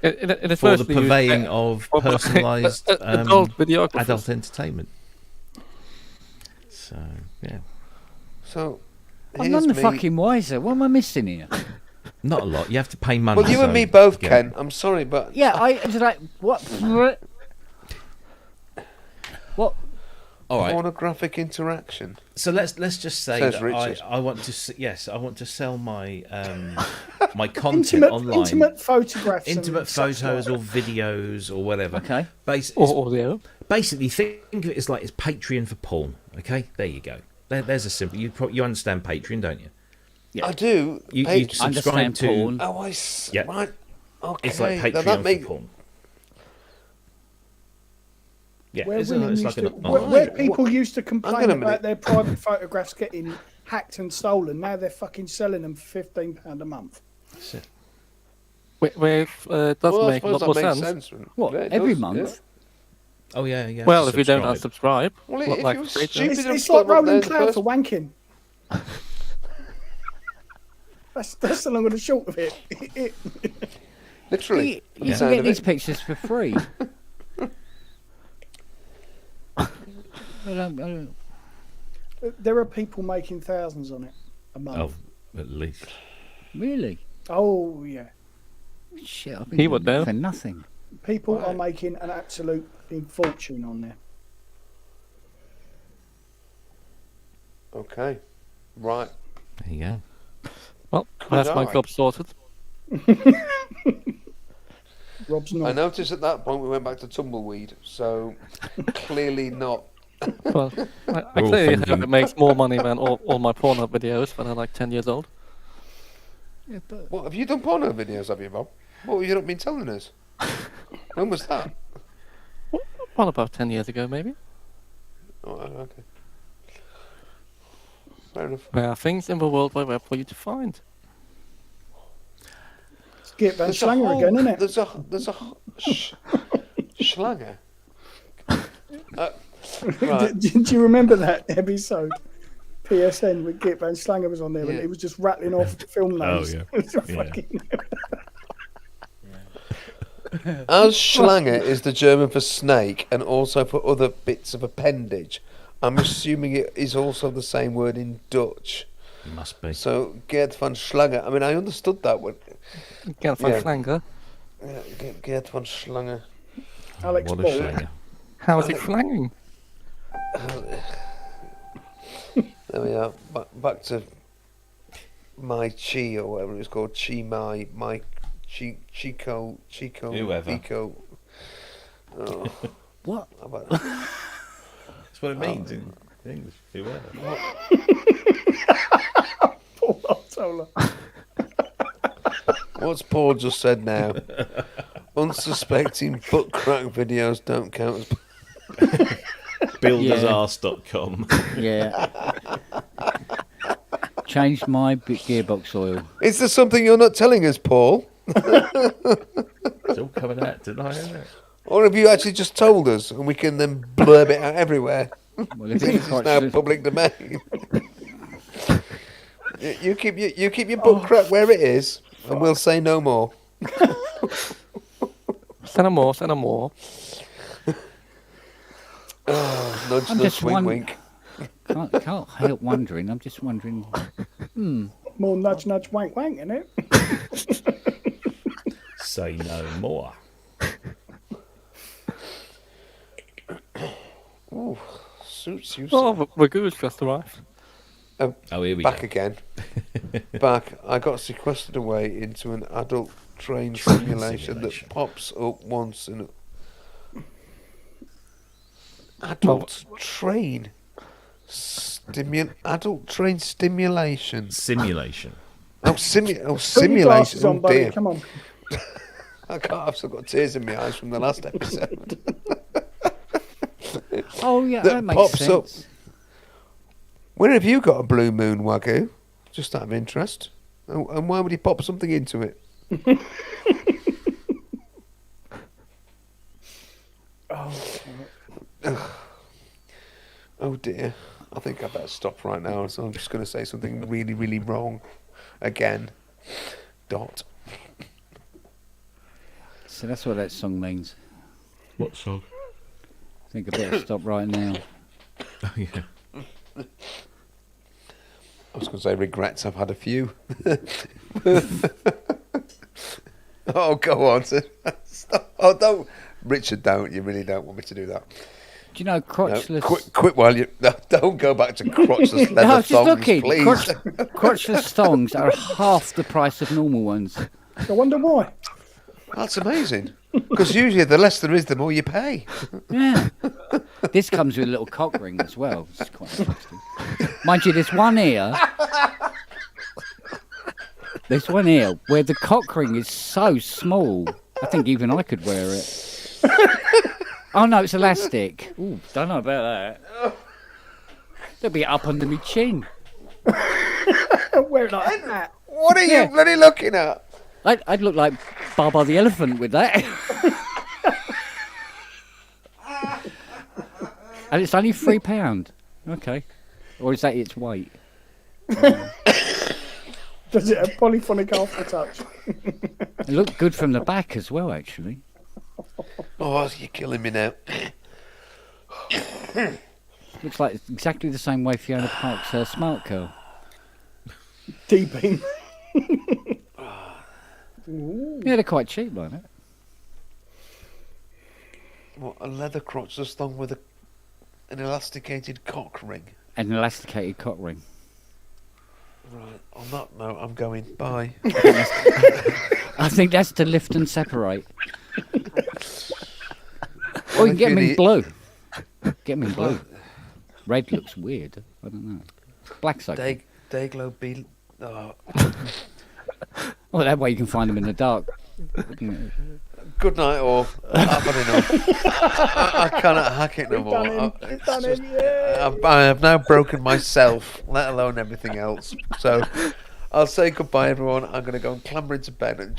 It is for the mostly purveying used, of personalised adult videographers. adult entertainment. So yeah, So I'm here's none the me. fucking wiser. What am I missing here? not a lot. You have to pay money. Well, you and so me both, yeah. Ken. I'm sorry, but Yeah, I was like, what? What? All right. pornographic interaction. So let's just say Says that Richard. I want to I want to sell my my content online. Intimate photographs. Intimate and such photos like. or videos or whatever. Okay. Or audio. Basically, think of it as like it's Patreon for porn. Okay, there you go. There's a simple. You understand Patreon, don't you? Yeah. I do. You subscribe Understand to. porn. Oh, Yeah. right. Okay. It's like Now Patreon that for make- porn. Yeah, Where it's women it's used like to, an where people used to Hang on complain a about minute. their private photographs getting hacked and stolen. Now they're fucking selling them for £15 a month. That's it. Does Well, I make a suppose lot that more makes sense. sense. What? Yeah, it Every does, month? Oh yeah. Well, if you don't subscribe. unsubscribe, Well, not if like you were Patreon. stupid- It's, People it's don't like stop up there rolling in the cloud first- for wanking. That's the long and the short of it. Literally. You the can sound get of these it. pictures for free. I don't. There are people making thousands on it a month. Oh, at least. Really? Oh, yeah. Shit, I've been He would doing it know. for nothing. People are making an absolute fortune on there. Okay. Right. There you go. Well, that's my eye. job sorted. Rob's I not. noticed at that point we went back to tumbleweed, so clearly not. Well, I We're all clearly thinking- hope it makes more money than all my Pornhub videos when I'm like 10 years old. Yeah, but What have you done porno videos? Have you, Bob? What have you not been telling us? When was that? Well, about 10 years ago, maybe. Oh, okay. Fair enough. There are things in the World Wide Web for you to find. It's Git Van Schlanger again, isn't it? There's a Schlanger. Right. Do you remember that episode? PSN with Git Van Schlanger was on there, and he was just rattling off film names. Oh, yeah. It was a fucking... As Schlange is the German for snake and also for other bits of appendage, I'm assuming it is also the same word in Dutch. It must be. So, Gert van Schlange. I mean, I understood that one. Gert van Schlanger. Yeah, Gert van Schlange. Alex What a Ball. Schlanger. How's it flanging? There we are. Back to my Chi or whatever it's called. Chi my Chico. Whoever. Pico. Oh. What? That's what it means in English. Whoever. Paul Artola. What's Paul just said now? Unsuspecting butt crack videos don't count as... Buildersarse.com. Yeah. Changed my gearbox oil. Is there something you're not telling us, Paul? It's all coming out tonight, isn't it? Or have you actually just told us and we can then blurb it out everywhere? Well, if This it's is now public domain. you keep your butt crack where it is and we'll say no more. Send more, send more. Oh, nudge, I'm nudge, just wink, wink. Can't help wondering. I'm just wondering. More nudge, nudge, wank, wank, isn't it? Say no more. Ooh, suits you. Oh, the goose just arrived. Oh, here we Back go. again. Back. I got sequestered away into an adult train simulation that pops up once in a... Adult train stimulation. Simulation. Put your Simulation. glasses on, Oh buddy. dear. Come on. I can't. I've still got tears in my eyes from the last episode. Oh yeah, That that makes pops sense. up. Where have you got a blue moon, Wagyu? Just out of interest. And why would he pop something into it? Oh dear. I think I better stop right now. So I'm just going to say something really, really wrong. Again. Dot. So that's what that song means. What song? I think I better stop right now. Oh, yeah. I was going to say regrets. I've had a few. Oh, go on. Stop. Oh, don't. Richard, don't. You really don't want me to do that. Do you know crotchless? No, quit while you... No, don't go back to crotchless leather No, just thongs, looking. please. Crotchless thongs are half the price of normal ones. I wonder why. That's amazing. Because usually the less there is, the more you pay. Yeah. This comes with a little cock ring as well. It's quite interesting. Mind you, there's one ear. There's one ear where the cock ring is so small. I think even I could wear it. Oh no, it's elastic. Ooh, don't know about that. They'll be up under my chin. Wear it like that. What are you bloody looking at? I'd look like Baba the elephant with that. And it's only £3. Okay. Or is that its weight? Does it have polyphonic aftertouch? It looked good from the back as well, actually. Oh, you're killing me now. Looks like it's exactly the same way Fiona Park's smart car. D-beam. Yeah, they're quite cheap like that. What, a leather crotchless thong with an elasticated cock ring? An elasticated cock ring. Right, on that note, I'm going. Bye. I think that's to lift and separate. Or you can get them in blue. Get them in blue. Red looks weird. I don't know. Black's okay. Dayglow be... Oh. Well, that way you can find them in the dark. Good night, all. I've had enough. I cannot hack it no more. I have now broken myself, let alone everything else. So I'll say goodbye, everyone. I'm going to go and clamber into bed and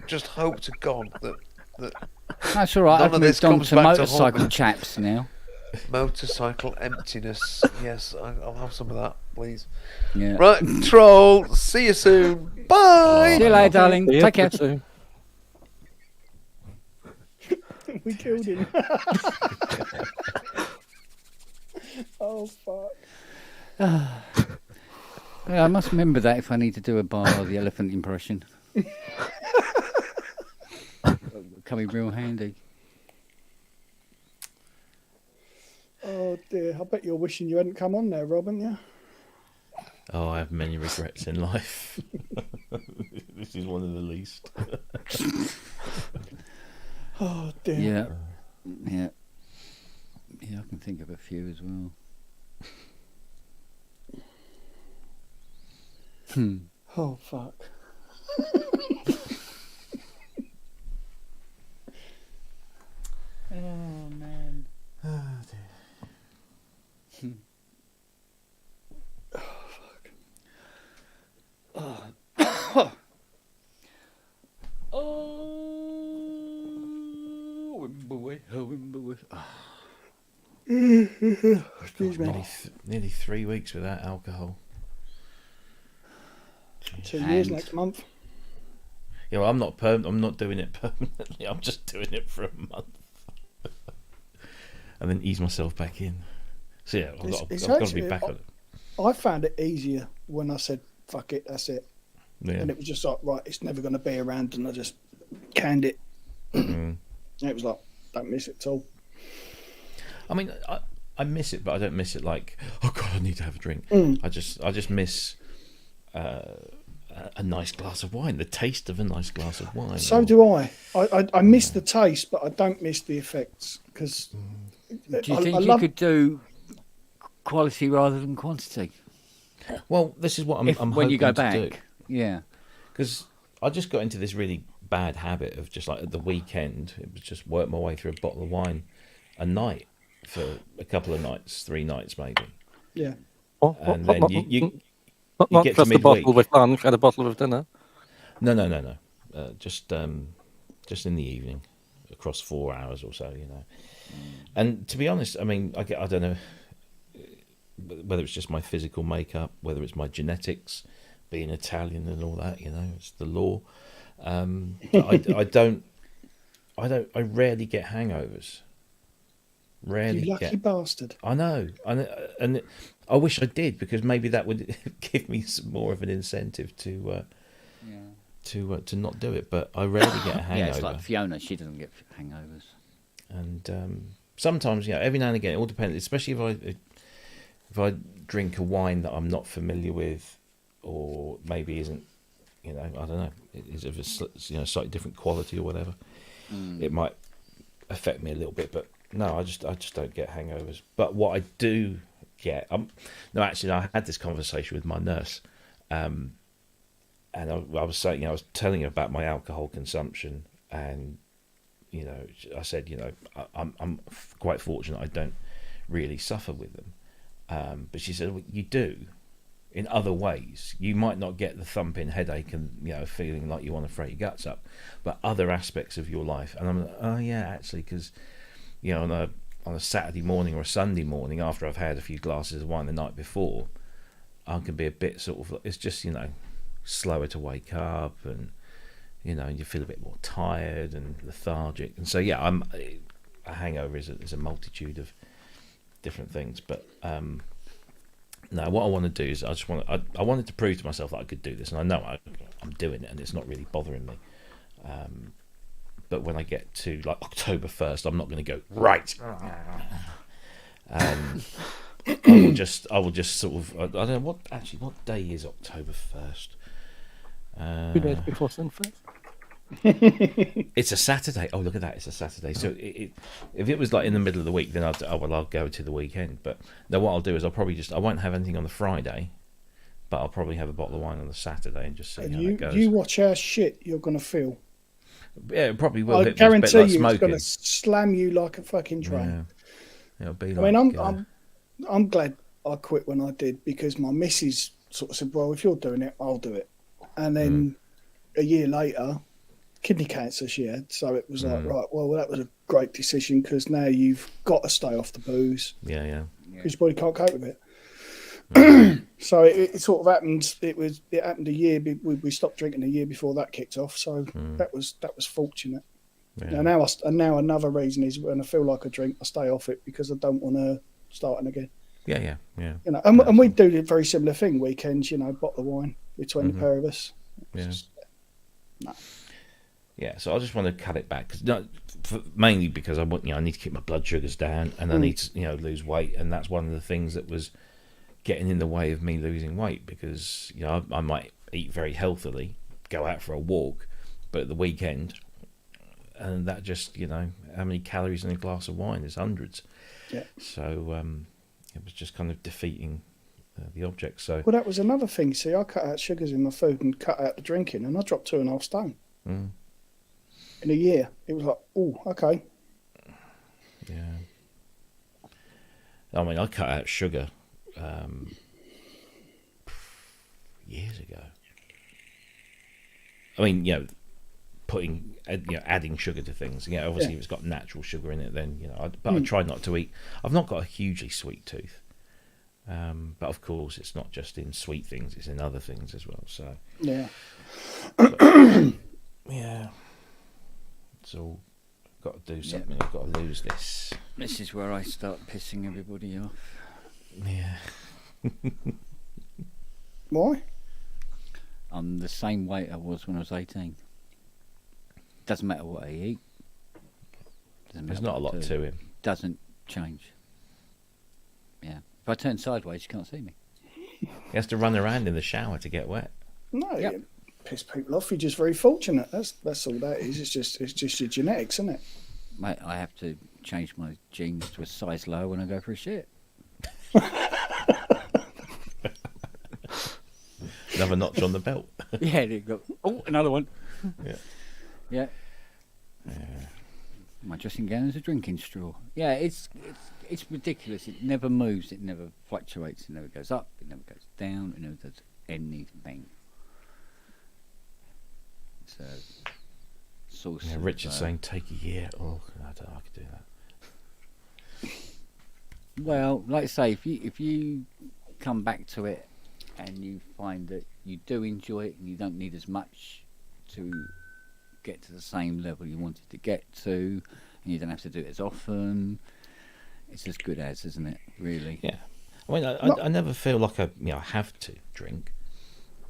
just hope to God that that's all right. I've moved on to motorcycle chaps now. Motorcycle emptiness. Yes, I'll have some of that, please. Yeah. Right, troll. See you soon. Bye. See you later, darling. Take care. Soon. We killed him. Oh fuck. Yeah, I must remember that if I need to do a Bar the Elephant impression. Coming real handy. Oh dear, I bet you're wishing you hadn't come on there, Rob, aren't you? Oh, I have many regrets in life. This is one of the least. Oh dear. Yeah, I can think of a few as well. Oh fuck. Oh man. Oh, dear. Excuse me. Nearly 3 weeks without alcohol. 2 years next month. Yeah, well, I'm not doing it permanently. I'm just doing it for a month, and then ease myself back in. So yeah, I've got to be back on it. I found it easier when I said, "Fuck it, that's it," and it was just like, right, it's never going to be around, and I just canned it. It was like, don't miss it at all. I mean, I miss it, but I don't miss it like, oh god, I need to have a drink. I just miss a nice glass of wine, the taste of a nice glass of wine. So do I. I miss the taste, but I don't miss the effects. Because do you think you could do quality rather than quantity? Well, this is what I'm when you go back. do. Yeah, because I just got into this really bad habit of just like at the weekend, it was just work my way through a bottle of wine a night for a couple of nights, 3 nights maybe. Yeah. And then you not get just to a bottle with lunch and a bottle with dinner. No. Just in the evening, across 4 hours or so, you know. And to be honest, I mean, I don't know whether it's just my physical makeup, whether it's my genetics, being Italian and all that, you know, it's the law. But I rarely get hangovers. Rarely. You lucky bastard. I know, and I wish I did, because maybe that would give me some more of an incentive to not do it. But I rarely get a hangover. Yeah, it's like Fiona; she doesn't get hangovers. And sometimes, every now and again, it all depends. Especially if I drink a wine that I'm not familiar with, or maybe isn't, I don't know, is of a slightly different quality or whatever. It might affect me a little bit, but. No, I just don't get hangovers. But what I do get, I had this conversation with my nurse, and I was saying, I was telling her about my alcohol consumption, and I said, I'm quite fortunate I don't really suffer with them, but she said, well, you do, in other ways. You might not get the thumping headache and feeling like you want to throw your guts up, but other aspects of your life. And I'm like, oh yeah, actually, because. On a Saturday morning or a Sunday morning after I've had a few glasses of wine the night before, I can be a bit sort of, it's just, slower to wake up, and, you feel a bit more tired and lethargic. And so, a hangover is a multitude of different things. But, no, what I want to do is I wanted to prove to myself that I could do this. And I know I'm doing it, and it's not really bothering me. But when I get to like October 1st, I'm not going to go right. I will just sort of. I don't know what day is October 1st. 2 days before Sunfest. It's a Saturday. Oh, look at that! It's a Saturday. So if it was like in the middle of the week, then I'll go to the weekend. But no, what I'll do is I won't have anything on the Friday, but I'll probably have a bottle of wine on the Saturday and just see how that goes. You watch how shit you're going to feel Yeah, it probably will. I hit me. guarantee It's a bit like you, it's smoking. going to slam you like a fucking train. Yeah. It'll be I like. mean, I'm glad I quit when I did, because my missus sort of said, "Well, if you're doing it, I'll do it." And then a year later, kidney cancer she had, so it was like, right, well, that was a great decision, because now you've got to stay off the booze. Yeah. Because your body can't cope with it. So it sort of happened. It happened a year. We stopped drinking a year before that kicked off. So that was fortunate. Yeah. Now another reason is when I feel like I drink, I stay off it, because I don't want to start it again. Yeah. You know, and we do a very similar thing. Weekends, you know, bottle of wine between the pair of us. Yeah. Yeah, so I just want to cut it back, mainly because I need to keep my blood sugars down, and I need to lose weight, and that's one of the things that was getting in the way of me losing weight, because I might eat very healthily, go out for a walk, but at the weekend, and that just how many calories in a glass of wine? There's hundreds. Yeah. So it was just kind of defeating the object. So that was another thing. See, I cut out sugars in my food and cut out the drinking, and I dropped 2.5 stone. In a year. It was like, oh, okay. Yeah. I mean, I cut out sugar years ago. I mean, adding sugar to things. Obviously, if it's got natural sugar in it, then but I try not to eat. I've not got a hugely sweet tooth, but of course, it's not just in sweet things; it's in other things as well. So yeah. Yeah. So, got to do something. I've got to lose this. This is where I start pissing everybody off. Yeah. Why? I'm the same weight I was when I was 18. Doesn't matter what I eat. There's not a lot to him. Doesn't change. Yeah. If I turn sideways, you can't see me. He has to run around in the shower to get wet. No, you piss people off. You're just very fortunate. That's all that is. It's just your genetics, isn't it? Mate, I have to change my jeans to a size lower when I go for a shit. Another notch on the belt. Yeah, there you go. Oh, another one. Yeah. My dressing gown is a drinking straw. Yeah, it's ridiculous. It never moves. It never fluctuates. It never goes up. It never goes down. It never does anything. It's a source. Yeah, Richard's saying take a year. Oh, I don't know. I could do that. Well, like I say, if you come back to it and you find that you do enjoy it and you don't need as much to get to the same level you wanted to get to, and you don't have to do it as often, it's as good as, isn't it? Really? Yeah. I mean, I never feel like I have to drink.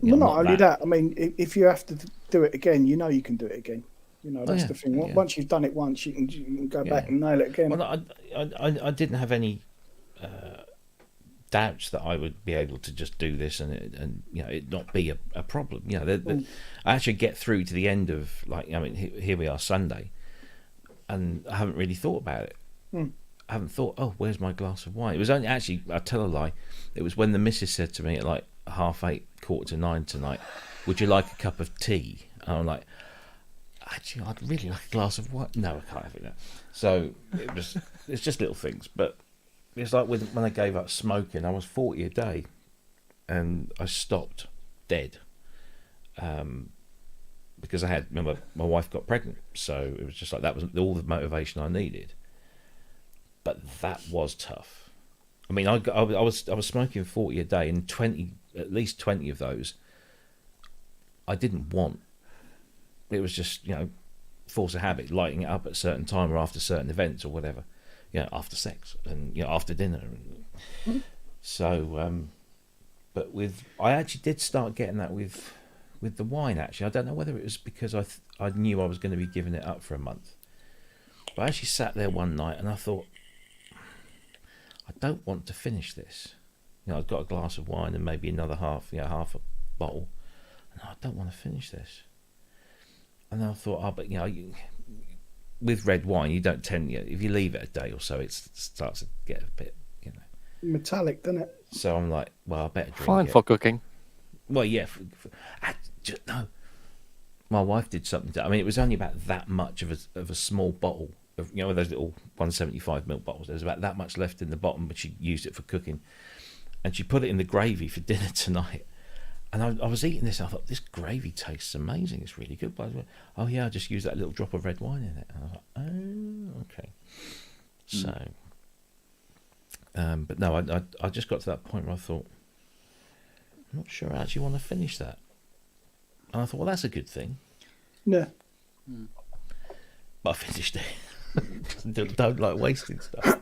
Well, not only that. I mean, if you have to do it again, you can do it again. That's the thing. Yeah. Once you've done it once, you can go back and nail it again. Well, I didn't have any doubts that I would be able to just do this and it not be a problem. I actually get through to the end of here we are Sunday, and I haven't really thought about it. I haven't thought, oh, where's my glass of wine? It was only actually, I tell a lie, it was when the missus said to me at 8:30, 8:45 tonight, would you like a cup of tea? And I'm like, actually, I'd really like a glass of wine. No, I can't have it now. So it's just little things, but it's like when I gave up smoking, I was 40 a day, and I stopped dead, because remember, my wife got pregnant, so it was just like that was all the motivation I needed. But that was tough. I mean, I was smoking 40 a day, and at least 20 of those I didn't want. It was just force of habit, lighting it up at a certain time or after certain events or whatever. After sex and after dinner. So, but I actually did start getting that with the wine. Actually, I don't know whether it was because I knew I was going to be giving it up for a month. But I actually sat there one night and I thought, I don't want to finish this. I've got a glass of wine and maybe another half a bottle, and I don't want to finish this. And then I thought, but with red wine, you don't tend, if you leave it a day or so, it starts to get a bit, metallic, doesn't it? So I'm like, well, I better drink Fine it. for cooking. Well, yeah. No. my wife did something. I mean, it was only about that much of a small bottle of, you know, those little 175 ml bottles. There was about that much left in the bottom, but she used it for cooking, and she put it in the gravy for dinner tonight. And I was eating this, and I thought, this gravy tastes amazing. It's really good. But oh yeah, I just used that little drop of red wine in it. And I was like, oh, okay. So, but no, I just got to that point where I thought, I'm not sure I actually want to finish that. And I thought, well, that's a good thing. Yeah. But I finished it. Don't like wasting stuff.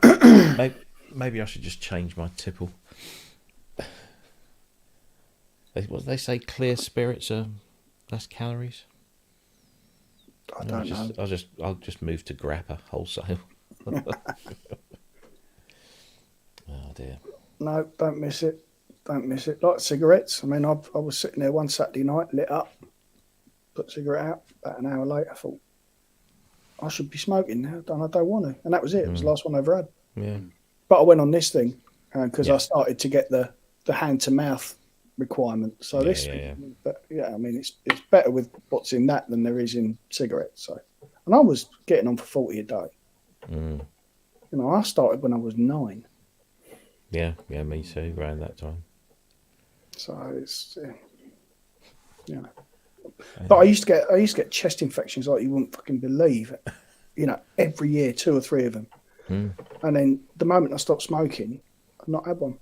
Maybe I should just change my tipple. What do they say? Clear spirits are less calories. I don't know. I'll just move to grappa wholesale. Oh dear. No, don't miss it. Don't miss it. Like cigarettes. I mean, I was sitting there one Saturday night, lit up, put a cigarette out. About an hour later, I thought, I should be smoking now. I don't want to. And that was it. It was the last one I ever had. Yeah. But I went on this thing because I started to get the hand to mouth requirement. So but yeah, I mean, it's better with what's in that than there is in cigarettes. So, and I was getting on for 40 a day. You know, I started when I was 9. Yeah, me too. Around that time. So it's but I used to get chest infections like you wouldn't fucking believe. You know, every year, 2 or 3 of them. And then the moment I stopped smoking, I've not had one.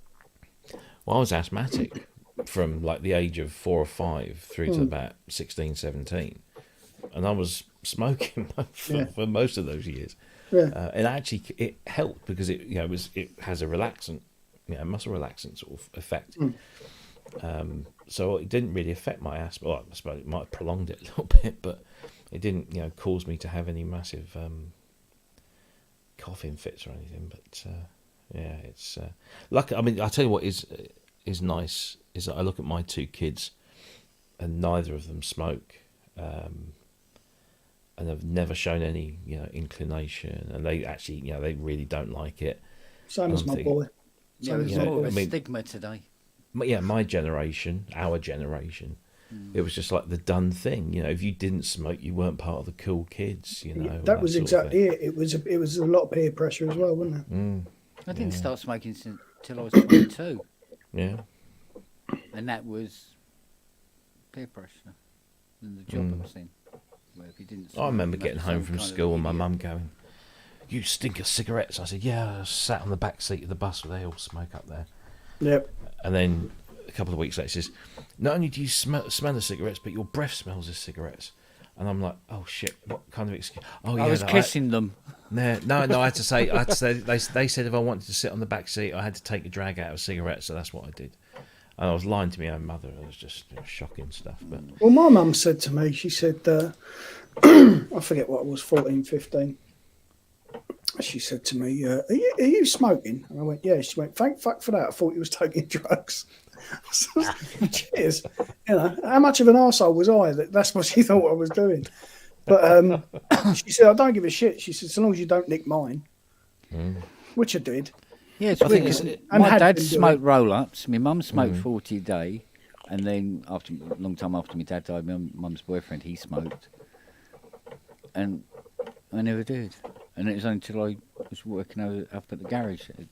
Well, I was asthmatic from like the age of 4 or 5 through to about 16, 17. And I was smoking for most of those years. Yeah. And actually it helped because it has a relaxant, muscle relaxant sort of effect. So it didn't really affect my asthma. Well, I suppose it might have prolonged it a little bit, but it didn't, cause me to have any massive coughing fits or anything. But it's lucky. I mean, I tell you what is nice is that I look at my 2 kids, and neither of them smoke, and have never shown any inclination, and they actually they really don't like it. Same as my boy. Yeah, it's more of a stigma today. Yeah, my generation, our generation, it was just like the done thing. You know, if you didn't smoke, you weren't part of the cool kids. That was exactly it. It was a lot of peer pressure as well, wasn't it? I didn't start smoking until I was 22. Yeah, and that was peer pressure and the job I was in. Where if you didn't smoke, I remember getting home from school and my mum going, "You stink of cigarettes." I said, "Yeah, I sat on the back seat of the bus where they all smoke up there." Yep. And then a couple of weeks later, she says, "Not only do you smell the cigarettes, but your breath smells of cigarettes." And I'm like, "Oh shit! What kind of excuse?" Oh, I was kissing them. No. I had to say. They said if I wanted to sit on the back seat, I had to take a drag out of cigarettes, so that's what I did. And I was lying to my own mother. It was just shocking stuff. But well, my mum said to me, she said, I forget what it was, 14, 15. She said to me, are you smoking? And I went, yeah. She went, thank fuck for that. I thought you was taking drugs. Cheers. How much of an arsehole was I? That's what she thought I was doing. But she said, I don't give a shit. She said, so long as you don't nick mine. Which I did. Yeah, it's weird. My dad smoked roll-ups. My mum smoked 40 a day. And then a long time after my dad died, my mum's boyfriend, he smoked. And I never did. And it was only until I was working up at the garage that I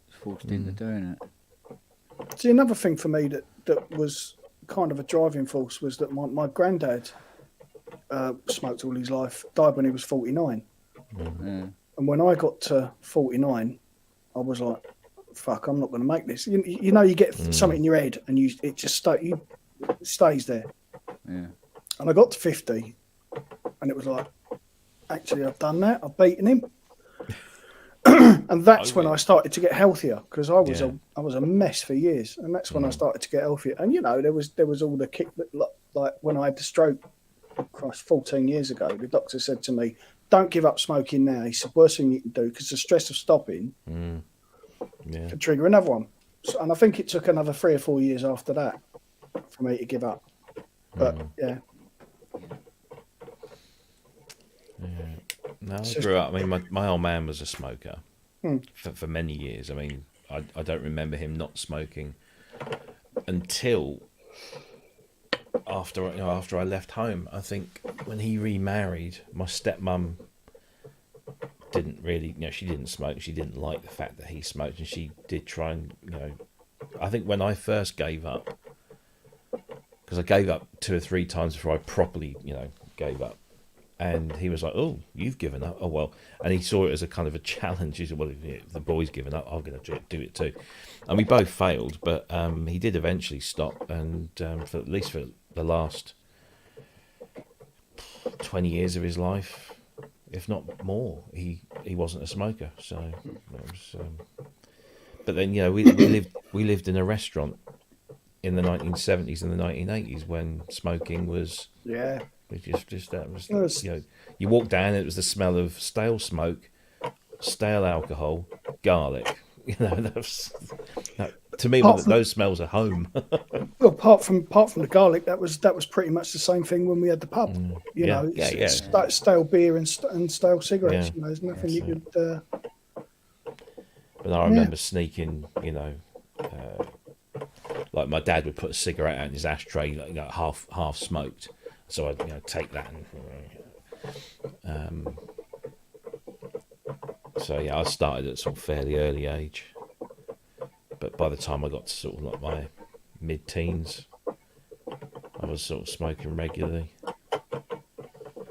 was forced into doing it. See, another thing for me that was kind of a driving force was that my granddad smoked all his life, died when he was 49. And when I got to 49, I was like, fuck, I'm not going to make this. You know, you get something in your head and it just stays there. Yeah. And I got to 50 and it was like, actually, I've done that. I've beaten him. And that's when I started to get healthier because I was a mess for years. And that's when I started to get healthier. And, there was all the kick that, like when I had the stroke, 14 years ago, the doctor said to me, don't give up smoking now. He said, worst thing you can do because the stress of stopping could trigger another one. So, and I think it took another 3 or 4 years after that for me to give up. But, yeah. No, I grew up. I mean, my old man was a smoker for many years. I mean, I don't remember him not smoking until after I left home. I think when he remarried, my stepmum didn't really, she didn't smoke. She didn't like the fact that he smoked, and she did try and, I think when I first gave up, because I gave up 2 or 3 times before I properly, gave up. And he was like, "Oh, you've given up? Oh, well." And he saw it as a kind of a challenge. He said, "Well, if the boy's given up, I'm going to do it too." And we both failed, but he did eventually stop. And for at least for the last 20 years of his life, if not more, he wasn't a smoker. So, it was, but then we lived in a restaurant in the 1970s and the 1980s when smoking was you walked down and it was the smell of stale smoke, stale alcohol, garlic. To me, those smells are home. Well, apart from the garlic, that was pretty much the same thing when we had the pub. Stale beer and stale cigarettes. There's nothing you could. But I remember sneaking, like my dad would put a cigarette out in his ashtray, half smoked. So I'd take that and. I started at sort of fairly early age, but by the time I got to sort of like my mid-teens, I was sort of smoking regularly.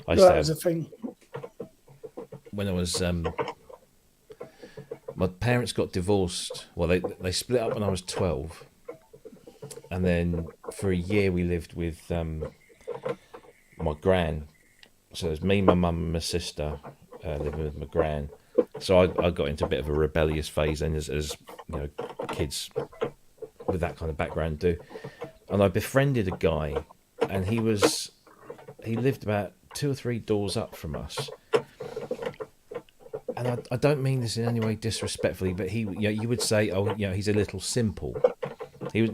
That was a thing. When I was, my parents got divorced. Well, they split up when I was 12, and then for a year we lived with my gran. So it was me, my mum, and my sister living with my gran. So I got into a bit of a rebellious phase, and as kids with that kind of background do. And I befriended a guy, and he lived about 2 or 3 doors up from us. And I don't mean this in any way disrespectfully, but you would say, oh, he's a little simple. He was,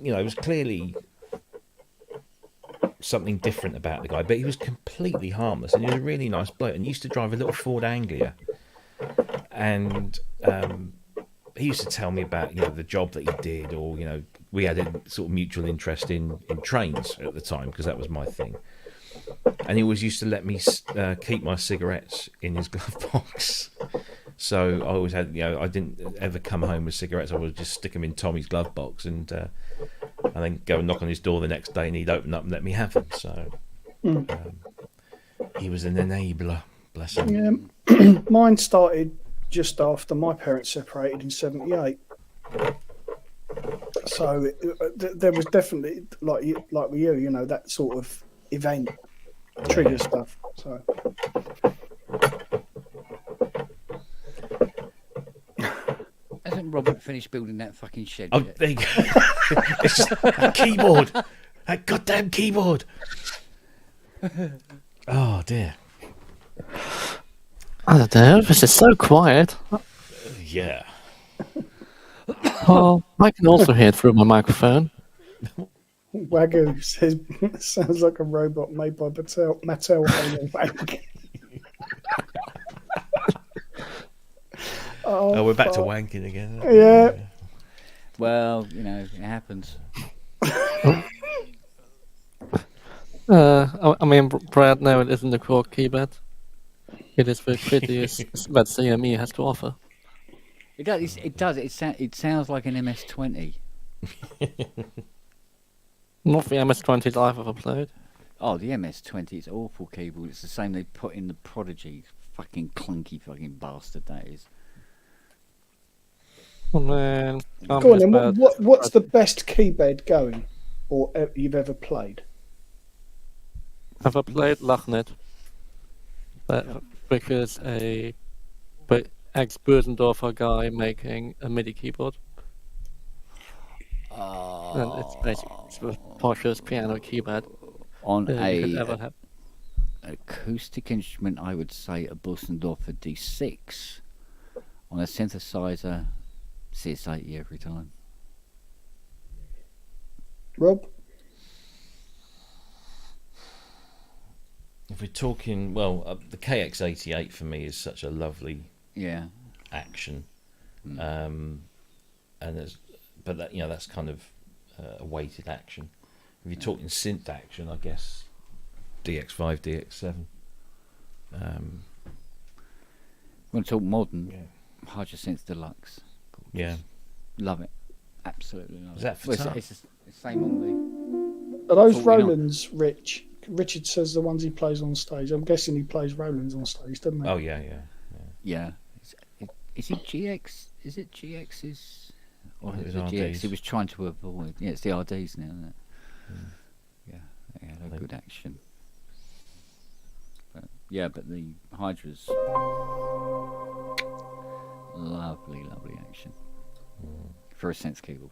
it was clearly something different about the guy, but he was completely harmless, and he was a really nice bloke, and he used to drive a little Ford Anglia, and he used to tell me about the job that he did, or we had a sort of mutual interest in trains at the time, because that was my thing, and he always used to let me keep my cigarettes in his glove box. So I always had, I didn't ever come home with cigarettes. I would just stick them in Tommy's glove box and then go and knock on his door the next day, and he'd open up and let me have them. So he was an enabler, bless him. Yeah, mine started just after my parents separated in '78. So there was definitely like with you, that sort of event trigger stuff. So. Hasn't Robert finished building that fucking shed Oh, yet? there you go. It's just that keyboard. That goddamn keyboard. Oh, dear. I don't know. This is so quiet. Yeah. Oh, I can also hear it through my microphone. Wagyu says, sounds like a robot made by Mattel. Oh, we're back to wanking again. Yeah. Well, it happens. I mean, Brad, no, it isn't the core keyboard. It is the prettiest that CME has to offer. It does. It does. It sounds like an MS-20. Not the MS-20s I've ever played. Oh, the MS-20 is awful keyboard. It's the same they put in the Prodigy. Fucking clunky fucking bastard that is. Oh, man. Go on then, what's the best keyboard going, or you've ever played? Ever played Lachnet? Because a ex-Bösendorfer guy making a MIDI keyboard. And it's basically the poshest piano keyboard on you could ever have. Acoustic instrument, I would say a Bösendorfer D6. On a synthesizer, CS80 every time. Rob? If we're talking, the KX88 for me is such a lovely action. And that's kind of a weighted action. If you're talking synth action, I guess DX5, DX7. Want to talk modern? Hydrosynth Deluxe. Gorgeous. Yeah. Love it. Absolutely love it. Is that for well, it's the same on the... Are those 49. Rolands, Rich? Richard says the ones he plays on stage. I'm guessing he plays Rolands on stage, doesn't he? Oh, yeah. Is it GX? Is it GX's? Or It is was it GX? RDs. He was trying to avoid. Yeah, it's the RDs now, isn't it? Yeah, they're good action. But the Hydra's lovely action for a sense keyboard.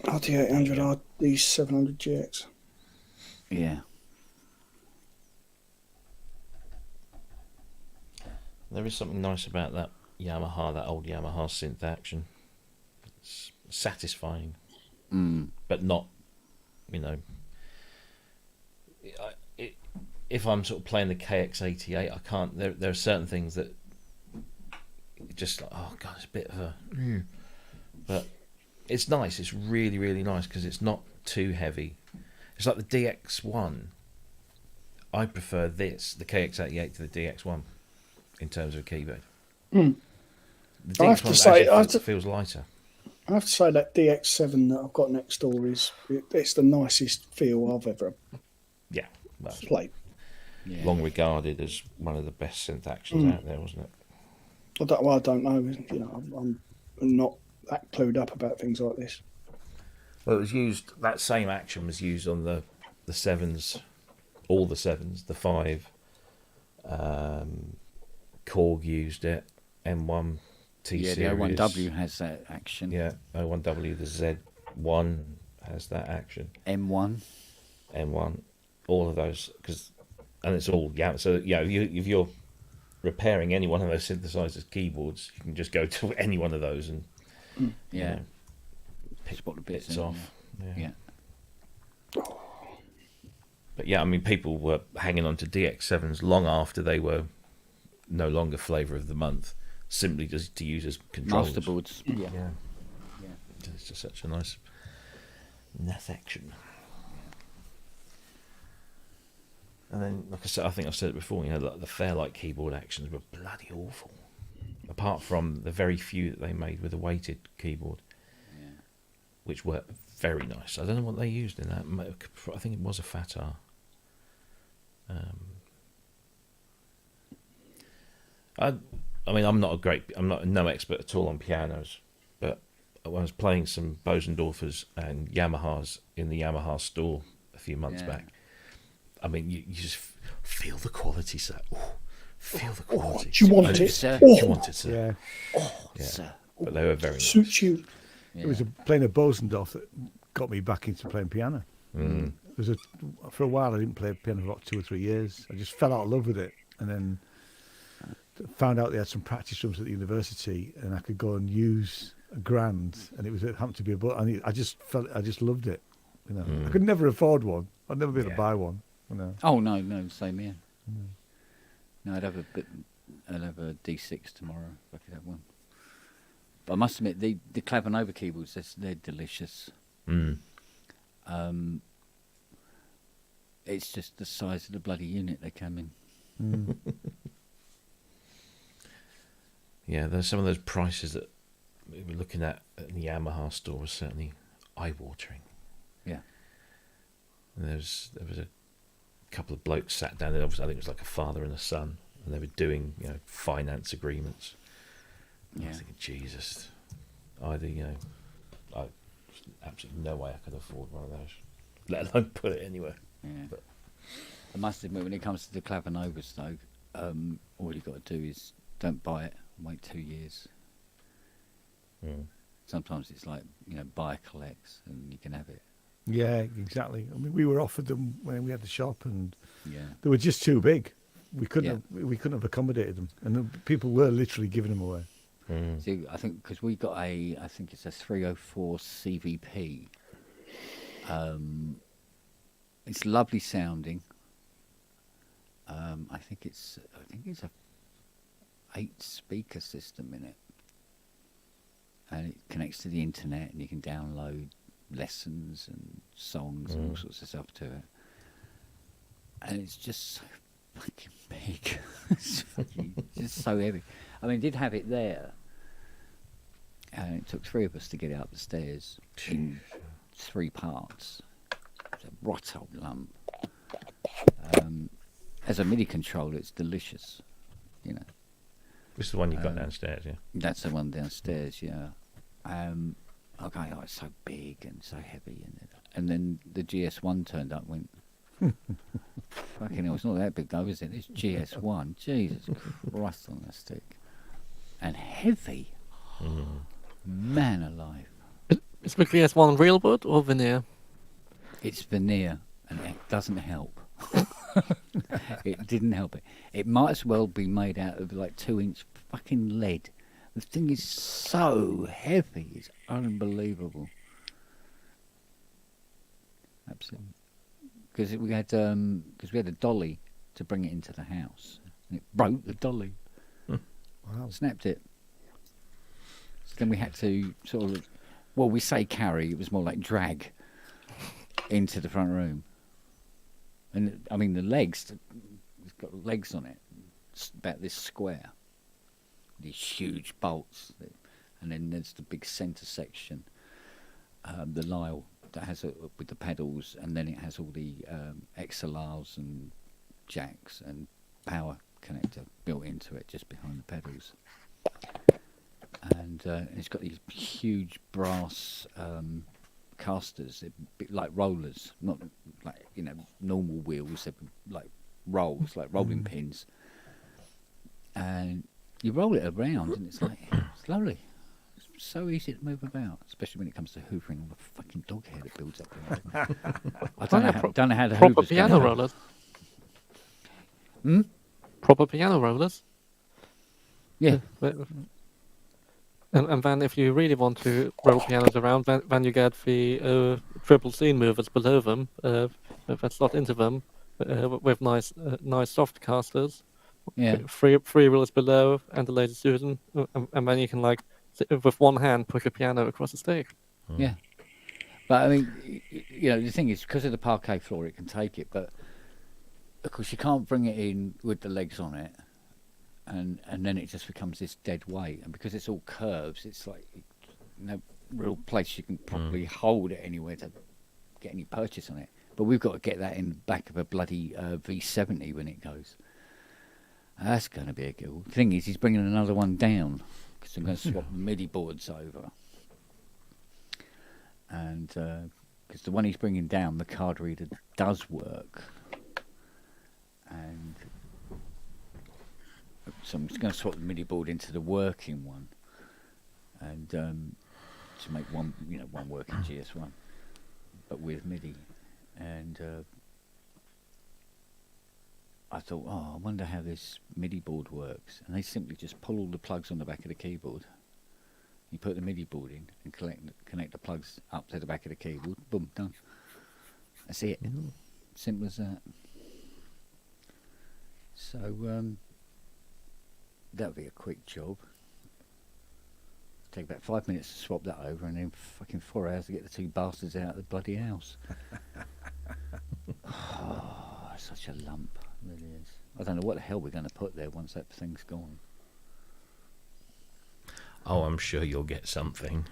RD800, RD700 GX. Yeah. There is something nice about that Yamaha, that old Yamaha synth action. It's satisfying, but not, if I'm sort of playing the KX88, I can't. There are certain things that just like, oh god, it's a bit of a. But it's nice. It's really, really nice because it's not too heavy. It's like the DX1. I prefer the KX88 to the DX1 in terms of a keyboard. The I have to DX1 say, actually feels lighter. I have to say that DX7 that I've got next door it's the nicest feel I've ever played. Yeah. Long regarded as one of the best synth actions out there, wasn't it? I don't know. I'm not that clued up about things like this. Well, it was used. That same action was used on the sevens, all the sevens, the 5. Korg used it. M1 T Yeah, series. the O1W has that action. Yeah, O1W. The Z1 has that action. M1. All of those, and it's all So if you're repairing any one of those synthesizers keyboards, you can just go to any one of those and spot the bits off. Yeah. But yeah, I mean, people were hanging on to DX7s long after they were no longer flavour of the month, simply just to use as controllers. Masterboards. Yeah. It's just such a nice action. And then, like I said, I think I've said it before, like the Fairlight keyboard actions were bloody awful. Apart from the very few that they made with a weighted keyboard, which were very nice. I don't know what they used in that. I think it was a Fatar. I mean, I'm no expert at all on pianos, but when I was playing some Bosendorfers and Yamahas in the Yamaha store a few months back, I mean, you just feel the quality, sir. Feel the quality. Do you want it, sir? Do you want it, sir? Yeah. Sir. But they were very nice. Suits you. It was playing a Bosendorf that got me back into playing piano. For a while, I didn't play piano for about 2 or 3 years. I just fell out of love with it, and then found out they had some practice rooms at the university, and I could go and use a grand, and it happened to be I just loved it. I could never afford one. I'd never be able to buy one. Oh no, same here. No, I'd have a D6 tomorrow if I could have one. But I must admit, the Clavinova keyboards, they're delicious. It's just the size of the bloody unit they come in. Yeah, there's some of those prices that we were looking at in the Yamaha store was certainly eye-watering. Yeah. And there was a couple of blokes sat down there. Obviously, I think it was like a father and a son, and they were doing finance agreements. And I was thinking, Jesus, I absolutely no way I could afford one of those, let alone put it anywhere. Yeah. But I must admit, when it comes to the Clavinovas, though, all you've got to do is don't buy it and wait 2 years. Sometimes it's like, buy a collect and you can have it. Yeah, exactly. I mean, we were offered them when we had the shop, and Yeah. they were just too big. We couldn't have accommodated them, and people were literally giving them away. See, I think because we got I think it's a 304 CVP. It's lovely sounding. I think it's a 8-speaker system in it, and it connects to the internet, and you can download lessons and songs and all sorts of stuff to it. And it's just so fucking big. It's just so heavy. I mean, I did have it there, and it took 3 of us to get it up the stairs in 3 parts. It's a right old lump. As a MIDI controller, it's delicious, you know. This is the one you've got downstairs, yeah? That's the one downstairs, yeah. Okay, oh, it's so big and so heavy. And then the GS1 turned up and went, fucking hell, it's not that big though, is it? It's GS1. Jesus Christ on the stick. And heavy. Man alive. Is the GS1 real wood or veneer? It's veneer, and it doesn't help. It didn't help it. It might as well be made out of like 2-inch fucking lead. The thing is so heavy, it's unbelievable. Absolutely. Because we had a dolly to bring it into the house, and it broke the dolly. Wow. Snapped it. So then we had to sort of, well, we say carry, it was more like drag into the front room. And I mean, the legs, it's got legs on it, it's about this square, these huge bolts, and then there's the big centre section, the Lyle that has with the pedals, and then it has all the XLRs and jacks and power connector built into it just behind the pedals. And it's got these huge brass casters, like rollers, not like, you know, normal wheels, they're like rolls, like rolling pins. And you roll it around and it's like, it's lovely. It's so easy to move about, especially when it comes to hoovering all the fucking dog hair that builds up there. I don't know how the proper hoovers piano rollers. Proper piano rollers. Yeah. And then if you really want to roll pianos around, then you get the triple scene movers below them that slot into them with nice soft casters. Yeah. Three wheels below and the laser Susan, and then you can like with one hand push a piano across the stage. Yeah. But I mean, you know, the thing is, because of the parquet floor, it can take it, but of course you can't bring it in with the legs on it. And then it just becomes this dead weight, and because it's all curves, it's like no real place you can properly hold it anywhere to get any purchase on it. But we've got to get that in the back of a bloody V70 when it goes. That's going to be a good thing. Is he's bringing another one down because I'm going to swap the MIDI boards over, and because the one he's bringing down, the card reader does work, and. So I'm just going to swap the MIDI board into the working one, and to make one working GS1, but with MIDI. And I thought, I wonder how this MIDI board works. And they simply just pull all the plugs on the back of the keyboard. You put the MIDI board in and connect the plugs up to the back of the keyboard. Boom, done. That's it. Simple as that. So. That would be a quick job. Take about 5 minutes to swap that over, and then fucking 4 hours to get the 2 bastards out of the bloody house. Such a lump, it really is. I don't know what the hell we're going to put there once that thing's gone. Oh, I'm sure you'll get something.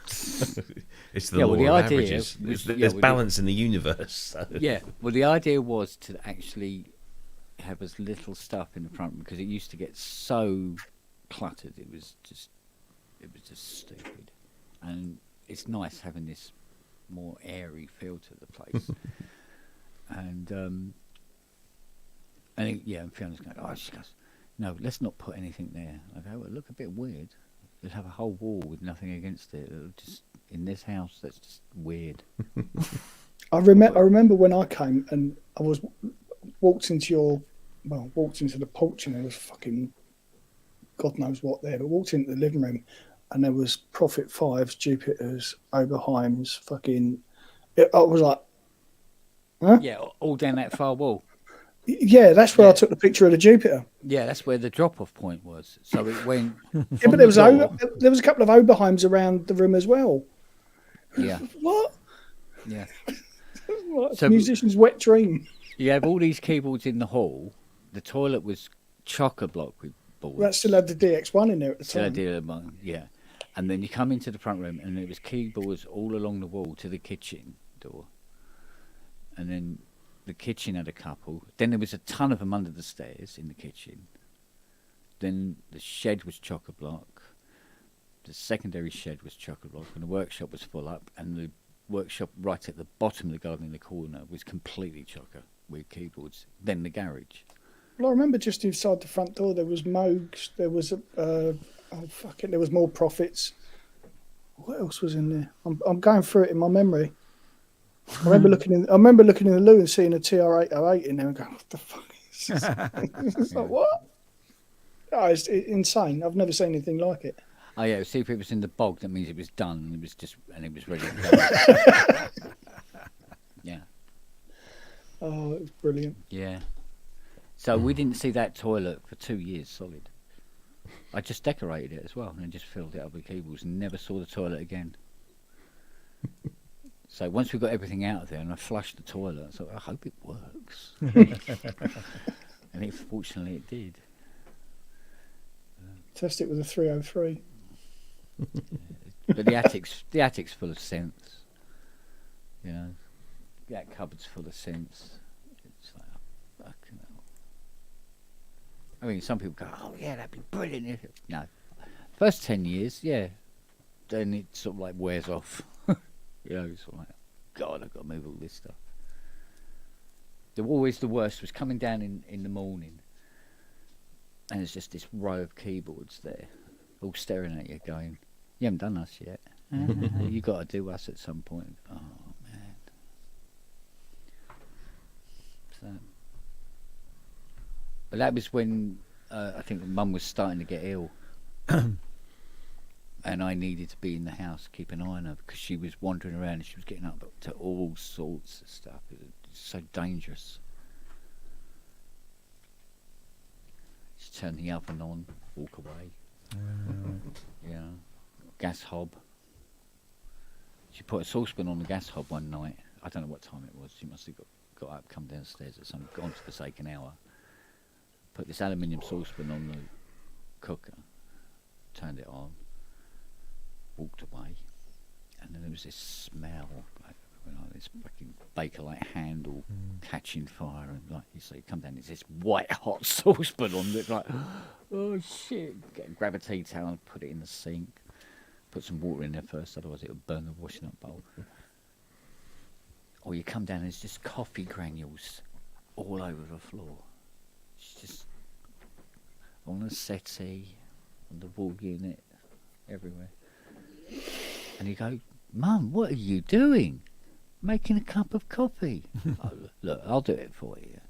It's the law of averages. There's balance in the universe. So. Yeah, well, the idea was to actually have as little stuff in the front, because it used to get so cluttered. It was just stupid. And it's nice having this more airy feel to the place. And Fiona's going, she goes, no, let's not put anything there. I go, well, it look a bit weird. You'll have a whole wall with nothing against it. It'll just in this house, that's just weird. I remember when I came and I was walked into the porch, and there was fucking God knows what there, but walked into the living room and there was Prophet 5s, Jupiters, Oberheims, I was like, huh? Yeah, all down that far wall. Yeah, that's where I took the picture of the Jupiter. Yeah, that's where the drop-off point was. So it went. Yeah, but there was a couple of Oberheims around the room as well. Yeah. What? Yeah. What? So- Musician's wet dream. You have all these keyboards in the hall. The toilet was chock-a-block with boards. That still had the DX1 in there at the Still time. had the yeah. And then you come into the front room, and there was keyboards all along the wall to the kitchen door. And then the kitchen had a couple. Then there was a ton of them under the stairs in the kitchen. Then the shed was chock-a-block. The secondary shed was chock-a-block, and the workshop was full up. And the workshop right at the bottom of the garden in the corner was completely chocker with keyboards. Then the garage. Well, I remember just inside the front door there was Moogs. There was there was more Profits. What else was in there? I'm going through it in my memory. I remember looking in the loo and seeing a TR-808 in there and going, "What the fuck is this?" It's like, what? Oh, it's insane. I've never seen anything like it. Oh yeah, see if it was in the bog, that means it was done and it was ready to go. Yeah. Oh, it was brilliant. Yeah. So we didn't see that toilet for 2 years solid. I just decorated it as well and just filled it up with keyboards and never saw the toilet again. So once we got everything out of there and I flushed the toilet, I thought, I hope it works. And fortunately it did. Test it with a 303. But the attic's full of scents. You know, that cupboard's full of scents. It's like, fucking hell. I mean, some people go, "Oh yeah, that'd be brilliant." No, first 10 years, yeah. Then it sort of like wears off. You know, it's like, God, I've got to move all this stuff. Always the worst was coming down in the morning, and there's just this row of keyboards there, all staring at you, going, "You haven't done us yet. You got to do us at some point." Oh man. So, but that was when I think Mum was starting to get ill, and I needed to be in the house, keep an eye on her, because she was wandering around and she was getting up to all sorts of stuff. It was so dangerous. She turned the oven on, walk away. Yeah, gas hob. She put a saucepan on the gas hob one night. I don't know what time it was. She must have got up, come downstairs at some godforsaken hour. Put this aluminium saucepan on the cooker, turned it on, walked away, and then there was this smell, like, you know, this fucking Bakelite handle catching fire, and like you say, come down, there's this white hot saucepan on it, like, oh shit! Grab a tea towel and put it in the sink. Put some water in there first, otherwise it'll burn the washing up bowl. Or you come down and there's just coffee granules all over the floor. It's just on the settee, on the wall unit, everywhere. And you go, "Mum, what are you doing? Making a cup of coffee." "Oh, look, I'll do it for you."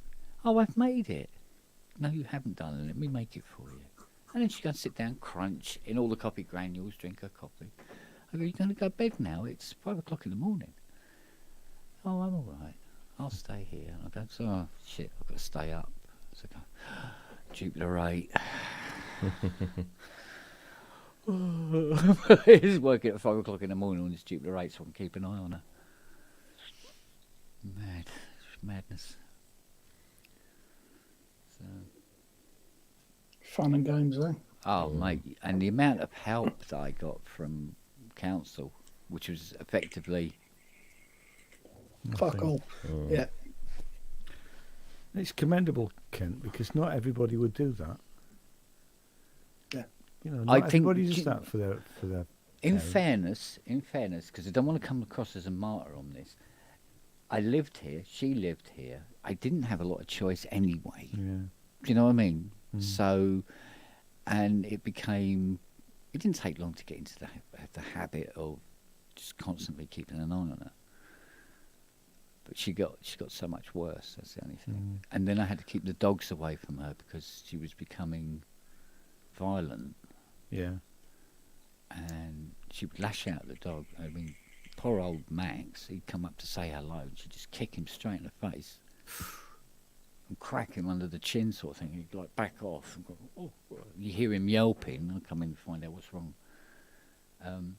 "Oh, I've made it." "No, you haven't done it. Let me make it for you." And then she goes sit down, crunch in all the coffee granules, drink her coffee. I go, "You're going to go to bed now? It's 5 o'clock in the morning." "Oh, I'm all right. I'll stay here." And I go, "Oh, shit, I've got to stay up." So I go, Jupiter 8. He's working at 5 o'clock in the morning on this Jupiter 8 so I can keep an eye on her. Mad. It's madness. So. Fun and games, eh? Oh, mate. And the amount of help that I got from council, which was effectively... Fuck all. Yeah. It's commendable, Kent, because not everybody would do that. Yeah. You know, not everybody does that for their In fairness, because I don't want to come across as a martyr on this, I lived here, she lived here. I didn't have a lot of choice anyway. Yeah. Do you know what I mean? So, and it didn't take long to get into the habit of just constantly keeping an eye on her. But she got so much worse, that's the only thing. And then I had to keep the dogs away from her because she was becoming violent. Yeah. And she would lash out at the dog. I mean, poor old Max, he'd come up to say hello and she'd just kick him straight in the face and crack him under the chin sort of thing. He'd like back off and go, "Oh." You hear him yelping, I come in and find out what's wrong.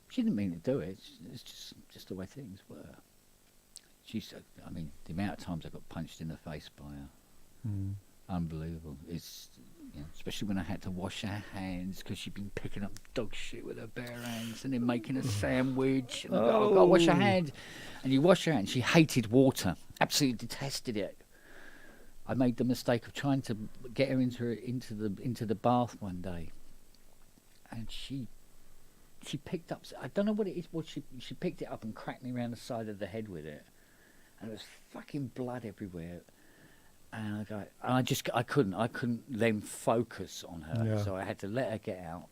She didn't mean to do it. It's just the way things were. I mean, the amount of times I got punched in the face by her, unbelievable. It's especially when I had to wash her hands because she'd been picking up dog shit with her bare hands and then making a sandwich. And I've got to wash her hands, and you wash her hands. She hated water, absolutely detested it. I made the mistake of trying to get her into the bath one day, and she picked up. I don't know what it is. She picked it up and cracked me around the side of the head with it. And there was fucking blood everywhere, and I couldn't then focus on her, so I had to let her get out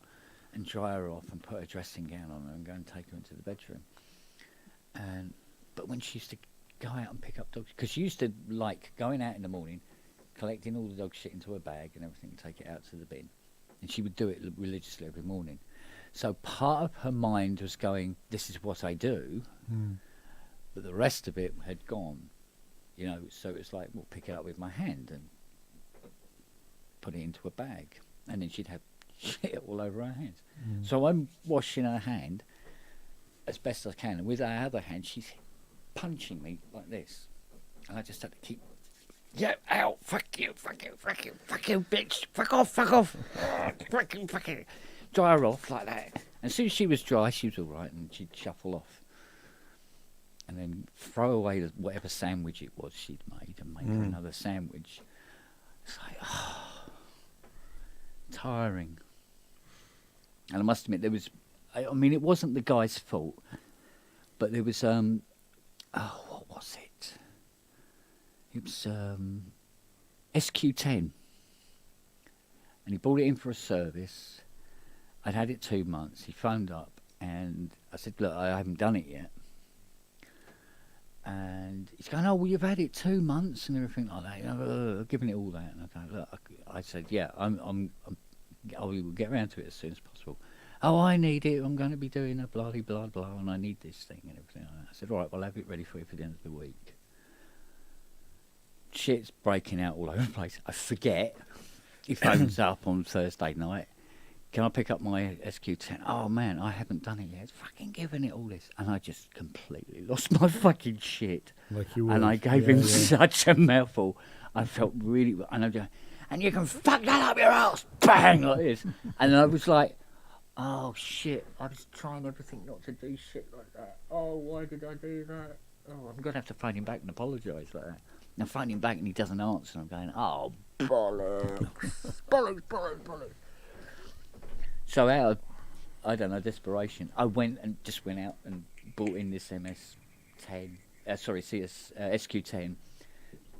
and dry her off and put a dressing gown on her and go and take her into the bedroom. But when she used to go out and pick up dogs, because she used to like going out in the morning, collecting all the dog shit into her bag and everything, and take it out to the bin, and she would do it religiously every morning. So part of her mind was going, "This is what I do." But the rest of it had gone, so it's like, well, pick it up with my hand and put it into a bag. And then she'd have shit all over her hands. So I'm washing her hand as best I can. And with her other hand, she's punching me like this. And I just had to keep, ow, fuck you, bitch, fuck off, fuck you. Dry her off like that. And as soon as she was dry, she was all right, and she'd shuffle off. And then throw away whatever sandwich it was she'd made and make her another sandwich. It's like, tiring. And I must admit, I mean, it wasn't the guy's fault, but there was, what was it? It was SQ10. And he brought it in for a service. I'd had it 2 months. He phoned up and I said, look, I haven't done it yet. And he's going, oh, well, you've had it 2 months and everything like that, giving it all that. And I go, look, I said, yeah, I will get around to it as soon as possible. Oh, I need it. I'm going to be doing a blah, blah, blah, and I need this thing and everything like that. I said, all right, well, I'll have it ready for you for the end of the week. Shit's breaking out all over the place. I forget. He phones up on Thursday night. Can I pick up my SQ10? Oh, man, I haven't done it yet. It's fucking giving it all this. And I just completely lost my fucking shit. Like you would. And I gave him such a mouthful. I felt really... And I'm going, and you can fuck that up your ass! Bang! Like this. And I was like, oh, shit. I was trying everything not to do shit like that. Oh, why did I do that? Oh, I'm going to have to phone him back and apologise like that. And I phone him back and he doesn't answer. And I'm going, oh, bollocks. bollocks. So out of, I don't know, desperation, I went out and bought in this SQ10,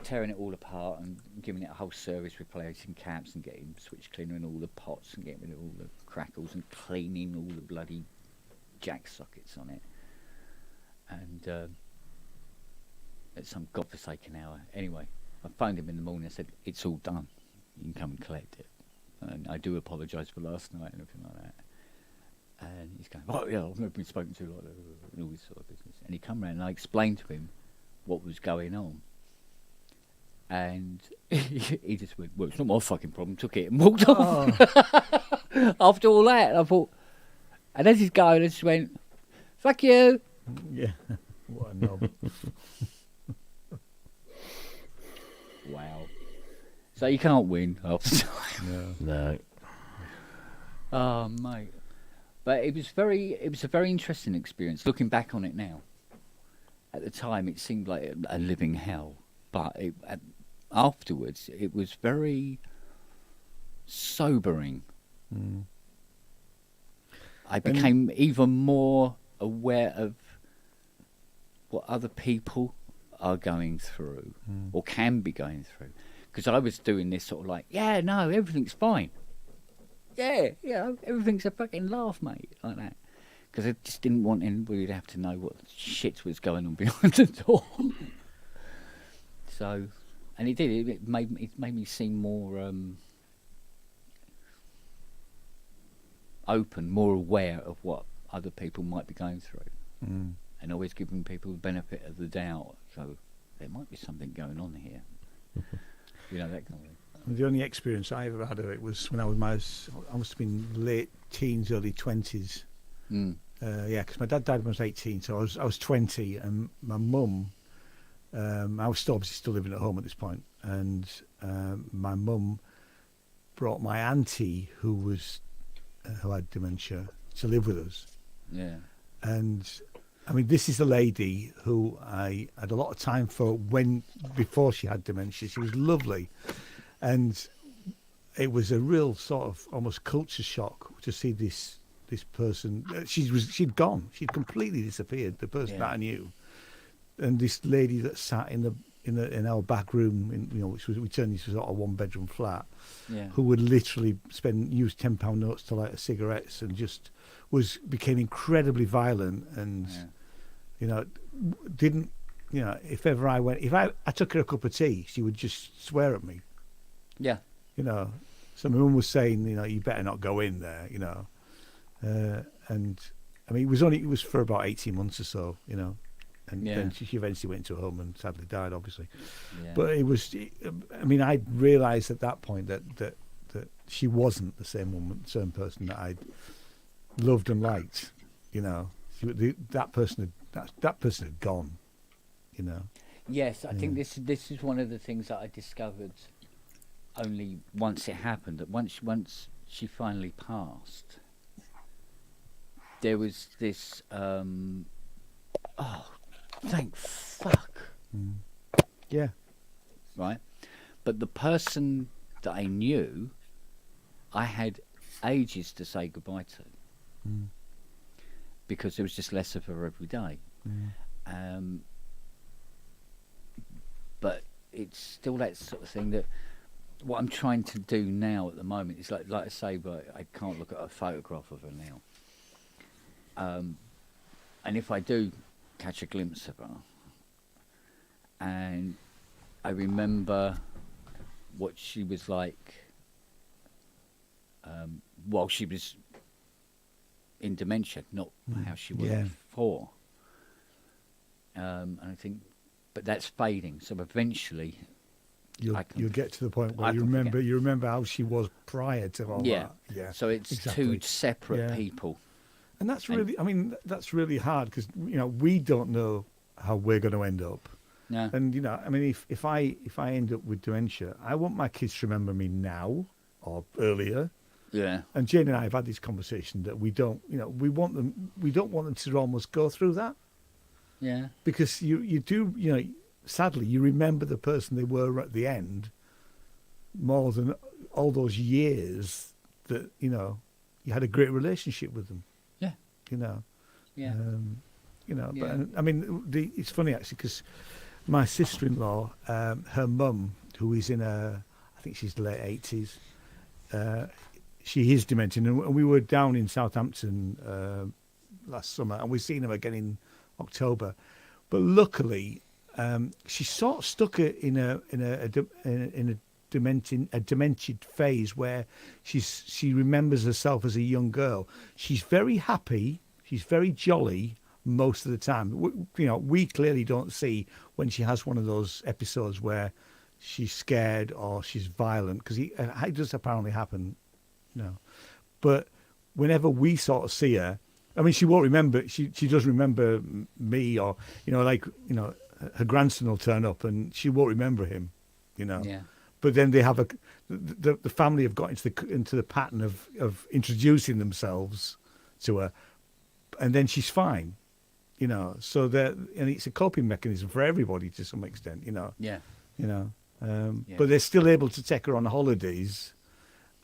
tearing it all apart and giving it a whole service, replacing caps and getting switch cleaner in all the pots and getting rid of all the crackles and cleaning all the bloody jack sockets on it. And at some godforsaken hour. Anyway, I phoned him in the morning and said, it's all done. You can come and collect it. And I do apologise for last night and everything like that. And he's going, oh yeah, I've never been spoken to like that, and all this sort of business. And he come round and I explained to him what was going on. And he just went, well, it's not my fucking problem, took it and walked off. After all that, I thought, and as he's going, I just went, fuck you. Yeah, what a knob. Wow. So you can't win half the time. No. Oh, mate. But it was a very interesting experience. Looking back on it now, at the time it seemed like a living hell. But afterwards, it was very sobering. I became even more aware of what other people are going through or can be going through. Because I was doing this sort of like, yeah, no, everything's fine. Yeah, everything's a fucking laugh, mate, like that. Because I just didn't want anybody to have to know what shit was going on behind the door. So, and it did. It made me seem more open, more aware of what other people might be going through, and always giving people the benefit of the doubt. So there might be something going on here. You know, that kind of thing. The only experience I ever had of it was when I must have been late teens, early 20s. Yeah, because my dad died when I was 18, so I was 20, and my mum, I was obviously still living at home at this point, and my mum brought my auntie, who had dementia, to live with us. Yeah. And I mean, this is a lady who I had a lot of time for before she had dementia. She was lovely, and it was a real sort of almost culture shock to see this person. She'd gone. She'd completely disappeared. The person that I knew, and this lady that sat in our back room, which we turned into sort of 1-bedroom flat, who would literally use £10 notes to light her cigarettes, and just became incredibly violent, and didn't, if ever I took her a cup of tea, she would just swear at me. Yeah. So my mum was saying, you better not go in there, and I mean, it was for about 18 months or so, and then she eventually went into a home and sadly died, obviously. Yeah. But it was, I mean, I realised at that point that she wasn't the same person that I'd loved and liked, that person had gone, Yes, I think this is one of the things that I discovered only once it happened. That once she finally passed, there was this. Thank fuck. Yeah. Right, but the person that I knew, I had ages to say goodbye to. Because there was just less of her every day. But it's still that sort of thing that what I'm trying to do now at the moment is like I say, but I can't look at a photograph of her now. And if I do catch a glimpse of her, and I remember what she was like while she was in dementia, not how she was before. And I think, but that's fading. So eventually, you'll get to the point where you remember how she was prior to all that. Yeah. So it's two separate people, and that's really, I mean, that's really hard because we don't know how we're going to end up. No. And I mean, if I end up with dementia, I want my kids to remember me now or earlier. Yeah. And Jane and I have had this conversation that we don't want them to almost go through that. Yeah. Because you do, sadly, you remember the person they were at the end more than all those years that, you had a great relationship with them. Yeah. Yeah. But I mean, it's funny actually because my sister-in-law, her mum, who is I think she's late 80s, she is demented, and we were down in Southampton last summer, and we've seen her again in October. But luckily, she's sort of stuck in a demented phase where she remembers herself as a young girl. She's very happy. She's very jolly most of the time. We clearly don't see when she has one of those episodes where she's scared or she's violent, because it does apparently happen. But whenever we sort of see her, I mean, she won't remember. She does remember me, or her grandson will turn up and she won't remember him. Yeah. But then they have the family have got into the pattern of introducing themselves to her, and then she's fine. So and it's a coping mechanism for everybody to some extent. Yeah. But they're still able to take her on holidays,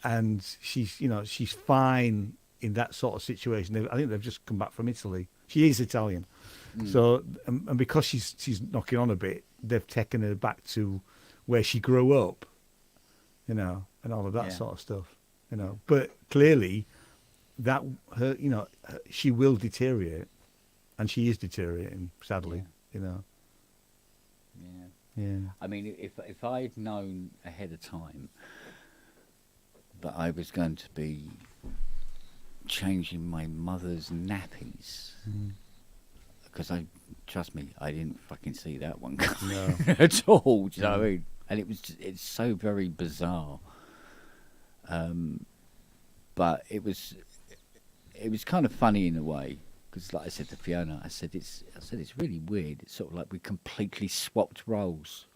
and she's fine in that sort of situation. I think they've just come back from Italy. She is Italian, so and because she's knocking on a bit, they've taken her back to where she grew up, and all of that sort of stuff, But clearly, that she will deteriorate, and she is deteriorating, sadly, Yeah. Yeah. I mean, if I'd known ahead of time that I was going to be changing my mother's nappies, because trust me, I didn't fucking see that one coming at all. Do you know what I mean? And it's so very bizarre. But it was kind of funny in a way, because, like I said to Fiona, I said it's really weird. It's sort of like we completely swapped roles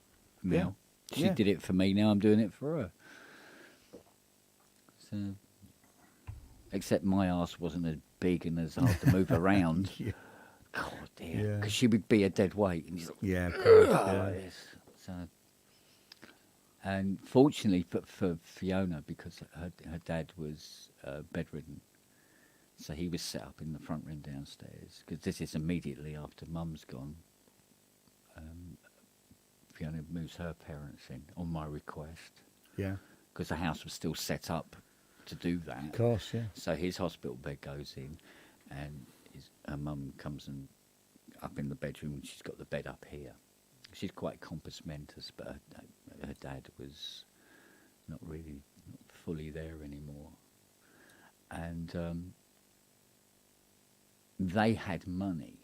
now. She did it for me. Now I'm doing it for her. So, except my ass wasn't as big and as hard to move around. God dear, because she would be a dead weight. And he's like, So, and fortunately for Fiona, because her dad was bedridden, so he was set up in the front room downstairs. Because this is immediately after Mum's gone. Fiona moves her parents in on my request. Yeah. Because the house was still set up to do that. Of course, yeah. So his hospital bed goes in, and her mum comes and up in the bedroom, and she's got the bed up here. She's quite compos mentis, but her dad was not fully there anymore. And they had money,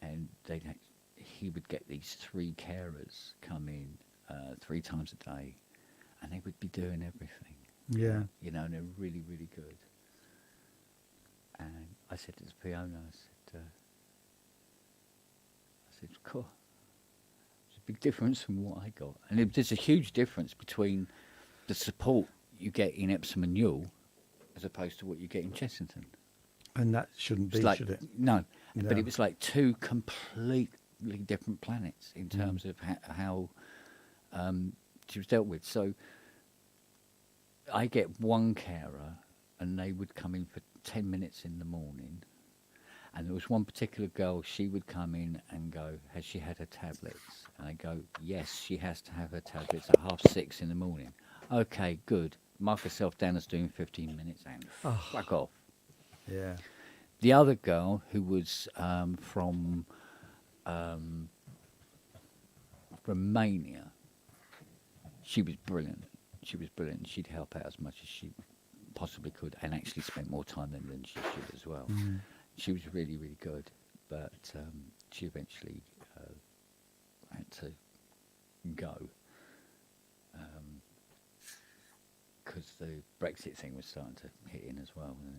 and he would get these 3 carers come in 3 times a day, and they would be doing everything. Yeah. You know, and they're really, really good. And I said to Fiona, I said, cool. It's a big difference from what I got. And there's a huge difference between the support you get in Epsom and Newell as opposed to what you get in Chessington. And that shouldn't be, should it? No. But it was like 2 completely different planets in terms of how she was dealt with. So I get 1 carer, and they would come in for 10 minutes in the morning. And there was one particular girl, she would come in and go, has she had her tablets? And I go, yes, she has to have her tablets at 6:30 in the morning. Okay, good. Mark herself down as doing 15 minutes and fuck off. Yeah. The other girl, who was from Romania, she was brilliant. She'd help out as much as she possibly could, and actually spent more time than she should as well. She was really, really good, but she eventually had to go because the Brexit thing was starting to hit in as well, and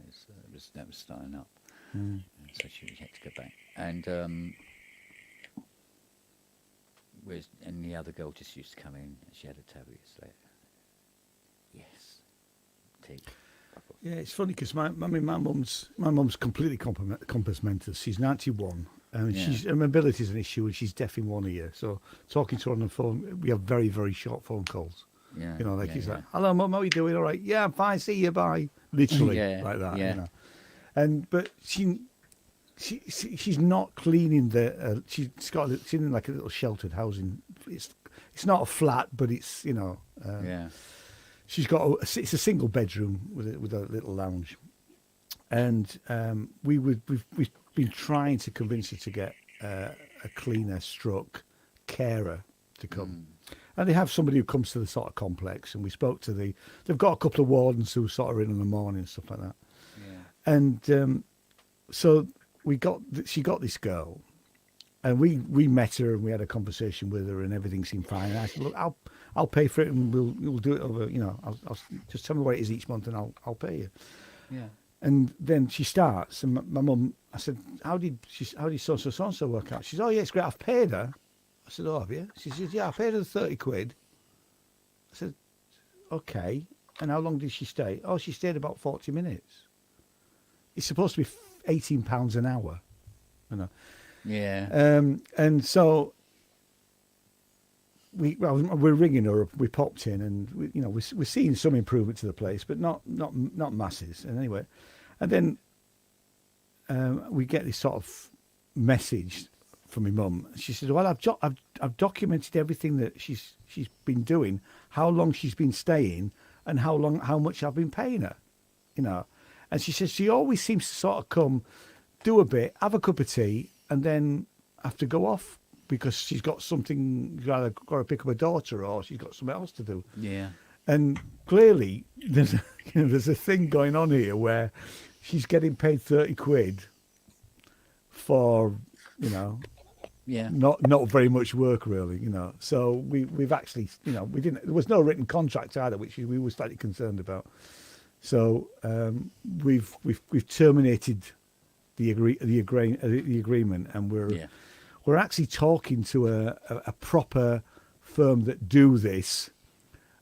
that was starting up. And so she had to go back, and the other girl just used to come in, and she had a tablet. So yes, tea. Yeah, it's funny because my mum's completely compass mentis. She's 91, and her mobility is an issue, and she's deaf in one ear. So talking to her on the phone, we have very, very short phone calls. Yeah, you know, like he's like, "Hello, Mum, how are you doing? All right? Yeah, I'm fine. See you. Bye." Literally, like that. Yeah. You know? But she's not cleaning the. She's in like a little sheltered housing. It's not a flat, but it's She's got it's a single bedroom with a little lounge, and we've been trying to convince her to get a cleaner stroke carer to come, and they have somebody who comes to the sort of complex, and we spoke to they've got a couple of wardens who sort of in the morning and stuff like that, and so she got this girl. And we met her and we had a conversation with her and everything seemed fine. And I said, look, I'll pay for it and we'll do it over. You know, I'll just tell me what it is each month and I'll pay you. Yeah. And then she starts and my mum, I said, how did so-and-so work out? She said, oh yeah, it's great. I've paid her. I said, oh have you? She said, yeah, I paid her the 30 quid. I said, okay. And how long did she stay? Oh, she stayed about 40 minutes. It's supposed to be £18 an hour. You know. Yeah. And so we're ringing her up. We popped in, and we're seeing some improvement to the place, but not masses. And anyway, and then we get this sort of message from my mum. She said, "Well, I've documented everything that she's been doing, how long she's been staying, and how much I've been paying her, you know." And she says she always seems to sort of come, do a bit, have a cup of tea, and then have to go off because she's got something, either got to pick up her daughter or she's got something else to do. Yeah. And clearly there's a thing going on here where she's getting paid 30 quid for, not very much work really, So we've actually, there was no written contract either, which we were slightly concerned about. So we've terminated the agreement, and we're actually talking to a proper firm that do this.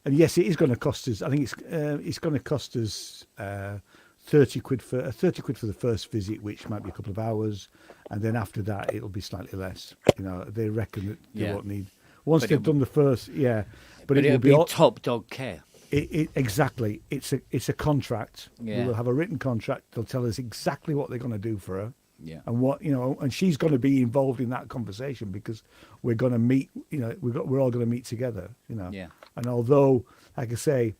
And yes, it is going to cost us. I think it's going to cost us £30 for the first visit, which might be a couple of hours, and then after that it'll be slightly less. They reckon that they won't need once they've done the first. Yeah, but it'll be top dog care. Exactly. It's a contract. Yeah. We will have a written contract. They'll tell us exactly what they're going to do for her. Yeah. And what and she's going to be involved in that conversation because we're going to meet. We're all going to meet together. Yeah. And although, like I say,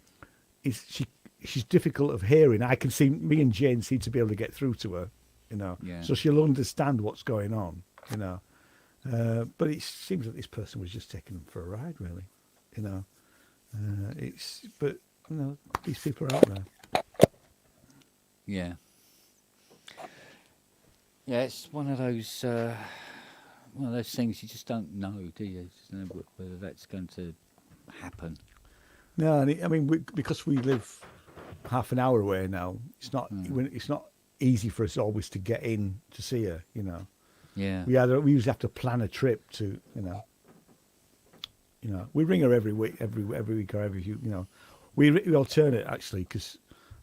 she's difficult of hearing, I can see me and Jane seem to be able to get through to her. Yeah. So she'll understand what's going on. But it seems that this person was just taking them for a ride, really. These people are out there. Yeah. Yeah, it's one of those things you just don't know, do you? You just don't know whether that's going to happen. No, because we live half an hour away now, it's not easy for us always to get in to see her. Yeah. We usually have to plan a trip to. We ring her every week or every few. We alternate actually because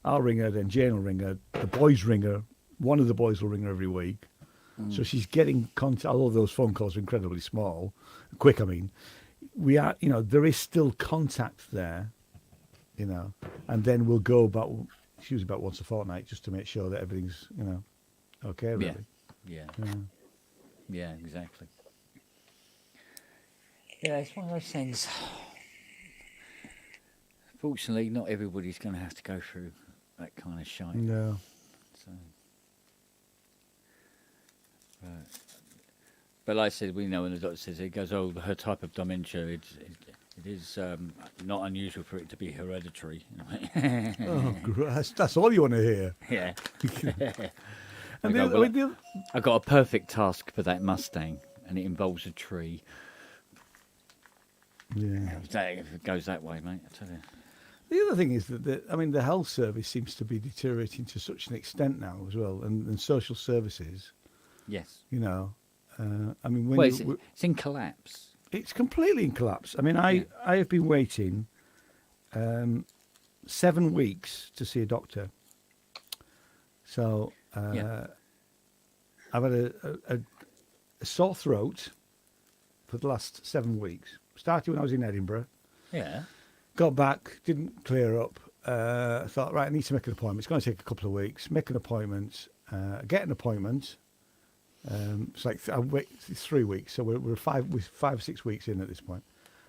I'll ring her, then Jane will ring her, the boys ring her. One of the boys will ring her every week. So she's getting contact, although those phone calls are incredibly quick, we are, there is still contact there, and then we'll go it's usually about once a fortnight just to make sure that everything's, okay, really. Yeah, exactly. Yeah, it's one of those things. Fortunately, not everybody's going to have to go through that kind of shite. No. So. But like I said, we know when the doctor says it goes, her type of dementia, it is not unusual for it to be hereditary. Oh, that's all you want to hear. Yeah. And I got a perfect task for that Mustang, and it involves a tree. Yeah. If it goes that way, mate, I tell you. The other thing is that the health service seems to be deteriorating to such an extent now as well, and social services. Yes. It's in collapse. It's completely in collapse. I have been waiting 7 weeks to see a doctor. So I've had a sore throat for the last 7 weeks. Started when I was in Edinburgh. Yeah. Got back, didn't clear up. I thought, right, I need to make an appointment. It's going to take a couple of weeks. Make an appointment. Get an appointment. It's like it's 3 weeks, so we're 5 or 6 weeks in at this point.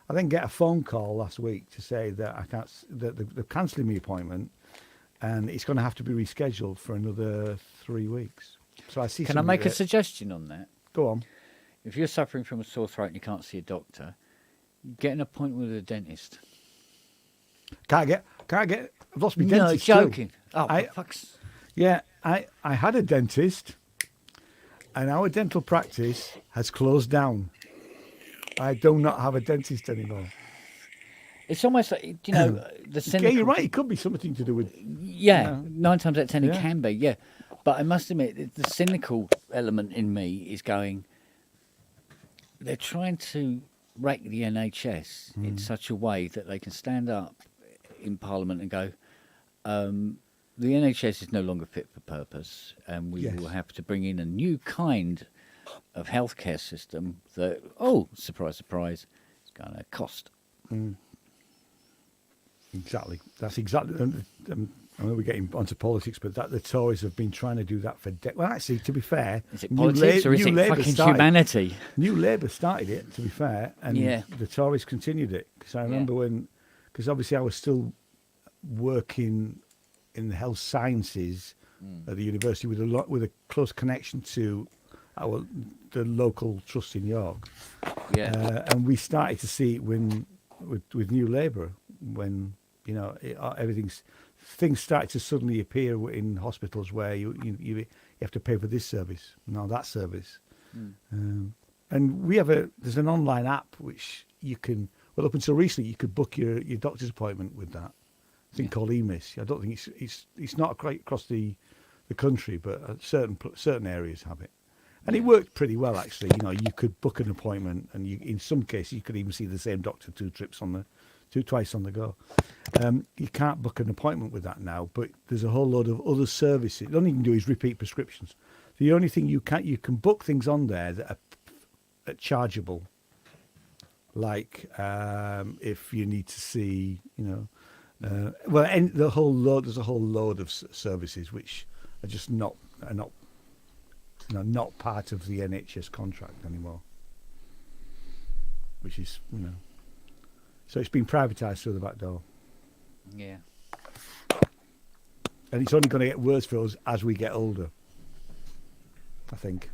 I then get a phone call last week to say that I can't, that they're cancelling my appointment, and it's going to have to be rescheduled for another 3 weeks. So I see. Can I make a suggestion on that? Go on. If you're suffering from a sore throat and you can't see a doctor, get an appointment with a dentist. Can't get. I've lost my dentist. No, joking. Too. Oh, fuck's. Yeah, I had a dentist, and our dental practice has closed down. I do not have a dentist anymore. It's almost like, the cynical... Yeah, you're right. It could be something to do with... Yeah, 9 times out of 10 it can be, yeah. But I must admit, the cynical element in me is going, they're trying to wreck the NHS in such a way that they can stand up in Parliament and go, the NHS is no longer fit for purpose, and we will have to bring in a new kind of healthcare system that, surprise, surprise, is going to cost. Exactly. That's exactly. I know we're getting onto politics, but the Tories have been trying to do that for decades. Well, actually, to be fair, is it politics or is it fucking humanity? New Labour started it, to be fair, and the Tories continued it. Because I remember because obviously I was still working in the health sciences at the university with a close connection to the local trust in York. Yeah, and we started to see it with New Labour when things started to suddenly appear in hospitals where you have to pay for this service, now that service, and there's an online app which you can. Well, up until recently, you could book your doctor's appointment with that. thing called EMIS. I don't think it's not quite across the country, but certain areas have it. And it worked pretty well, actually. You know, you could book an appointment, and in some cases you could even see the same doctor twice on the go. You can't book an appointment with that now, but there's a whole load of other services. The only thing you can do is repeat prescriptions. The only thing you can book things on there that are chargeable, like if you need to see, you know, there's a whole load of services which are just not part of the NHS contract anymore, which is, you know, so it's been privatised through the back door. Yeah. And it's only going to get worse for us as we get older, I think.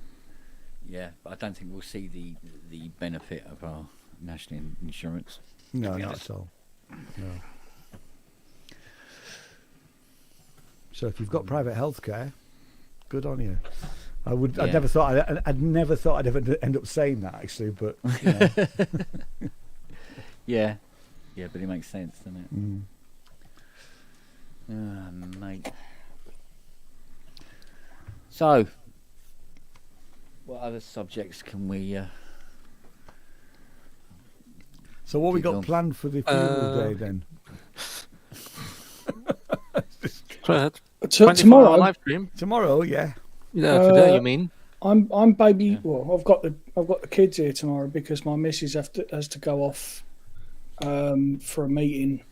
Yeah, but I don't think we'll see the benefit of our national insurance. No, not at all. No. So if you've got private healthcare, good on you. I never thought I'd ever end up saying that, actually, but you know. yeah, but it makes sense, doesn't it? Mate. So, what other subjects can we? So what we got planned for the funeral day then? Tomorrow live stream. Tomorrow, yeah. Yeah, today you mean? I'm baby. Yeah. Well, I've got the kids here tomorrow because my missus has to go off for a meeting,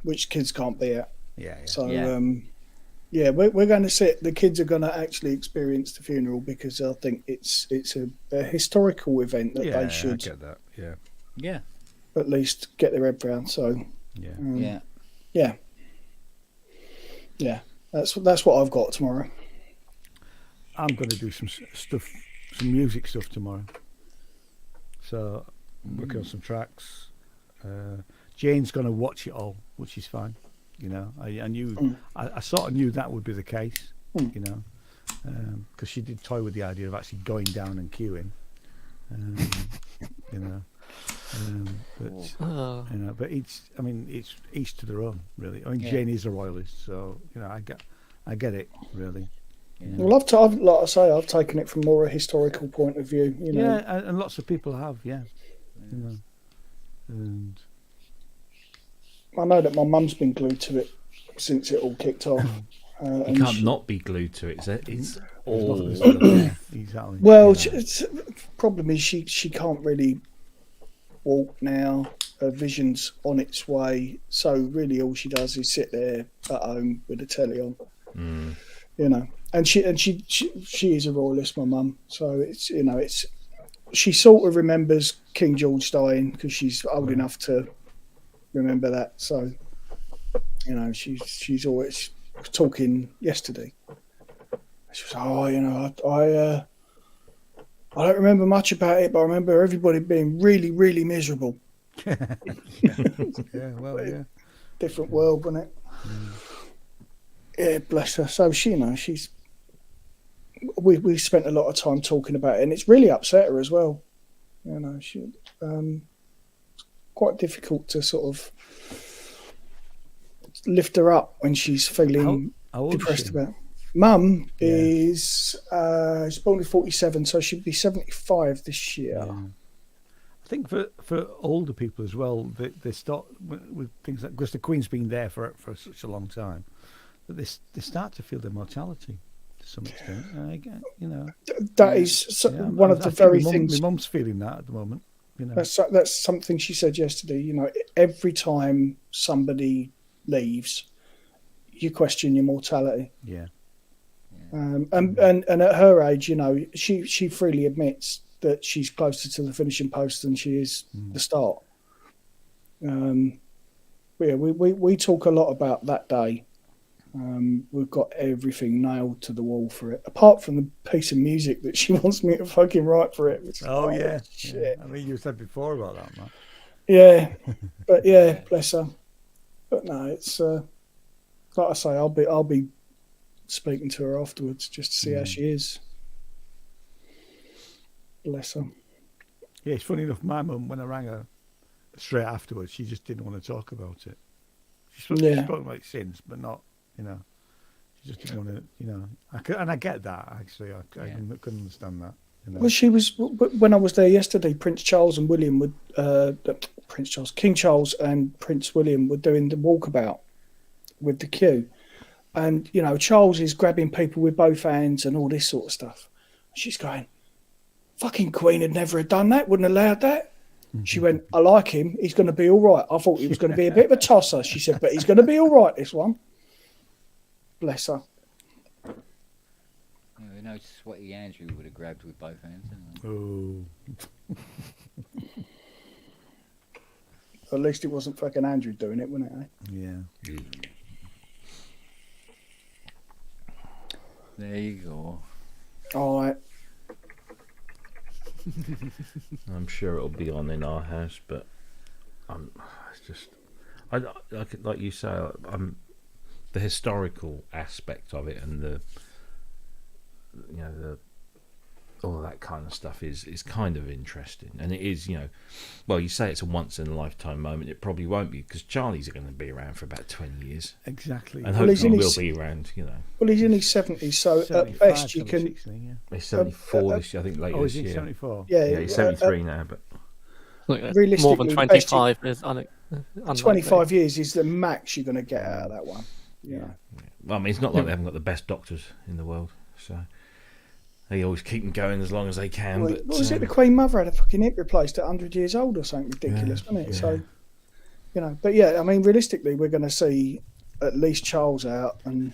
which kids can't be at. Yeah. So we're going to sit. The kids are going to actually experience the funeral because I think it's a historical event that they should. I get that. Yeah. Yeah. At least get their head round. So. Yeah. That's what I've got tomorrow. I'm going to do some music stuff tomorrow. So I'm working on some tracks. Jane's going to watch it all, which is fine. You know, I knew, I sort of knew that would be the case. You know, because she did toy with the idea of actually going down and queuing. You know. But it's each to their own, really. I mean, Jane is a royalist, so you know, I get it, really. Yeah. Well, like I say, I've taken it from more a historical point of view. You know, and lots of people have, You know, and I know that my mum's been glued to it since it all kicked off. You can't not be glued to it. It's all exactly. Well, the problem is she can't really walk now. Her vision's on its way, so really all she does is sit there at home with the telly on. You know, and she is a royalist, my mum. So it's, you know, she sort of remembers King George dying because she's old enough to remember that. So, you know, she's always talking yesterday. She was, you know, I don't remember much about it, but I remember everybody being really, really miserable. Different world, wasn't it? Yeah, bless her. So she, you know, we spent a lot of time talking about it, and it's really upset her as well. You know, she quite difficult to sort of lift her up when she's feeling depressed about it. Mum is she's born in 47, so she'll be 75 this year. Yeah. I think for older people as well, they start with things like, because the Queen's been there for such a long time, that they start to feel their mortality to some extent. You know, that is one of the very things. My mum's feeling that at the moment. You know, that's something she said yesterday. You know, every time somebody leaves, you question your mortality. Yeah. And at her age, you know, she freely admits that she's closer to the finishing post than she is the start. We talk a lot about that day. We've got everything nailed to the wall for it, apart from the piece of music that she wants me to fucking write for it. Which is, shit. I mean, you said before about that, man. Yeah, but yeah, bless her. But no, it's like I say, I'll be speaking to her afterwards just to see how she is. Bless her. Yeah, it's funny enough. My mum, when I rang her, straight afterwards, she just didn't want to talk about it. She spoke about it since, but not, she just didn't want to, I get that, actually. I couldn't understand that. Well, she was, when I was there yesterday, Prince Charles and William would, King Charles and Prince William were doing the walkabout with the queue. And, Charles is grabbing people with both hands and all this sort of stuff. She's going, fucking Queen would never have done that, wouldn't have allowed that. She went, I like him, he's going to be all right. I thought he was going to be a bit of a tosser, she said, but he's going to be all right, this one. Bless her. Who knows what Andrew would have grabbed with both hands. Oh. At least it wasn't fucking Andrew doing it, wasn't it? Yeah. There you go. All right. I'm sure it'll be on in our house, but it's just, like you say, the historical aspect of it and the all of that kind of stuff is kind of interesting, and it is, well, you say it's a once in a lifetime moment. It probably won't be, because Charlie's going to be around for about 20 years. Exactly. And hopefully will be around, Well, he's in his 70s, so at best you can. 60, yeah. He's 74 this year, I think, later this year. 74? Yeah, he's 73 now, but realistically, more than 25 is 25 years is the max you're going to get out of that one. Yeah. Well, I mean, it's not like they haven't got the best doctors in the world, so they always keep them going as long as they can. Well, but what was it? The Queen Mother had a fucking hip replaced at 100 years old or something ridiculous, wasn't it? Yeah. So, but yeah, I mean, realistically, we're going to see at least Charles out, and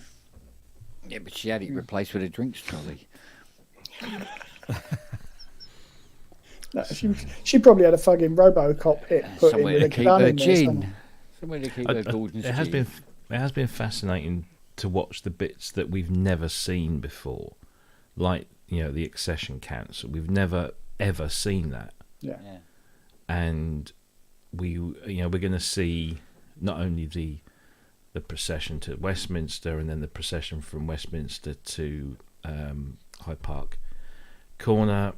yeah, but she had it replaced with a drinks trolley. no, she probably had a fucking RoboCop hip put in with a gun in there. Somewhere to keep her Gordon's it has gin. been fascinating to watch the bits that we've never seen before, like the Accession Council. We've never ever seen that. Yeah. And we're going to see not only the procession to Westminster and then the procession from Westminster to Hyde Park Corner,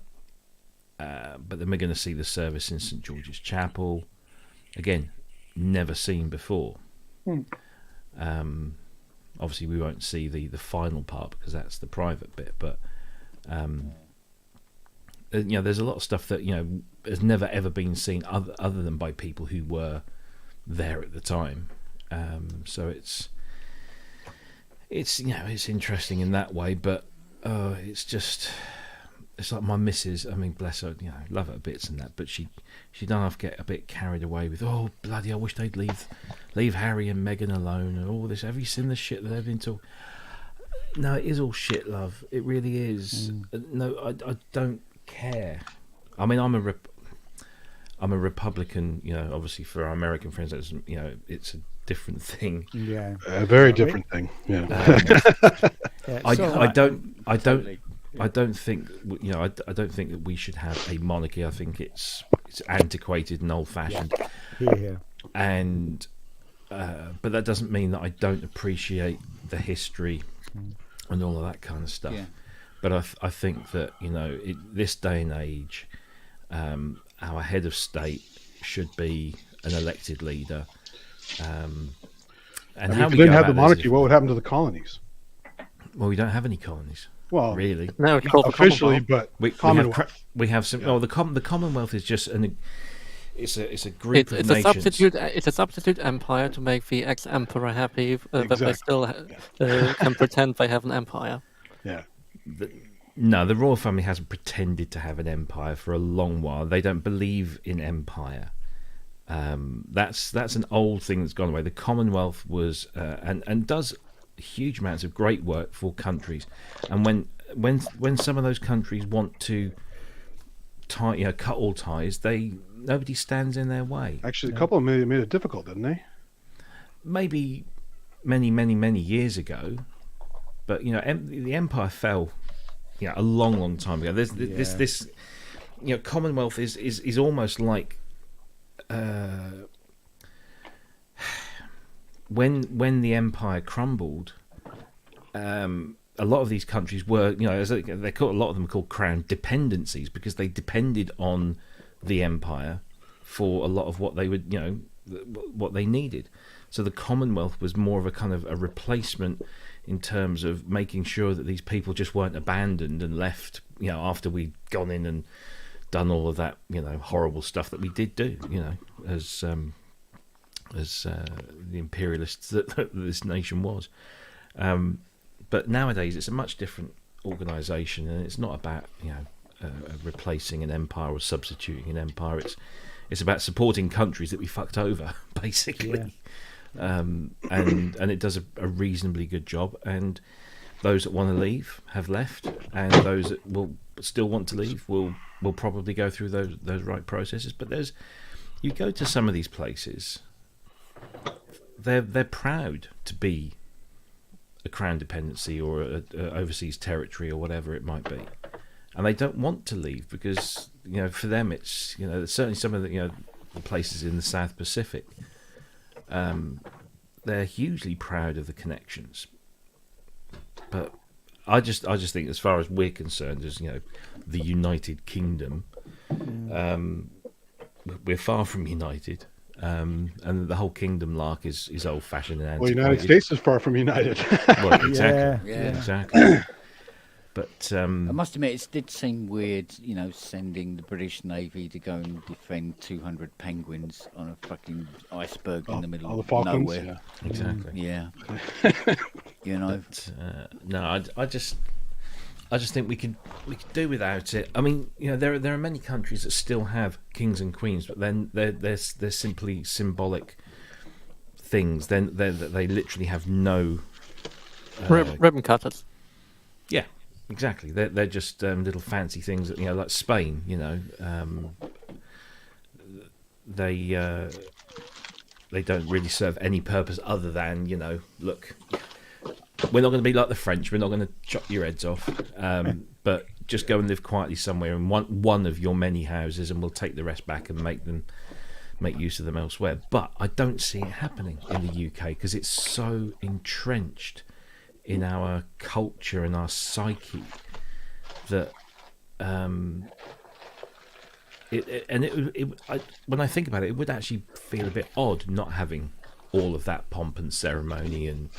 but then we're going to see the service in St George's Chapel. Again, never seen before. Obviously, we won't see the final part because that's the private bit, but there's a lot of stuff that has never ever been seen other than by people who were there at the time. So it's interesting in that way, but it's like my missus. I mean, bless her, love her bits and that, but she don't have to get a bit carried away with, oh bloody, I wish they'd leave Harry and Meghan alone and all this. Have you seen the shit that they've been talking? No, it is all shit, love. It really is. No, I don't care. I mean, I'm a Republican. Obviously for our American friends, it's a different thing. Yeah, a very different thing. Yeah. I don't think I don't think that we should have a monarchy. I think it's antiquated and old-fashioned. Yeah. And but that doesn't mean that I don't appreciate the history and all of that kind of stuff. Yeah. But I think that this day and age, our head of state should be an elected leader. And if we didn't have the monarchy, what would happen to the colonies? Well, we don't have any colonies. Well, really, no, it's called officially, but we have some. Oh, the Commonwealth is just it's a group of nations. It's a substitute empire to make the ex-emperor happy, but they still can pretend they have an empire. Yeah. No, the royal family hasn't pretended to have an empire for a long while. They don't believe in empire. That's an old thing that's gone away. The Commonwealth was and does huge amounts of great work for countries, and when some of those countries want to cut all ties, nobody stands in their way. Actually, a couple of them made it difficult, didn't they? Maybe many years ago, but the empire fell a long time ago. This Commonwealth is almost like when the empire crumbled, a lot of these countries were, a lot of them are called crown dependencies because they depended on the empire for a lot of what they would, what they needed. So the Commonwealth was more of a kind of a replacement in terms of making sure that these people just weren't abandoned and left, after we'd gone in and done all of that, horrible stuff that we did do, as the imperialists that this nation was. But nowadays it's a much different organisation, and it's not about replacing an empire or substituting an empire. It's about supporting countries that we fucked over, basically. And it does a reasonably good job. And those that want to leave have left, and those that will still want to leave will probably go through those right processes. But you go to some of these places, they're proud to be a crown dependency or a overseas territory or whatever it might be, and they don't want to leave because for them it's certainly some of the places in the South Pacific, they're hugely proud of the connections. But I just think, as far as we're concerned, as the United Kingdom, we're far from united. And the whole kingdom lark is old-fashioned and antiquated. Well, United States is far from united. Well, exactly. Yeah. Exactly. But I must admit, it did seem weird, sending the British Navy to go and defend 200 penguins on a fucking iceberg in the middle of nowhere. Yeah. Exactly. Yeah. But, no, I just think we could do without it. I mean, there are many countries that still have kings and queens, but then they're simply symbolic things. Then they literally have no ribbon cutters. Yeah, exactly. They're just little fancy things that like Spain. They don't really serve any purpose other than look. We're not going to be like the French. We're not going to chop your heads off. But just go and live quietly somewhere in one of your many houses, and we'll take the rest back and make use of them elsewhere. But I don't see it happening in the UK because it's so entrenched in our culture and our psyche that when I think about it, it would actually feel a bit odd not having all of that pomp and ceremony. And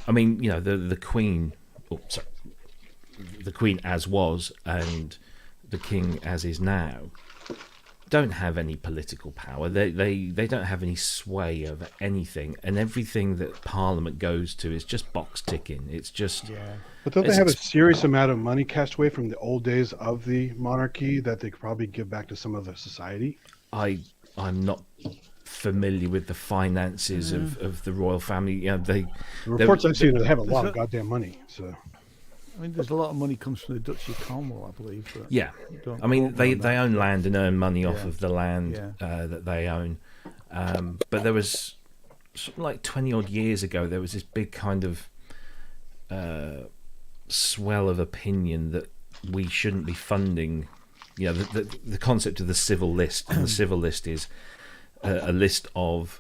I mean, the Queen, the Queen as was, and the King as is now, don't have any political power. They don't have any sway over anything, and everything that Parliament goes to is just box ticking. It's just. Yeah. But don't they have a serious amount of money cast away from the old days of the monarchy that they could probably give back to some of the society? I'm not familiar with the finances of the royal family. The reports I've seen, they have a lot of goddamn money. So, I mean, there's a lot of money comes from the Duchy of Cornwall, I believe. But yeah, I mean, they own land and earn money off of the land that they own. But there was something like 20 odd years ago, there was this big kind of swell of opinion that we shouldn't be funding. The concept of the civil list, and the civil list is a list of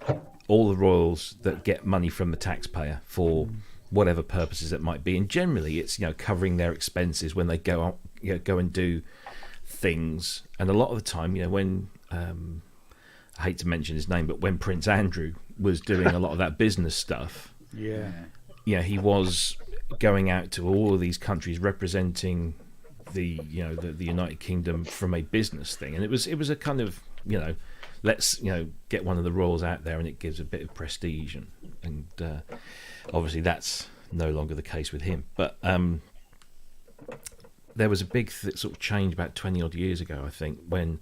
all the royals that get money from the taxpayer for whatever purposes it might be, and generally it's covering their expenses when they go out, go and do things. And a lot of the time, when I hate to mention his name, but when Prince Andrew was doing a lot of that business stuff, he was going out to all of these countries representing the United Kingdom from a business thing, and it was a kind of let's get one of the royals out there, and it gives a bit of prestige, and obviously that's no longer the case with him. But there was a big sort of change about 20 odd years ago, I think, when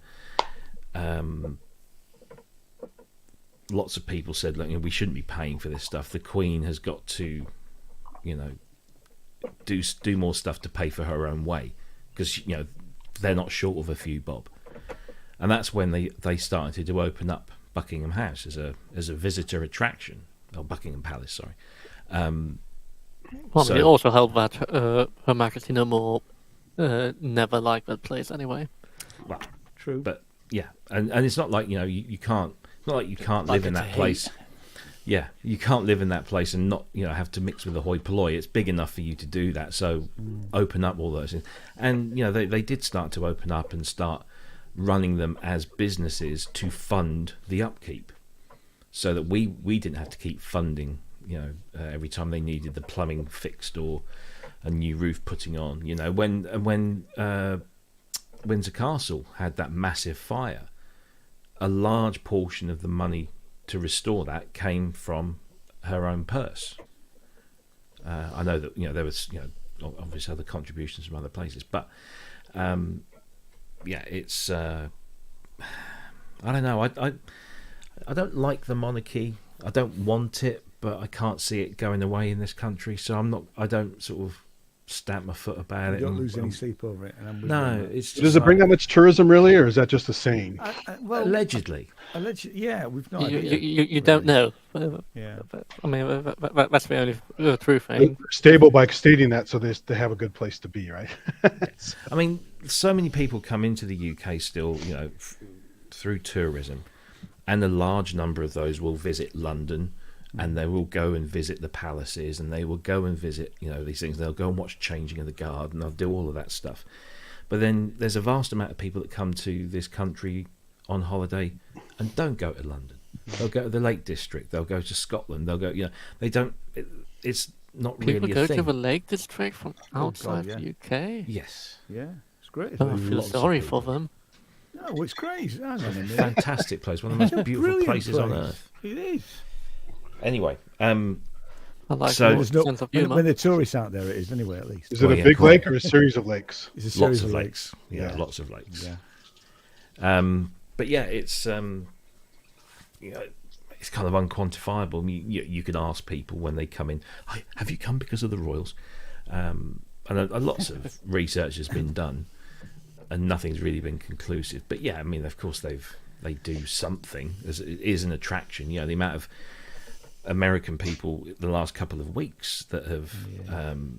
lots of people said, look, we shouldn't be paying for this stuff. The Queen has got to do more stuff to pay for her own way, because they're not short of a few bob. And that's when they started to open up Buckingham House as a visitor attraction, or Buckingham Palace, sorry. It also helped that Her Majesty no more never liked that place anyway. Well, true, but yeah, and it's not like you can't. It's not like you can't live in that place. Yeah, you can't live in that place and not have to mix with the hoi polloi. It's big enough for you to do that. So open up all those things, and they did start to open up and start running them as businesses to fund the upkeep, so that we didn't have to keep funding, every time they needed the plumbing fixed or a new roof putting on. When Windsor Castle had that massive fire, a large portion of the money to restore that came from her own purse. I know that there was obviously other contributions from other places, but it's I don't know. I don't like the monarchy. I don't want it, but I can't see it going away in this country. So I don't sort of stamp my foot about it. You don't lose any sleep over it. No, it's just does it bring that much tourism really, or is that just a saying? Well, allegedly. Yeah, we've no idea. You don't know. Yeah, I mean that's the only true thing. They're stable by stating that, so they have a good place to be, right? I mean, so many people come into the UK still, through tourism, and a large number of those will visit London. And they will go and visit the palaces, and they will go and visit, these things. They'll go and watch changing of the guard, and they'll do all of that stuff. But then there's a vast amount of people that come to this country on holiday and don't go to London. They'll go to the Lake District. They'll go to Scotland. They'll go, they don't. It's not people really a go thing. to the Lake District from outside God, the UK. Yes. Yeah, it's great. I feel sorry for them. No, it's great. Hang on a minute. Fantastic place. One of the most beautiful places on earth. It is. Anyway, I like so sense of humour. when the tourists out there, it is anyway. At least Is it a big lake or a series of lakes? It's a series lots of lakes. Yeah, lots of lakes. Yeah. But yeah, it's it's kind of unquantifiable. You can ask people when they come in, have you come because of the royals? And lots of research has been done, and nothing's really been conclusive. But yeah, I mean, of course they do something. It is an attraction. The amount of American people the last couple of weeks that have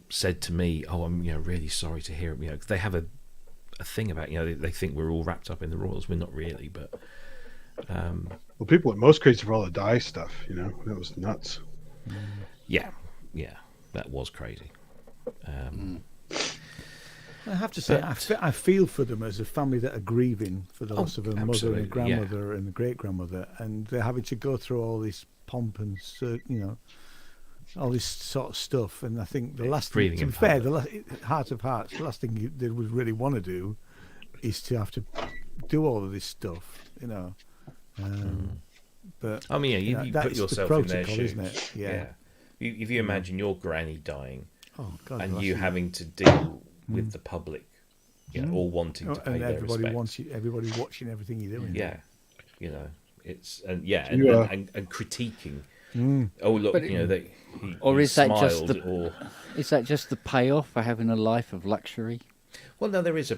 said to me, "Oh, I'm really sorry to hear it." They have a thing about they think we're all wrapped up in the royals. We're not really, but well, people were most crazy for all the dye stuff. That was nuts. Yeah, that was crazy. I have to say, I feel for them as a family that are grieving for the loss of a mother and a grandmother and a great grandmother, and they're having to go through all this pomp and all this sort of stuff. And I think the last thing, to be fair, heart of hearts, the last thing they would really want to do is to have to do all of this stuff, But I mean, you put yourself in their shoes, isn't it? Yeah. If you imagine your granny dying, God, and you having to deal with the public, all wanting to pay their respects. Everybody watching everything you're doing. Yeah, it's and critiquing. Oh look, is that just the payoff for having a life of luxury? Well, no, there is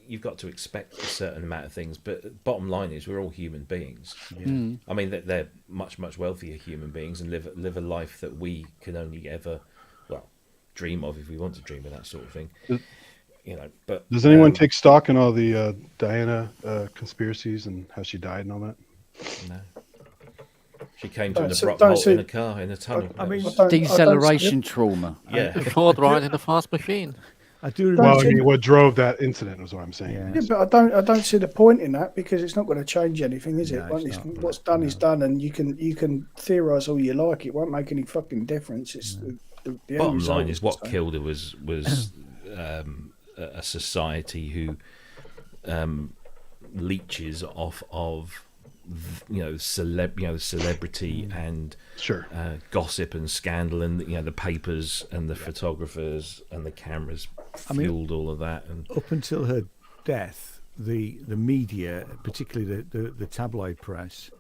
you've got to expect a certain amount of things, but bottom line is we're all human beings. Yeah. I mean, they're much wealthier human beings and live a life that we can only ever dream of if we want to dream of that sort of thing. But does anyone take stock in all the Diana conspiracies and how she died and all that? No. She came to an abrupt halt in a car in a tunnel. I mean, deceleration trauma. Yeah. Ford ride in a fast machine. I do. What drove that incident is what I'm saying. Yeah, but I don't see the point in that because it's not going to change anything, is it? What's done is done, and you can theorise all you like. It won't make any fucking difference. It's the bottom line is what killed her was a society who leeches off of celebrity and gossip and scandal, and the papers and the photographers and the cameras fueled all of that. And up until her death, the media, particularly the tabloid press,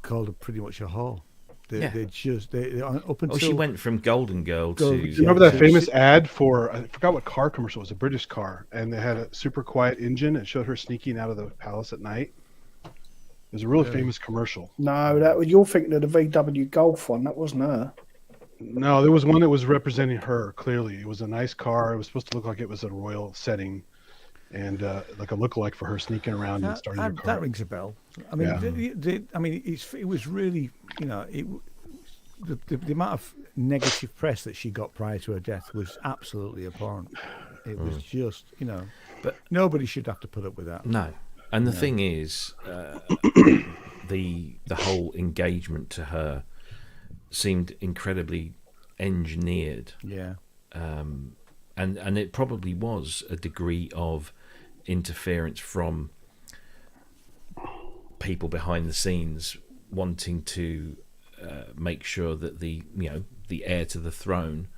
called her pretty much a whore. They up until she went from Golden Girl to. Do you remember that famous ad for, I forgot what car commercial it was, a British car, and they had a super quiet engine and showed her sneaking out of the palace at night? It was a really famous commercial. No, you're thinking of the VW Golf one. That wasn't her. No, there was one that was representing her. Clearly, it was a nice car. It was supposed to look like it was a royal setting, and like a lookalike for her sneaking around and starting her car. That rings a bell. I mean, it was really, the amount of negative press that she got prior to her death was absolutely abhorrent. It was just, but nobody should have to put up with that. No, And the thing is, the whole engagement to her seemed incredibly engineered. Yeah. And it probably was a degree of interference from people behind the scenes wanting to make sure that the heir to the throne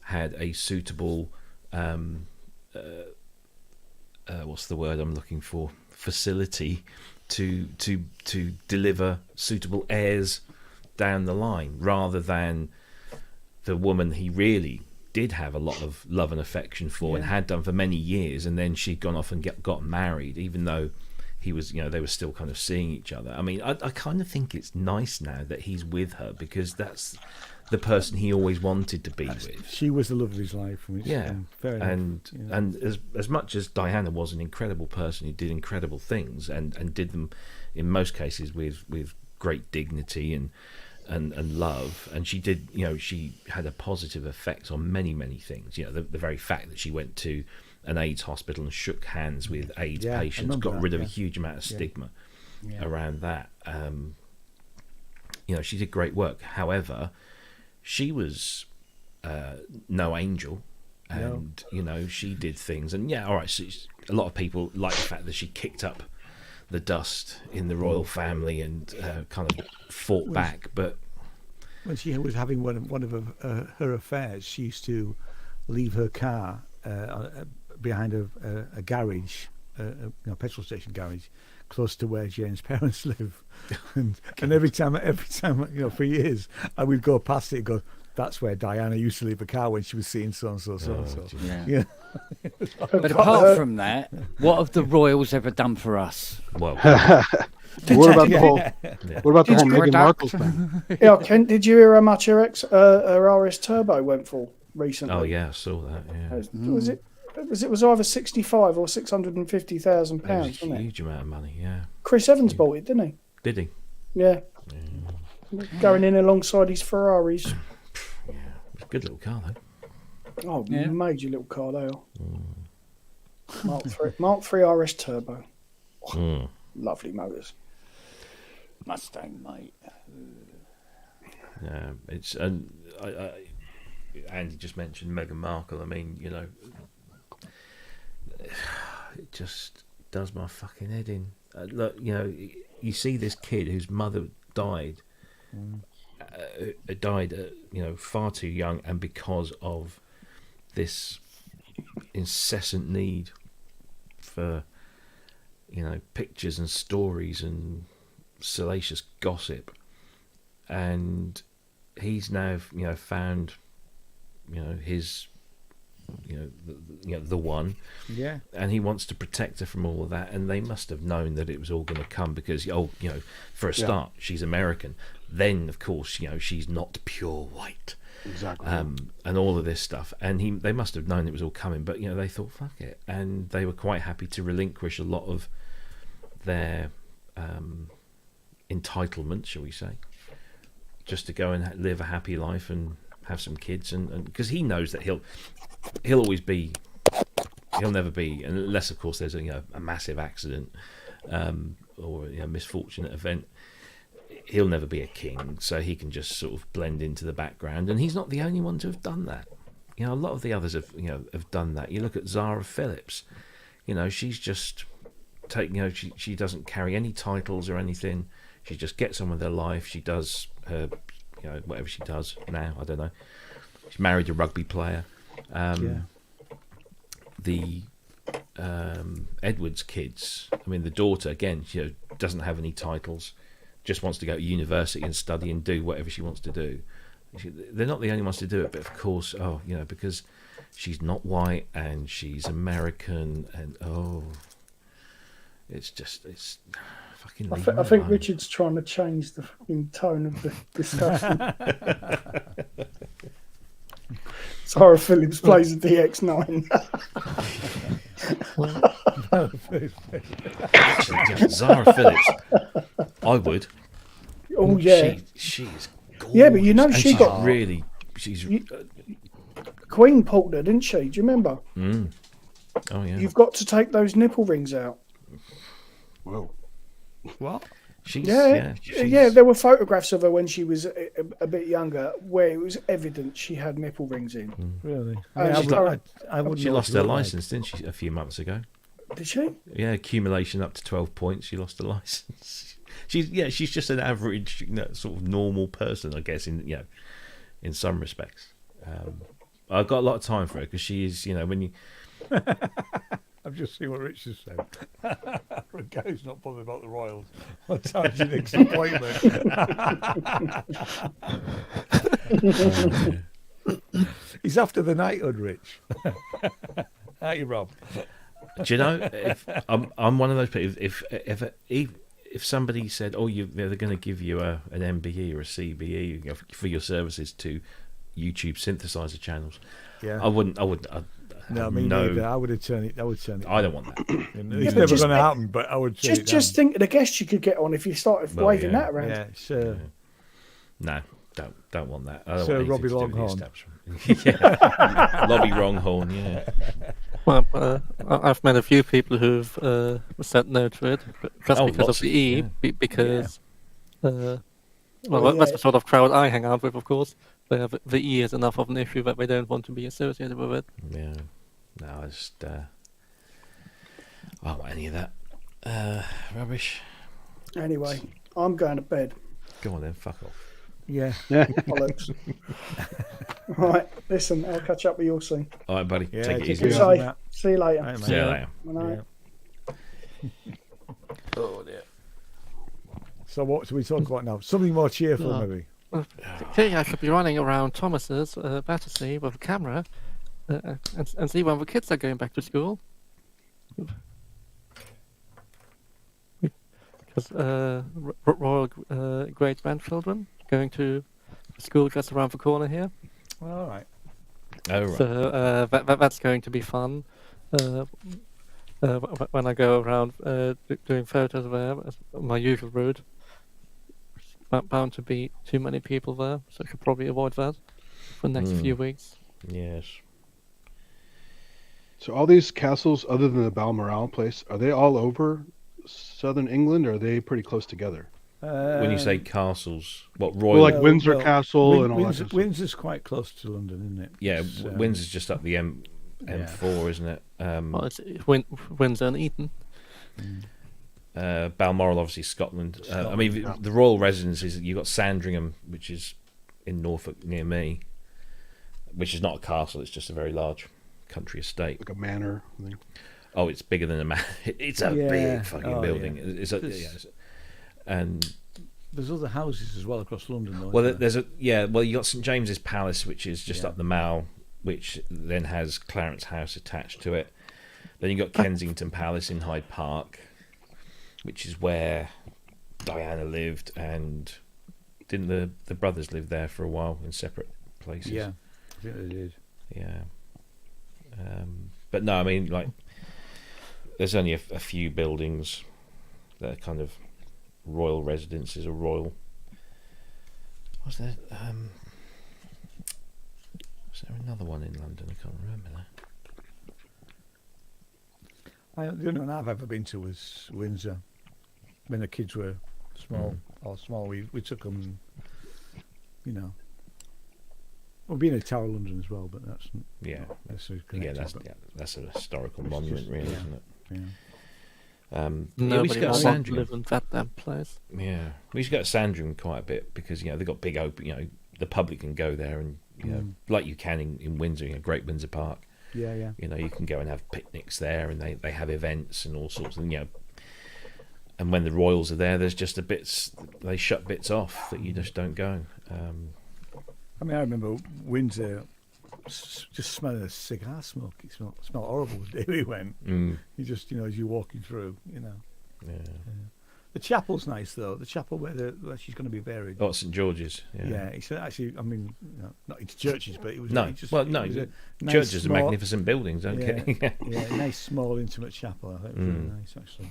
had a suitable what's the word I'm looking for, facility to deliver suitable heirs down the line, rather than the woman he really did have a lot of love and affection for, and had done for many years, and then she'd gone off and got married, even though he was, they were still kind of seeing each other. I mean, I kind of think it's nice now that he's with her, because that's the person he always wanted to be with. She was the love of his life. Which, fair enough. And as much as Diana was an incredible person who did incredible things, and did them in most cases with great dignity and love, and she did, she had a positive effect on many things. The very fact that she went to an AIDS hospital and shook hands with AIDS patients got rid of a huge amount of stigma around that. She did great work. However, she was no angel, and she did things, and all right, so a lot of people like the fact that she kicked up the dust in the royal family and kind of fought back. But when she was having one of her affairs, she used to leave her car behind a garage, a petrol station garage, close to where Jane's parents live, and every time, for years, I would go past it and go, "That's where Diana used to leave a car when she was seeing so and so." Yeah. But apart from that, what have the royals ever done for us? Well, what about the whole Meghan Markle thing? Yeah, Ken, did you hear how much her RS Turbo went for recently? Oh yeah, I saw that. Yeah. Was either 65 or £650,000, It was a wasn't huge amount of money. Yeah. Chris Evans bought it, didn't he? Did he? Yeah. Going in alongside his Ferraris. Yeah, it's a good little car though. Oh, major little car they are. Mark 3 RS Turbo. Lovely motors. Mustang, mate. Yeah, it's Andy just mentioned Meghan Markle. I mean, it just does my fucking head in. Look, you see this kid whose mother died, far too young, and because of this incessant need for, pictures and stories and salacious gossip, and he's now, found, his, the one, and he wants to protect her from all of that, and they must have known that it was all going to come, because for a start, she's American, then of course, she's not pure white, exactly, and all of this stuff, and they must have known it was all coming, but they thought, fuck it, and they were quite happy to relinquish a lot of their entitlement, shall we say, just to go and live a happy life and have some kids, and because he knows that he'll never be, unless of course there's a massive accident or a misfortunate event, he'll never be a king, so he can just sort of blend into the background, and he's not the only one to have done that. A lot of the others have done that. You look at Zara Phillips, she's just she doesn't carry any titles or anything. She just gets on with her life. She does her whatever she does now, I don't know. She's married a rugby player. The Edwards kids, I mean, the daughter, again, she doesn't have any titles, just wants to go to university and study and do whatever she wants to do. They're not the only ones to do it, but of course, because she's not white and she's American, and it's fucking. I think Richard's trying to change the fucking tone of the discussion. Zara Phillips plays a DX9. Zara Phillips, I would. Oh yeah, she is gorgeous. Yeah, but she got really. She's Queen pulled her, didn't she? Do you remember? Oh yeah. You've got to take those nipple rings out. Whoa. What? She's, yeah. There were photographs of her when she was a bit younger, where it was evident she had nipple rings in. Really? She lost her license, didn't she, a few months ago? Did she? Yeah, accumulation up to 12 points. She lost her license. She's just an average, sort of normal person, I guess. In some respects, I've got a lot of time for her because she is, when you. I've just seen what Richard said. For a guy who's not bothered about the Royals, what time's your next appointment? He's after the knighthood, Rich. Aren't you, Rob? Do you know? I'm one of those people. If somebody said, "Oh, they're going to give you an MBE or a CBE for your services to YouTube synthesizer channels," yeah, I wouldn't. No, me neither. I would turn it. I don't want that. It's never going to happen, but I would turn it down. Just think of the guests you could get on if you started waving that around. Yeah, sure. No, don't want that. I don't Sir want Robbie Longhorn. Yeah, Robbie Longhorn. Yeah. Well, I've met a few people who've said no to it just because of the E, because that's the sort of crowd I hang out with, of course. The E is enough of an issue that they don't want to be associated with it. Yeah. No, I just I don't want any of that rubbish. Anyway, I'm going to bed. Go on then, fuck off. Yeah. Bollocks. All right, listen, I'll catch up with you all soon. All right, buddy. Yeah, take it easy. See you later. See you later. Oh dear. So what should we talk about now? Something more cheerful, maybe. Okay, I should be running around Thomas's Battersea with a camera and see when the kids are going back to school. Because royal great grandchildren going to school just around the corner here. All right. Oh, right. So that's going to be fun. When I go around doing photos there, my usual route. Bound to be too many people there, so I should probably avoid that for the next few weeks. Yes. So all these castles, other than the Balmoral place, are they all over southern England, or are they pretty close together? When you say castles, what royal? Well, like Windsor Castle and all that. Windsor's quite close to London, isn't it? Yeah, Windsor's just up the M4, isn't it? Well, it's Windsor and Eton. Balmoral, obviously Scotland. I mean, the royal residences. You've got Sandringham, which is in Norfolk near me, which is not a castle. It's just a very large country estate, like a manor. Oh, it's bigger than a manor. It's a big fucking building. Yeah. And there's other houses as well across London, though. Well, there's Well, you got St James's Palace, which is just up the Mall, which then has Clarence House attached to it. Then you got Kensington Palace in Hyde Park, which is where Diana lived, and didn't the brothers live there for a while in separate places? Yeah, I think they did. Yeah. But no, I mean, like, there's only a few buildings that are kind of royal residences or royal. Was there another one in London? I can't remember now. The only one I've ever been to was Windsor. When the kids were small, we took them, We've been in Tower of London as well, but that's that's a historical monument, really, isn't it? Yeah. Nobody wants to live in that damn place. Yeah, we used to go to Sandringham quite a bit because they've got big open. The public can go there, and like you can in Windsor, Great Windsor Park. Yeah. You can go and have picnics there, and they have events and all sorts of. And when the royals are there, there's just they shut bits off that you just don't go. I mean, I remember Windsor just smelling a cigar smoke. It smelled horrible the day we went. You just, as you're walking through, Yeah. The chapel's nice, though. The chapel where she's going to be buried. Oh, St George's. Yeah, it's actually, I mean, not it's churches, but it was. Churches nice, are magnificent buildings, don't they? Yeah, nice, small, intimate chapel. I think it was really nice, actually.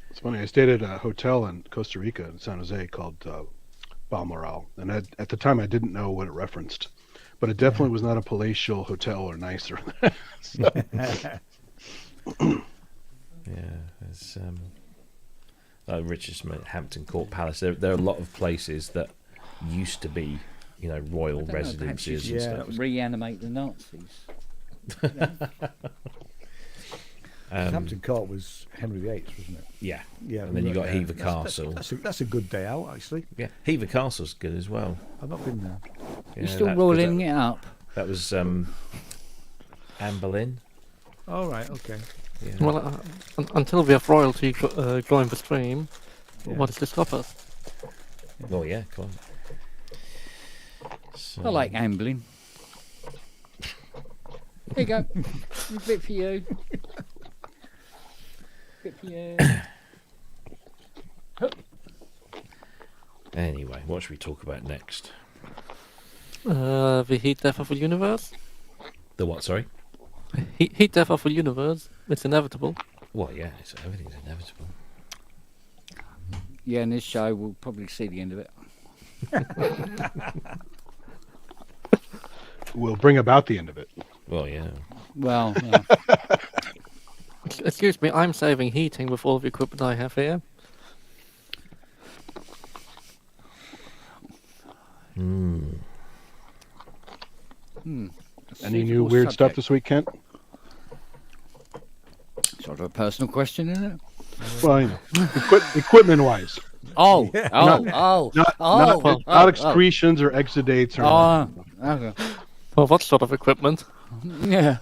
It's funny. I stayed at a hotel in Costa Rica in San Jose called Balmoral, and at the time I didn't know what it referenced, but it definitely was not a palatial hotel or nice or that. Yeah, it's Richardson, Hampton Court Palace. There are a lot of places that used to be, royal residences and stuff. Reanimate the Nazis. Hampton Court was Henry VIII, wasn't it? Yeah. Yeah. And then you got Hever Castle. That's a good day out, actually. Yeah, Hever Castle's good as well. I've not been there. Yeah, You're still rolling it up. That was Anne Boleyn. Oh, right, okay. Yeah. Well, until we have royalty join the stream, what is to stop us? Oh, yeah, come on. So, I like ambling. Here you go. A bit for you. Bit for you. Anyway, what should we talk about next? The heat death of the universe. The what, sorry? Heat death of the universe. It's inevitable. Well, yeah, everything's inevitable. Yeah, in this show, we'll probably see the end of it. We'll bring about the end of it. Well, yeah. Well, yeah. Excuse me, I'm saving heating with all the equipment I have here. Any new weird stuff this week, Kent? Sort of a personal question, isn't it? Well, equipment-wise. Oh, Not excretions or exudates or. Okay. Well, what sort of equipment? Yeah.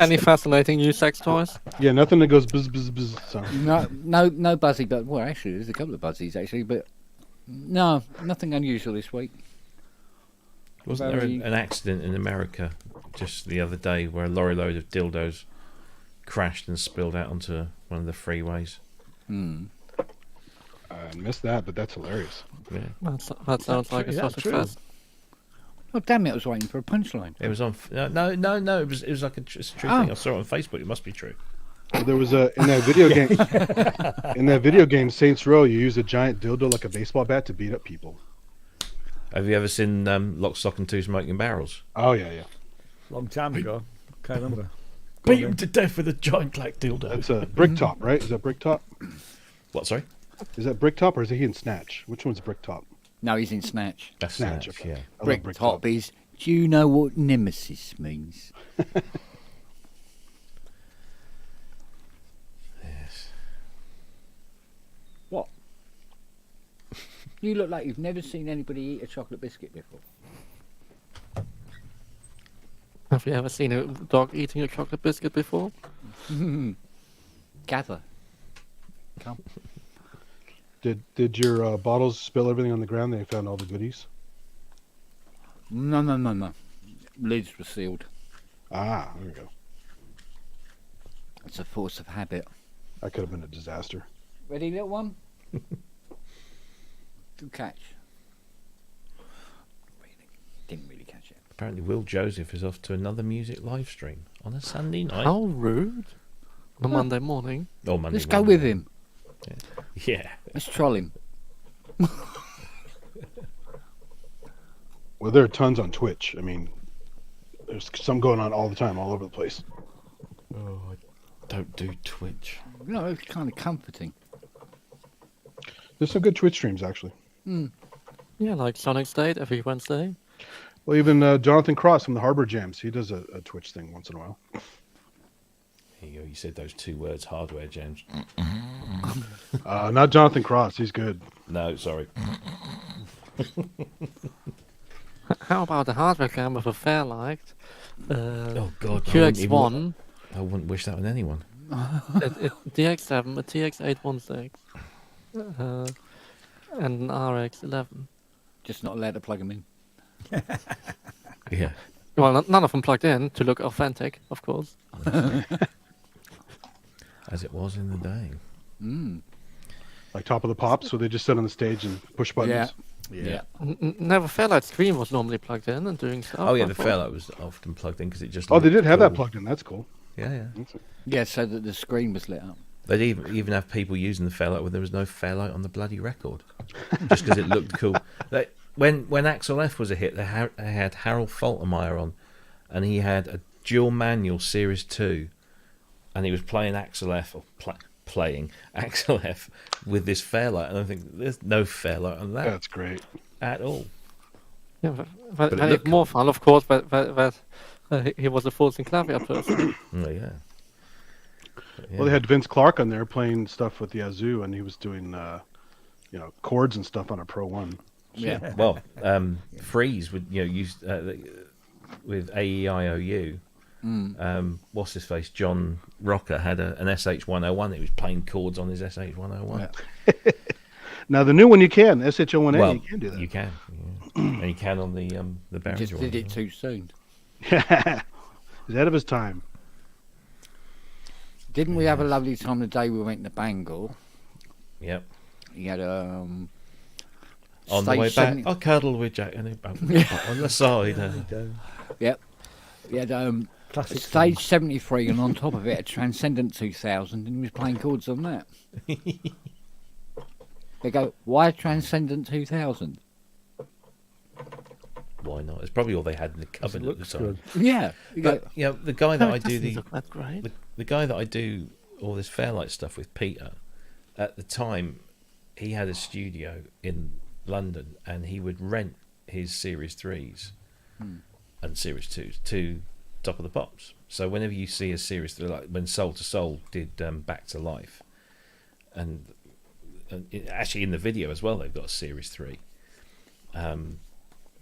Any fascinating new sex toys? Yeah, nothing that goes buzz buzz buzz. So. No buzzy, but well, actually, there's a couple of buzzies actually, but no, nothing unusual this week. Wasn't there an accident in America just the other day where a lorry load of dildos crashed and spilled out onto one of the freeways? I missed that, but that's hilarious. Yeah. That sounds like a sausage fest. Oh damn it! I was waiting for a punchline. It was on. No. It was like it's a true thing. I saw it on Facebook. It must be true. Well, there was in that video game. In that video game, Saints Row, you use a giant dildo like a baseball bat to beat up people. Have you ever seen Lock, Stock and Two Smoking Barrels? Oh yeah. Long time ago. Can't remember. Beat him to death with a giant black dildo. That's a Bricktop, right? Is that Bricktop? What? Sorry. Is that Bricktop or is he in Snatch? Which one's Bricktop? No, he's in Snatch. That's Snatch. okay. Yeah. Bricktop is. Do you know what nemesis means? Yes. What? You look like you've never seen anybody eat a chocolate biscuit before. Have you ever seen a dog eating a chocolate biscuit before? Gather. Come. Did your bottles spill everything on the ground? They found all the goodies. No. Lids were sealed. Ah, there we go. It's a force of habit. That could have been a disaster. Ready, little one? Good catch. Didn't really catch it. Apparently, Will Joseph is off to another music live stream on a Sunday night. How rude! On a Monday morning. Or Monday. Let's go with him. Yeah. Let's troll him. Well, there are tons on Twitch. I mean, there's some going on all the time, all over the place. Oh, I don't do Twitch. No, it's kind of comforting. There's some good Twitch streams, actually. Yeah, like Sonic State every Wednesday. Well, even Jonathan Cross from the Harbor Jams, he does a Twitch thing once in a while. Here you go. You said those two words, hardware, James. Not Jonathan Cross. He's good. No, sorry. How about the hardware cam with a Fairlight? Oh God, QX1. I wouldn't wish that on anyone. DX7, a TX816, and an RX11. Just not allowed to plug him in. Yeah. Well, none of them plugged in to look authentic, of course. As it was in the day. Like Top of the Pops, so they just sit on the stage and push buttons. Yeah. No, the Fairlight screen was normally plugged in and doing stuff. Oh yeah, the Fairlight was often plugged in because it just. Oh, they did have cool. that plugged in. That's cool. Yeah. Yeah, so that the screen was lit up. They'd even have people using the Fairlight when there was no Fairlight on the bloody record, just because it looked cool. When Axel F was a hit, they had Harold Faltermeyer on, and he had a dual manual Series 2, and he was playing Axel F or playing Axel F with this Fairlight, and I think there's no Fairlight on that. That's great at all. Yeah, but it's more fun, of course, that he was a full Sinclavier person. Oh, yeah. Well, they had Vince Clarke on there playing stuff with the Yazoo, and he was doing, chords and stuff on a Pro One. Yeah. Well, Freeze would use with AEIOU. What's his face? John Rocker had an SH101. He was playing chords on his SH101. Yeah. Now the new one you can SH101A. Well, you can do that. You can, and you can on the Behringer. Just did it too soon. He's ahead of his time. Didn't we have a lovely time the day we went to Bangor? Yep. He had on the way back, I cuddled with Jack and on the side. Yep. He had Classic stage 73, and on top of it, a Transcendent 2000, and he was playing chords on that. They go, why Transcendent 2000? Why not? It's probably all they had in the cupboard at the time. Yeah. But the guy that I do that's great. the guy that I do all this Fairlight stuff with, Peter, at the time, he had a studio in London, and he would rent his Series 3s and Series 2s to Top of the Pops. So whenever you see a Series 3, like when Soul to Soul did Back to Life, and actually in the video as well, they've got a Series 3.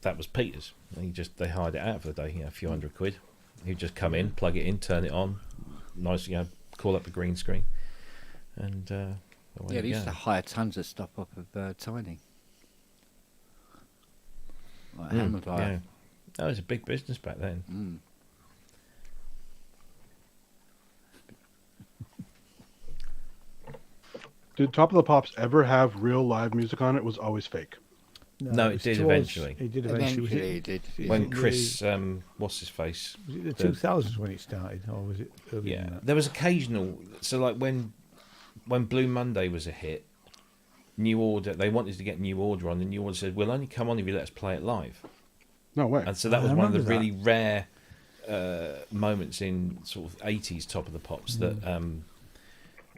That was Peter's. They hired it out for the day, a few £100. He'd just come in, plug it in, turn it on, nice, call up the green screen, and they used to hire tons of stuff off of Tiny. Like Hammer Drive. Yeah. That was a big business back then. Did Top of the Pops ever have real live music on it? It was always fake. No, it did eventually. It did eventually. It did. When Chris, what's his face? Was it the 2000s when it started, or was it earlier than that? There was occasional. So like when Blue Monday was a hit, New Order, they wanted to get New Order on, and New Order said, "We'll only come on if you let us play it live." No way. And so that was one of the really rare moments in sort of 80s Top of the Pops that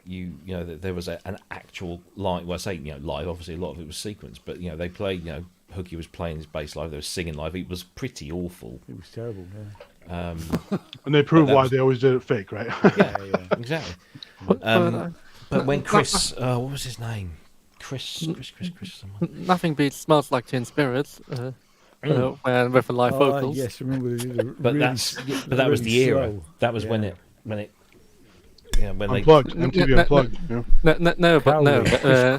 that there was an actual live. Well, I say live. Obviously, a lot of it was sequenced, but they played. Hooky was playing his bass live. They were singing live. It was pretty awful. It was terrible. Yeah. And they proved why they always did it fake, right? Yeah, exactly. But when Chris, what was his name? Chris. Someone. Nothing beats Smells Like Teen Spirits. When with the live vocals. Yes, remember. But that was the era. That was when it. When Unplugged, MTV Unplugged.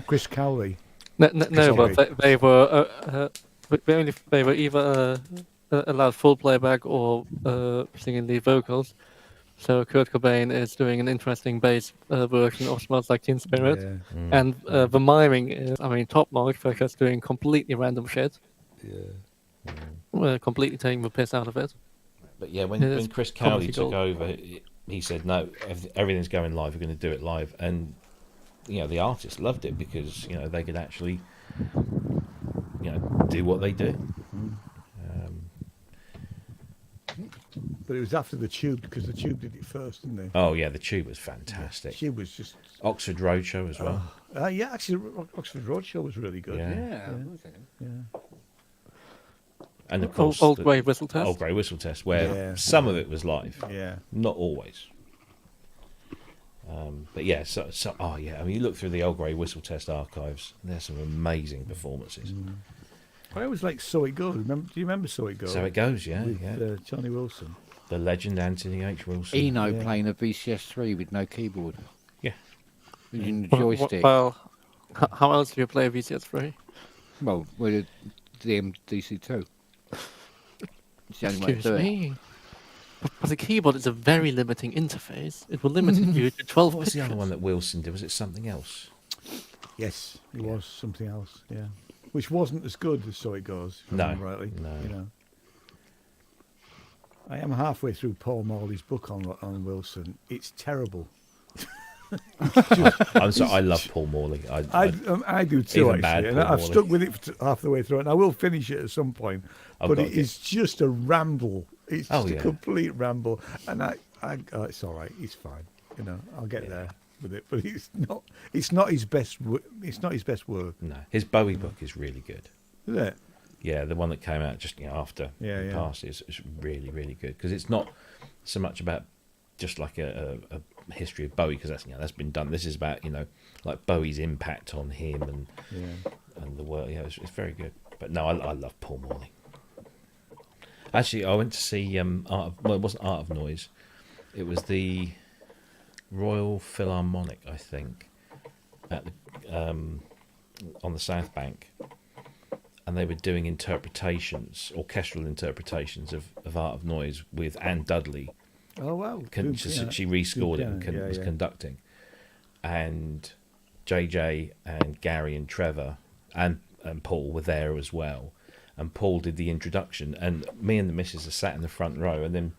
Chris Cowley. But they were they were either allowed full playback or singing lead vocals. So Kurt Cobain is doing an interesting bass version of Smells Like Teen Spirit, and the miming is, top notch. They're just doing completely random shit. Completely taking the piss out of it. But yeah, when Chris Cowley took over, he said, "No, everything's going live. We're going to do it live." And the artists loved it because they could actually do what they do. But it was after the Tube, because the Tube did it first, didn't they? Oh yeah, the Tube was fantastic. The Tube was just Oxford Roadshow as well. Yeah, actually, Oxford Roadshow was really good. Yeah. And of course, Old Grey Whistle Test. Old Grey Whistle Test, where some of it was live. Yeah. Not always. But yeah, you look through the Old Grey Whistle Test archives. There's some amazing performances. I always liked So It Goes. Do you remember So It Goes? So It Goes, yeah. With Johnny Wilson. The legend Anthony H. Wilson. Eno playing a VCS3 with no keyboard. Yeah. Using the joystick. Well, how else do you play VCS3? Well, with the MDC2. It's the only way to Excuse do it. me. But the keyboard is a very limiting interface. It will limit you to 12 What was the other pictures. one that Wilson did? Was it something else? Yes, it was something else, yeah. Which wasn't as good as So It Goes, if I remember rightly. No. I am halfway through Paul Morley's book on Wilson. It's terrible. I'm sorry, I love Paul Morley. I do too, actually. And I've stuck with it for half the way through, and I will finish it at some point. But it is just a ramble. It's just a complete ramble. And I it's all right. It's fine. I'll get there. with it, but it's not. It's not his best. It's not his best work. No, his Bowie book is really good. Is it? Yeah, the one that came out just after he passed is really, really good because it's not so much about just like a history of Bowie because that's been done. This is about like Bowie's impact on him and the world. Yeah, it's very good. But no, I love Paul Morley. Actually, I went to see it wasn't Art of Noise. It was the Royal Philharmonic, I think, at the, on the South Bank. And they were doing orchestral interpretations of Art of Noise with Anne Dudley. Oh, wow. She rescored it and was conducting. And JJ and Gary and Trevor and Paul were there as well. And Paul did the introduction. And me and the missus are sat in the front row. And then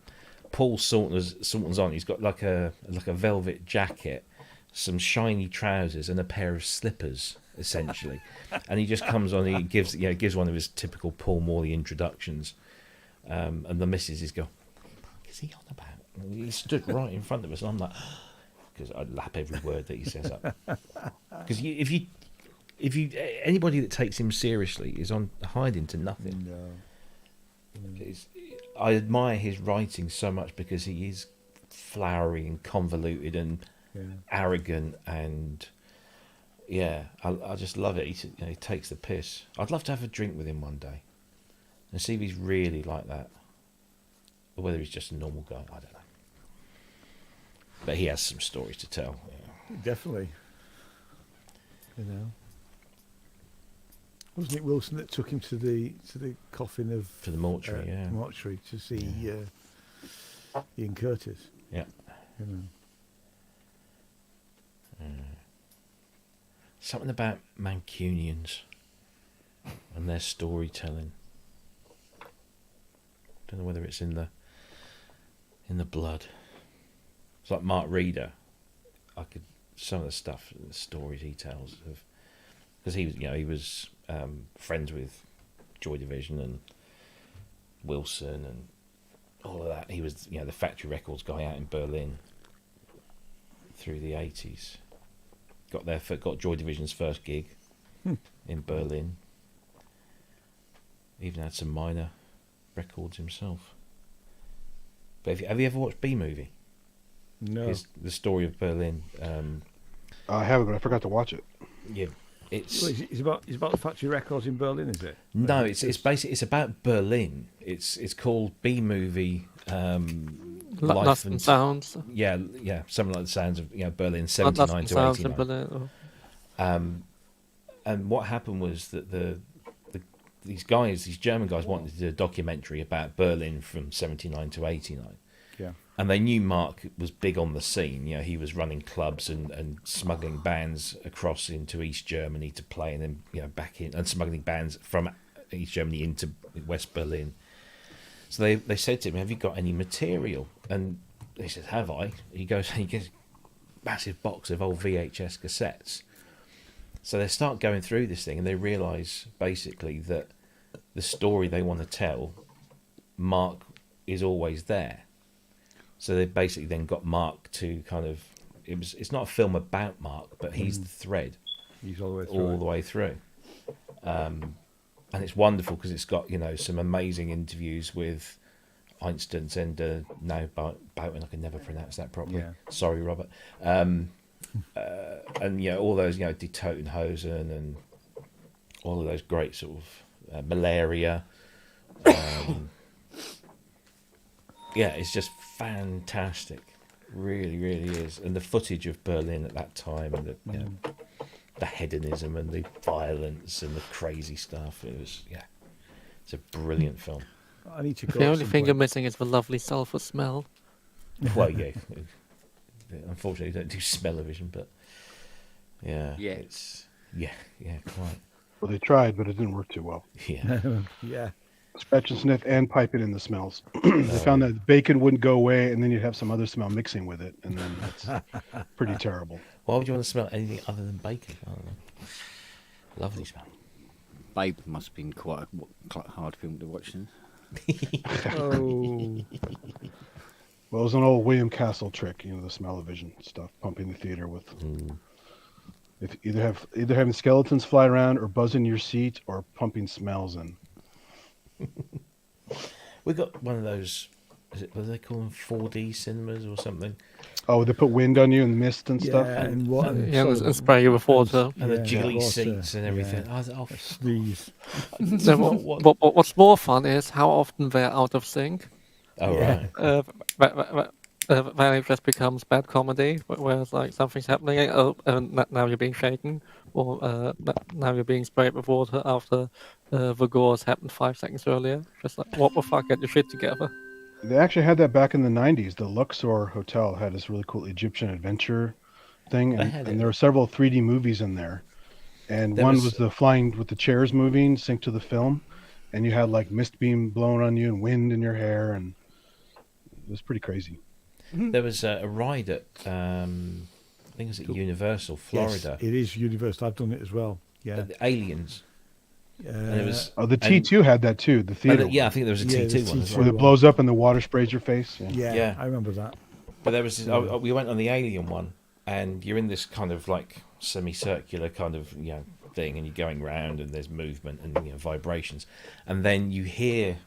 Paul saunters on. He's got like a velvet jacket, some shiny trousers and a pair of slippers, essentially. And he just comes on, he gives one of his typical Paul Morley introductions, and the missus is going, "What is he on about?" And he stood right in front of us, and I'm like, because I lap every word that he says up. Because if you anybody that takes him seriously is on hiding to nothing. No. I admire his writing so much because he is flowery and convoluted and arrogant and. Yeah, I just love it. He takes the piss. I'd love to have a drink with him one day and see if he's really like that, or whether he's just a normal guy. I don't know. But he has some stories to tell. Definitely. Wasn't it Wilson that took him to the coffin of to the mortuary? Mortuary to see Ian Curtis. Yeah. Something about Mancunians and their storytelling. Don't know whether it's in the blood. It's like Mark Reeder. Some of the stuff, the stories he tells of, because he was friends with Joy Division and Wilson and all of that. He was the Factory Records guy out in Berlin through the 80s. Got Joy Division's first gig in Berlin. Even had some minor records himself. But have you ever watched B Movie? No. The story of Berlin. I haven't, but I forgot to watch it. Yeah, it's about the Factory Records in Berlin, is it? No, it's basically it's about Berlin. It's called B Movie. Life and Sounds. Yeah, something like the sounds of Berlin, 79 to 89. And what happened was that these German guys wanted to do a documentary about Berlin from 79 to 89. Yeah. And they knew Mark was big on the scene. He was running clubs and smuggling bands across into East Germany to play, and then back in, and smuggling bands from East Germany into West Berlin. So they said to him, "Have you got any material?" And he says, "Have I?" He gets a massive box of old VHS cassettes. So they start going through this thing, and they realise basically that the story they want to tell, Mark is always there. So they basically then got Mark to kind of it's not a film about Mark, but he's the thread. He's all the way through. And it's wonderful because it's got some amazing interviews with Einstein Zender, now Boughton. I can never pronounce that properly. Yeah. Sorry, Robert. And all those Die Totenhosen and all of those great sort of Malaria. It's just fantastic. Really, really is. And the footage of Berlin at that time and the hedonism and the violence and the crazy stuff. It's a brilliant film. I need to go. The only thing you're missing is the lovely sulphur smell. Well, yeah. Unfortunately, they don't do smell-o-vision, but it's quite. Well, they tried, but it didn't work too well. Yeah. Yeah. Scratch and sniff and pipe it in the smells. They found that bacon wouldn't go away, and then you'd have some other smell mixing with it, and then that's pretty terrible. Why would you want to smell anything other than bacon? I don't know. Lovely smell. Babe must have been quite a hard film to watch. Then. Oh. Well, it was an old William Castle trick, the smell-o-vision stuff, pumping the theater with. If either having skeletons fly around, or buzzing your seat, or pumping smells in. We got one of those. What do they call them? 4D cinemas or something? Oh, they put wind on you and mist and stuff. And spray you with water. And the jiggly seats and everything. What's more fun is how often they're out of sync. Oh, right. Then it just becomes bad comedy, whereas like something's happening, and now you're being shaken, or now you're being sprayed with water after the gores happened 5 seconds earlier. Just like, what the fuck, get your shit together. They actually had that back in the 90s. The Luxor Hotel had this really cool Egyptian adventure thing, and there were several 3D movies in there. And one was the flying with the chairs moving, sync to the film, and you had like mist beam blowing on you and wind in your hair, and it was pretty crazy. There was a ride at, I think it was at Universal, Florida. Yes, it is Universal. I've done it as well. Yeah. The Aliens. And it was, the T2 had that too, the theater. Yeah, I think there was a T2 one as well. Where it blows up and the water sprays your face. Yeah, I remember that. But there was we went on the Alien one, and you're in this kind of like semicircular kind of thing, and you're going round, and there's movement and vibrations, and then you hear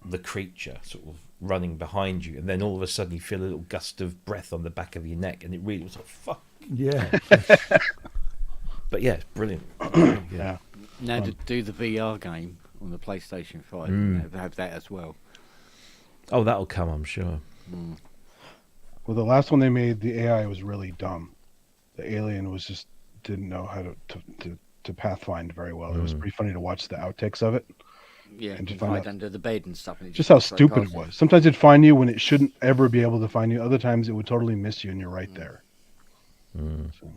the creature sort of running behind you, and then all of a sudden you feel a little gust of breath on the back of your neck, and it really was like fuck. Yeah. But yeah, it's brilliant. Yeah. Now to do the VR game on the PlayStation 5, they have that as well. Oh, that'll come, I'm sure. Well, the last one they made, the AI was really dumb. The alien was just didn't know how to pathfind very well. It was pretty funny to watch the outtakes of it. Yeah, and hide under the bed and stuff. And just how stupid it was. Sometimes it'd find you when it shouldn't ever be able to find you. Other times it would totally miss you, and you're right there. So.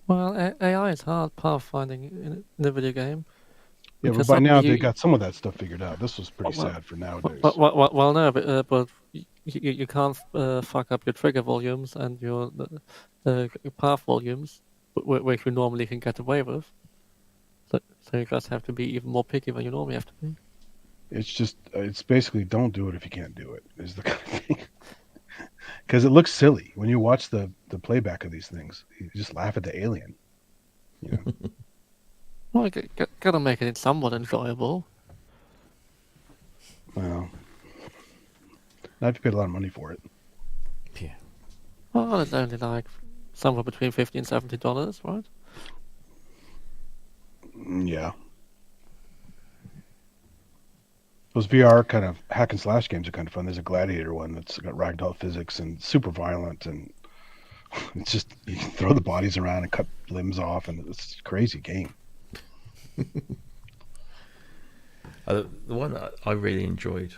Well, AI is hard pathfinding in the video game. Yeah, but by now they got some of that stuff figured out. This was pretty sad for nowadays. Well, no, but you can't fuck up your trigger volumes and your path volumes, which you normally can get away with. So you just have to be even more picky than you normally have to be. It's basically don't do it if you can't do it, is the kind of thing. Because it looks silly when you watch the playback of these things. You just laugh at the alien. Well, you gotta make it somewhat enjoyable. Well, I have to pay a lot of money for it. Yeah. Well, it's only like somewhere between $50 and $70, right? Yeah. Those VR kind of hack and slash games are kind of fun. There's a Gladiator one that's got ragdoll physics and super violent, and it's just you can throw the bodies around and cut limbs off, and it's a crazy game. The one that I really enjoyed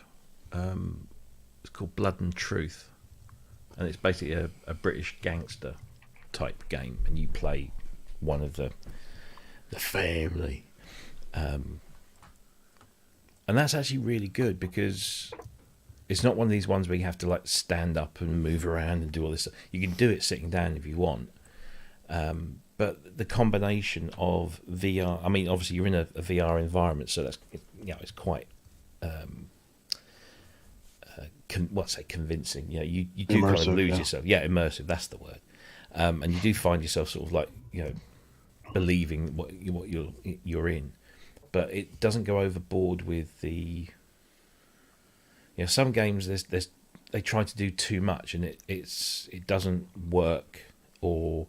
is called Blood and Truth, and it's basically a British gangster type game, and you play one of the family. And that's actually really good because it's not one of these ones where you have to like stand up and move around and do all this stuff. You can do it sitting down if you want. But the combination of VR, I mean, obviously you're in a VR environment, so that's it's quite convincing. You do immersive, kind of lose yourself. Yeah, immersive. That's the word. And you do find yourself sort of like believing what you're in. But it doesn't go overboard with the. Some games they try to do too much, and it doesn't work, or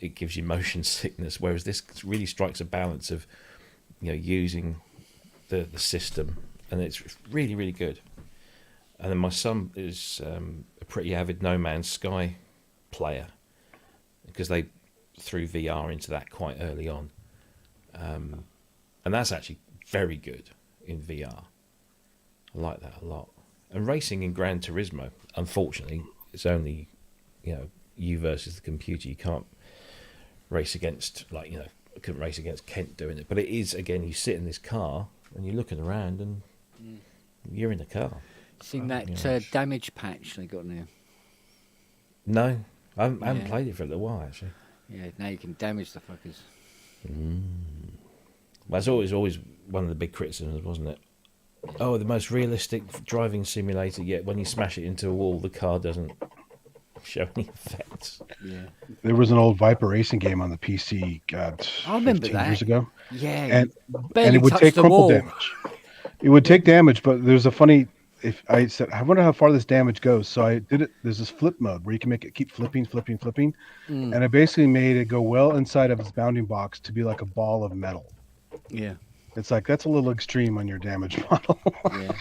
it gives you motion sickness. Whereas this really strikes a balance of, using the system, and it's really really good. And then my son is a pretty avid No Man's Sky player because they threw VR into that quite early on. And that's actually very good in VR. I like that a lot. And racing in Gran Turismo, unfortunately, it's only, you versus the computer. You can't race against, I couldn't race against Kent doing it. But it is, again, you sit in this car and you're looking around and you're in the car. Seen that damage patch they got in there? No, I haven't played it for a little while, actually. Yeah, now you can damage the fuckers. Well, that's always one of the big criticisms, wasn't it, Oh, the most realistic driving simulator yet. When you smash it into a wall, the car doesn't show any effects. Yeah. There was an old Viper racing game on the PC, God, I remember 15 that. years ago. Yeah. And Barely it would touched take the crumple wall. damage. It would take damage, but there's a funny. If I said, I wonder how far this damage goes, so I did it. There's this flip mode where you can make it keep flipping, and I basically made it go well inside of its bounding box to be like a ball of metal. Yeah. It's like that's a little extreme on your damage model. Yeah.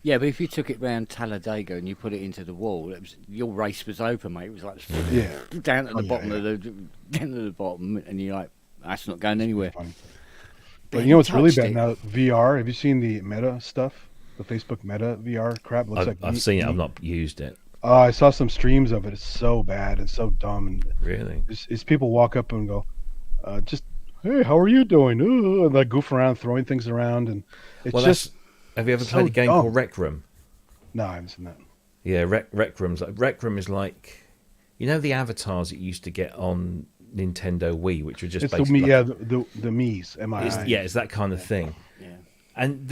Yeah, but if you took it round Talladega and you put it into the wall, your race was over, mate. It was like down at the bottom of the bottom, and you're like, that's not going anywhere. But you know what's really bad now? VR. Have you seen the Meta stuff? The Facebook Meta VR crap. I've seen it. I've not used it. I saw some streams of it. It's so bad. It's so dumb. And really, it's people walk up and go, just hey, how are you doing? Ooh, and like goof around, throwing things around, and it's just. Have you ever played a game called Rec Room? No, I haven't seen that. Yeah, Rec Room is like, you know, the avatars that you used to get on Nintendo Wii, which were just basically the Mii's, M-I-I. It's that kind of thing. Yeah. And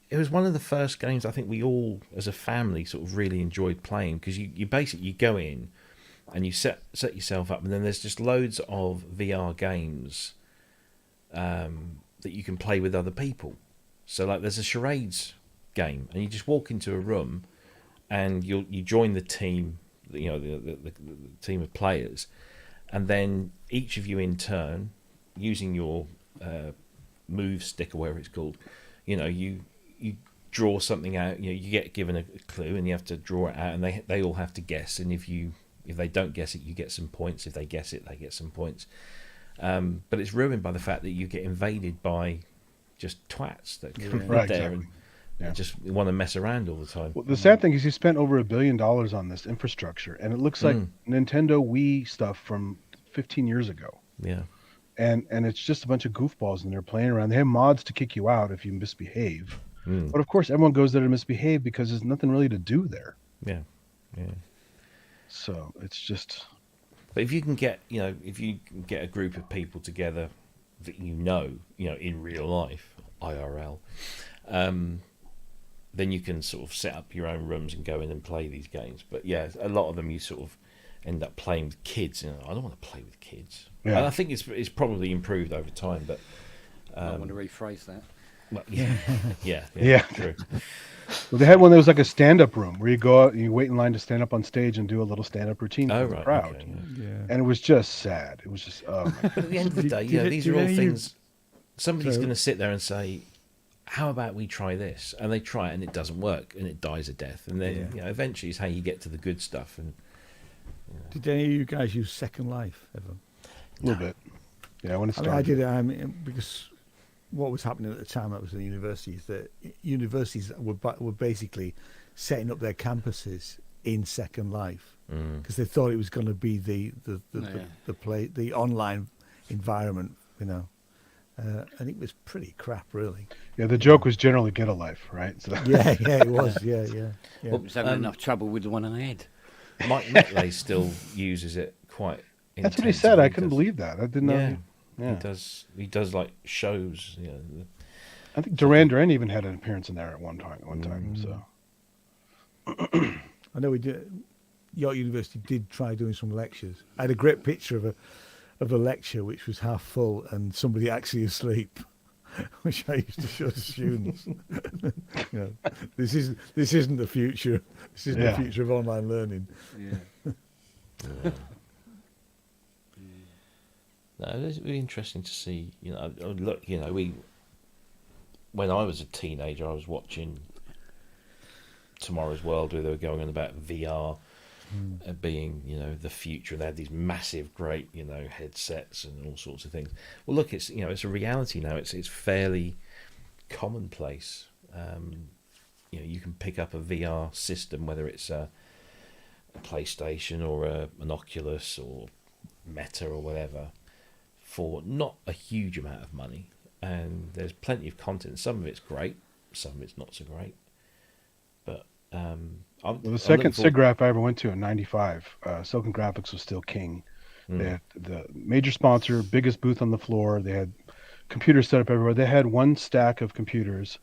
it was one of the first games I think we all, as a family, sort of really enjoyed playing, because you basically go in and you set yourself up, and then there's just loads of VR games that you can play with other people. So like there's a charades game, and you just walk into a room, and you join the team, you know, the team of players, and then each of you in turn, using your move stick or whatever it's called, you know, you draw something out. You know, you get given a clue, and you have to draw it out, and they all have to guess. And if they don't guess it, you get some points. If they guess it, they get some points. But it's ruined by the fact that you get invaded by just twats that come there exactly. and just want to mess around all the time. Well, the sad thing is he spent over $1 billion on this infrastructure, and it looks like Nintendo Wii stuff from 15 years ago. Yeah. And it's just a bunch of goofballs in there playing around. They have mods to kick you out if you misbehave. But of course, everyone goes there to misbehave because there's nothing really to do there. Yeah. Yeah. So it's just... But if you can get a group of people together that you know, in real life, IRL, then you can sort of set up your own rooms and go in and play these games. But yeah, a lot of them you sort of end up playing with kids. I don't want to play with kids. Yeah. And I think it's probably improved over time, but I want to rephrase that. Well, yeah, true. Well, they had one that was like a stand-up room where you go out and you wait in line to stand up on stage and do a little stand-up routine for the crowd. Okay, and it was just sad. It was just. But at the end of the day, these are all things. Somebody's going to sit there and say, "How about we try this?" And they try it, and it doesn't work, and it dies a death. And then, eventually, it's how you get to the good stuff. And did any of you guys use Second Life ever? A little bit. Yeah, when it started. I did. Because what was happening at the time I was in universities, that universities were basically setting up their campuses in Second Life because they thought it was going to be the online environment, and it was pretty crap, really. Yeah, the joke was generally get a life, right? So. Yeah, it was. Yeah. Well, was having enough trouble with the one I had. Mike Metley still uses it quite. That's what he said. I couldn't believe that. I didn't know. Yeah. He does like shows. I think Duran Duran even had an appearance in there at one time. So I know we did. York University did try doing some lectures. I had a great picture of a lecture which was half full and somebody actually asleep, which I used to show to students. This isn't the future. This isn't the future of online learning. Yeah. No, it's really interesting to see. Look, when I was a teenager, I was watching Tomorrow's World, where they were going on about VR being, the future, and they had these massive, great, headsets and all sorts of things. Well, look, it's it's a reality now. It's fairly commonplace. You can pick up a VR system, whether it's a PlayStation or an Oculus or Meta or whatever, for not a huge amount of money, and there's plenty of content. Some of it's great, some of it's not so great. But the second SIGGRAPH I ever went to in '95, Silicon Graphics was still king. They had the major sponsor, biggest booth on the floor. They had computers set up everywhere. They had one stack of computers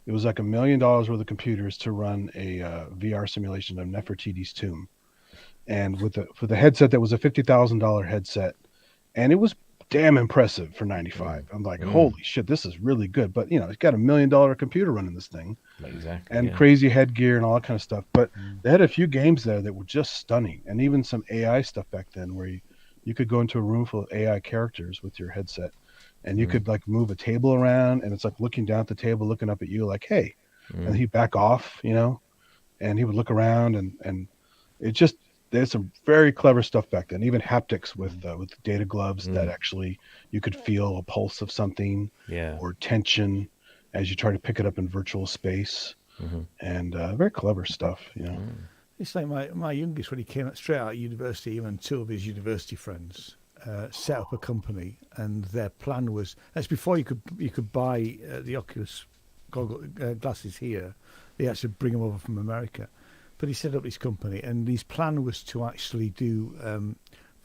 it was like $1 million worth of computers to run a VR simulation of Nefertiti's tomb, and for the headset that was a $50,000 headset, and it was damn impressive for 95. I'm like, holy shit, this is really good. But it's got $1 million computer running this thing, exactly, and crazy headgear and all that kind of stuff. But they had a few games there that were just stunning, and even some AI stuff back then where you could go into a room full of AI characters with your headset, and you could like move a table around, and it's like looking down at the table, looking up at you, like, hey, and he'd back off, and he would look around, and it just, there's some very clever stuff back then. Even haptics with data gloves that actually you could feel a pulse of something, or tension as you try to pick it up in virtual space, and very clever stuff. It's like my youngest, when he came straight out of university, him and two of his university friends set up a company, and their plan was, that's before you could buy the Oculus glasses here. They actually bring them over from America, but he set up this company, and his plan was to actually do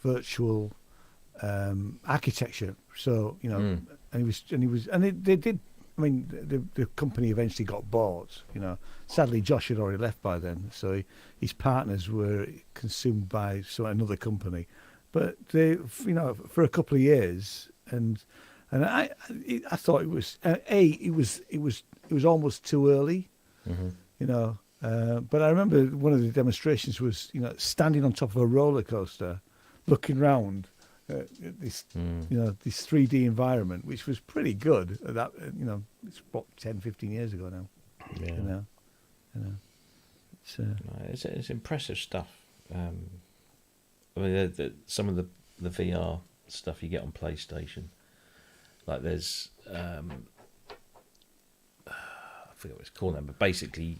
virtual architecture. So and they did. I mean, the company eventually got bought. Sadly, Josh had already left by then, so his partners were consumed by another company. But they, for a couple of years, and I thought it was it was almost too early, But I remember one of the demonstrations was standing on top of a roller coaster, looking round this this 3D environment, which was pretty good. That it's what 10, 15 years ago now. Yeah. It's impressive stuff. I mean, some of the VR stuff you get on PlayStation, like there's I forget what it's called now, but basically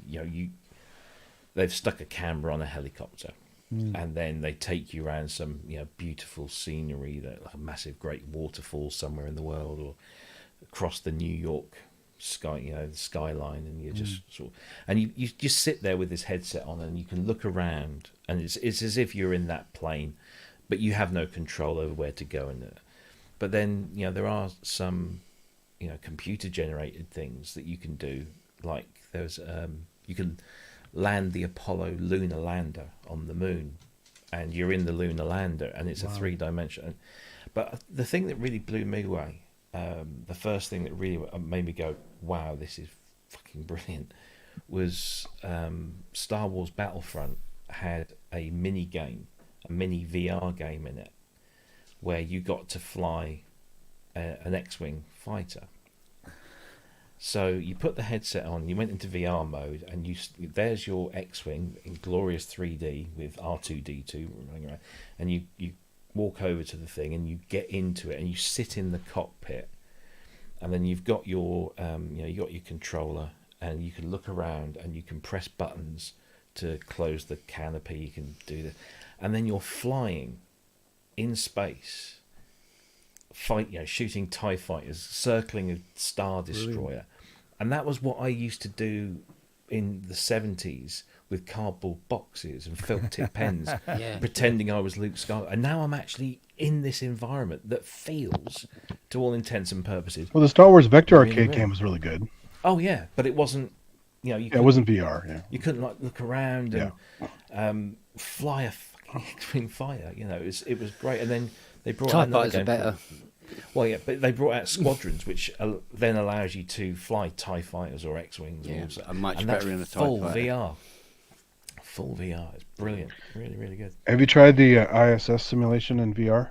they've stuck a camera on a helicopter, and then they take you around some beautiful scenery, like a massive great waterfall somewhere in the world, or across the New York sky, the skyline, and you just and you just sit there with this headset on, and you can look around, and it's as if you're in that plane, but you have no control over where to go. But then there are some computer generated things that you can do, like there's you can land the Apollo lunar lander on the moon, and you're in the lunar lander, and it's a 3-dimensional. But the thing that really blew me away, the first thing that really made me go, wow, this is fucking brilliant, was Star Wars Battlefront had a mini VR game in it, where you got to fly an X-Wing fighter. So you put the headset on, you went into VR mode, and there's your X-Wing in glorious 3D with R2-D2 running around, and you walk over to the thing, and you get into it, and you sit in the cockpit, and then you've got your you got your controller, and you can look around, and you can press buttons to close the canopy. You can do that, and then you're flying in space, shooting TIE fighters, circling a Star Destroyer. Brilliant. And that was what I used to do in the 70s with cardboard boxes and felt tip pens, pretending I was Luke Skywalker. And now I'm actually in this environment that feels, to all intents and purposes... Well, the Star Wars Vector arcade game was really good. Oh, yeah, but it wasn't... it wasn't VR, You couldn't look around and fly a fucking X-Wing fighter. It was great. And then they brought out another game. Better. Well, yeah, but they brought out Squadrons, which then allows you to fly TIE fighters or X-Wings. Yeah, much better in a TIE full fighter. VR. Full VR. It's brilliant. Really, really good. Have you tried the ISS simulation in VR?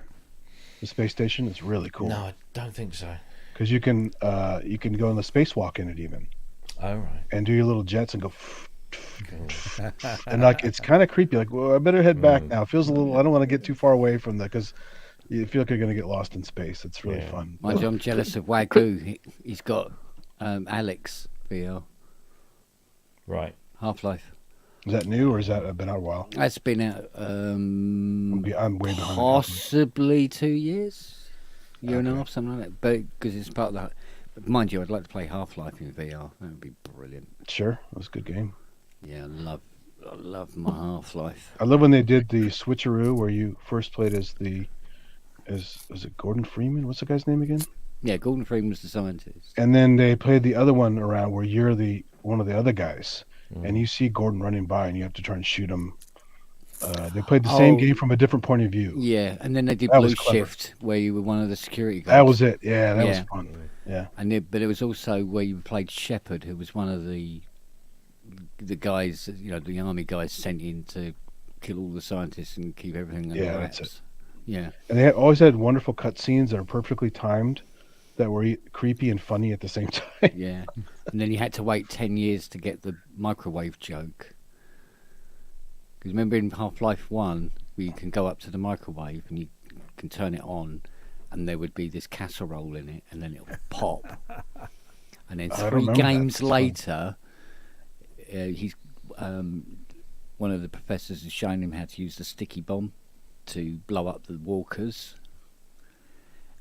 The space station? It's really cool. No, I don't think so. Because you can go on the spacewalk in it even. Oh, right. And do your little jets and go... and it's kind of creepy. Like, well, I better head back now. It feels a little... I don't want to get too far away from that, because... You feel like you're going to get lost in space. It's really fun. Mind you, I'm jealous of Wagyu. He's got Alex VR. Right. Half-Life. Is that new, or has that been out a while? It's been out I'm way behind. Possibly 2 years. Year and a half, something like that. But because it's part of that. But mind you, I'd like to play Half-Life in VR. That would be brilliant. Sure. That was a good game. Yeah, I love my Half-Life. I love when they did the switcheroo where you first played as it Gordon Freeman? What's the guy's name again? Yeah, Gordon Freeman was the scientist. And then they played the other one around where you're one of the other guys, and you see Gordon running by, and you have to try and shoot him. They played the same game from a different point of view. Yeah, and then they did That Blue was clever. Shift, where you were one of the security guards. That was it. Yeah, that was fun. Yeah. But it was also where you played Shepard, who was one of the guys, the army guys sent in to kill all the scientists and keep everything under wraps. That's it. Yeah. And they always had wonderful cutscenes that are perfectly timed, that were creepy and funny at the same time. Yeah. And then you had to wait 10 years to get the microwave joke. Because remember in Half-Life 1, where you can go up to the microwave and you can turn it on, and there would be this casserole in it, and then it'll pop. And then 3 games later, he's one of the professors is showing him how to use the sticky bomb to blow up the walkers.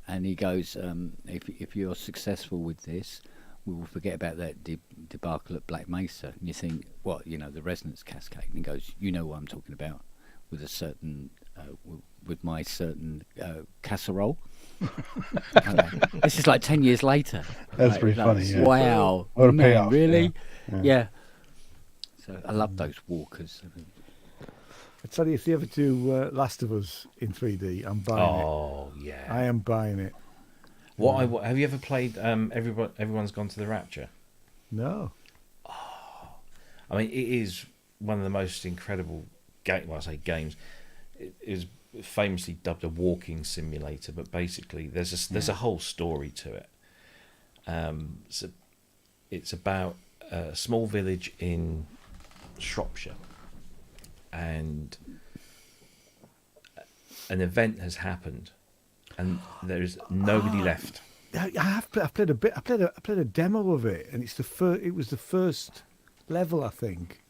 And he goes, if you're successful with this, we will forget about that debacle at Black Mesa. And you think, what, the resonance cascade? And he goes, you know what I'm talking about, with a certain, with my certain casserole. This is like 10 years later. That's pretty funny. Yeah. Wow. What a payoff. Really? Yeah. So I love those walkers. I tell you, if they ever do Last of Us in 3D, I'm buying it. Oh, yeah. I am buying it. Have you ever played Everyone's Gone to the Rapture? No. Oh, I mean, it is one of the most incredible games. It is famously dubbed a walking simulator, but basically there's a whole story to it. So it's about a small village in Shropshire, and an event has happened, and there's nobody left. I've played a bit. I played a demo of it, and it was the first level, I think.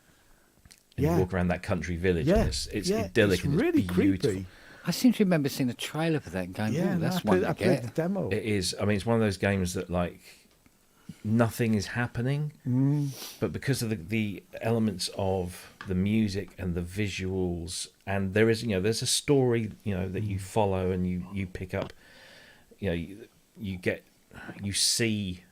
And you walk around that country village, and it's idyllic. It's and really it's beautiful. creepy. I seem to remember seeing a trailer for that and going, "Oh, that's one to I played the demo. It is. I mean, it's one of those games that nothing is happening, but because of the elements of the music and the visuals, and there's a story that you follow and you pick up, you see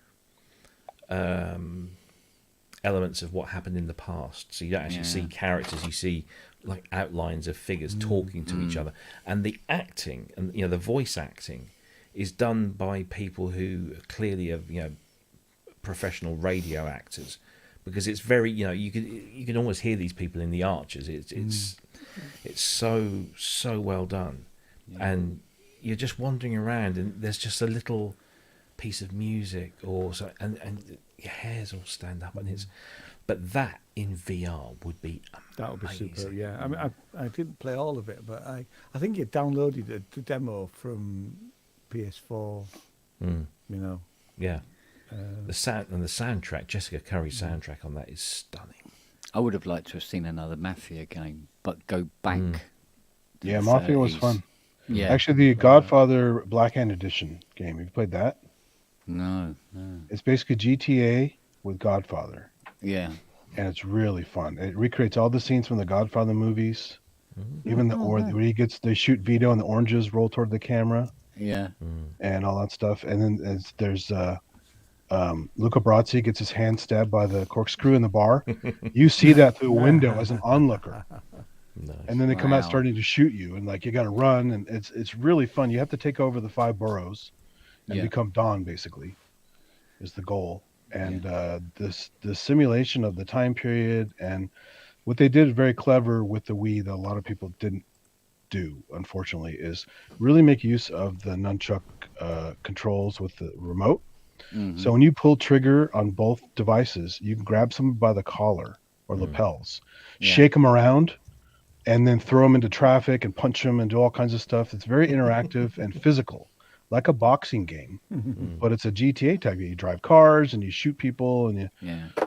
elements of what happened in the past. So you don't actually see characters, you see like outlines of figures talking to each other, and the acting and the voice acting is done by people who clearly have professional radio actors, because it's very you can almost hear these people in the Archers. It's so well done, and you're just wandering around and there's just a little piece of music or so, and your hairs all stand up, and but that in VR would be amazing. That would be super. Yeah, I mean, I didn't play all of it, but I think you downloaded the demo from PS4. Yeah. The sound and the soundtrack, Jessica Curry's soundtrack on that is stunning. I would have liked to have seen another Mafia game, but go back. Yeah, Mafia was fun. Yeah, actually, the Godfather Black Hand Edition game. Have you played that? No. It's basically GTA with Godfather. Yeah, and it's really fun. It recreates all the scenes from the Godfather movies, even where they shoot Vito and the oranges roll toward the camera. Yeah, and all that stuff. And then there's Luca Brasi gets his hand stabbed by the corkscrew in the bar. You see that through a window as an onlooker. Nice. And then they come out starting to shoot you, and you got to run, and it's really fun. You have to take over the 5 boroughs and become Don, basically, is the goal. And the simulation of the time period, and what they did very clever with the Wii that a lot of people didn't do, unfortunately, is really make use of the nunchuck controls with the remote. So when you pull trigger on both devices, you can grab someone by the collar or lapels, shake them around, and then throw them into traffic and punch them and do all kinds of stuff. It's very interactive and physical, like a boxing game, but it's a GTA type. You drive cars and you shoot people, and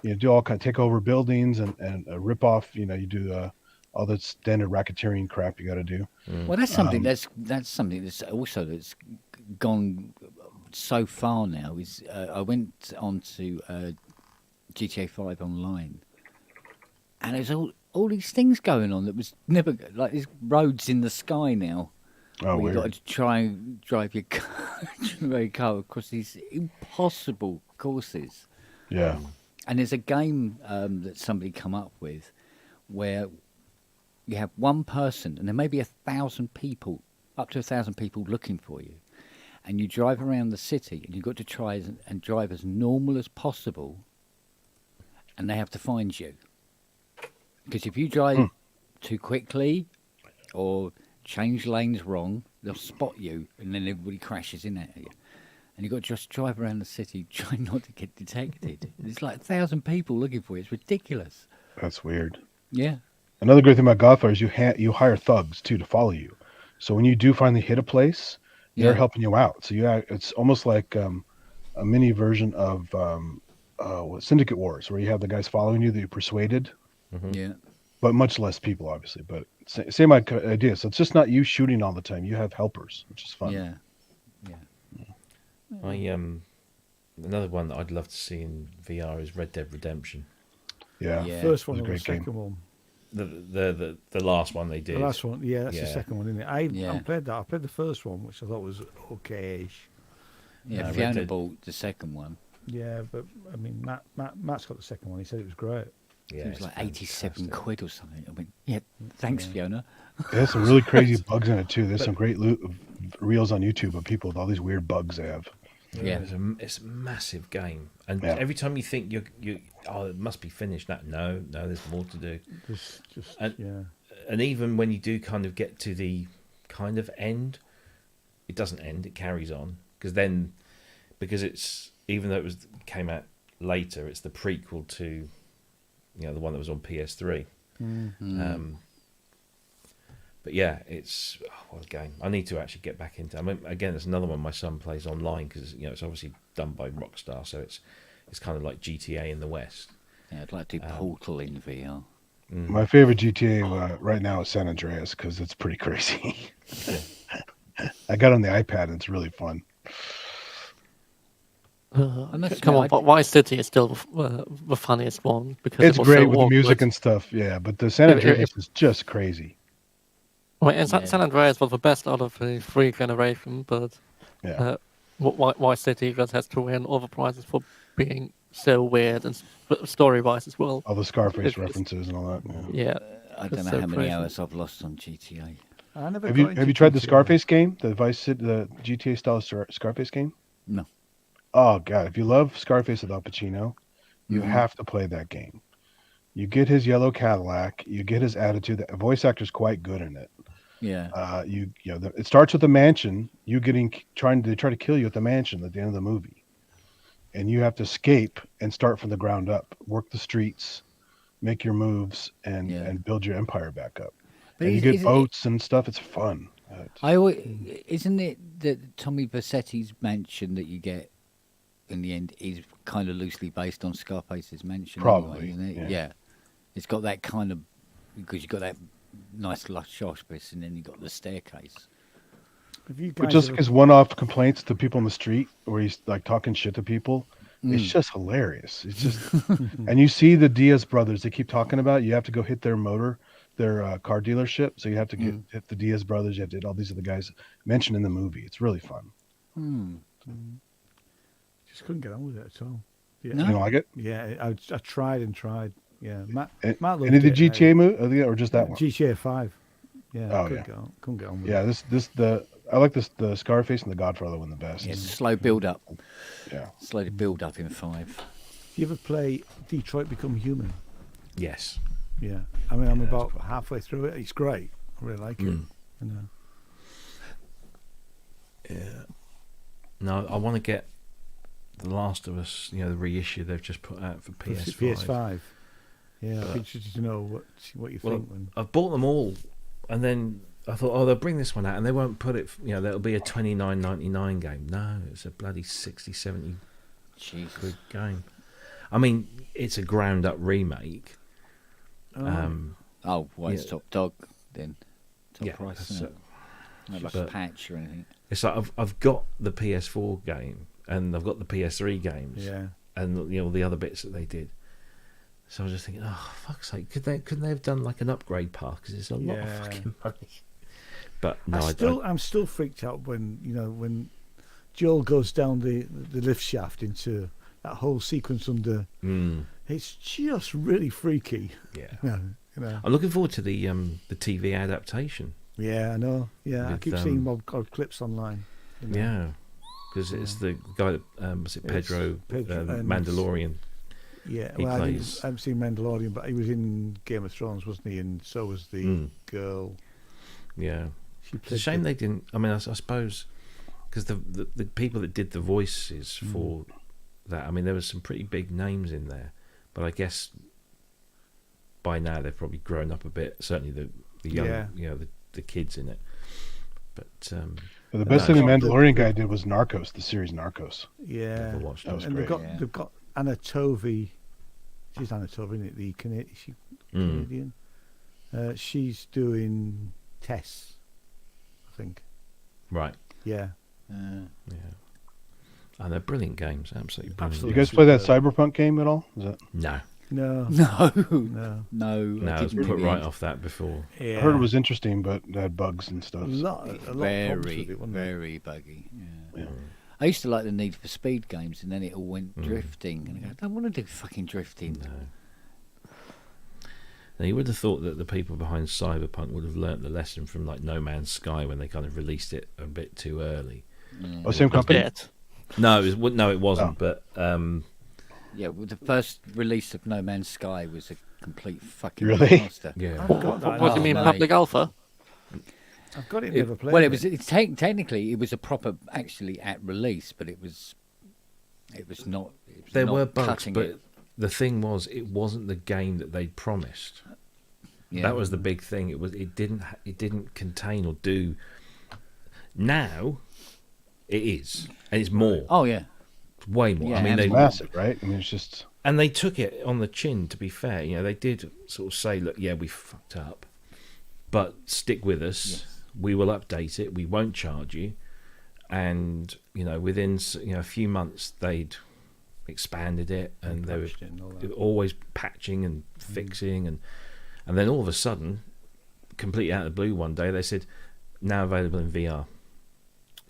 you do all kind of take over buildings and rip off. You do all the standard racketeering crap you got to do. Well, that's something that's gone so far now. Is I went on to GTA 5 online, and there's all these things going on that was never, like, there's roads in the sky now. Oh, where you've got weird. to try and drive your car across these impossible courses. Yeah. And there's a game that somebody come up with where you have one person, and there may be 1,000 people, up to 1,000 people looking for you, and you drive around the city, and you've got to try and drive as normal as possible, and they have to find you. Because if you drive too quickly or change lanes wrong, they'll spot you, and then everybody crashes in at you. And you've got to just drive around the city trying not to get detected. It's like 1,000 people looking for you. It's ridiculous. That's weird. Yeah. Another great thing about Godfather is you hire thugs too to follow you. So when you do finally hit a place, they're helping you out. So it's almost like a mini version of Syndicate Wars, where you have the guys following you that you persuaded. Mm-hmm. Yeah. But much less people, obviously. But same idea. So it's just not you shooting all the time. You have helpers, which is fun. Yeah. Another one that I'd love to see in VR is Red Dead Redemption. Yeah. First one or the great second game. one? The last one they did. The last one, that's the second one, isn't it? I haven't played that. I played the first one, which I thought was okay-ish. Yeah, Fiona bought the second one. Yeah, but I mean, Matt's got the second one. He said it was great. Yeah, it was like 87 quid or something. I mean, yeah, thanks, Fiona. There's some really crazy bugs in it too. There's some great reels on YouTube of people with all these weird bugs they have. Yeah, it's a massive game, and every time you think it must be finished. No, there's more to do. And even when you do kind of get to the kind of end, it doesn't end. It carries on because it's even though it came out later, it's the prequel to the one that was on PS3. Mm-hmm. But yeah, it's what a game. I need to actually get back into. I mean, again, it's another one my son plays online because it's obviously done by Rockstar, so it's kind of like GTA in the West. Yeah, I'd like to do Portal in VR. My favorite GTA right now is San Andreas because it's pretty crazy. I got it on the iPad and it's really fun. Come on, but Vice City is still the funniest one because it's great with the music and stuff. Yeah, but the San Andreas is just crazy. Well, and San Andreas was the best out of the three generations, but Vice City just has to win all the prizes for being so weird and story-wise as well. All the Scarface references and all that. Yeah. I don't know how many hours I've lost on GTA. Have you tried the Scarface game, the GTA style Scarface game? No. Oh god, if you love Scarface with Al Pacino, you have to play that game. You get his yellow Cadillac, you get his attitude. The voice actor's quite good in it. Yeah. It starts with the mansion. You trying to kill you at the mansion at the end of the movie, and you have to escape and start from the ground up, work the streets, make your moves, and build your empire back up. But and you get boats and stuff. It's fun. Isn't it that Tommy Vercetti's mansion that you get in the end is kind of loosely based on Scarface's mansion? Probably, anyway, isn't it? Yeah. It's got that kind of because you've got that nice lush hospice, and then you got the staircase. But just his one-off complaints to people in the street, where he's like talking shit to people, it's just hilarious. It's just, and you see the Diaz brothers. They keep talking about it. You have to go hit their car dealership. So you have to hit the Diaz brothers. You have to hit all these other guys mentioned in the movie. It's really fun. Just couldn't get on with it at all. Yeah. No? You don't like it? Yeah, I tried and tried. Yeah, Matt any of the GTA movie, or just that one? GTA 5. Yeah, couldn't get on with it. I like the Scarface and the Godfather one the best. Yeah, it's a slow build up. Yeah, slow build up in 5. You ever play Detroit Become Human? Yes. Yeah, I mean I'm about halfway through it. It's great. I really like it. Yeah. No, I want to get The Last of Us. The reissue they've just put out for PS5. PS5. Yeah, I'd be interested to know what you think. I've bought them all, and then I thought, they'll bring this one out, and they won't put it. That'll be a $29.99 game. No, it's a bloody 60-70 quid game. I mean, it's a ground-up remake. It's top dog then. Top price. Isn't it? Not like a patch or anything. It's like I've got the PS4 game, and I've got the PS3 games, and the other bits that they did. So I was just thinking, fuck's sake, couldn't they have done like an upgrade pack? Because it's a lot of fucking money. But no, I'm still freaked out when Joel goes down the lift shaft into that whole sequence under. It's just really freaky. Yeah. I'm looking forward to the TV adaptation. Yeah, I know. Yeah, I keep seeing odd clips online. Yeah, because it's the guy that was it Pedro Mandalorian. Yeah, I haven't seen Mandalorian, but he was in Game of Thrones, wasn't he? And so was the girl. Yeah, it's a shame they didn't. I mean, I suppose because the people that did the voices for that, I mean, there was some pretty big names in there, but I guess by now they've probably grown up a bit. Certainly the young, the kids in it. But the best thing the Mandalorian guy did was Narcos, the series Narcos. Yeah, that was and great. they've got Anna Tovey. She's Anna Tovey, isn't it? The Canadian. She's doing Tess, I think. Right. Yeah. And they're brilliant games, absolutely brilliant. You guys play that Cyberpunk game at all? Is that... No. No. I was put right off that before. Yeah. I heard it was interesting, but it had bugs and stuff. A lot very buggy. Yeah. I used to like the Need for Speed games, and then it all went drifting. And I go, I don't want to do fucking drifting. No. Now, you would have thought that the people behind Cyberpunk would have learnt the lesson from like No Man's Sky when they kind of released it a bit too early. Oh, same company? No, it wasn't. But yeah, well, the first release of No Man's Sky was a complete fucking disaster. Yeah. What do you mean, public alpha? I've got it. Never played. Well, technically it was a proper actually at release, but it was not. There were bugs, but the thing was, it wasn't the game that they'd promised. Yeah. That was the big thing. It didn't contain or do. Now, it is, and it's more. Oh yeah. Way more. Yeah, I mean, it's massive, right? I mean, it's just. And they took it on the chin. To be fair, they did sort of say, "Look, yeah, we fucked up, but stick with us. Yes. We will update it. We won't charge you." And within a few months, they'd expanded it, and they were always patching and fixing, and then all of a sudden, completely out of the blue, one day they said, "Now available in VR."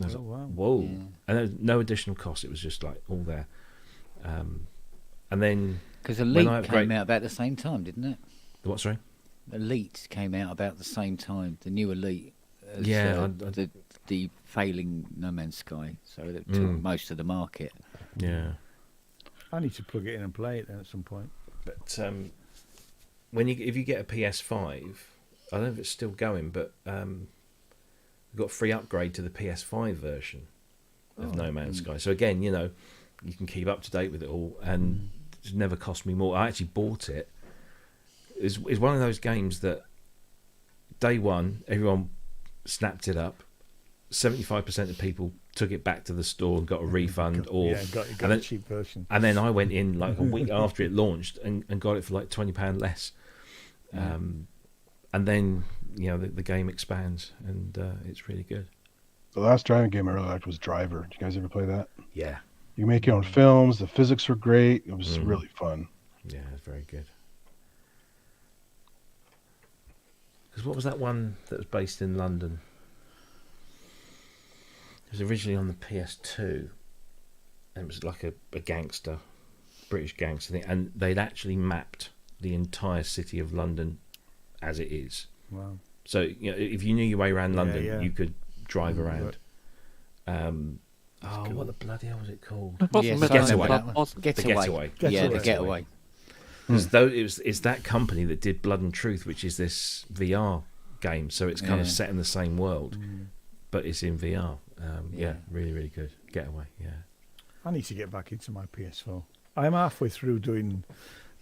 Oh, wow. Whoa. Yeah. And there was no additional cost. It was just like all there. And then... Because Elite came out about the same time, didn't it? The what, sorry? Elite came out about the same time. The new Elite. The failing No Man's Sky. So it took most of the market. Yeah. I need to plug it in and play it then at some point. But if you get a PS5, I don't know if it's still going, but... We've got a free upgrade to the PS5 version of No Man's Sky. So again, you can keep up to date with it all, and it's never cost me more. I actually bought it. It's one of those games that day one, everyone snapped it up. 75% of people took it back to the store and got a refund, got a cheap version. And then I went in like a week after it launched and got it for like £20 less. And then the game expands, and it's really good. The last driving game I really liked was Driver. Did you guys ever play that? Yeah. You make your own films. The physics were great. It was really fun. Yeah, it's very good. Because what was that one that was based in London? It was originally on the PS2. And it was like a gangster, British gangster thing. And they'd actually mapped the entire city of London as it is. Wow. So if you knew your way around London, you could drive around. Cool. What the bloody hell was it called? Getaway. Yeah, the Getaway. Though it's that company that did Blood and Truth, which is this VR game. So it's kind of set in the same world, but it's in VR. Really, really good. Getaway. Yeah. I need to get back into my PS4. I'm halfway through doing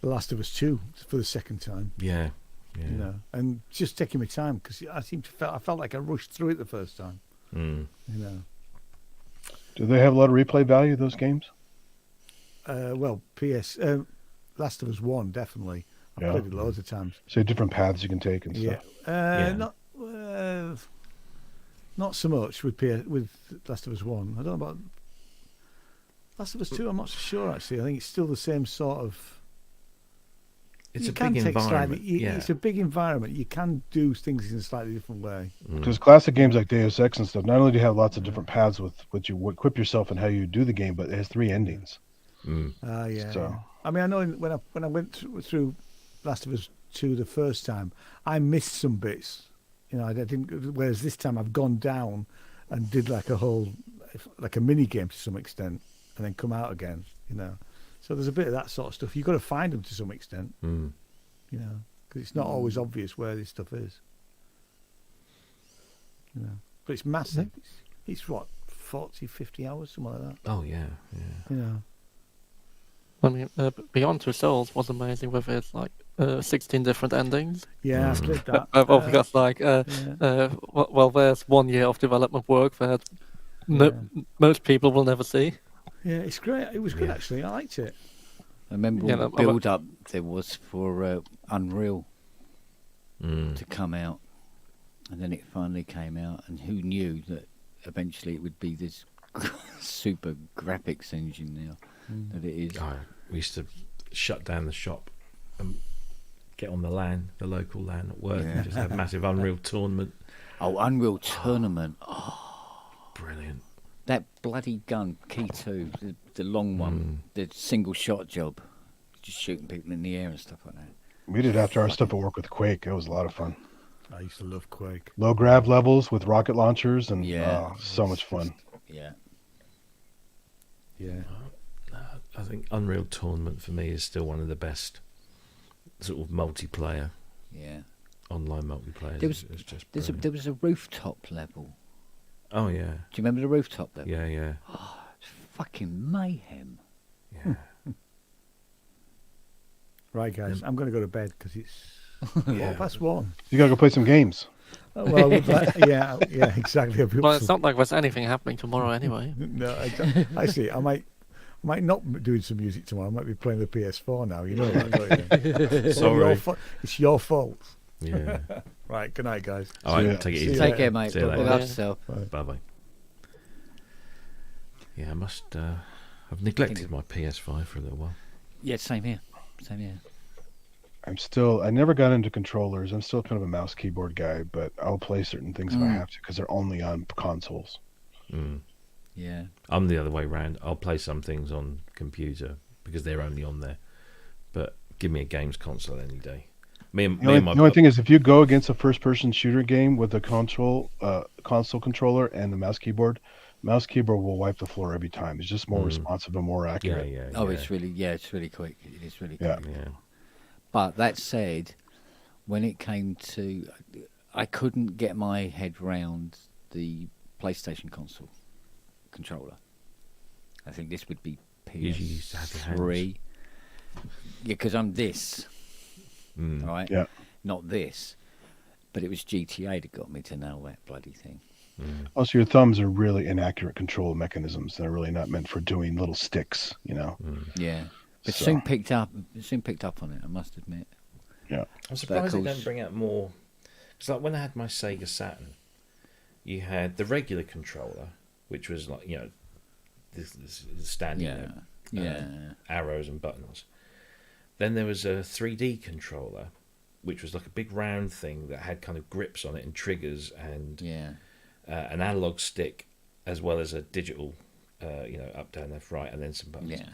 The Last of Us 2 for the second time. Yeah. Yeah. And just taking my time because I felt like I rushed through it the first time. Do they have a lot of replay value, those games? Well, Last of Us 1 definitely. I've played it loads of times. So different paths you can take and stuff. Not so much with Last of Us 1. I don't know about Last of Us 2. I'm not so sure actually. I think it's still the same sort of it's you a can big take environment. slightly. It's a big environment. You can do things in a slightly different way. Because classic games like Deus Ex and stuff, not only do you have lots of different paths with which you equip yourself and how you do the game, but it has 3 endings. Yeah. So. Yeah. I mean, I know when I went through Last of Us 2 the first time, I missed some bits. You know, I didn't. Whereas this time, I've gone down and did like a mini game to some extent, and then come out again. You know, so there's a bit of that sort of stuff. You've got to find them to some extent. You know, because it's not always obvious where this stuff is. You know, but it's massive. It's what 40, 50 hours, something like that. Oh yeah. You know. I mean, Beyond Two Souls was amazing with its 16 different endings. Yeah, I've played that. Because well, there's 1 year of development work that most people will never see. Yeah, it's great. It was good actually. I liked it. I remember all the build up there was for Unreal to come out, and then it finally came out, and who knew that eventually it would be this super graphics engine now that it is. We used to shut down the shop and get on the LAN, the local LAN at work, and just have a massive Unreal tournament. Oh, Unreal tournament! Oh, brilliant! That bloody gun, Key 2, the long one, the single shot job, just shooting people in the air and stuff like that. We did after our stuff at work with Quake. It was a lot of fun. I used to love Quake. Low grav levels with rocket launchers and so much fun. Yeah. I think Unreal Tournament for me is still one of the best sort of multiplayer. Yeah. Online multiplayer. There was a rooftop level. Oh yeah. Do you remember the rooftop level? Yeah. Oh, it's fucking mayhem. Yeah. Right, guys, I'm going to go to bed because it's 1:15. You got to go play some games. Well, yeah, exactly. Well, it's not like there's anything happening tomorrow anyway. No, actually, I might not be doing some music tomorrow. I might be playing the PS4 now. You know that, don't you? Sorry. It's your fault. Yeah. Right. Good night, guys. All right. Take it easy. Take care, mate. See you later. Look after yourself. Bye. Yeah, I must. I've neglected my PS5 for a little while. Yeah, same here. I never got into controllers. I'm still kind of a mouse keyboard guy, but I'll play certain things if I have to because they're only on consoles. Yeah. I'm the other way round. I'll play some things on computer because they're only on there. But give me a games console any day. The only thing is, if you go against a first-person shooter game with a console controller and the mouse keyboard will wipe the floor every time. It's just more responsive and more accurate. Yeah. Oh, it's really quick. It is really quick. Yeah. But that said, when it came to, I couldn't get my head round the PlayStation console controller. I think this would be PS3. Yeah, because I'm this, right? Yeah. Not this. But it was GTA that got me to nail that bloody thing. Also, your thumbs are really inaccurate control mechanisms. They're really not meant for doing little sticks, you know. Yeah. But soon picked up on it, I must admit. Yeah. I'm surprised they don't bring out more. Because like when I had my Sega Saturn, you had the regular controller, which was like, you know, this standing arrows and buttons. Then there was a 3D controller, which was like a big round thing that had kind of grips on it and triggers and an analog stick as well as a digital, up, down, left, right, and then some buttons. Yeah.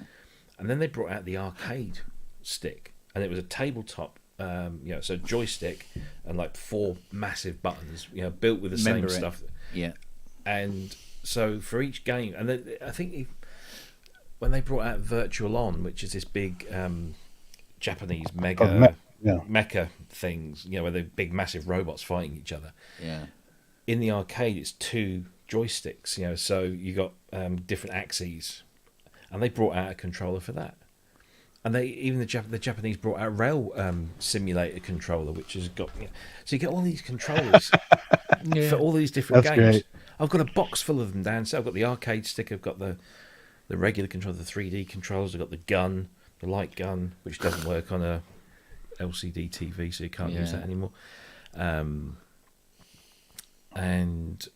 And then they brought out the arcade stick, and it was a tabletop, so joystick and like 4 massive buttons, built with the same stuff. Yeah. And so for each game, and then I think when they brought out Virtual On, which is this big Japanese mecha things, where they're big massive robots fighting each other. Yeah. In the arcade, it's 2 joysticks, so you got different axes. And they brought out a controller for that, and the Japanese brought out rail simulator controller, which has got so you get all these controllers for all these different games. Great. I've got a box full of them downstairs. I've got the arcade stick. I've got the regular controller, the 3D controllers. I've got the gun, the light gun, which doesn't work on a LCD TV, so you can't use that anymore. And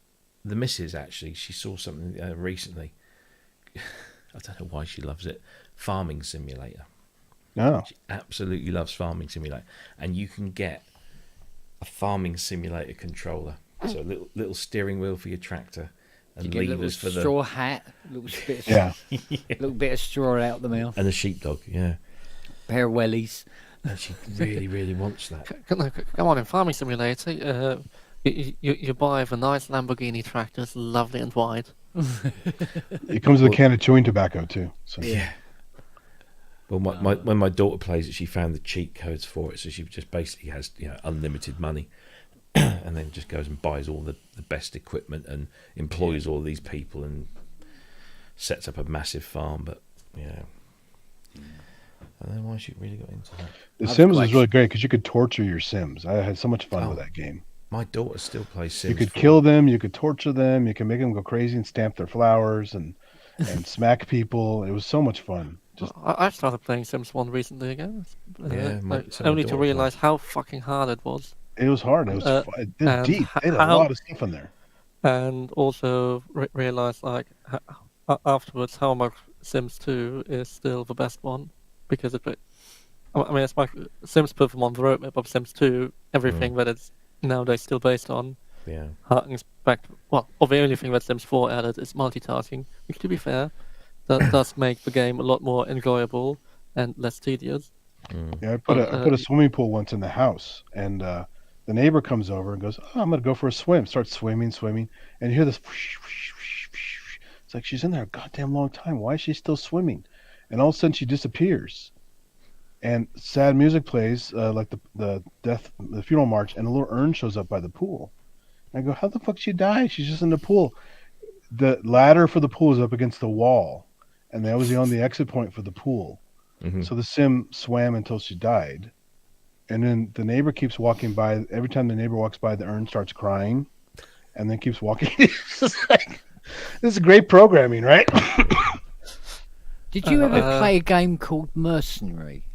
the missus actually, she saw something recently. I don't know why she loves it. Farming simulator. No. She absolutely loves Farming Simulator, and you can get a Farming Simulator controller, so a little steering wheel for your tractor, and levers for the straw hat, little bit, little bit of straw out the mouth, and a sheepdog, pair of wellies. And she really, really wants that. Come on, in Farming Simulator, you buy the nice Lamborghini tractors, lovely and wide. It comes with a can of chewing tobacco too. So. Yeah. Well, when my daughter plays it, she found the cheat codes for it, so she just basically has unlimited money, and then just goes and buys all the best equipment and employs all these people and sets up a massive farm. But I don't know why she really got into that. The Sims was really great because you could torture your Sims. I had so much fun with that game. My daughter still plays Sims. You could kill them, you could torture them, you can make them go crazy and stamp their flowers and smack people. It was so much fun. I started playing Sims 1 recently again. Only to realise how fucking hard it was. It was hard. It was it was deep. They had a lot of stuff in there. And also realised, afterwards, how much Sims 2 is still the best one. Because it's my Sims perform on the roadmap of Sims 2. Everything that it's nowadays still based on harkens back. The only thing that Sims 4 added is multitasking, which, to be fair, that does make the game a lot more enjoyable and less tedious. Yeah, I put a swimming pool once in the house, and the neighbor comes over and goes, "Oh, I'm gonna go for a swim." Starts swimming, and you hear this. It's like she's in there a goddamn long time. Why is she still swimming? And all of a sudden she disappears, and sad music plays, like the funeral march, and a little urn shows up by the pool. And I go, how the fuck she die? She's just in the pool. The ladder for the pool is up against the wall, and that was the only exit point for the pool. So the Sim swam until she died, and then the neighbor keeps walking by. Every time the neighbor walks by, the urn starts crying, and then keeps walking. It's just like, this is great programming, right? Did you ever play a game called Mercenary?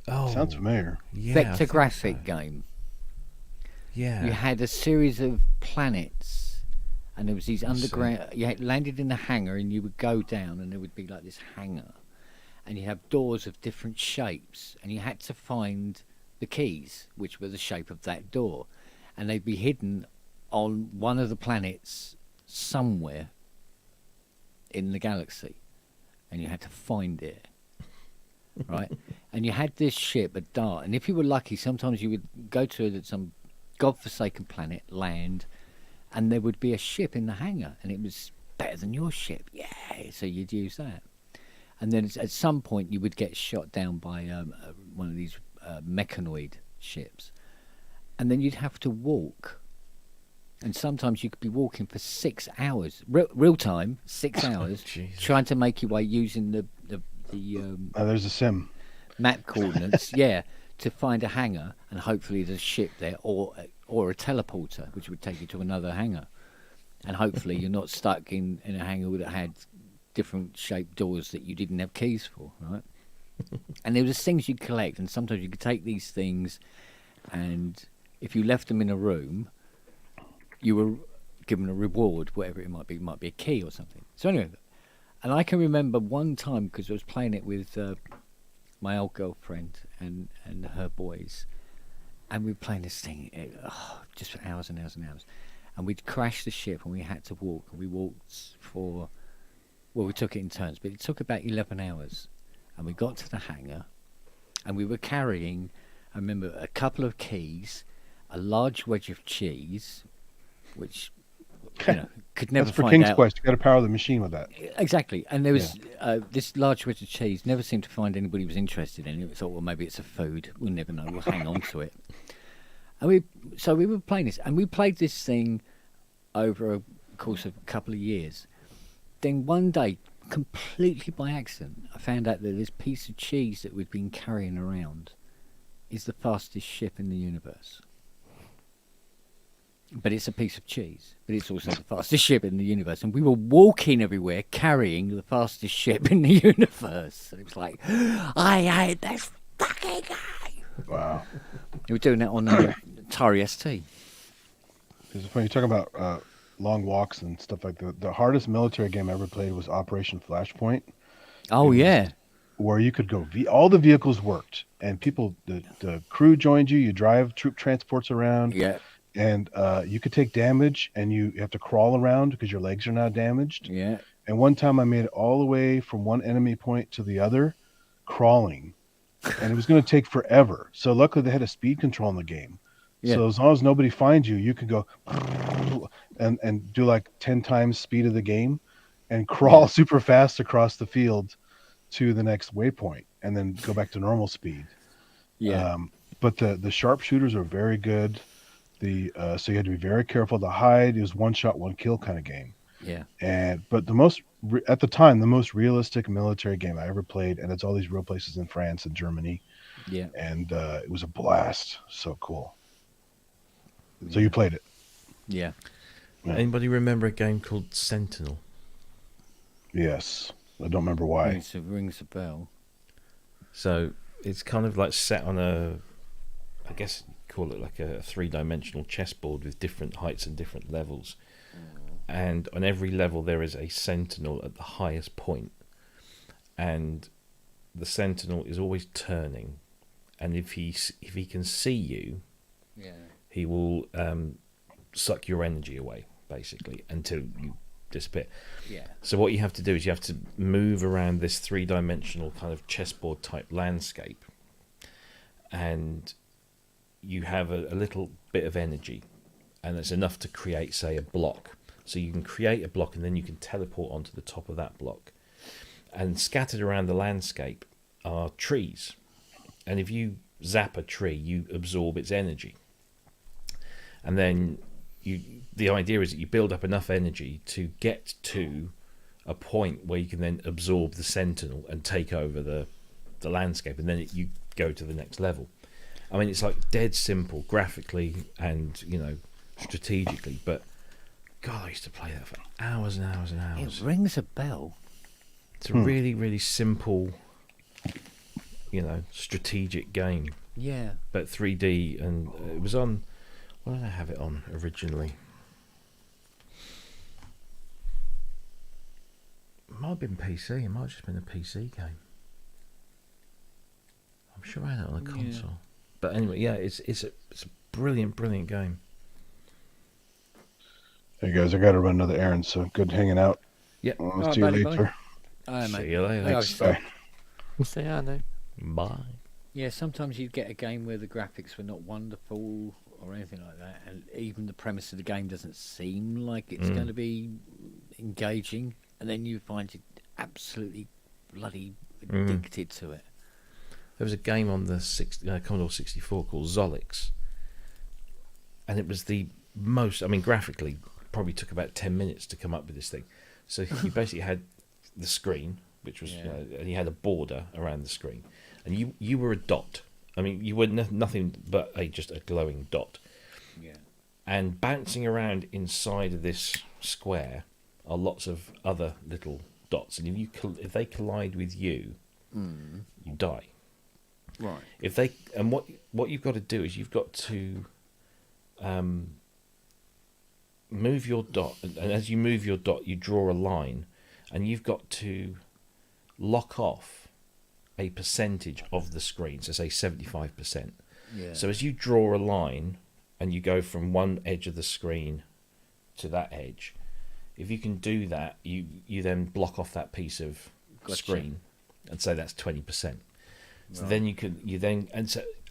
Oh, sounds familiar. Yeah, Vector-graphic game. Yeah. You had a series of planets, and there was these underground. You had landed in a hangar, and you would go down, and there would be like this hangar, and you have doors of different shapes, and you had to find the keys, which were the shape of that door, and they'd be hidden on one of the planets somewhere in the galaxy. And you had to find it, right? And you had this ship, a dart, and if you were lucky, sometimes you would go to some godforsaken planet, land, and there would be a ship in the hangar, and it was better than your ship, so you'd use that. And then at some point you would get shot down by one of these mechanoid ships, and then you'd have to walk. And sometimes you could be walking for 6 hours, real time, 6 hours, trying to make your way using the there's a Sim map coordinates, to find a hangar, and hopefully there's a ship there, or a teleporter, which would take you to another hangar, and hopefully you're not stuck in a hangar that had different shaped doors that you didn't have keys for, right? And there was things you'd collect, and sometimes you could take these things, and if you left them in a room, you were given a reward, whatever it might be a key or something. So anyway, and I can remember one time, because I was playing it with my old girlfriend and her boys, and we were playing this thing just for hours and hours and hours, and we'd crashed the ship, and we had to walk, and we walked for, we took it in turns, but it took about 11 hours, and we got to the hangar, and we were carrying, I remember, a couple of keys, a large wedge of cheese, which could never That's for find King's out. Quest. You got to power the machine with that. Exactly, and there was this large wedge of cheese. Never seemed to find anybody who was interested in it. We thought, well, maybe it's a food. We'll never know. We'll hang on to it. And we were playing this, and we played this thing over a course of a couple of years. Then one day, completely by accident, I found out that this piece of cheese that we'd been carrying around is the fastest ship in the universe. But it's a piece of cheese. But it's also the fastest ship in the universe. And we were walking everywhere carrying the fastest ship in the universe. And it was like, I hate this fucking guy. Wow. We were doing that on Atari ST. It's funny, you talk about long walks and stuff like that. The hardest military game I ever played was Operation Flashpoint. Oh, yeah. where you could go. All the vehicles worked, and people, the crew joined you. You drive troop transports around. Yeah. And you could take damage, and you have to crawl around because your legs are now damaged. Yeah. And one time I made it all the way from one enemy point to the other, crawling, and it was going to take forever. So luckily they had a speed control in the game. Yeah. So as long as nobody finds you, you can go and do like 10 times speed of the game and crawl super fast across the field to the next waypoint and then go back to normal speed. Yeah. But the sharpshooters are very good. So you had to be very careful to hide. It was one shot, one kill kind of game. Yeah. But at the time, the most realistic military game I ever played, and it's all these real places in France and Germany. Yeah. And it was a blast. So cool. So you played it. Yeah. Anybody remember a game called Sentinel? Yes. I don't remember why. It rings a bell. So it's kind of like set on a, I guess you'd call it like a 3-dimensional chessboard with different heights and different levels. And on every level there is a sentinel at the highest point. And the sentinel is always turning. And if he can see you, he will suck your energy away, basically, until you disappear. Yeah. So what you have to do is you have to move around this 3-dimensional kind of chessboard type landscape, and you have a little bit of energy, and it's enough to create, say, a block. So you can create a block, and then you can teleport onto the top of that block. And scattered around the landscape are trees, and if you zap a tree, you absorb its energy. And then the idea is that you build up enough energy to get to a point where you can then absorb the sentinel and take over the landscape, and then you go to the next level. I mean, it's like dead simple graphically and, strategically, but God, I used to play that for hours and hours and hours. It rings a bell. It's a really, really simple, strategic game. Yeah. But 3D, and it was on. What did I have it on originally? It might have been PC. It might have just been a PC game. I'm sure I had it on a console. Yeah. But anyway, yeah, it's a brilliant, brilliant game. Hey guys, I got to run another errand, so good hanging out. Yeah. I'll see you later. See you later. Thanks. Bye. We'll say hello. Bye. Yeah, sometimes you get a game where the graphics were not wonderful or anything like that, and even the premise of the game doesn't seem like it's going to be engaging, and then you find it absolutely bloody addicted to it. There was a game on the Commodore 64 called Zolix, and it was the most, graphically, probably took about 10 minutes to come up with this thing. So you basically had the screen, which was, and you had a border around the screen, and you were a dot. I mean, you were nothing but just a glowing dot. Yeah. And bouncing around inside of this square are lots of other little dots, and if they collide with you, you die. Right. What you've got to do is you've got to move your dot, and as you move your dot, you draw a line, and you've got to lock off a percentage of the screen, so say 75%. Yeah. So as you draw a line and you go from one edge of the screen to that edge, if you can do that, you then block off that piece of screen and say that's 20%. So then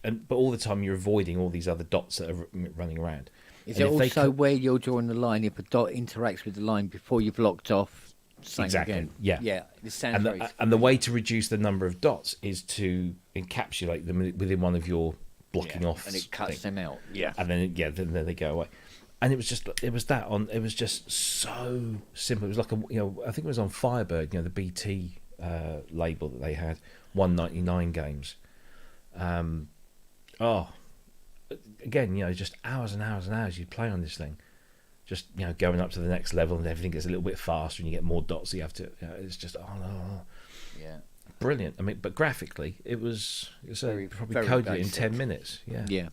but all the time you're avoiding all these other dots that are running around. Is it also where you're drawing the line, if a dot interacts with the line before you've locked off? Exactly. Again. Yeah. Yeah. This sounds and the way to reduce the number of dots is to encapsulate them within one of your blocking off, and it cuts them out. Yeah. And then they go away. And it was just so simple. It was like I think it was on Firebird, the BT label that they had, 199 games. Again, just hours and hours and hours you'd play on this thing. Just going up to the next level, and everything gets a little bit faster, and you get more dots. So you have to. It's just yeah, brilliant. I mean, but graphically, it was probably very coded basic. in 10 minutes. Yeah, yeah.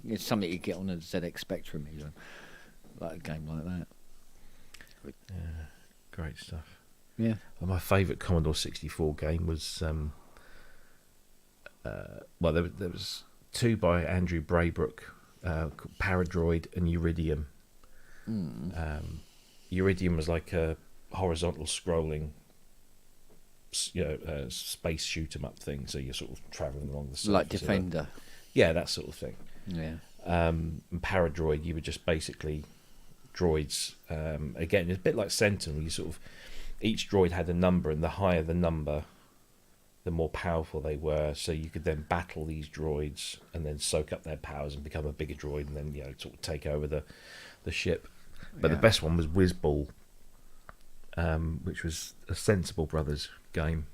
It's something you get on a ZX Spectrum, even like a game like that. Yeah, great stuff. Yeah. Well, my favourite Commodore 64 game was well, there was two by Andrew Braybrook, called Paradroid and Iridium. Iridium was like a horizontal scrolling, space shoot 'em up thing. So you're sort of traveling along the surface, like Defender. Yeah, that sort of thing. Yeah. And Paradroid, you were just basically droids. Again, it's a bit like Sentinel. You sort of, each droid had a number, and the higher the number, the more powerful they were. So you could then battle these droids and then soak up their powers and become a bigger droid, and then sort of take over the ship. But the best one was Whizball, which was a Sensible Brothers game.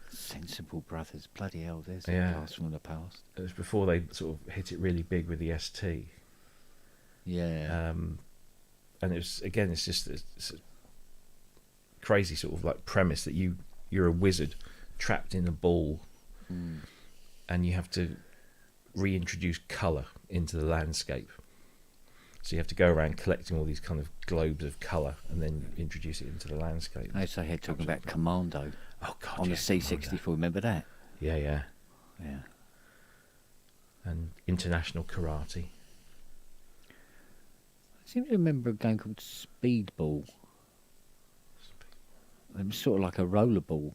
Sensible Brothers, bloody hell! There's a blast from the past. It was before they sort of hit it really big with the ST. Yeah. And it was, again, it's just it's a crazy sort of like premise that you're a wizard trapped in a ball, and you have to reintroduce colour into the landscape. So you have to go around collecting all these kind of globes of colour and then introduce it into the landscape. I also had talking about Commando. Oh God! On the C64, remember that? Yeah. Yeah. And International Karate. I seem to remember a game called Speedball. It was sort of like a rollerball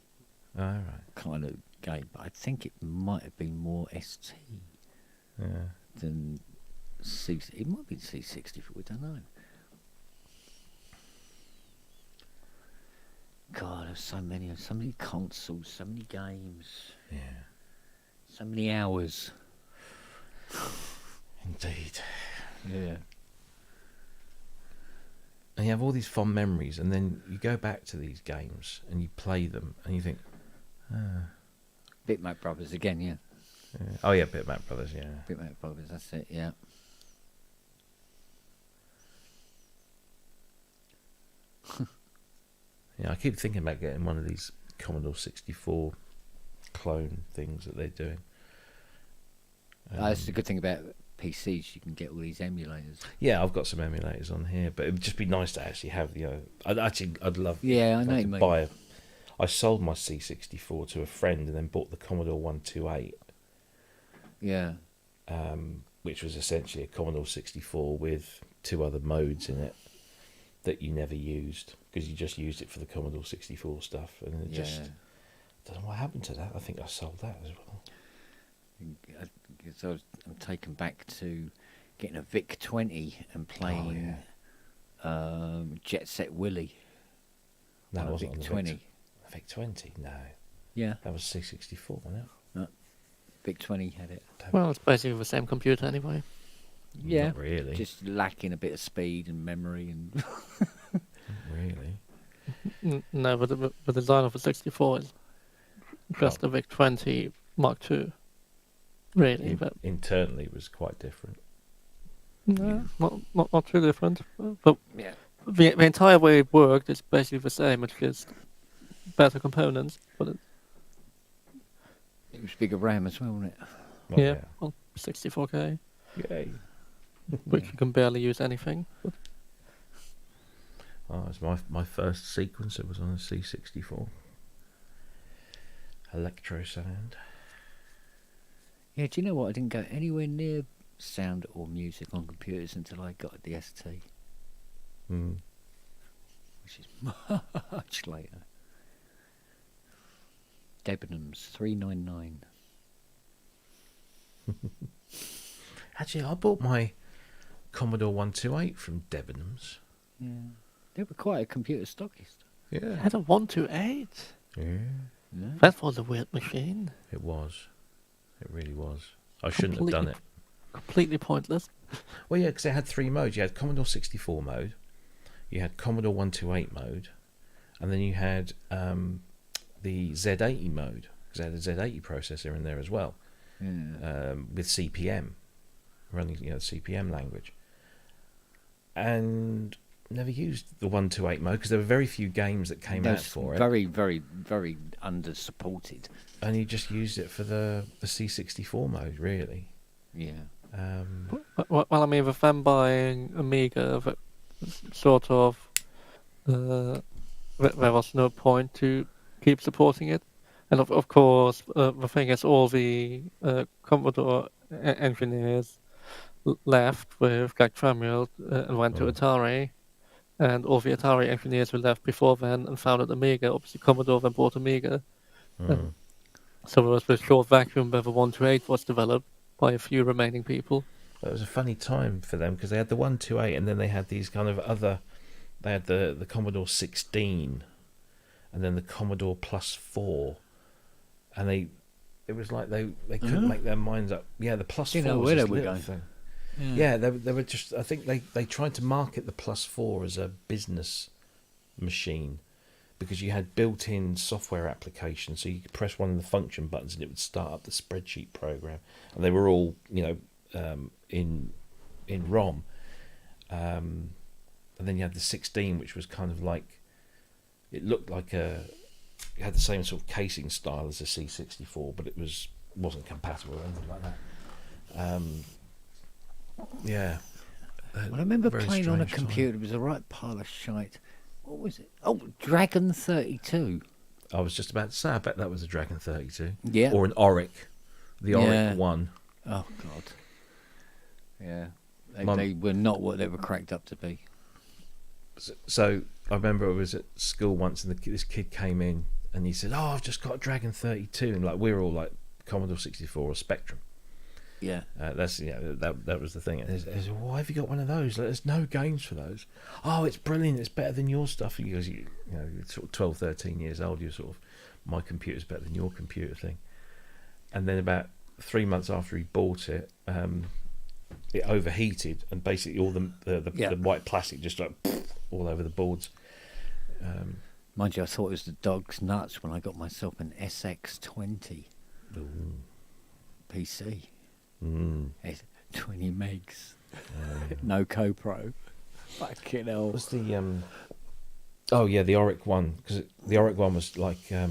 kind of game, but I think it might have been more ST than C. It might be C64. I don't know. God, there's so many consoles, so many games. Yeah. So many hours. Indeed. Yeah. And you have all these fond memories, and then you go back to these games and you play them, and you think, Bitmap Brothers again, yeah. Oh yeah, Bitmap Brothers, yeah. Bitmap Brothers, that's it, yeah. Yeah, I keep thinking about getting one of these Commodore 64 clone things that they're doing. That's the good thing about PCs, you can get all these emulators. Yeah, I've got some emulators on here, but it would just be nice to actually have the. I'd love. Yeah, I know. To buy. I sold my C64 to a friend and then bought the Commodore 128. Yeah. Which was essentially a Commodore 64 with two other modes in it that you never used because you just used it for the Commodore 64 stuff, and it just. I don't know what happened to that. I think I sold that as well. I'm taken back to getting a VIC 20 and playing Jet Set Willy. That wasn't VIC 20. VIC 20? No. Yeah. That was C64, wasn't it? No. VIC 20 had it. Well, it's basically the same computer anyway. Yeah. Not really. Just lacking a bit of speed and memory and. Not really. No, but the design of the 64 is just a VIC 20 Mark II. Really, but internally it was quite different. No, not too different. But the entire way it worked is basically the same. It's just better components, but it was bigger RAM as well, wasn't it? Yeah, well, 64K. Yay! Which you can barely use anything. But. Oh, it's my first sequencer was on a C64. Electro sound. Yeah, do you know what? I didn't go anywhere near sound or music on computers until I got the ST. Which is much later. Debenhams 399. Actually, I bought my Commodore 128 from Debenhams. Yeah. They were quite a computer stockist. Yeah. It had a 128. Yeah. That was a weird machine. It was. It really was. I shouldn't have done it. Completely pointless. Well, yeah, because it had three modes. You had Commodore 64 mode, you had Commodore 128 mode, and then you had the Z80 mode, because it had a Z80 processor in there as well, with CPM, running the CPM language. And never used the 128 mode because there were very few games that came out for it. Very, very, very under-supported. And you just used it for the C64 mode, really. Yeah. Well, I mean, with them buying Amiga, sort of, there was no point to keep supporting it. And of course, the thing is, all the Commodore engineers left with Jack Tramiel and went to Atari. And all the Atari engineers who left before then and founded Amiga. Obviously, Commodore then bought Amiga. So there was this short vacuum where the 128 was developed by a few remaining people. It was a funny time for them because they had the 128 and then they had these kind of other... They had the Commodore 16 and then the Commodore Plus 4. And it was like they couldn't make their minds up. Yeah, the Plus 4 was this little thing. Yeah, they were just... I think they tried to market the Plus 4 as a business machine because you had built-in software applications, so you could press one of the function buttons and it would start up the spreadsheet program. And they were all, in ROM. And then you had the 16, which was kind of like... It looked like it had the same sort of casing style as a C64, but it wasn't compatible or anything like that. Yeah. Well, I remember playing on a computer. It was a right pile of shite. What was it? Oh, Dragon 32. I was just about to say, I bet that was a Dragon 32. Yeah. Or an Auric. The Auric 1. Oh, God. Yeah. They were not what they were cracked up to be. So I remember I was at school once and this kid came in and he said, I've just got a Dragon 32. And like we were all like Commodore 64 or Spectrum. Yeah. That was the thing. And he said, why have you got one of those? Like, there's no games for those. Oh, it's brilliant. It's better than your stuff. Because you're sort of 12, 13 years old. You're sort of, my computer's better than your computer thing. And then about 3 months after he bought it, it overheated and basically all the white plastic just like all over the boards. Mind you, I thought it was the dog's nuts when I got myself an SX20 PC. 20 megs. No co-pro. Fucking hell. What's the the Auric 1, because the Auric 1 was like a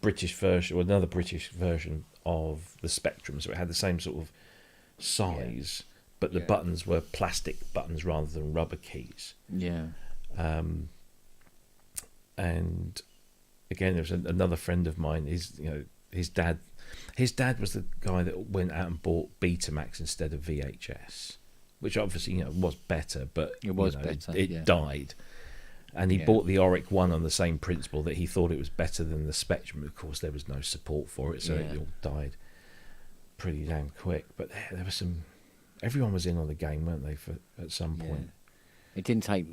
British version or another British version of the Spectrum, so it had the same sort of size, but the buttons were plastic buttons rather than rubber keys. And again, there was another friend of mine. His dad was the guy that went out and bought Betamax instead of VHS, which obviously was better, but it was better. It died, and he bought the Auric 1 on the same principle that he thought it was better than the Spectrum. Of course, there was no support for it, so it all died pretty damn quick. But there was everyone was in on the game, weren't they? At some point, it didn't take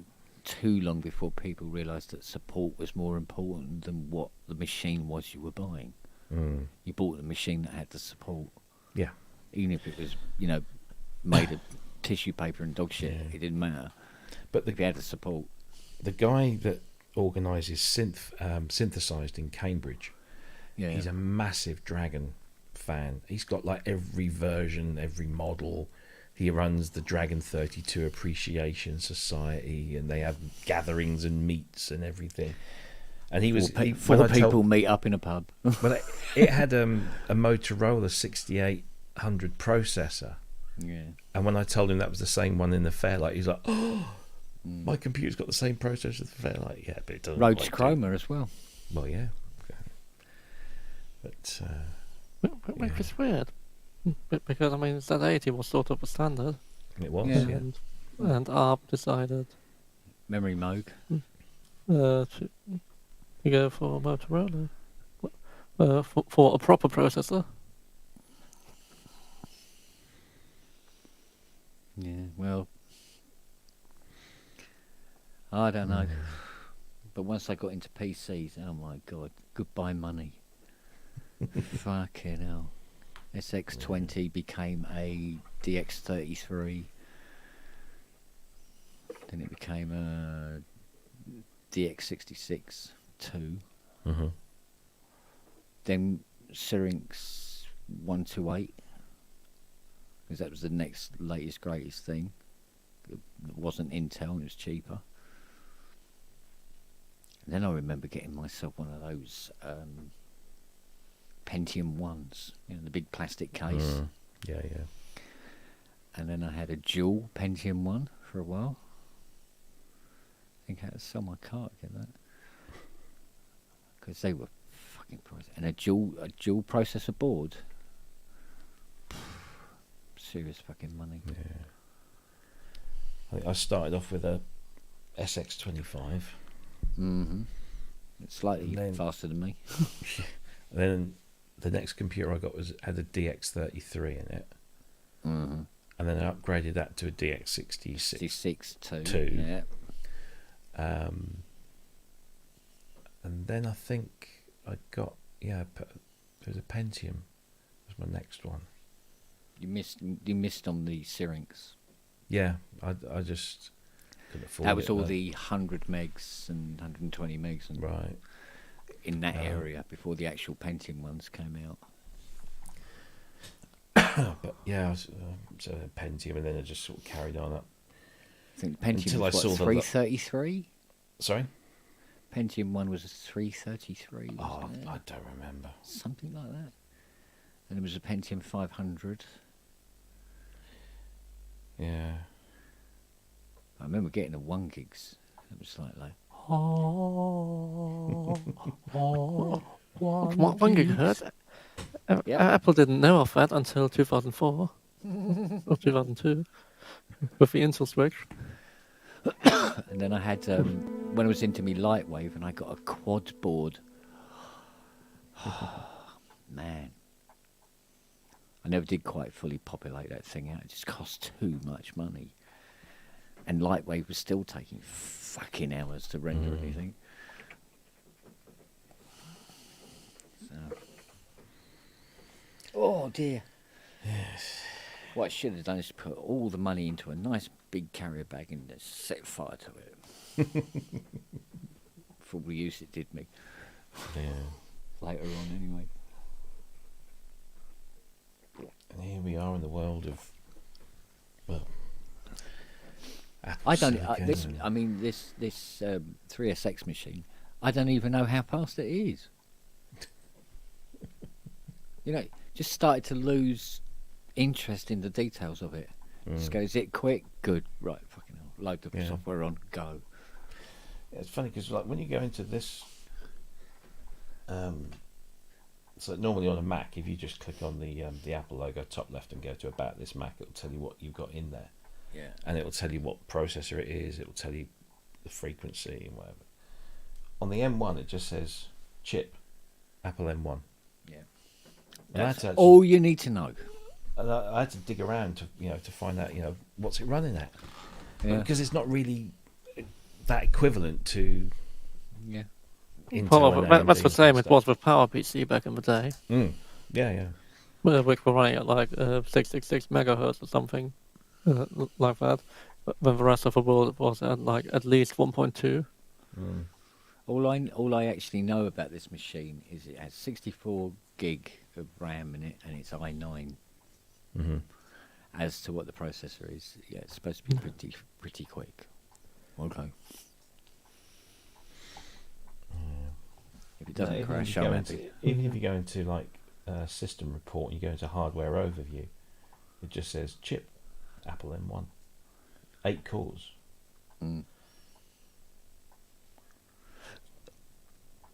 too long before people realised that support was more important than what the machine was you were buying. You bought the machine that had the support. Yeah. Even if it was, made of tissue paper and dog shit, it didn't matter. But if you had the support. The guy that organises synthesised in Cambridge, he's a massive Dragon fan. He's got like every version, every model. He runs the Dragon 32 Appreciation Society, and they have gatherings and meets and everything. And he was four people meet up in a pub. But it had a Motorola 6800 processor. Yeah. And when I told him that was the same one in the Fairlight, he's like, "Oh, my computer's got the same processor as the Fairlight." Yeah, but it doesn't. Rhodes Chroma as well. Well, yeah. But which is weird, because I mean Z80 was sort of a standard. It was, and ARP decided Memory Moog to go for Motorola for a proper processor. Yeah, well, I don't know. But once I got into PCs, oh my god, goodbye money. Fucking hell. SX20 became a DX33. Then it became a DX66 2. Then Syrinx 128. Because that was the next latest greatest thing. It wasn't Intel, it was cheaper. And then I remember getting myself one of those Pentium 1s, the big plastic case. Yeah. And then I had a dual Pentium 1 for a while. I think I had to sell my car to get that. Because they were fucking price. And a dual processor board. Serious fucking money. Yeah. I think I started off with a SX25. Mm-hmm. It's slightly faster than me. Then the next computer I got had a DX33 in it. Mm-hmm. And then I upgraded that to a DX66. 66 2. Yeah. And then I think I got there was a Pentium. Was my next one. You missed on the Syrinx. Yeah, I just couldn't afford it. That was all the 100 megs and 120 megs and right in that area before the actual Pentium ones came out. But yeah, I was, so a Pentium, and then I just sort of carried on up. I think Pentium until was I saw 333. Sorry, Pentium 1 was a 333. Oh, I don't remember. Something like that. And there was a Pentium 500. Yeah. I remember getting the 1 gigs. It was like 1 gigahertz. Apple didn't know of that until 2004 or 2002 with the Intel switch. And then I had when I was into me Lightwave, and I got a quad board. Man, I never did quite fully populate that thing out. It just cost too much money, and Lightwave was still taking fucking hours to render anything. So. Oh dear. Yes. What I should have done is put all the money into a nice big carrier bag and set fire to it. For all the use it did me. Yeah. Later on, anyway. And here we are in the world of, well, Apple I don't. Silicon. This 3SX machine. I don't even know how fast it is. Just started to lose interest in the details of it. Just goes, is it quick? Good. Right, fucking hell. Load the software on, go. Yeah, it's funny because like when you go into this, so normally on a Mac, if you just click on the Apple logo top left and go to About This Mac, it'll tell you what you've got in there. Yeah. And it'll tell you what processor it is. It'll tell you the frequency and whatever. On the M1, it just says chip, Apple M1. Yeah. That's all you need to know. And I had to dig around to find out what's it running at, because it's not really that equivalent to Intel. That's the same it was with PowerPC back in the day. Yeah. Which were running at like 666 megahertz or something like that. When the rest of the world was at like at least 1.2. All I actually know about this machine is it has 64 gig of RAM in it, and it's i9. Mm-hmm. As to what the processor is, it's supposed to be pretty quick. Okay. If it doesn't crash, I'm happy. Even if you go into like system report and you go into hardware overview, it just says chip, Apple M1, 8 cores.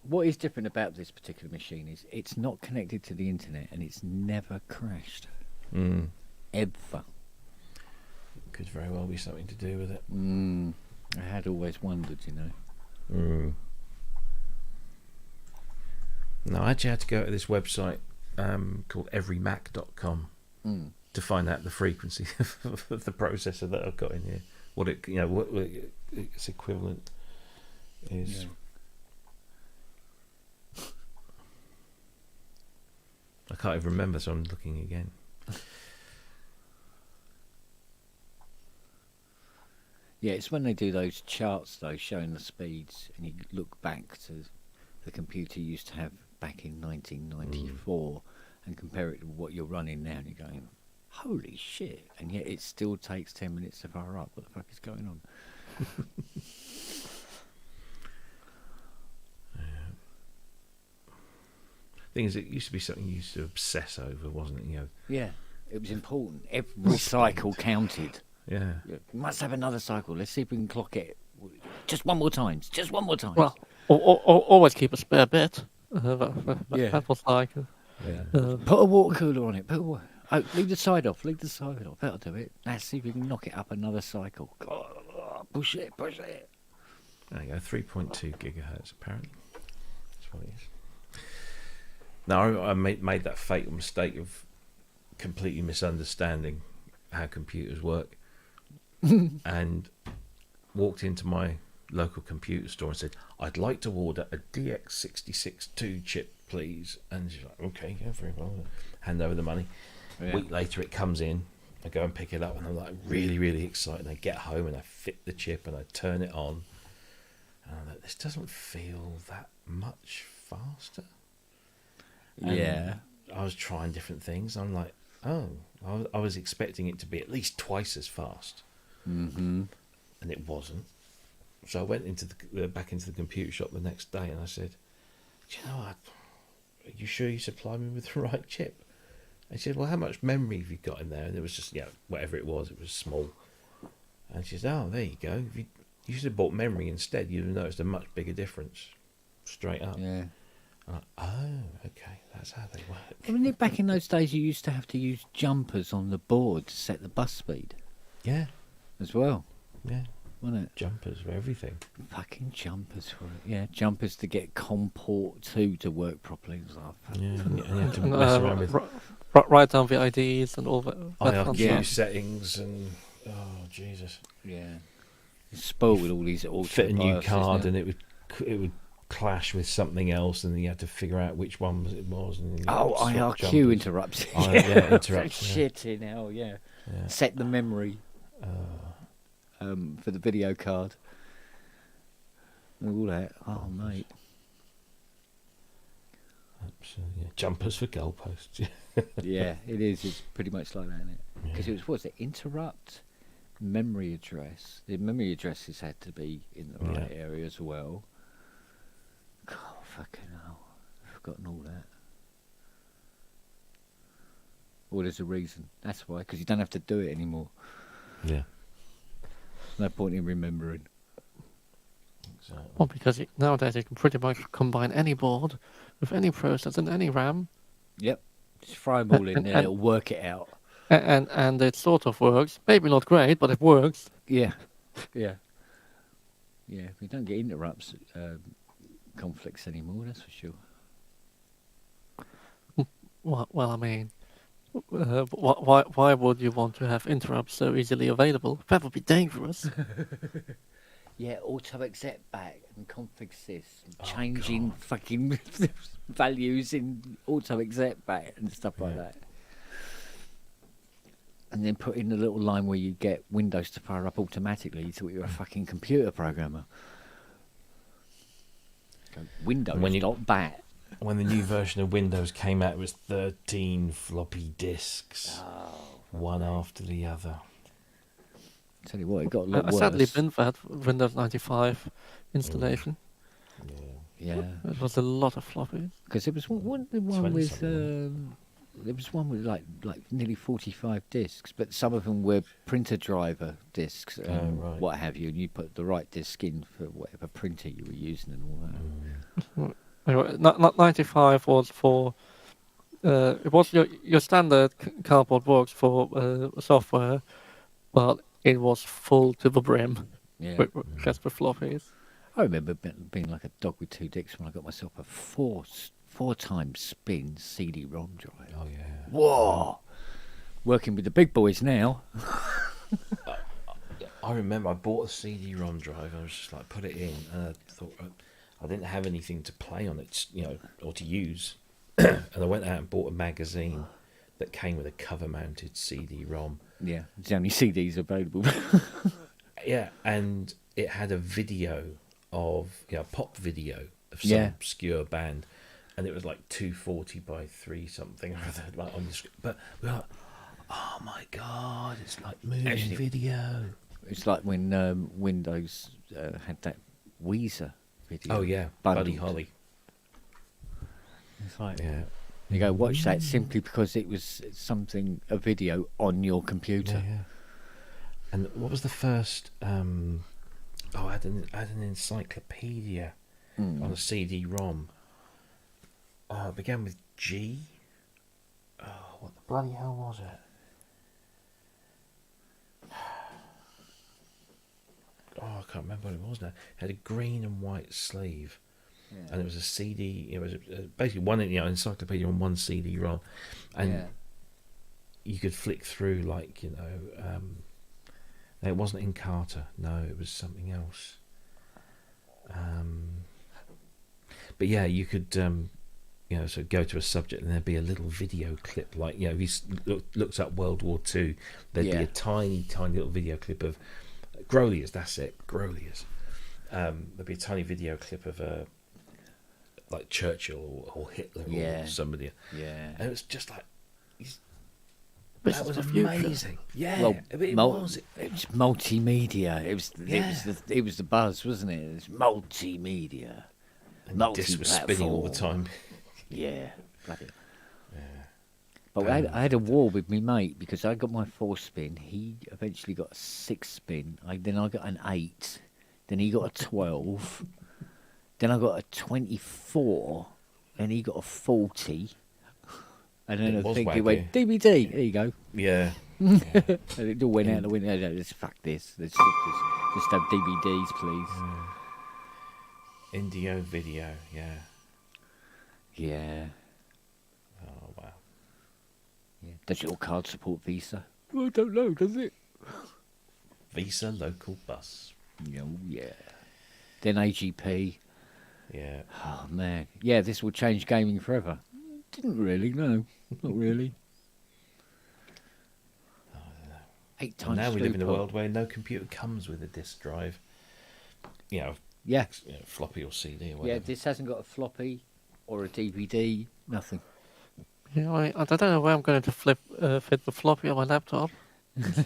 What is different about this particular machine is it's not connected to the internet, and it's never crashed. Ever. Could very well be something to do with it. I had always wondered, No, I actually had to go to this website called everymac.com to find out the frequency of the processor that I've got in here. What its equivalent is. Yeah. I can't even remember, so I'm looking again. Yeah, it's when they do those charts, though, showing the speeds, and you look back to the computer you used to have back in 1994 and compare it to what you're running now, and you're going, holy shit, and yet it still takes 10 minutes to fire up. What the fuck is going on? Thing is, it used to be something you used to obsess over, wasn't it? Yeah, it was important. Every cycle counted. Yeah. We must have another cycle. Let's see if we can clock it. Just one more time. Well, always keep a spare bit That was like. Put a water cooler on it. Leave the side off. That'll do it. Let's see if we can knock it up another cycle. Push it. There you go, 3.2 gigahertz apparently. That's what it is. Now, I made that fatal mistake of completely misunderstanding how computers work and walked into my local computer store and said, I'd like to order a DX662 chip, please. And she's like, okay, yeah, very well. Hand over the money. Yeah. A week later it comes in. I go and pick it up and I'm like really, really excited. I get home and I fit the chip and I turn it on. And I'm like, this doesn't feel that much faster. And I was trying different things. I'm like, oh, I was expecting it to be at least twice as fast. Mm-hmm. And it wasn't. So I went into back into the computer shop the next day and I said, do you know what? Are you sure you supply me with the right chip? And she said, well, how much memory have you got in there? And it was just, whatever it was small. And she said, oh, there you go. If you should have bought memory instead. You'd have noticed a much bigger difference. Straight up. Yeah. I'm like, oh, okay. That's how they work. I mean, back in those days, you used to have to use jumpers on the board to set the bus speed. Yeah. As well. Yeah. Wasn't it? Jumpers for everything. Fucking jumpers for it. Yeah, jumpers to get COM-port 2 to work properly. It was like, yeah, and you had to mess around with... Write down the IDs and all that. IRQ settings and... Oh, Jesus. Yeah. It's spoiled with all these auto fit a new card now. And it would clash with something else and then you had to figure out which one it was. And IRQ interrupts. Interrupts. Shit in hell, yeah. Set the memory for the video card. And all that. Oh, mate. Absolutely. Yeah. Jumpers for goalposts. Yeah, it is. It's pretty much like that, isn't it? Because it was interrupt memory address. The memory addresses had to be in the right area as well. God, fucking hell. I've forgotten all that. Well, there's a reason. That's why, because you don't have to do it anymore. Yeah. No point in remembering. Exactly. Well, because nowadays you can pretty much combine any board with any processor and any RAM. Yep. Just throw them all in there, it'll work it out. And it sort of works. Maybe not great, but it works. Yeah. Yeah. Yeah, we don't get interrupts, conflicts anymore, that's for sure. Well, I mean, why would you want to have interrupts so easily available? That would be dangerous. Yeah, auto exec back and config sys, and changing fucking values in auto exec back and stuff like that. And then put in the little line where you get Windows to fire up automatically. You thought you were a fucking computer programmer. Go, Windows.bat. When the new version of Windows came out, it was 13 floppy disks, one after the other. Tell you what, it got a lot worse. Sadly, been that Windows 95 installation. Yeah. It was a lot of floppies. Because there was one with there was one with like nearly 45 discs, but some of them were printer driver discs and what have you, and you put the right disc in for whatever printer you were using and all that. Anyway, 95 was for it was your standard cardboard box for software, but it was full to the brim. Yeah. Just with floppies. I remember being like a dog with two dicks when I got myself a four times spin CD-ROM drive. Oh yeah. Whoa! Working with the big boys now. I remember I bought a CD-ROM drive and I was just like, put it in, and I thought I didn't have anything to play on it, or to use, and I went out and bought a magazine that came with a cover-mounted CD-ROM. Yeah, it's the only CDs available. Yeah, and it had a video of, pop video of some obscure band, and it was like 240 by 3 something or other, like on the screen. But we were like, oh my god, it's like movie video. It's like when Windows had that Weezer video. Oh yeah, Buddy Holly. It's like, you go watch that simply because it was a video on your computer. Yeah. And what was the first? I had an encyclopedia on a CD-ROM, It began with G. Oh, what the bloody hell was it? Oh, I can't remember what it was now. It had a green and white sleeve, and it was a CD. It was basically one, encyclopedia on one CD-ROM, and you could flick through like no, it wasn't in Carter. No, it was something else. But yeah, you could so go to a subject and there'd be a little video clip, like if you looked up World War II, there'd be a tiny little video clip of Groliers. That's it, Groliers. There'd be a tiny video clip of like Churchill or Hitler or somebody. Yeah, and it was just like. That was amazing. Yeah, well, it was. It was multimedia. It was the buzz, wasn't it? It was multimedia. And the disc was spinning all the time. Yeah, bloody. Yeah. But I had a war with my mate because I got my 4-spin. He eventually got a 6-spin. Then I got an 8. Then he got a 12. Then I got a 24. Then he got a 40. And then I think he went, DVD, there you go. Yeah. And it all went out the window. Let's fuck this. Let's just have DVDs, please. Indio video, yeah. Yeah. Oh, wow. Yeah. Does your card support Visa? I don't know, does it? Visa local bus. Oh, yeah. Then AGP. Yeah. Oh, man. Yeah, this will change gaming forever. Didn't really, no. Not really. 8 times. Now we live in a world where no computer comes with a disk drive. Floppy or CD or whatever. Yeah, this hasn't got a floppy or a DVD, nothing. Yeah, I don't know where I'm going to fit the floppy on my laptop.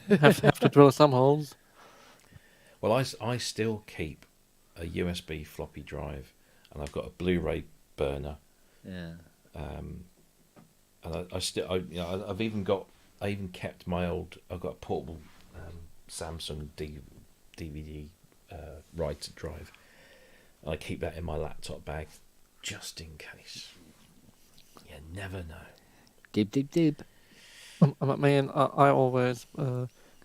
have to drill some holes. Well, I still keep a USB floppy drive, and I've got a Blu-ray burner. Yeah. And I've even kept my old. I've got a portable Samsung DVD writer drive. I keep that in my laptop bag, just in case. You never know. Dib dib dib. I always,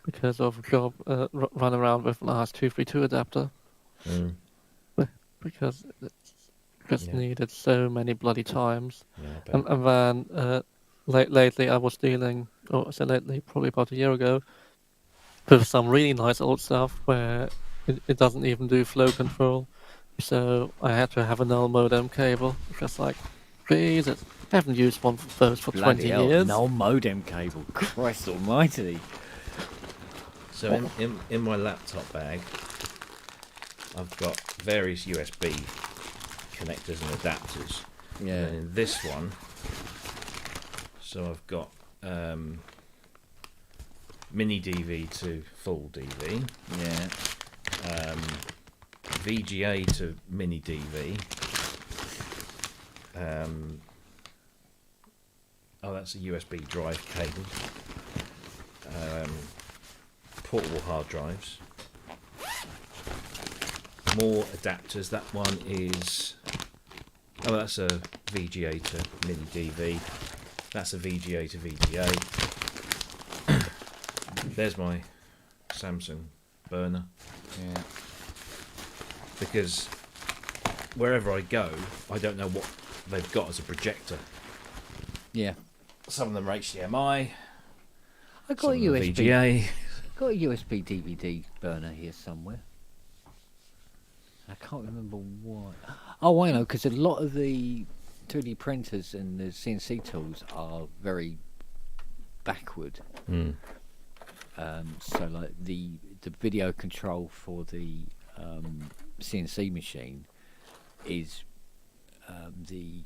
because of job, run around with an RS-232 adapter. Because it's needed so many bloody times. Yeah, and then lately I was dealing, probably about a year ago, with some really nice old stuff where it doesn't even do flow control. So I had to have a null modem cable. Just like, Jesus, I haven't used one of those for Bloody 20 hell, years. Null modem cable. Christ almighty. So in my laptop bag, I've got various USB connectors and adapters. Yeah. And in this one, so I've got mini DV to full DV. Yeah. VGA to mini DV. That's a USB drive cable. Portable hard drives. More adapters. That one is. That's a VGA to mini DV. That's a VGA to VGA. There's my Samsung burner. Yeah. Because wherever I go, I don't know what they've got as a projector. Yeah. Some of them are HDMI. I got a USB. VGA. Got a USB DVD burner here somewhere. I can't remember why. Oh, I know, because a lot of the 2D printers and the CNC tools are very backward. So, like the video control for the CNC machine is the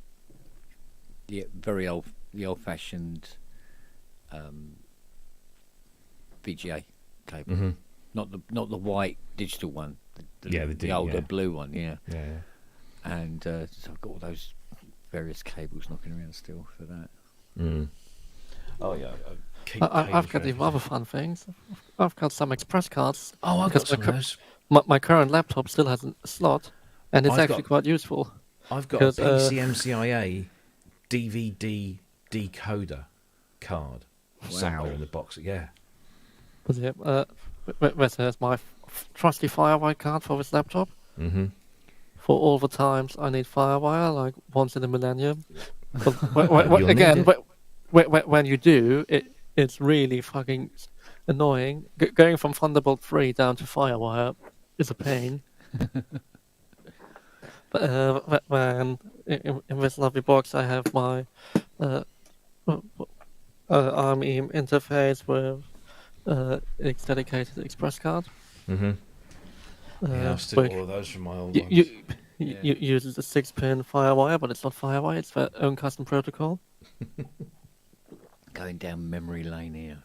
old-fashioned VGA cable, not the white digital one. The older blue one, yeah. And so I've got all those various cables knocking around still for that. Oh yeah. I've got even other fun things. I've got some express cards. Oh, I've got some of those. My current laptop still has a slot, and it's actually quite useful. I've got a PCMCIA DVD decoder card somewhere in the box. Yeah. Was it? There's my trusty Firewire card for this laptop. Mm-hmm. For all the times I need Firewire, like once in a millennium. But when you do, it's really fucking annoying. Going from Thunderbolt 3 down to Firewire is a pain. But when in this lovely box I have my ARM interface with its dedicated Express card. Mm-hmm. Yeah, I've still got all of those from my old ones. You use a 6-pin Firewire, but it's not Firewire, it's their own custom protocol. Going down memory lane here.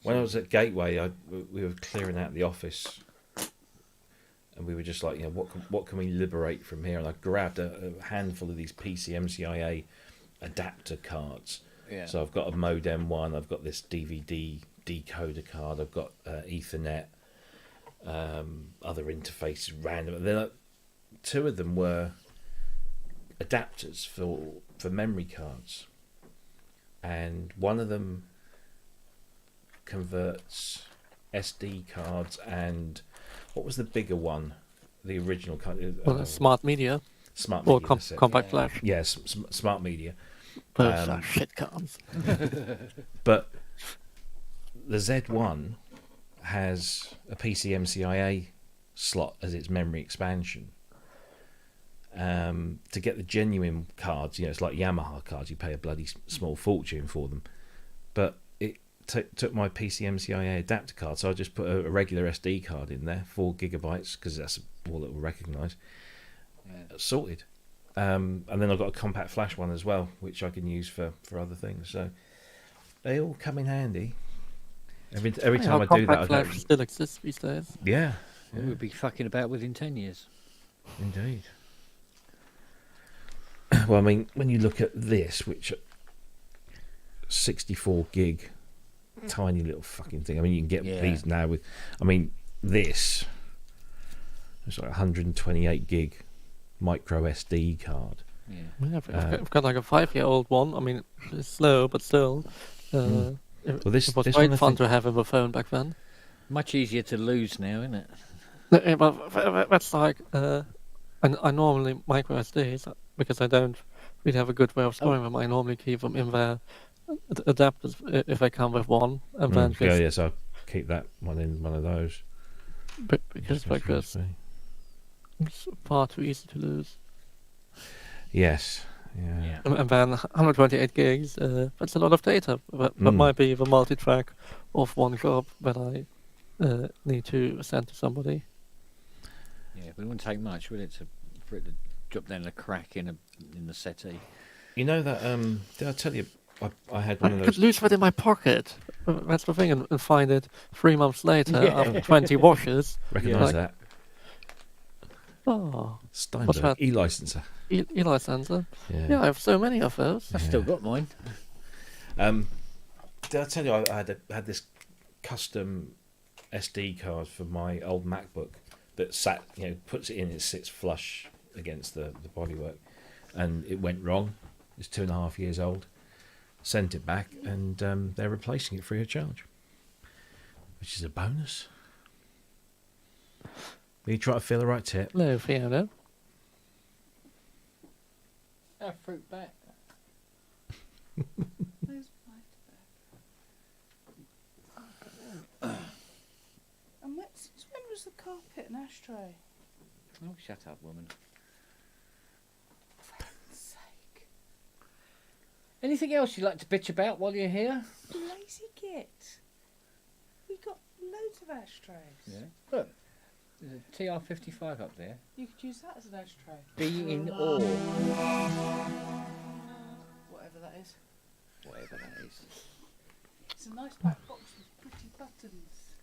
When I was at Gateway, we were clearing out the office, and we were just like, what can we liberate from here? And I grabbed a handful of these PCMCIA adapter cards. Yeah. So I've got a modem one, I've got this DVD decoder card, I've got Ethernet. Other interfaces random. Then two of them were adapters for memory cards, and one of them converts SD cards. And what was the bigger one? The original card. Smart Media. Smart Media. Or Compact Flash. Yes, Smart Media. Shit cards. But the Z1 has a PCMCIA slot as its memory expansion. To get the genuine cards, it's like Yamaha cards, you pay a bloody small fortune for them. But it took my PCMCIA adapter card, so I just put a regular SD card in there, 4 gigabytes, because that's all it will recognise. Sorted. And then I've got a compact flash one as well, which I can use for other things. So they all come in handy. Every time I do that, I Flash still exists these days. Yeah. We'll be fucking about within 10 years. Indeed. Well, I mean, when you look at this, which 64 gig, tiny little fucking thing. I mean, you can get these now with. I mean, this. It's like 128 gig micro SD card. Yeah, I've got like a 5-year-old one. I mean, it's slow, but still. It was great fun to have in the phone back then. Much easier to lose now, isn't it? But that's like, I normally micro SDs because I don't really have a good way of storing them. I normally keep them in their adapters if they come with one, and then so I keep that one in one of those. Because it's far too easy to lose. Yes. Yeah. And then 128 gigs, that's a lot of data. That might be the multi-track of one job that I need to send to somebody. Yeah, but it wouldn't take much, would it, for it to drop down a crack in the settee? You know that, did I tell you, I had one of those... I could lose that in my pocket. That's the thing, and find it 3 months later after 20 washes. Recognise that. Oh, Steinberg, e-licenser. E-licenser? Yeah, I have so many of those. I've still got mine. Did I tell you I had this custom SD card for my old MacBook that sat, puts it in, it sits flush against the bodywork, and it went wrong. It's 2.5 years old. Sent it back, and they're replacing it free of charge, which is a bonus. Will you try to feel the right tip? No, Fiona. A fruit bat. Where's my tobacco? And since when was the carpet an ashtray? Oh, shut up, woman. For heaven's sake. Anything else you'd like to bitch about while you're here? Lazy git. We got loads of ashtrays. Yeah. Look, there's a TR-55 up there. You could use that as an ashtray. Be in awe. Whatever that is. Whatever that is. It's a nice black box with pretty buttons.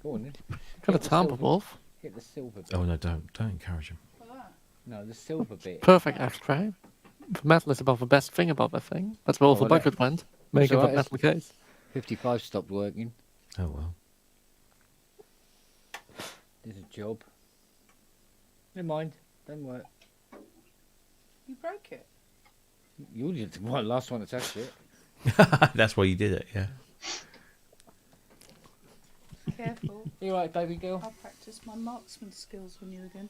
Go on then. Got a tamper wolf. Hit the silver bit. Oh no, don't encourage him. Like that. No, the silver bit. Perfect ashtray. The metal is about the best thing about that thing. That's where all the budget went. Making the metal case. 55 stopped working. Oh well. Did a job. Never mind. Don't work. You broke it. You were the last one to touch it. That's why you did it, yeah. Careful. You all right, baby girl? I'll practice my marksman skills on you again.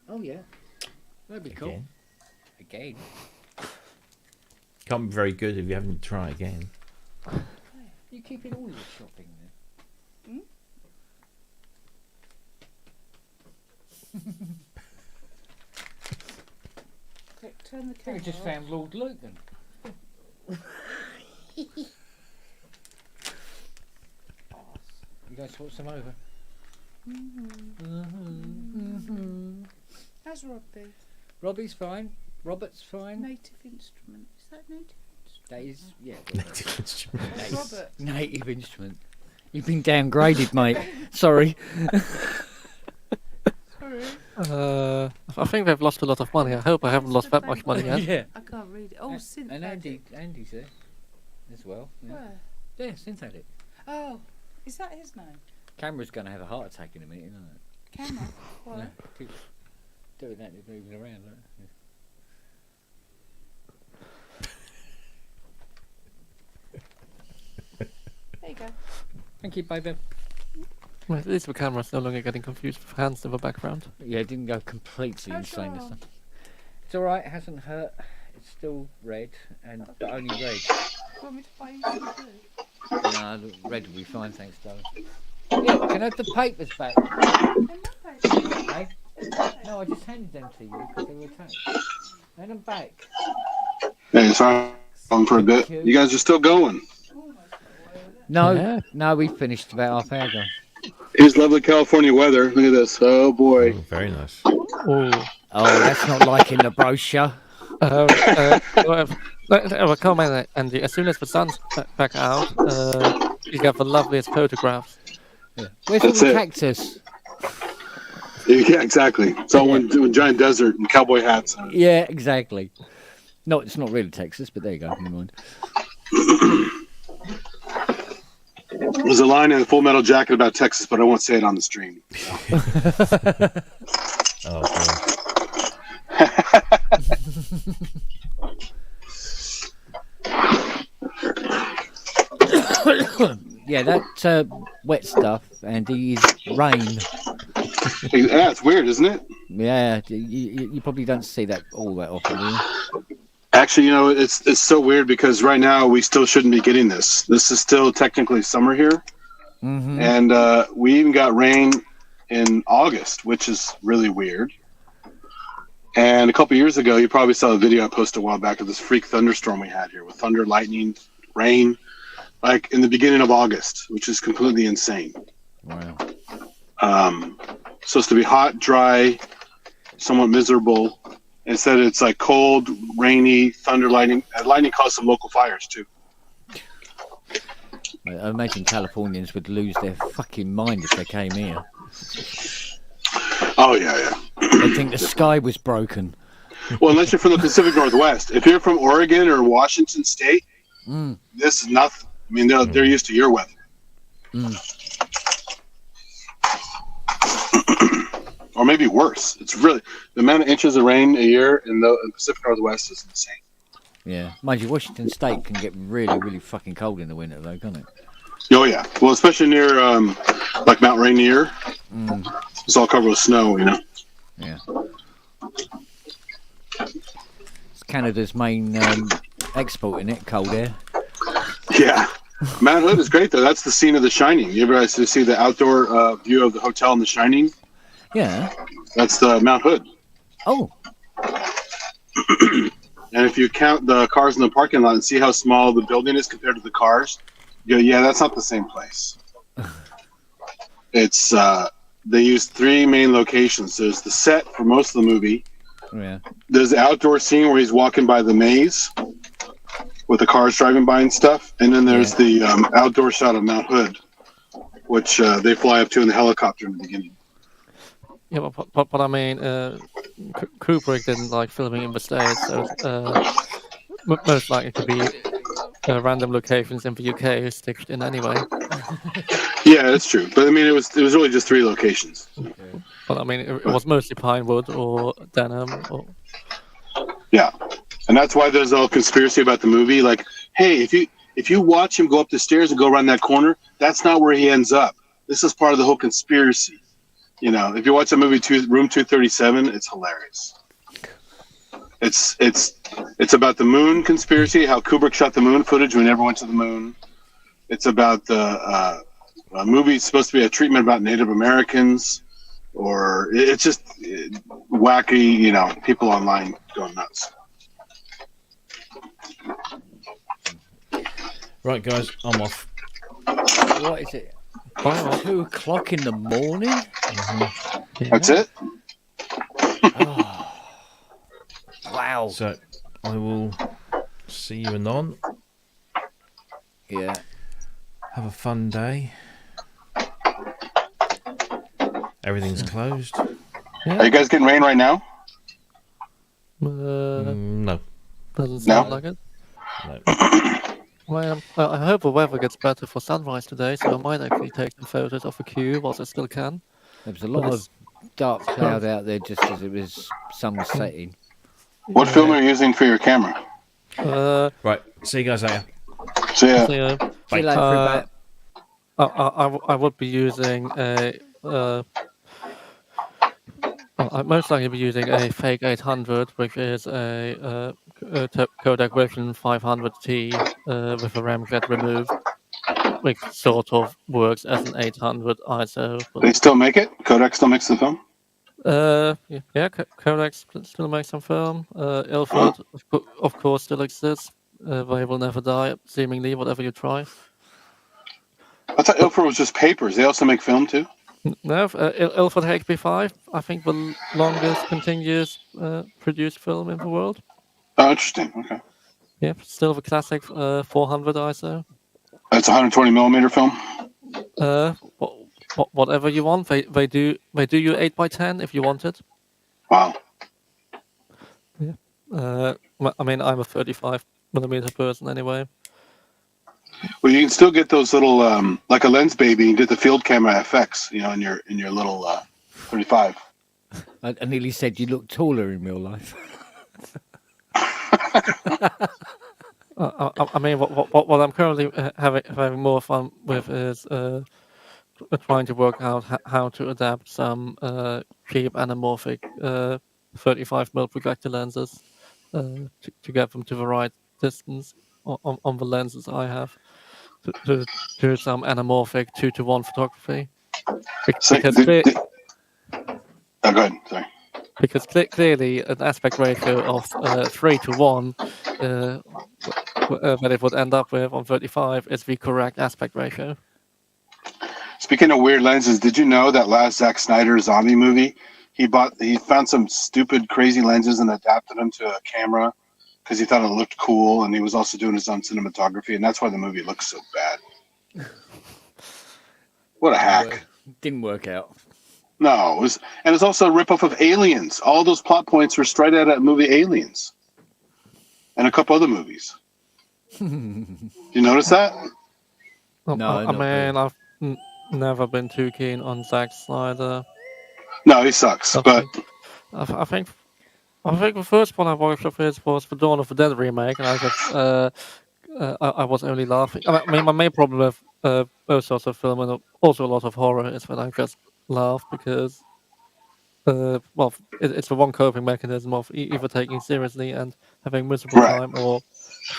Oh, yeah. That'd be cool. Again. Can't be very good if you haven't tried again. You keeping all your shopping then? Quick, turn the camera You just off. found Lord Luton. You guys swap some over? How's Robbie? Robbie's fine. Robert's fine. Native instrument. Is that native instrument? That is, yeah. Native instrument. That's Robert. Native instrument. You've been downgraded, mate. Sorry. Sorry. I think they've lost a lot of money. I hope I haven't lost that much money yet. Yeah. I can't read it. Oh, synth. And Andy's there as well. Yeah. Where? Yeah, synthetic. Oh, is that his name? Camera's going to have a heart attack in a minute, isn't it? Camera. Why? Yeah. Keep doing that, it's moving around. Right? There you go. Thank you, baby. Well, at least the camera's no longer getting confused with hands in the background. Yeah, it didn't go completely How's insane your this arm? time. It's alright, it hasn't hurt. It's still red, but only red. Do you want me to buy you some blue? No, the red will be fine, thanks, darling. Yeah, can I have the papers back? Hey? No, I just handed them to you because they were attacked. Hand them back. Hey, sorry, on for a bit. You guys are still going. No, we finished about half hour ago. Here's lovely California weather. Look at this. Oh boy. Oh, very nice. Oh, that's not like in the brochure. Well, comment, Andy. As soon as the sun's back out, you get the loveliest photographs. Yeah. Where's all the cactus? Yeah, exactly. It's all one giant desert and cowboy hats. Yeah, exactly. No, it's not really Texas, but there you go. Never mind. There's a line in a Full Metal Jacket about Texas, but I won't say it on the stream. Yeah, that wet stuff, Andy, is rain. Yeah, it's weird, isn't it? Yeah, you probably don't see that all that often, do you? Actually, it's so weird because right now we still shouldn't be getting this. This is still technically summer here. Mm-hmm. And we even got rain in August, which is really weird. And a couple years ago, you probably saw a video I posted a while back of this freak thunderstorm we had here with thunder, lightning, rain, like in the beginning of August, which is completely insane. Wow. Supposed to be hot, dry, somewhat miserable. Instead, it's like cold, rainy, thunder, lightning. Lightning caused some local fires, too. I imagine Californians would lose their fucking mind if they came here. Oh, yeah. They'd think the sky was broken. Well, unless you're from the Pacific Northwest. If you're from Oregon or Washington State, this is nothing. I mean, they're used to your weather. Or maybe worse. It's really the amount of inches of rain a year in the Pacific Northwest is insane. Yeah, mind you, Washington State can get really, really fucking cold in the winter, though, can't it? Oh yeah, well, especially near like Mount Rainier. It's all covered with snow, Yeah. It's Canada's main export, isn't it? Cold air. Yeah. Mount Hood is great though. That's the scene of The Shining. You ever see the outdoor view of the hotel in The Shining? Yeah. That's the Mount Hood. Oh. And if you count the cars in the parking lot and see how small the building is compared to the cars, you go, yeah, that's not the same place. It's they use three main locations. There's the set for most of the movie. Yeah. There's the outdoor scene where he's walking by the maze with the cars driving by and stuff. And then there's the outdoor shot of Mount Hood, which they fly up to in the helicopter in the beginning. Yeah, but I mean, Kubrick didn't like filming in the States, so most likely to be random locations in the UK stitched in anyway. Yeah, that's true. But I mean, it was really just three locations. But I mean, it was mostly Pinewood or Denham. Or... Yeah, and that's why there's a whole conspiracy about the movie. Like, hey, if you watch him go up the stairs and go around that corner, that's not where he ends up. This is part of the whole conspiracy. You know, if you watch the movie Room 237, it's hilarious. It's about the moon conspiracy, how Kubrick shot the moon footage when he never went to the moon. It's about the movie supposed to be a treatment about Native Americans, or it's just wacky, you know, people online going nuts. Right, guys, I'm off. What is it? 2 o'clock in the morning? Mm-hmm. That's it? Oh. Wow. So, I will see you anon. Yeah. Have a fun day. Everything's closed. Yeah. Are you guys getting rain right now? No. Doesn't sound like it. No. Well, I hope the weather gets better for sunrise today, so I might actually take some photos of the queue whilst I still can. There was a lot of dark cloud out there just as it was sun was setting. What film are you using for your camera? Right. See you guys later. See ya. See you later. I would be using a. I'd most likely be using a fake 800, which is a Kodak version 500T with a ramjet removed, which sort of works as an 800 ISO. They still make it? Kodak still makes the film? Yeah, Kodak still makes some film. Ilford, of course, still exists. They will never die, seemingly, whatever you try. I thought Ilford was just papers. They also make film, too? No, Ilford HP5, I think the longest continuous produced film in the world. Oh, interesting. Okay. Yep, still the classic 400 ISO. That's 120 millimeter film? Whatever you want. They do you 8x10 if you want it. Wow. Yeah. I mean, I'm a 35 millimeter person anyway. Well, you can still get those little, like a lens baby, and get the field camera FX, you know, in your little 35. I nearly said you look taller in real life. I mean, what I'm currently having more fun with is trying to work out how to adapt some cheap anamorphic 35mm projector lenses to get them to the right distance on the lenses I have to do some anamorphic 2:1 photography. Go ahead. Sorry. Because clearly an aspect ratio of 3:1 that it would end up with on 35 is the correct aspect ratio. Speaking of weird lenses, did you know that last Zack Snyder zombie movie, he found some stupid, crazy lenses and adapted them to a camera because he thought it looked cool, and he was also doing his own cinematography, and that's why the movie looks so bad. What a hack. Didn't work out. No, it was also a ripoff of Aliens. All those plot points were straight out of movie Aliens. And a couple other movies. You notice that? No, I mean, I've never been too keen on Zack Snyder. No, he sucks. But I think the first one I watched of his was the Dawn of the Dead remake, and I was only laughing. I mean, my main problem with those sorts of film and also a lot of horror is that I just laugh because, it's the one coping mechanism of either taking it seriously and having miserable time, or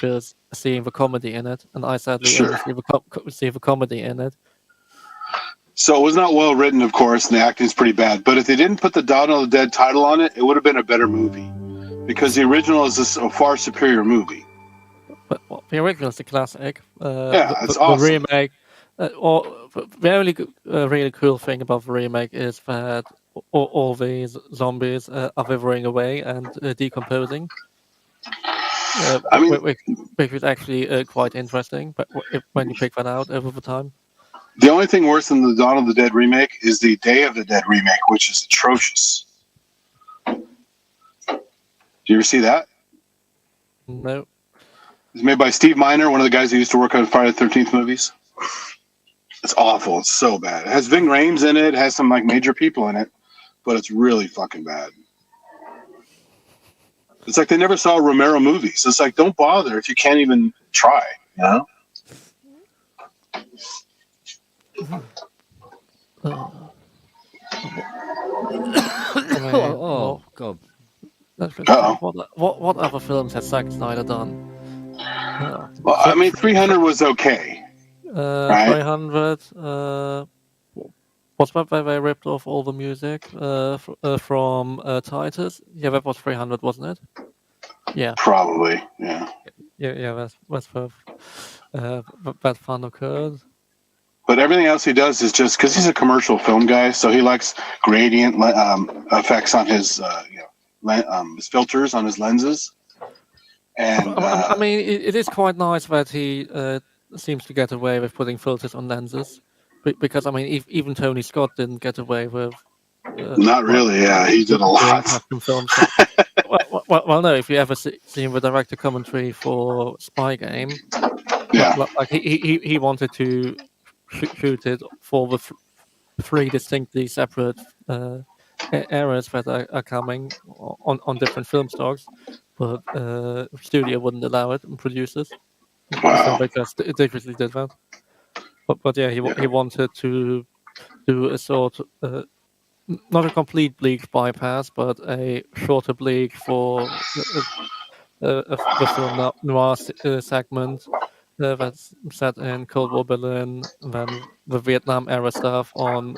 just seeing the comedy in it. And I sadly only see the comedy in it. So it was not well written, of course, and the acting is pretty bad. But if they didn't put the Dawn of the Dead title on it, it would have been a better movie. Because the original is a far superior movie. But the original is the classic. It's awesome. The remake, the only really cool thing about the remake is that all these zombies are withering away and decomposing. Which is actually quite interesting, but when you pick that out over the time. The only thing worse than the Dawn of the Dead remake is the Day of the Dead remake, which is atrocious. Do you ever see that? No. It's made by Steve Miner, one of the guys who used to work on Friday the 13th movies. It's awful. It's so bad. It has Ving Rhames in it. It has some major people in it, but it's really fucking bad. It's like they never saw a Romero movie. So it's like, don't bother if you can't even try, you know? I mean, oh God. What other films has Zack Snyder done? Well, I mean, 300 was okay. 300. Was that where they ripped off all the music from Titus? Yeah, that was 300, wasn't it? Yeah. Probably, yeah. Yeah, that's where that fun occurred. But everything else he does is just because he's a commercial film guy, so he likes gradient effects on his filters on his lenses. And I mean, it is quite nice that he seems to get away with putting filters on lenses, because I mean, even Tony Scott didn't get away with. Not really, yeah, he did a lot. Custom films. Well, no. If you ever seen the director commentary for Spy Game, yeah, like he wanted to shoot it for the three distinctly separate eras that are coming on different film stocks, but studio wouldn't allow it, and producers. Wow. So they just digitally did that. But yeah, he wanted to do a sort not a complete bleak bypass, but a shorter bleak for the film noir segment that's set in Cold War Berlin, then the Vietnam era stuff on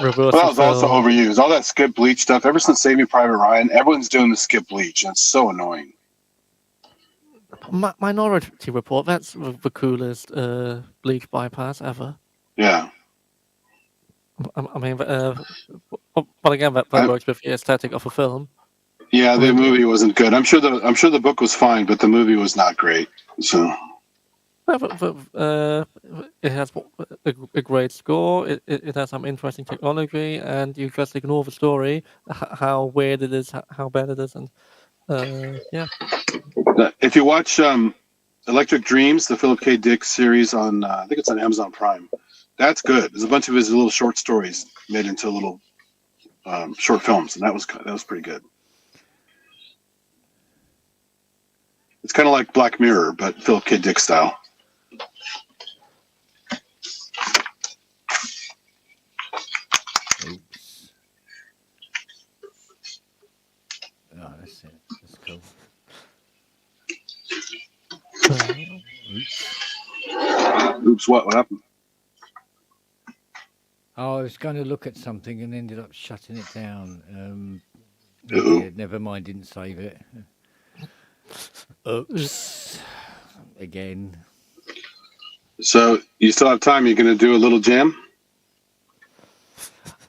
reversal. Well, that was also overused. All that Skip Bleach stuff. Ever since Saving Private Ryan, everyone's doing the Skip Bleach, and it's so annoying. Minority Report. That's the coolest bleak bypass ever. Yeah. I mean, but again, that works with the aesthetic of a film. Yeah, the movie wasn't good. I'm sure the book was fine, but the movie was not great. So. It has a great score. It has some interesting technology, and you just ignore the story, how weird it is, how bad it is, and yeah. If you watch Electric Dreams, the Philip K. Dick series on, I think it's on Amazon Prime. That's good. There's a bunch of his little short stories made into little short films, and that was pretty good. It's kind of like Black Mirror, but Philip K. Dick style. Oops. Oh, that's it. That's cool. Oops, what happened? Oh, I was going to look at something and ended up shutting it down. Yeah, never mind, didn't save it. Oops. Again. So, you still have time? You're going to do a little jam?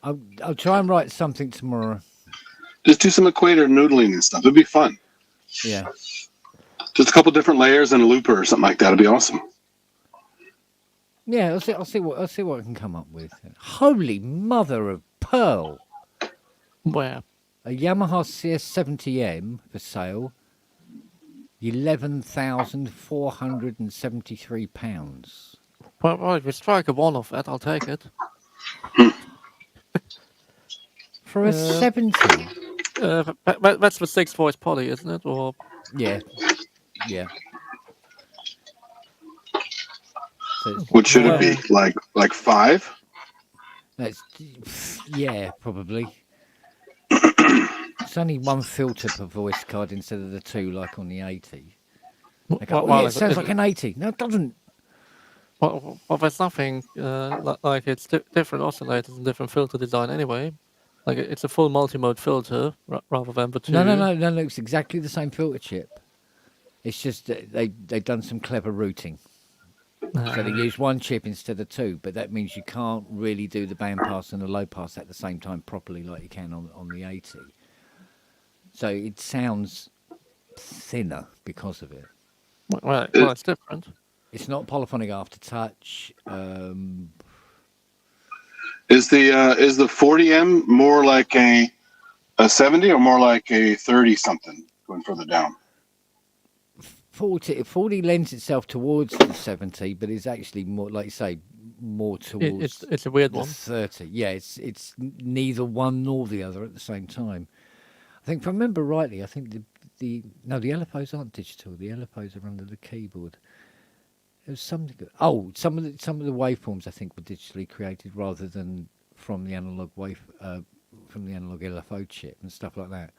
I'll try and write something tomorrow. Just do some equator noodling and stuff. It'd be fun. Yeah. Just a couple different layers and a looper or something like that. It'd be awesome. Yeah, I'll see what I can come up with. Holy mother of pearl! Where? A Yamaha CS70M for sale. £11,473. Well, if you strike a one off that, I'll take it. For a 70? That's the 6-voice poly, isn't it? Or yeah. So what should it be? Like 5? Yeah, probably. It's only one filter per voice card instead of the 2, like on the 80. They go, it sounds like an 80. No, it doesn't. Well, there's nothing like it's different oscillators and different filter design anyway. Like it's a full multi-mode filter rather than the 2. No. It's exactly the same filter chip. It's just they've done some clever routing. So they use one chip instead of 2, but that means you can't really do the band pass and the low pass at the same time properly like you can on the 80. So it sounds thinner because of it. Well, it's different. It's not polyphonic aftertouch. Is the 40M more like a 70 or more like a 30 something going further down? 40 lends itself towards the 70, but it's actually more, like you say, more towards it's a weird the one. 30. Yeah, it's neither one nor the other at the same time. I think if I remember rightly, I think the LFOs aren't digital. The LFOs are under the keyboard. There was something. Oh, some of the waveforms I think were digitally created rather than from the analog from the analog LFO chip and stuff like that.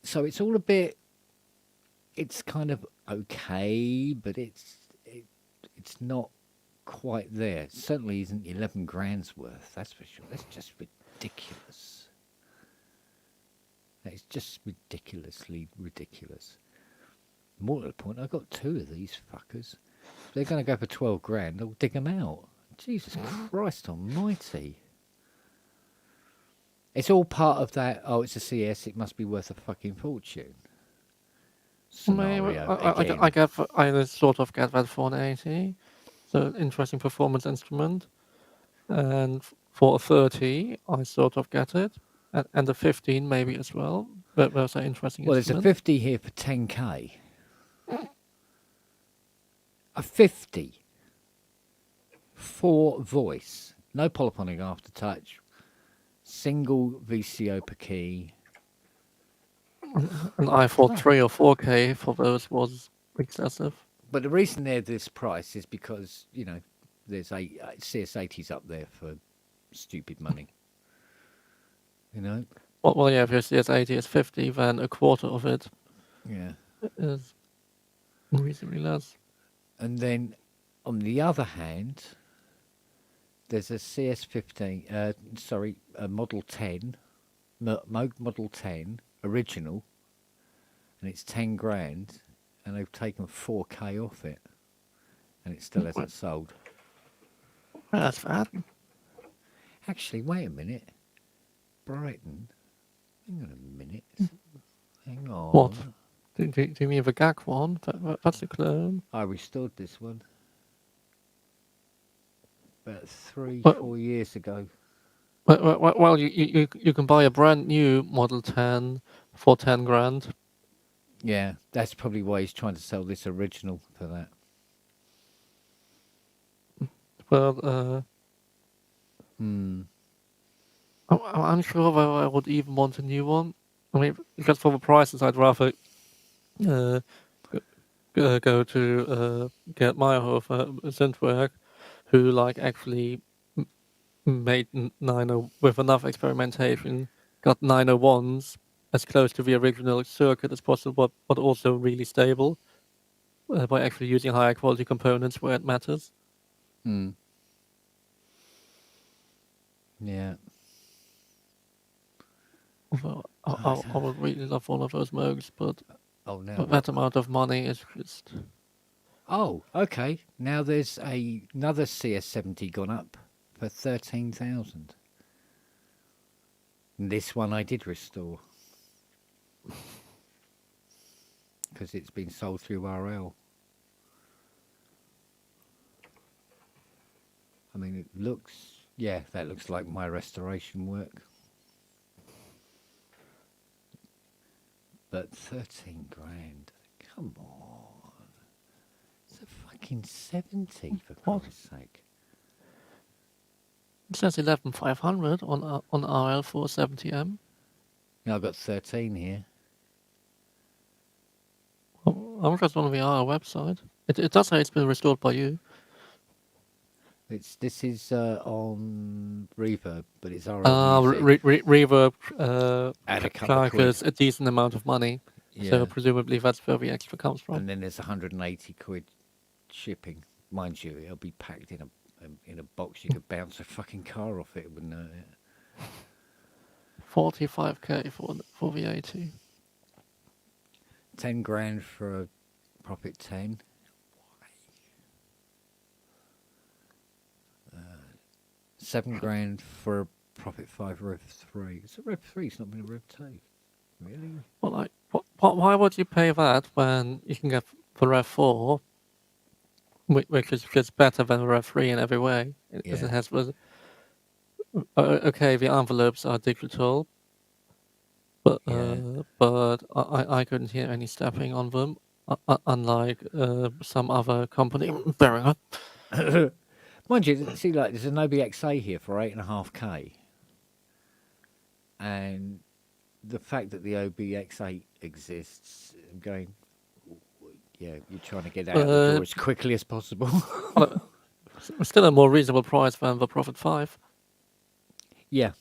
So it's all a bit. It's kind of okay, but it's not quite there. It certainly isn't 11 grand's worth. That's for sure. That's just ridiculous. That is just ridiculously ridiculous. More to the point, I've got 2 of these fuckers. If they're going to go for 12 grand, I'll dig them out. Jesus Christ almighty. It's all part of that, oh, it's a CS, it must be worth a fucking fortune. Scenario I sort of get that for an 80. It's an interesting performance instrument. And for a 30, I sort of get it. And a 15 maybe as well. But those are interesting Well, instruments. there's a 50 here for 10k. A 50 for voice. No polyphonic aftertouch. Single VCO per key. And I thought 3 or 4k for those was excessive. But the reason they're this price is because, there's CS80s up there for stupid money. Well, yeah, if your CS80 is 50, then a quarter of it is reasonably less. And then, on the other hand, there's a CS15, a Model 10, Model 10 original, and it's 10 grand, and they've taken 4k off it, and it still hasn't sold. That's bad. Actually, wait a minute. Brighton. Hang on a minute. Hang on. What? Do you mean the GAC one? That's a clone. I restored this one about 4 years ago. Well, you can buy a brand new Model 10 for 10 grand. Yeah, that's probably why he's trying to sell this original for that. Well, I'm unsure whether I would even want a new one. I mean, because for the prices, I'd rather go to Gerd Meyerhofer Synthwerk, who actually made 90 with enough experimentation, got 901s as close to the original circuit as possible, but also really stable by actually using higher quality components where it matters. Yeah. Well, I would really love one of those Moogs, but no. that amount of money is just... Oh, okay. Now there's another CS70 gone up for 13,000. This one I did restore because it's been sold through RL. I mean, it looks, that looks like my restoration work. But 13 grand, come on. It's a fucking 70 for Christ's sake. It says 11,500 on RL for 70M. Yeah, I've got 13 here. I'm just on the RL website. It does say it's been restored by you. This is on Reverb, but it's RL Reverb add a couple of charges a decent amount of money. Yeah. So presumably that's where the extra comes from. And then there's 180 quid shipping. Mind you, it'll be packed in a box. You could bounce a fucking car off it, wouldn't it? 45k for the 80. 10 grand for a Profit 10. Why? 7 grand for a Profit 5 Rev 3. It's a Rev 3, it's not been a Rev 2. Really? Well, why would you pay that when you can get the Rev 4, which is just better than the Rev 3 in every way? As it has okay, the envelopes are digital, but I couldn't hear any stepping on them, unlike some other company. Mind you, see, there's an OBXA here for 8.5k, and the fact that the OBX8 exists, I'm going, yeah, you're trying to get out the door as quickly as possible. It's still a more reasonable price than the Prophet 5. Yeah,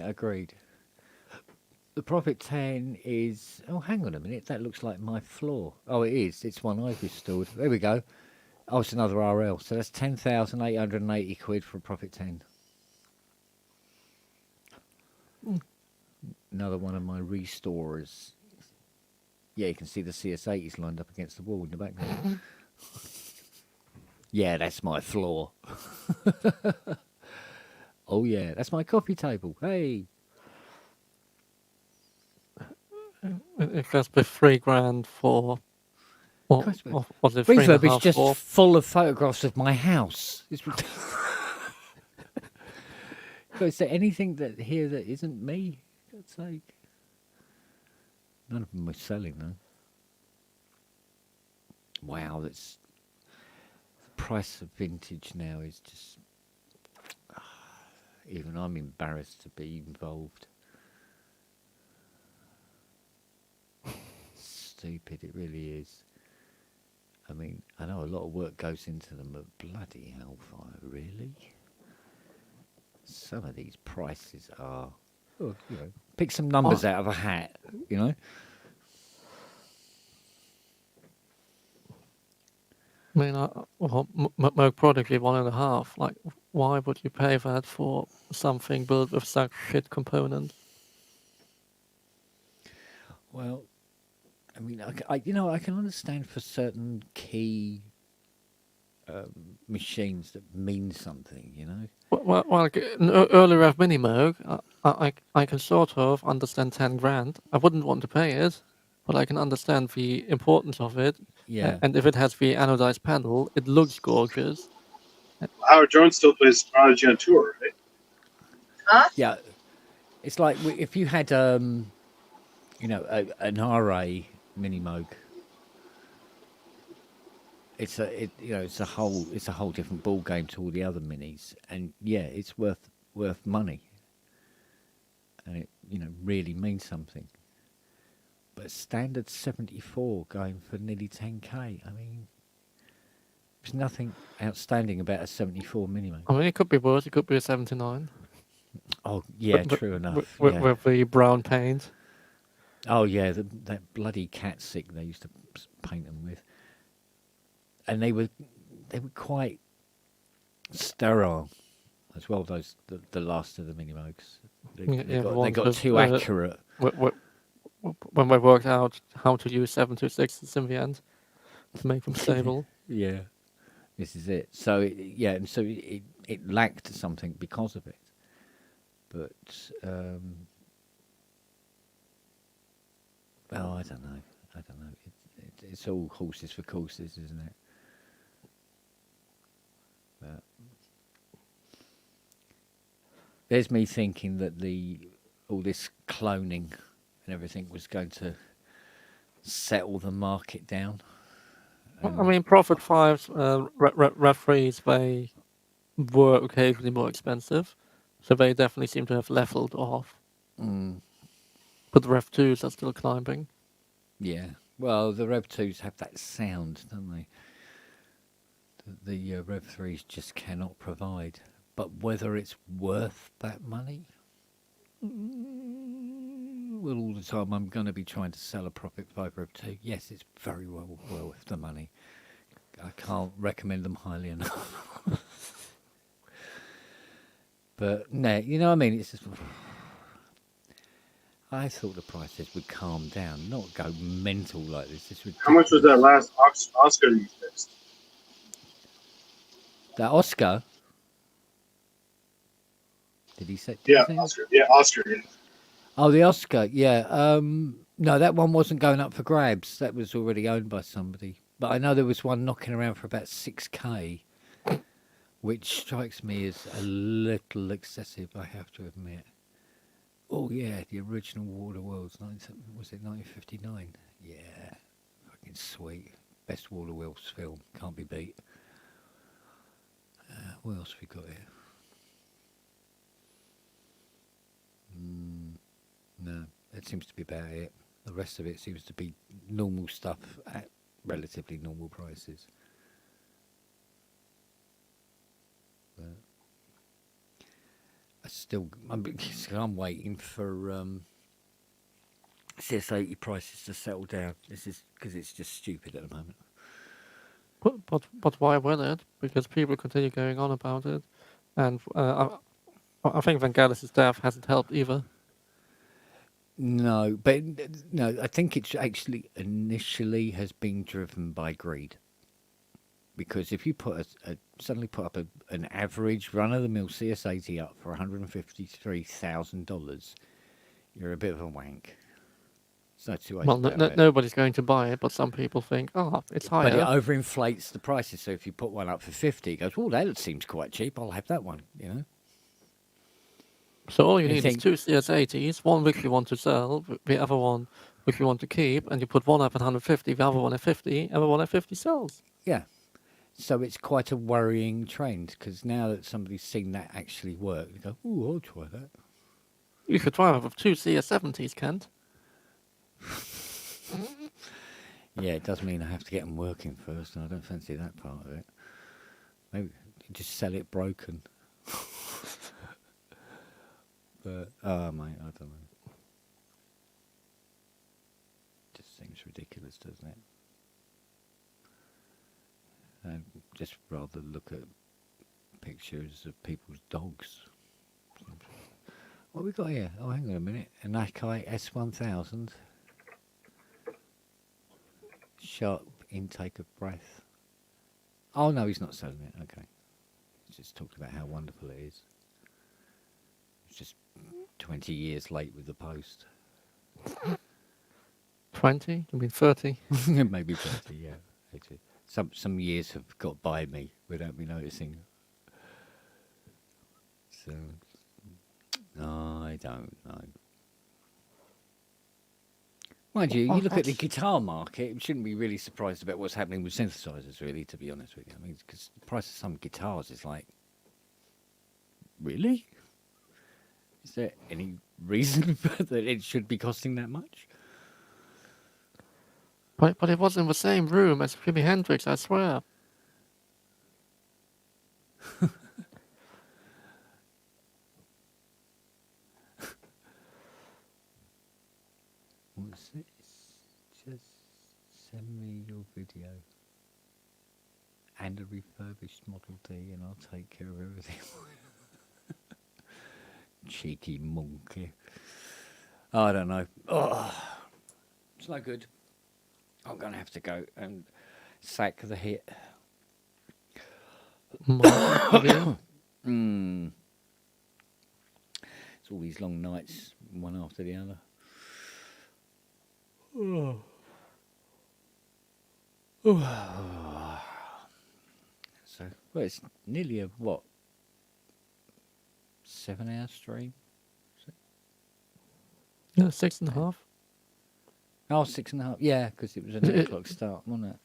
agreed. The Prophet 10 is... Oh, hang on a minute. That looks like my floor. Oh, it is. It's one I've restored. There we go. Oh, it's another RL. So that's 10,880 quid for a Prophet 10. Another one of my restorers. Yeah, you can see the CS80s lined up against the wall in the background. Yeah, that's my floor. Oh, yeah, that's my coffee table. Hey. It costs me £3,000 for... Or was it Refurb is 3.5 just for? full of photographs of my house. It's so is there anything that here that isn't me? For God's sake. None of them were selling though. Wow, that's the price of vintage now is just even I'm embarrassed to be involved. Stupid, it really is. I mean, I know a lot of work goes into them, but bloody hellfire, really? Some of these prices are, pick some numbers out of a hat, you know? I mean, Moog Prodigy 1.5. Like, why would you pay that for something built with such shit components? Well, I mean, I can understand for certain key machines that mean something, you know. Well, an early rev mini Moog, I can sort of understand £10,000. I wouldn't want to pay it, but I can understand the importance of it. Yeah. And if it has the anodized panel, it looks gorgeous. Howard Jones still plays Prodigy on tour, right? Huh? Yeah, it's like if you had an RA mini Moog. It's a whole different ball game to all the other minis, and yeah, it's worth money, and it really means something. But standard 74 going for nearly 10k. I mean, there's nothing outstanding about a 74 mini Moog. I mean, it could be worse. It could be a 79. Oh yeah, true enough. With the brown paint. Oh yeah, that bloody cat sick they used to paint them with. And they were quite sterile as well. The last of the mini Moogs, they got too accurate. When we worked out how to use 726s in the end to make them stable. Yeah, this is it. So it lacked something because of it. But I don't know. It's all horses for courses, isn't it? But there's me thinking that all this cloning and everything was going to settle the market down. I mean, Prophet 5's Rev 3s, they were occasionally more expensive, so they definitely seem to have leveled off. But the Rev 2s are still climbing. Yeah, well, the Rev 2s have that sound, don't they? The Rev 3s just cannot provide. But whether it's worth that money? Well, all the time I'm going to be trying to sell a Prophet 5 Rev 2. Yes, it's very well worth the money. I can't recommend them highly enough. But, no, you know what I mean? It's just... I thought the prices would calm down, not go mental like this. It's ridiculous. How much was that last Oscar you fixed? That Oscar? Did he say? Yeah, Oscar. Yeah, Oscar. Yeah. Oh, the Oscar. Yeah. No, that one wasn't going up for grabs. That was already owned by somebody. But I know there was one knocking around for about 6k, which strikes me as a little excessive, I have to admit. Oh, yeah, the original Water Worlds, was it 1959? Yeah, fucking sweet. Best Water Worlds film, can't be beat. What else we got here? No, That seems to be about it. The rest of it seems to be normal stuff at relatively normal prices. But I'm waiting for CS80 prices to settle down. This is because it's just stupid at the moment. But why will it? Because people continue going on about it, and I think Vangelis' death hasn't helped either. No, but no, I think it's actually initially has been driven by greed. Because if you suddenly put up an average run-of-the-mill CS80 up for $153,000, you're a bit of a wank. It's not too much. Nobody's going to buy it, but some people think, it's higher. But it overinflates the prices. So if you put one up for 50, it goes, well, that seems quite cheap. I'll have that one. So all you need is two CS80s, one which you want to sell, the other one which you want to keep, and you put one up at 150, the other one at 50, and the one at 50 sells. Yeah. So it's quite a worrying trend, because now that somebody's seen that actually work, they go, ooh, I'll try that. You could try it with two CS70s, Kent. Yeah, it does mean I have to get them working first, and I don't fancy that part of it. Maybe just sell it broken. But, mate, I don't know. Just seems ridiculous, doesn't it? I'd just rather look at pictures of people's dogs. What have we got here? Oh, hang on a minute. An Akai S1000. Sharp intake of breath. Oh, no, he's not selling it. Okay. He's just talking about how wonderful it is. It's just 20 years late with the post. 20? I mean 30? Maybe 30, yeah. Actually. Some years have got by me without me noticing. So, I don't know. Mind you, you look at the guitar market, you shouldn't be really surprised about what's happening with synthesizers, really, to be honest with you. I mean, because the price of some guitars is like, really? Is there any reason that it should be costing that much? But it was in the same room as Jimi Hendrix, I swear. What's this? Just send me your video and a refurbished Model D and I'll take care of everything. Cheeky monkey. I don't know. Oh, it's no good. I'm going to have to go and sack the hit. It's all these long nights, one after the other. So, well, it's nearly a, 7-hour stream? Yeah, 6.5. Oh, 6.5. Yeah, because it was an 8 o'clock start, wasn't it?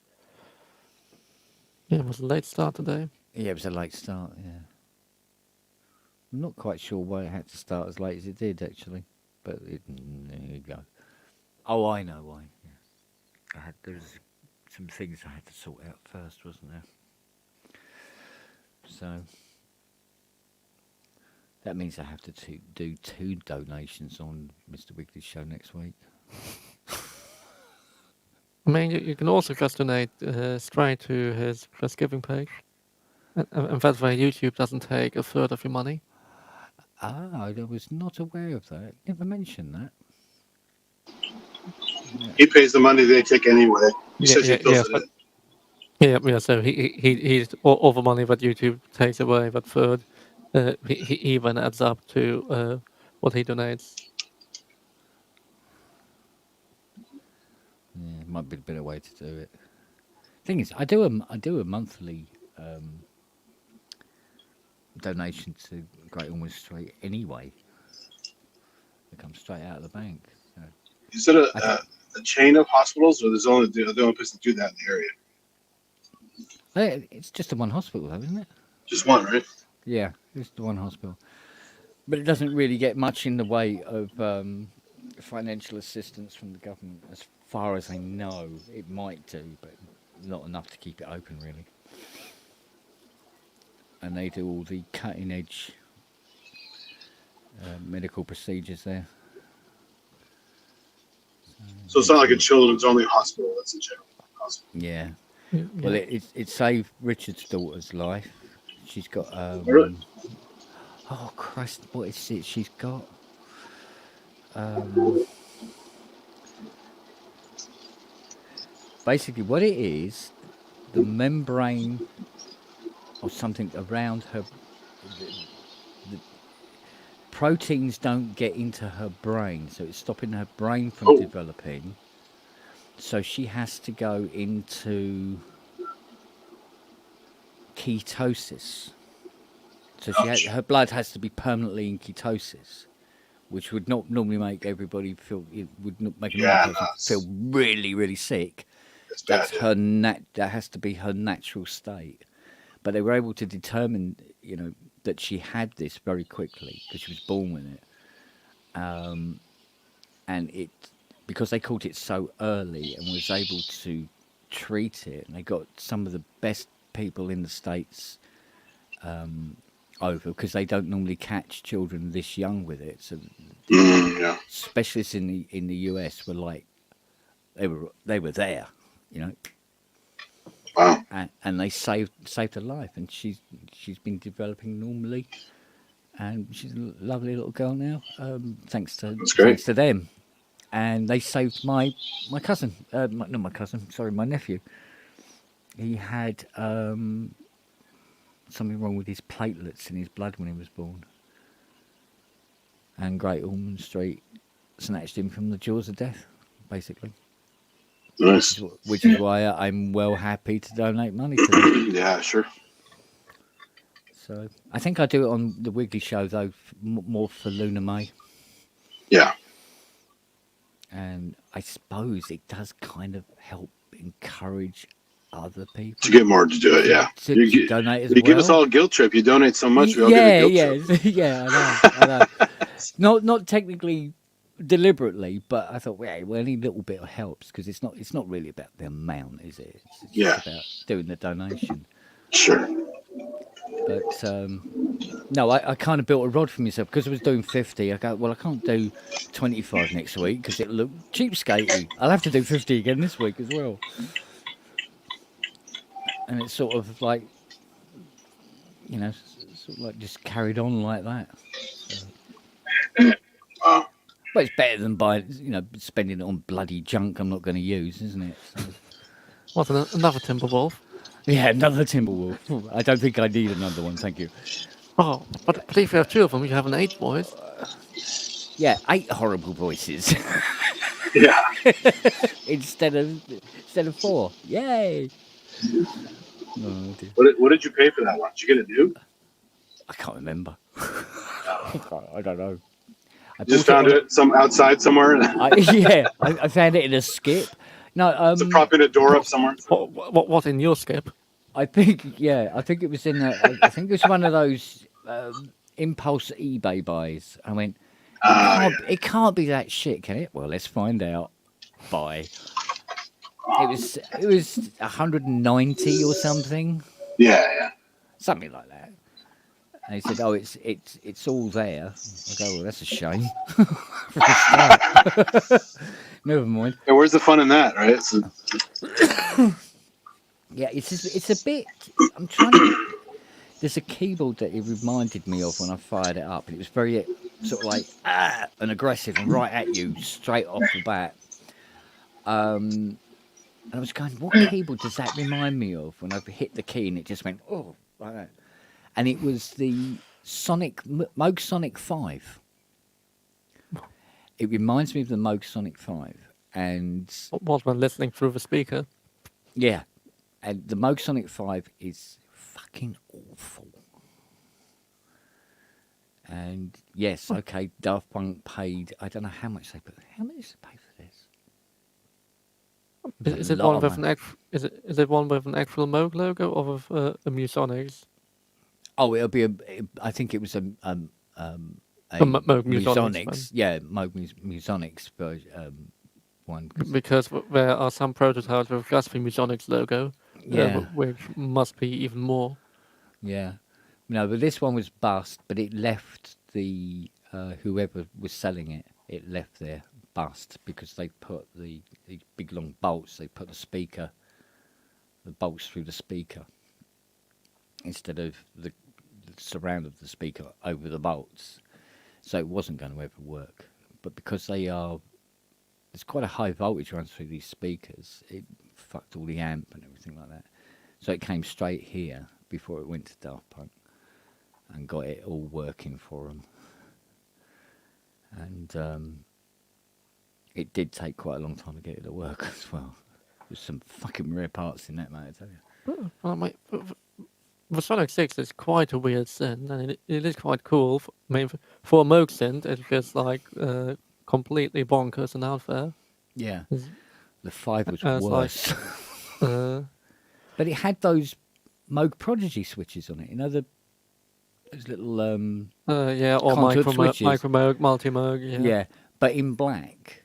Yeah, it was a late start today. Yeah, it was a late start, yeah. I'm not quite sure why it had to start as late as it did, actually. But there you go. Oh, I know why. Yeah. There was some things I had to sort out first, wasn't there? So that means I have to do 2 donations on Mr. Wiggly's show next week. I mean, you can also just donate straight to his Just Giving page. And that way YouTube doesn't take a third of your money. Ah, I was not aware of that. Never mentioned that. Yeah. He pays the money they take anyway. He says he fills it in. Yeah, so he's all the money that YouTube takes away, that third, he even adds up to what he donates. Yeah, it might be a better way to do it. Thing is, I do a monthly donation to Great Ormond Street anyway. It comes straight out of the bank. So. Is it a chain of hospitals, or there's only the only place to do that in the area? It's just the one hospital, though, isn't it? Just one, right? Yeah, just the one hospital. But it doesn't really get much in the way of financial assistance from the government. As far as I know, it might do, but not enough to keep it open, really. And they do all the cutting edge medical procedures there. So it's not like a children's only hospital. It's a general hospital. Yeah. Yeah. Well, it saved Richard's daughter's life. She's got. Really? Oh Christ! What is it? She's got. Basically, what it is, the membrane or something around her. The proteins don't get into her brain, so it's stopping her brain from developing. So she has to go into ketosis. So her blood has to be permanently in ketosis, which would not normally make everybody feel. It would not make a normal person feel really, really sick. That's that has to be her natural state. But they were able to determine, that she had this very quickly because she was born with it, and it. Because they caught it so early and was able to treat it, and they got some of the best people in the States over, because they don't normally catch children this young with it. So specialists in the US were like, they were there, Wow. And they saved her life, and she's been developing normally, and she's a lovely little girl now, thanks to them. And they saved my cousin, not my cousin, sorry, my nephew. He had something wrong with his platelets in his blood when he was born. And Great Ormond Street snatched him from the jaws of death, basically. Nice. Which is why I'm well happy to donate money to them. Yeah, sure. So I think I do it on the Wiggly show, though, more for Luna May. Yeah. And I suppose it does kind of help encourage other people to get more to do it. Yeah, to donate as well. You give us all a guilt trip. You donate so much. We all get a guilt trip. Yeah. I know. Not technically, deliberately, but I thought, well, any little bit helps, because it's not really about the amount, is it? It's just about doing the donation. Sure. But no, I kind of built a rod for myself because I was doing 50. I go, well, I can't do 25 next week because it looked cheapskatey. I'll have to do 50 again this week as well. And it's sort of like, just carried on like that. So. Wow. Well, it's better than spending it on bloody junk I'm not going to use, isn't it? So. What, another Timberwolf? Yeah, another Timberwolf. I don't think I need another one, thank you. Oh, but if you have two of them, you have an 8 voice. Yeah, 8 horrible voices. Yeah. instead of 4. Yay! Oh, what did you pay for that one? Did you get a new? I can't remember. I don't know. I just found it outside somewhere. I found it in a skip. No, it's propping a door up somewhere. What in your skip? I think it was in I think it was one of those impulse eBay buys. I went, it can't be that shit, can it? Well, let's find out. Buy. It was 190 or something. Yeah. Something like that. And he said, "Oh, it's all there." I go, "Well, that's a shame." Never mind. Yeah, where's the fun in that, right? Yeah, it's a bit. I'm trying to. There's a keyboard that it reminded me of when I fired it up, and it was very sort of like and aggressive and right at you straight off the bat. And I was going, what keyboard does that remind me of? When I hit the key and it just went, oh, like that. And it was the Moog Sonic 5. It reminds me of the Moog Sonic 5. And what, when listening through the speaker? Yeah. And the Moog Sonic 5 is fucking awful. And yes, okay, Daft Punk paid, I don't know how much they put. How much did they pay for this? Is it one with an actual? Is it one with an actual Moog logo or with a Musonics? Oh, it'll be I think it was Moog Musonics. Yeah, Moog Musonics one. Because there are some prototypes with just the Musonics logo, which must be even more. Yeah. No, but this one was bust, but it left the whoever was selling it, it left their bust because they put the big long bolts, they put the bolts through the speaker instead of the surround of the speaker over the bolts. So it wasn't going to ever work. But because there's quite a high voltage runs through these speakers, it fucked all the amp and everything like that. So it came straight here before it went to Daft Punk and got it all working for them. And it did take quite a long time to get it to work as well. There's some fucking rare parts in that, mate, I tell you. Well, the Sonic 6 is quite a weird synth, and it is quite cool. For a Moog synth, it's just like completely bonkers and out there. Yeah, the 5 was worse. But it had those Moog Prodigy switches on it, you know, those little or micro Moog, multi Moog. Yeah, but in black.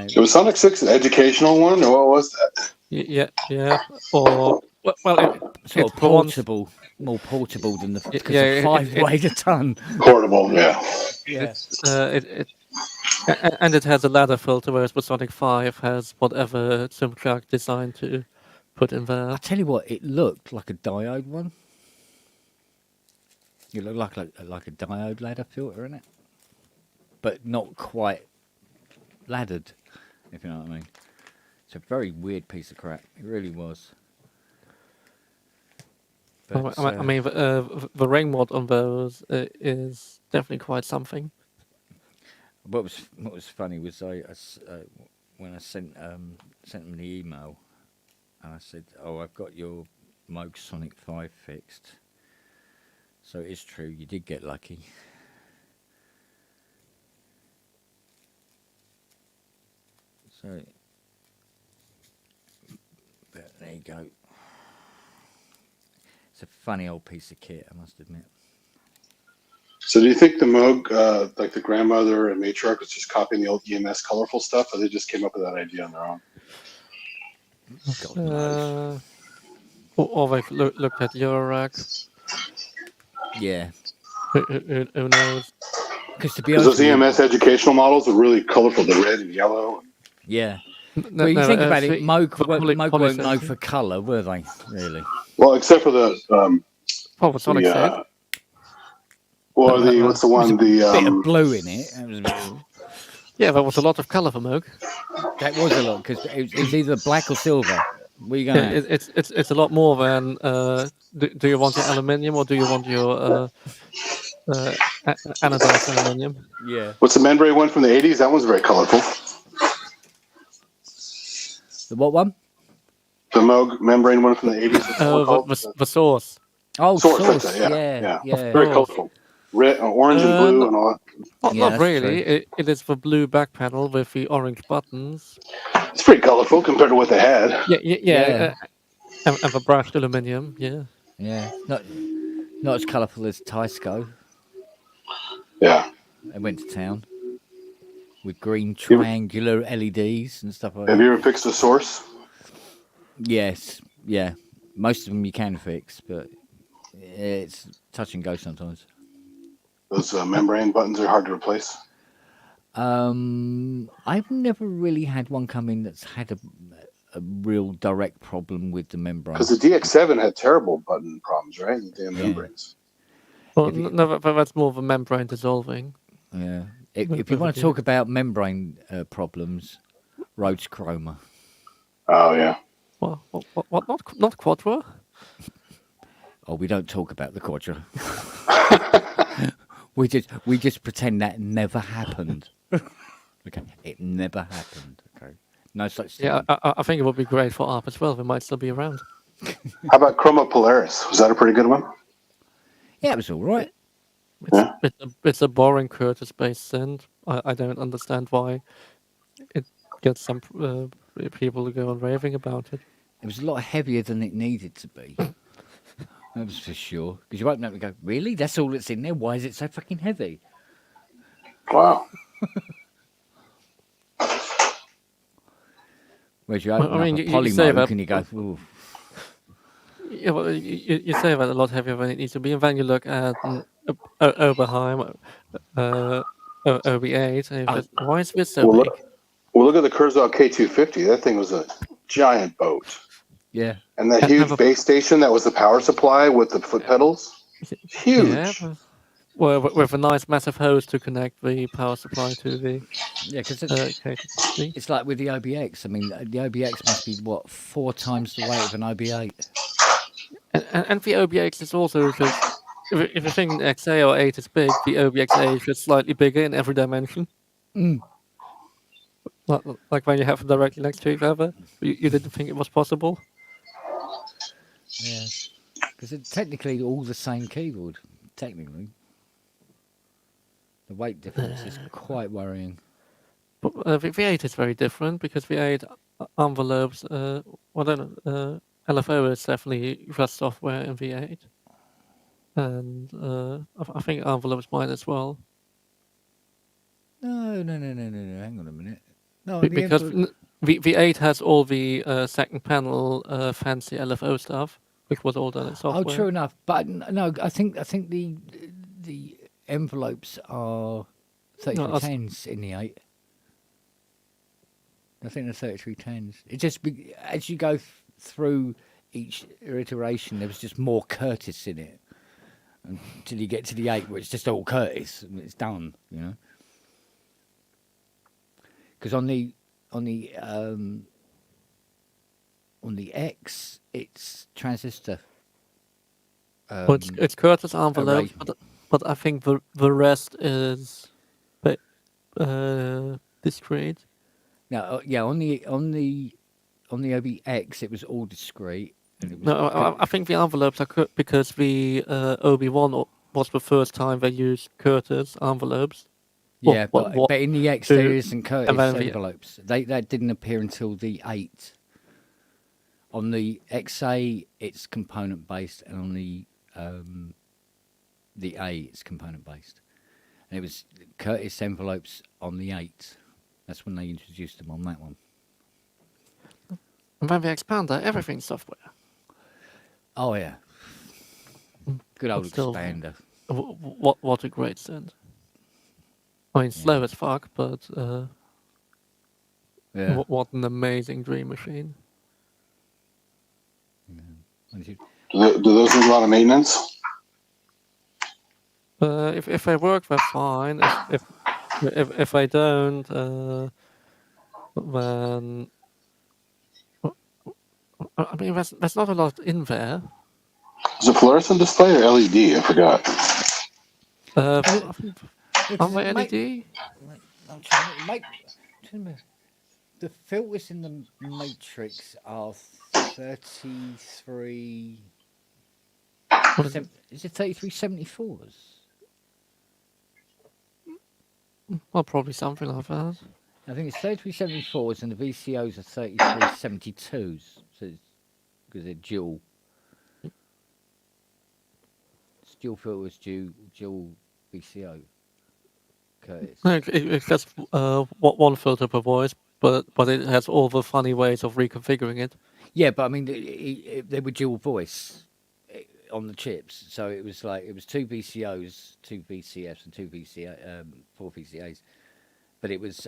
So was Sonic 6 an educational one, or what was that? Yeah. Or sort of portable, more portable than the 5 weighed a ton. Portable, yeah. Yeah. And it has a ladder filter, whereas the Sonic 5 has whatever Simtrack designed to put in there. I tell you what, it looked like a diode one. It looked like a diode ladder filter in it, but not quite laddered, if you know what I mean. It's a very weird piece of crap. It really was. But, I mean, the ring mod on those is definitely quite something. What was funny was when I sent them the email, and I said, "Oh, I've got your Moog Sonic 5 fixed." So it is true, you did get lucky. So, but there you go. It's a funny old piece of kit, I must admit. So do you think the Moog, like the grandmother and matriarch, was just copying the old EMS colorful stuff, or they just came up with that idea on their own? God knows. Or they've looked at Eurorack. Yeah. Who knows? Because to be honest, those EMS educational models are really colorful, the red and yellow. Yeah. Well, you think about it, Moog weren't known for colour, were they? Really? Well, except for the Sonic Side. Well, what's the one? The bit of blue in it. Yeah, there was a lot of colour for Moog. That was a lot because it was either black or silver. Where you going? It's a lot more than. Do you want your aluminium or do you want your anodized aluminium? Yeah. What's the membrane one from the 80s? That one's very colorful. The what one? The Moog membrane one from the 80s. The source. Oh, source. Yeah. Very colorful. Red, orange, and blue, and all that. Not really. It is the blue back panel with the orange buttons. It's pretty colorful compared to what they had. Yeah. And the brushed aluminium. Yeah. Yeah. Not as colourful as Tysco. Yeah. They went to town with green triangular LEDs and stuff like that. Have you ever fixed a source? Yes. Yeah. Most of them you can fix, but it's touch and go sometimes. Those membrane buttons are hard to replace. I've never really had one come in that's had a real direct problem with the membrane. Because the DX7 had terrible button problems, right? The damn membranes. Well, no, but that's more of a membrane dissolving. Yeah. If you want to talk about membrane problems, Rhodes Chroma. Oh yeah. What? Not Quadra? Oh, we don't talk about the Quadra. we just pretend that never happened. Okay, it never happened. Okay, no such thing. Yeah, I think it would be great for ARP as well. They might still be around. How about Chroma Polaris? Was that a pretty good one? Yeah, it was all right. It's a boring Curtis-based synth. I don't understand why it gets some people to go on raving about it. It was a lot heavier than it needed to be. That was for sure. Because you open up and go, really? That's all that's in there? Why is it so fucking heavy? Wow. Whereas you open I mean, up a you say Polymoke that, and you go, ooh. Yeah, well, you say that a lot heavier than it needs to be, and then you look at Oberheim, OB8, and you think, why is this so big? Well, look at the Kurzweil K250. That thing was a giant boat. Yeah. And that huge base station that was the power supply with the foot pedals. Huge. Yeah, well, with a nice massive hose to connect the power supply to the. Yeah, because it's like with the OBX. I mean, the OBX must be, 4 times the weight of an OB8? And the OBX is also just. If you think XA or 8 is big, the OBXA is just slightly bigger in every dimension. Mm. Like when you have them directly next to each other, you didn't think it was possible. Yeah, because it's technically all the same keyboard. Technically, the weight difference is quite worrying. But the 8 is very different because the 8 envelopes. LFO is definitely just software in V8, and I think envelopes might as well. No. Hang on a minute. No, because V8 has all the second panel fancy LFO stuff, which was all done in software. Oh, true enough. But no, I think the envelopes are 3310s in the 8. I think they're 3310s. It just as you go through each iteration, there was just more Curtis in it until you get to the 8, where it's just all Curtis and it's done. You know. Because on the X, it's transistor. Well, it's Curtis envelope, but I think the rest is discrete. No, yeah, on the OBX, it was all discrete. And it was I think the envelopes are because the OB1 was the first time they used Curtis envelopes. Yeah, but in the X there isn't Curtis envelopes. That didn't appear until the 8. On the XA, it's component based, and on the A, it's component based. And it was Curtis envelopes on the 8. That's when they introduced them on that one. And when they expander, everything's software. Oh yeah, good old expander. What a great synth. I mean, slow as fuck, but what an amazing dream machine. Do those need a lot of maintenance? If they work, they're fine. If they don't, then I mean, there's not a lot in there. Is it fluorescent display or LED? I forgot. On the LED? The filters in the Matrix are 33. Is it 3374s? Well, probably something like that. I think it's 3374s and the VCOs are 3372s. So because they're dual. It's dual filters, dual VCO. Curtis. It's just one filter per voice, but it has all the funny ways of reconfiguring it. Yeah, but I mean, they were dual voice on the chips, so it was 2 VCOs, 2 VCFs, and 4 VCAs. But it was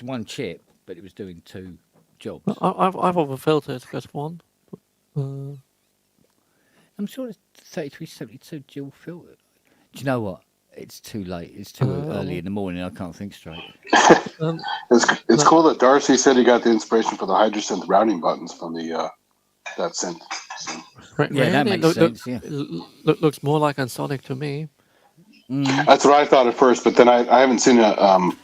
one chip, but it was doing 2 jobs. I've over filtered just one. I'm sure it's 3372 dual filter. Do you know what? It's too late. It's too early in the morning. I can't think straight. It's cool that Darcy said he got the inspiration for the Hydrosynth routing buttons from the that synth. So. Yeah, that makes sense. Yeah, looks more like Ensoniq to me. Mm. That's what I thought at first, but then I haven't seen the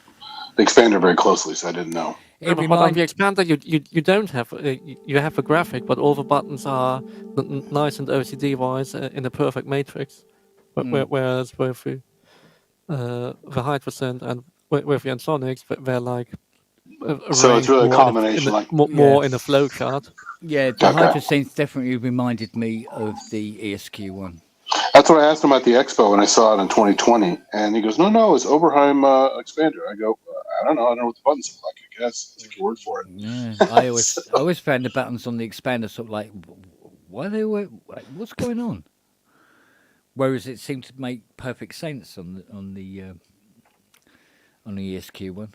expander very closely, so I didn't know. But on the expander, you don't have you have a graphic, but all the buttons are nice and OCD wise in a perfect matrix. Whereas with the Hydrosynth and with the Ensoniqs, they're like So it's really a combination, more in the flow chart. Yeah, the Hydra scenes definitely reminded me of the ESQ one. That's what I asked him at the expo when I saw it in 2020, and he goes, "No, it's Oberheim expander." I go, "I don't know. I don't know what the buttons look like. I guess take your word for it." Yeah, I always found the buttons on the expander sort of like, why they were, what's going on? Whereas it seemed to make perfect sense on the ESQ one.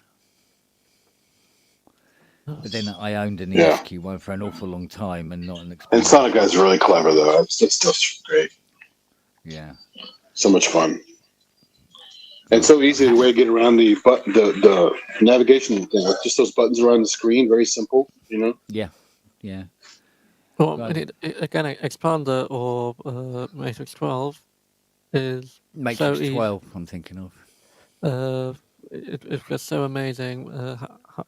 But then I owned an ESQ one for an awful long time and not an expander. And Sonic Guy's really clever though. That stuff's great. Yeah. So much fun. And so easy the way to get around the navigation thing. Like just those buttons around the screen, very simple, you know? Yeah. Well, again, Expander or Matrix 12 is Matrix 12, I'm thinking of. It's just so amazing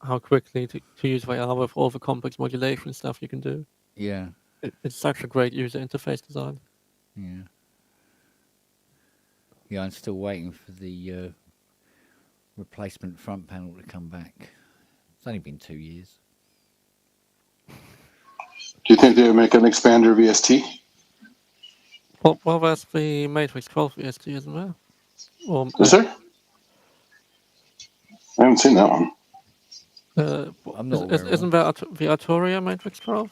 how quickly to use VR with all the complex modulation stuff you can do. Yeah. It's such a great user interface design. Yeah. Yeah, I'm still waiting for the replacement front panel to come back. It's only been 2 years. Do you think they would make an expander VST? Well, that's the Matrix 12 VST, isn't there? Is there? I haven't seen that one. I'm not isn't that the Arturia Matrix 12?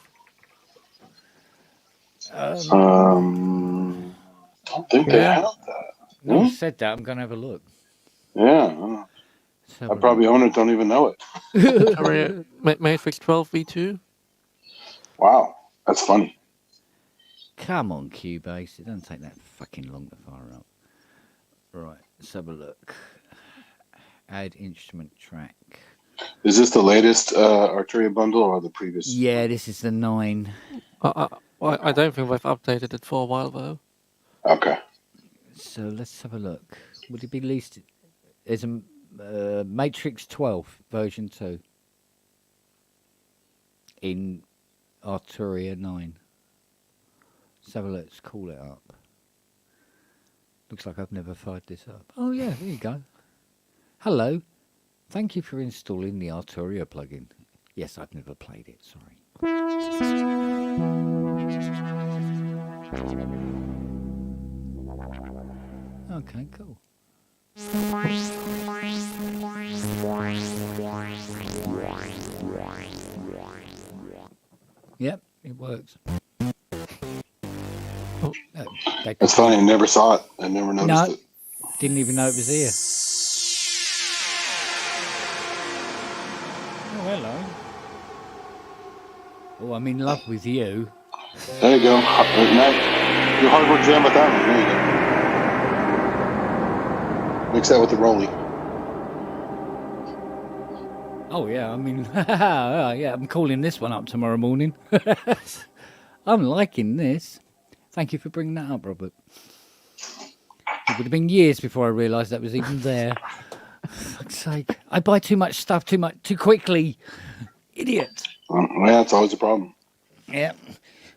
I don't think they have that. No, you said that. I'm going to have a look. Yeah. I probably own it, don't even know it. Arturia Matrix 12 V2? Wow, that's funny. Come on, Cubase. It doesn't take that fucking long to fire up. Right, let's have a look. Add instrument track. Is this the latest Arturia bundle or the previous? Yeah, this is the 9. I don't think they've updated it for a while, though. Okay. So let's have a look. Would it be released? There's a Matrix 12 version 2 in Arturia 9. Let's have a look. Let's call it up. Looks like I've never fired this up. Oh yeah, there you go. Hello. Thank you for installing the Arturia plugin. Yes, I've never played it, sorry. Okay, cool. Yep, it works. Oh, that's funny, I never saw it. I never noticed it. Didn't even know it was here. Oh, hello. Oh, I'm in love with you. There you go. Your hardware jam with that one. There you go. Mix that with the Rolly. Oh, yeah. I mean, yeah, I'm calling this one up tomorrow morning. I'm liking this. Thank you for bringing that up, Robert. It would have been years before I realised that was even there. For fuck's sake. I buy too much stuff too quickly. Idiot. Yeah, that's always a problem. Yeah.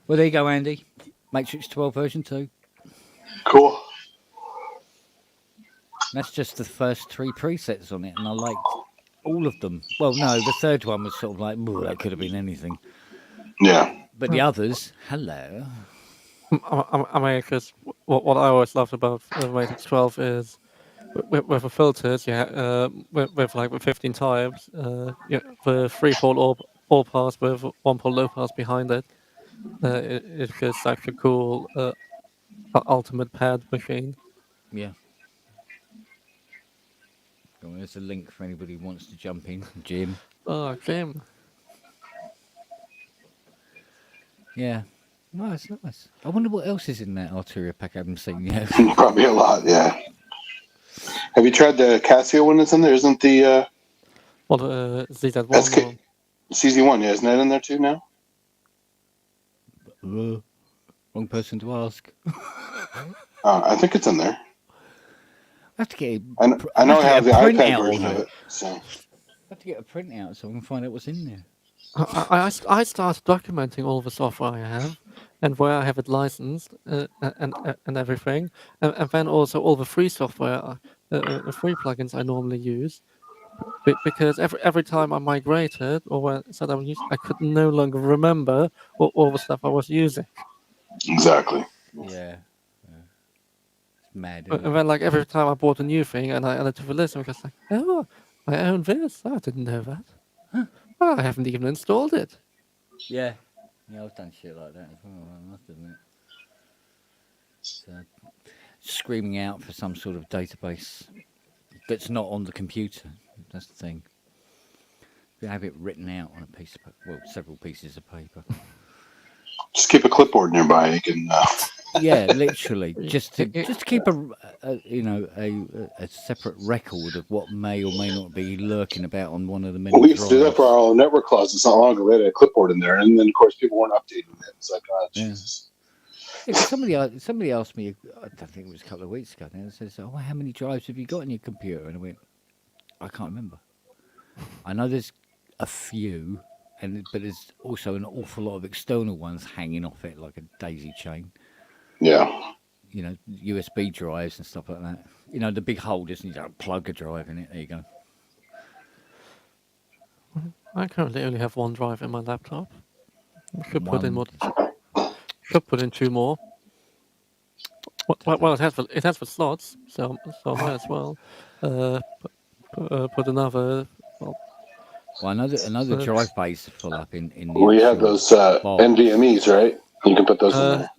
Well, there you go, Andy. Matrix 12 version 2. Cool. That's just the first 3 presets on it, and I liked all of them. Well, no, the third one was sort of like, that could have been anything. Yeah. But the others, hello. I mean, because what I always loved about Matrix 12 is with the filters, with like the 15 types, the 3-pole all pass with 1-pole low pass behind it. It's just like a cool ultimate pad machine. Yeah. Well, there's a link for anybody who wants to jump in. Jim. Oh, Jim. Yeah. Nice. I wonder what else is in that Arturia pack I haven't seen yet. Probably a lot, yeah. Have you tried the Casio one that's in there? Isn't the... ZZ1? CZ1, yeah. Isn't that in there too now? Wrong person to ask. I think it's in there. I have to get I know I have the iPad version of it. So. I have to get a printout so I can find out what's in there. I started documenting all the software I have and where I have it licensed and everything, and then also all the free software, the free plugins I normally use, because every time I migrated or when said I was using, I could no longer remember all the stuff I was using. Exactly. Yeah. It's mad. And then, like, every time I bought a new thing and I added to the list, I was like, oh, I own this. I didn't know that. Huh. Oh, I haven't even installed it. Yeah. Yeah, I've done shit like that as well, I must admit. So, screaming out for some sort of database that's not on the computer. That's the thing. You have it written out on a piece of paper, well, several pieces of paper. Just keep a clipboard nearby. You can. Yeah, literally, just to keep a separate record of what may or may not be lurking about on one of the many We used to do that drives. for our own network closets not long ago. We had a clipboard in there, and then of course people weren't updating it. It's like, oh, Jesus. Yeah, 'cause somebody asked me, I don't think it was a couple of weeks ago now, it says, oh, how many drives have you got in your computer? And I went, I can't remember. I know there's a few, but there's also an awful lot of external ones hanging off it like a daisy chain. Yeah. You know, USB drives and stuff like that. You know, the big holders, and you don't plug a drive in it. There you go. I currently only have one drive in my laptop. I could put in more. Could put in two more. Well, it has the slots, so I might as well put another. Well, another drive base full up in the. We have those NVMEs, right? You can put those in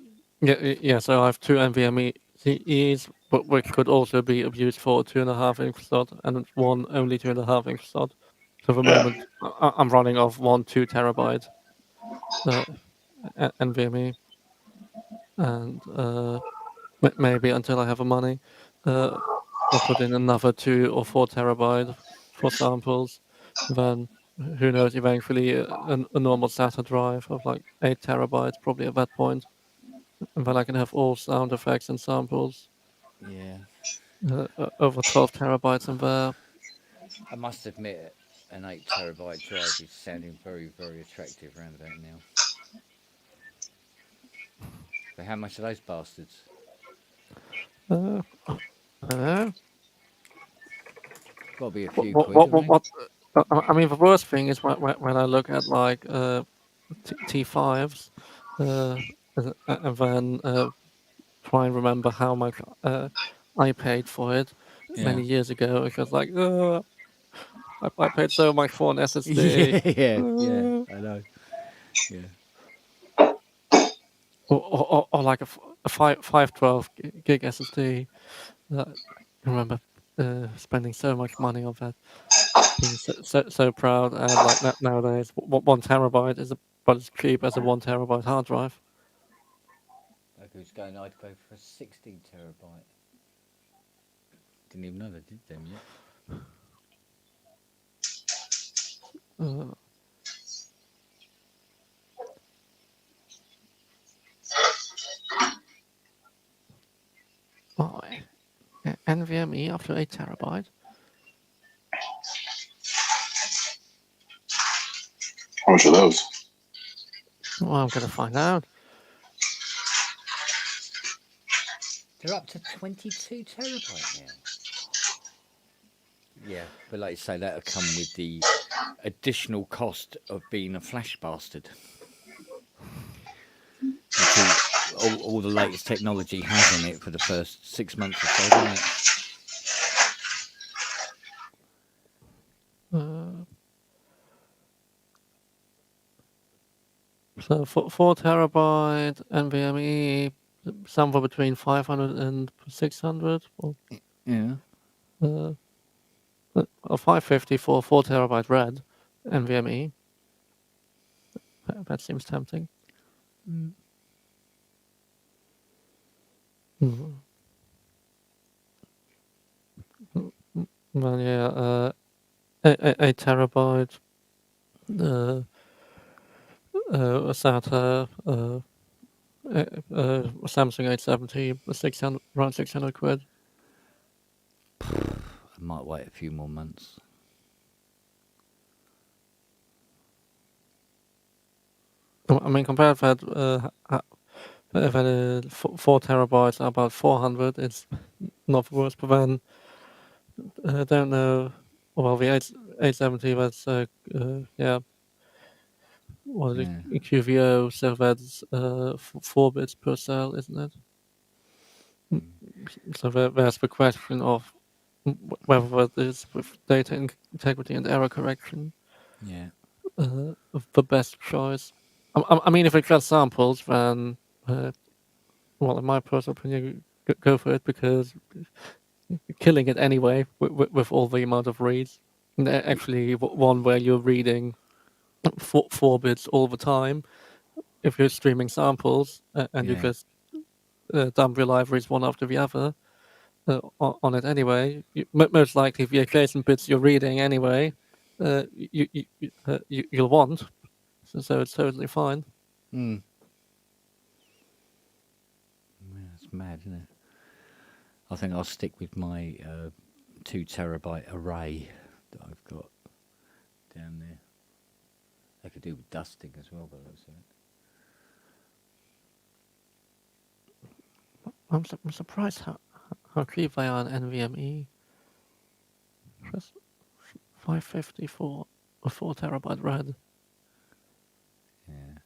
there. Yeah. So I have two NVMEs, but which could also be used for a 2.5-inch slot and one only 2.5-inch slot. So for the moment, I'm running off 2 terabyte NVMe, and maybe until I have the money, I'll put in another 2 or 4 terabyte for samples. Then who knows? Eventually, a normal SATA drive of like 8 terabytes, probably at that point, and then I can have all sound effects and samples. Yeah. Over 12 terabytes in there. I must admit, an 8 terabyte drive is sounding very, very attractive around about now. But how much are those bastards? I don't know. Got to be a few quid. I mean, the worst thing is when I look at like T5s, and then try and remember how much I paid for it many years ago. It was like, I paid so much for an SSD. Yeah, I know. Yeah. Or like a 512 gig SSD. I remember spending so much money on that. Being so proud, and like nowadays, 1 terabyte is about as cheap as a 1 terabyte hard drive. I'd go for a 16 terabyte. Didn't even know they did them yet. NVMe up to 8 terabyte. How much are those? Well, I'm going to find out. They're up to 22 terabyte now. Yeah, but like you say, that'll come with the additional cost of being a flash bastard. All the latest technology has on it for the first 6 months or so, doesn't it? So 4 terabyte NVMe, somewhere between 500 and 600. Yeah. Or 550 for 4 terabyte red NVMe. That seems tempting. Well, yeah, 8 terabyte. SATA, Samsung 870, around 600 quid. I might wait a few more months. I mean, compared to that, 4 terabytes are about 400. It's not the worst, but then I don't know Well, the 870 was was it QVO, so that's 4 bits per cell, isn't it? So there's the question of whether it is with data integrity and error correction. Yeah. The best choice. I mean, if it just samples, then well, in my personal opinion, go for it, because killing it anyway with all the amount of reads. And actually, one where you're reading 4 bits all the time. If you're streaming samples and you just dump your libraries one after the other on it anyway, most likely the adjacent bits you're reading anyway, you'll want. So it's totally fine. Yeah, it's mad, isn't it? I think I'll stick with my 2 terabyte array that I've got down there. I could do with dusting as well, by the looks of it. I'm surprised how cheap they are on NVMe. Just 550 for a 4 terabyte RAID. Yeah.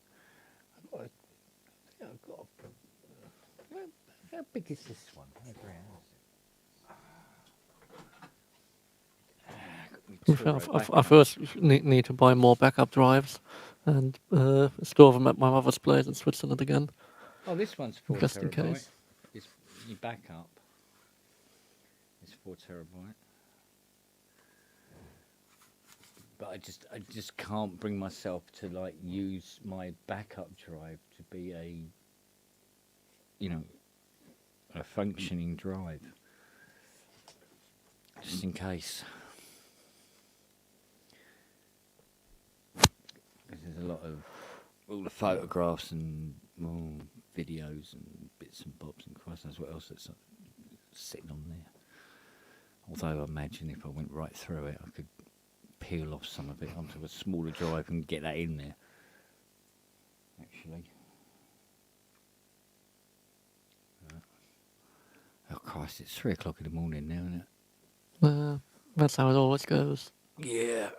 How big is this one? I first need to buy more backup drives and store them at my mother's place in Switzerland again. Oh, this one's 4 just terabyte. In case. It's your backup. It's 4 terabyte. But I just can't bring myself to like use my backup drive to be a functioning drive. Just in case. There's a lot of all the photographs and videos and bits and bobs and Christ knows what else that's sitting on there. Although I imagine if I went right through it, I could peel off some of it onto a smaller drive and get that in there. Actually. Oh Christ, it's 3 o'clock in the morning now, isn't it? That's how it always goes. Yeah.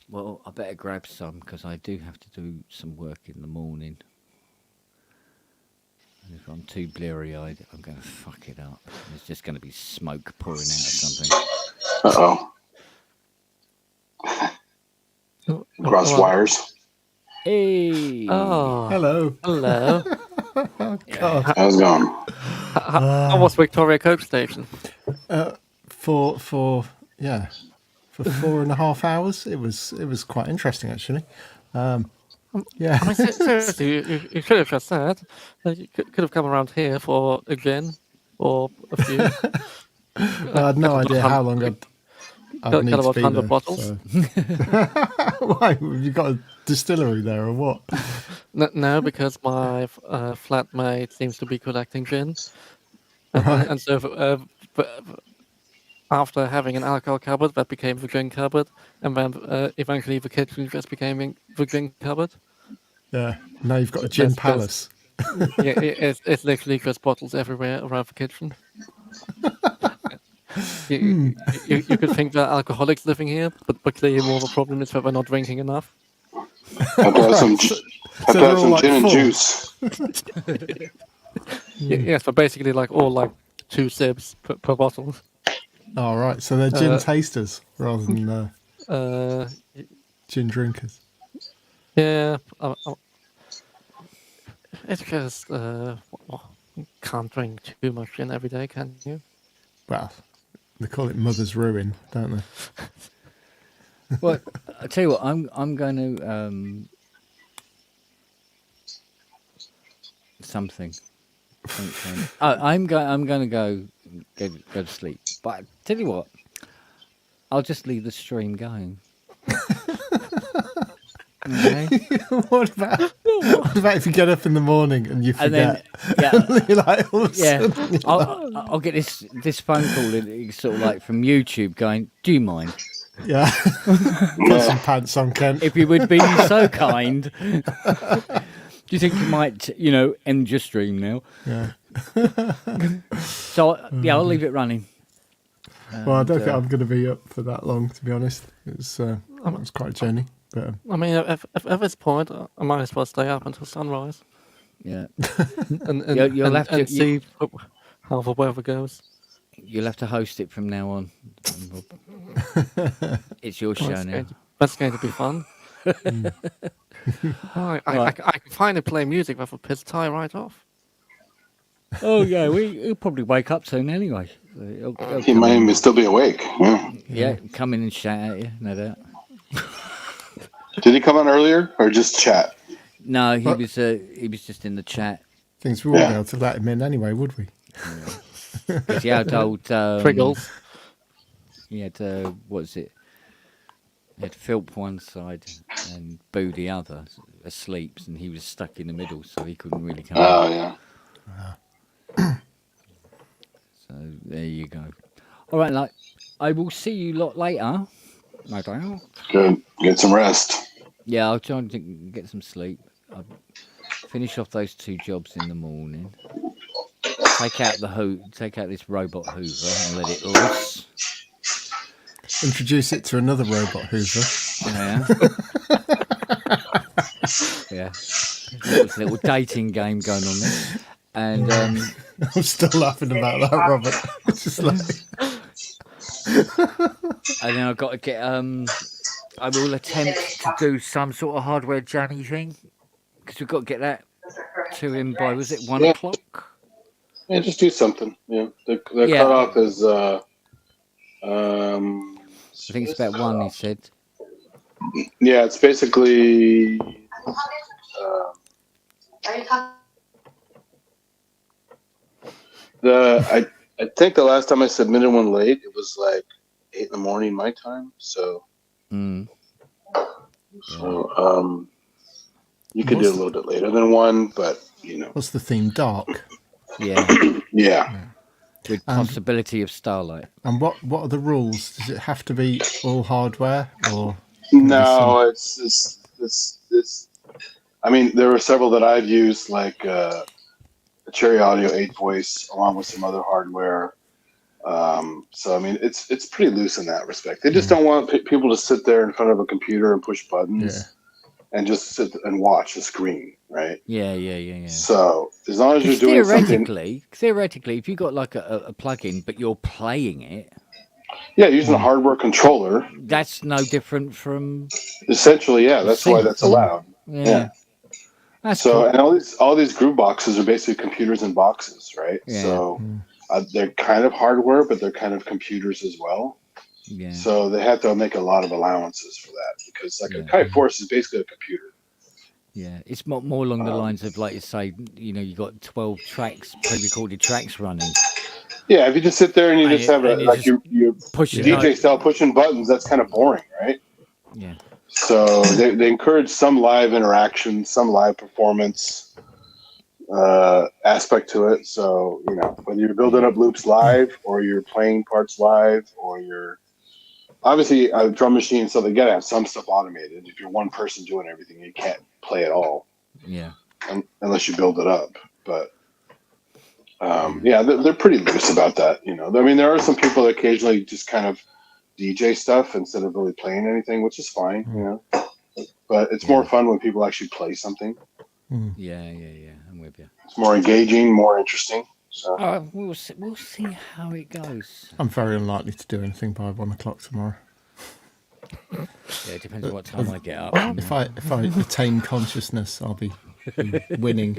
Well, I better grab some because I do have to do some work in the morning. And if I'm too bleary-eyed, I'm going to fuck it up. There's just going to be smoke pouring out of something. Uh-oh. Cross wires. Hey. Oh. Hello. Hello. Oh, God. How's it going? How was Victoria Coach Station? For 4.5 hours, it was quite interesting actually. Yeah. I mean, seriously, you should have just said. You could have come around here for a gin or a few. I had no idea how long I'd need about to be 100 there, bottles. so. Why? Have you got a distillery there or what? No, because my flatmate seems to be collecting gin. Right. And so after having an alcohol cupboard, that became the gin cupboard. And then eventually the kitchen just became the gin cupboard. Yeah. Now you've got a gin palace. Yeah, it's literally just bottles everywhere around the kitchen. You could think there are alcoholics living here, but clearly more of a problem is that they're not drinking enough. I've got some gin and juice. Yes, but basically all 2 sips per bottle. Oh, right. So they're gin tasters rather than gin drinkers. Yeah. It's just can't drink too much gin every day, can you? Well, they call it mother's ruin, don't they? Well, I tell you what, I'm going to something. I'm going to go to sleep. But I tell you what, I'll just leave the stream going. Okay. What about if you get up in the morning and you forget? And then, you're like, all of a sudden, you're I'll get this phone call sort of like from YouTube going, do you mind? Yeah. Put some pants on, Ken. If you would be so kind. Do you think you might, end your stream now? Yeah. So, I'll leave it running. Well, I don't think I'm going to be up for that long, to be honest. It's quite a journey. But I mean, at this point, I might as well stay up until sunrise. Yeah. and see how the weather goes. You'll have to host it from now on. It's your show now. That's going to be fun. I can finally play music with a piss tie right off. Oh yeah, he'll probably wake up soon anyway. He might still be awake. Yeah, come in and shout at you, no doubt. Did he come on earlier or just chat? No, he was just in the chat. Things we wouldn't be able to let him in anyway, would we? Because he had old Priggles. He had what is it? He had Philp one side and Boo the other, asleep, and he was stuck in the middle, so he couldn't really come. Oh in. yeah. So there you go. All right, like I will see you lot later. No doubt. Good. Get some rest. Yeah, I'll try and get some sleep. I'll finish off those 2 jobs in the morning. Take out this robot Hoover and let it loose. Introduce it to another robot Hoover. Yeah. Yeah. There's a little dating game going on there. And I'm still laughing about that, Robert. It's just like and then I've got to get I will attempt to do some sort of hardware jammy thing because we've got to get that to him by, was it 1 o'clock? Yeah, just do something. Yeah, the cutoff is. I think it's about 1. He said. Yeah, it's basically. I think the last time I submitted one late, it was like 8 in the morning my time. So. So you could do a little bit later than 1, but you know. What's the theme? Dark. Yeah. Yeah. With possibility of starlight. And what are the rules? Does it have to be all hardware or? No, it's. I mean, there were several that I've used, like a Cherry Audio 8 voice, along with some other hardware. So I mean, it's pretty loose in that respect. They just don't want people to sit there in front of a computer and push buttons and just sit and watch the screen, right? Yeah. So as long as you're doing theoretically, if you got like a plug-in, but you're playing it. Yeah, using a hardware controller. That's no different from. Essentially, yeah. That's why that's allowed. Yeah. That's so, cool. and all these groove boxes are basically computers in boxes, right? Yeah. So they're kind of hardware, but they're kind of computers as well. Yeah. So they have to make a lot of allowances for that because, like, a Kite Force is basically a computer. Yeah, it's more along the lines of, like you say, you know, you got 12 tracks, pre-recorded tracks running. Yeah, if you just sit there and you just have your DJ style pushing buttons, that's kind of boring, right? Yeah. So they encourage some live interaction, some live performance aspect to it. So, you know, whether you're building up loops live or you're playing parts live or you're obviously a drum machine, so they got to have some stuff automated. If you're one person doing everything, you can't play it all. Yeah. Unless you build it up. But yeah, they're pretty loose about that. You know, I mean, there are some people that occasionally just kind of DJ stuff instead of really playing anything, which is fine, you know. But it's more fun when people actually play something. Yeah. I'm with you. It's more engaging, more interesting. So we'll see how it goes. I'm very unlikely to do anything by 1 o'clock tomorrow. Yeah, it depends on what time I get up. If I attain consciousness, I'll be winning.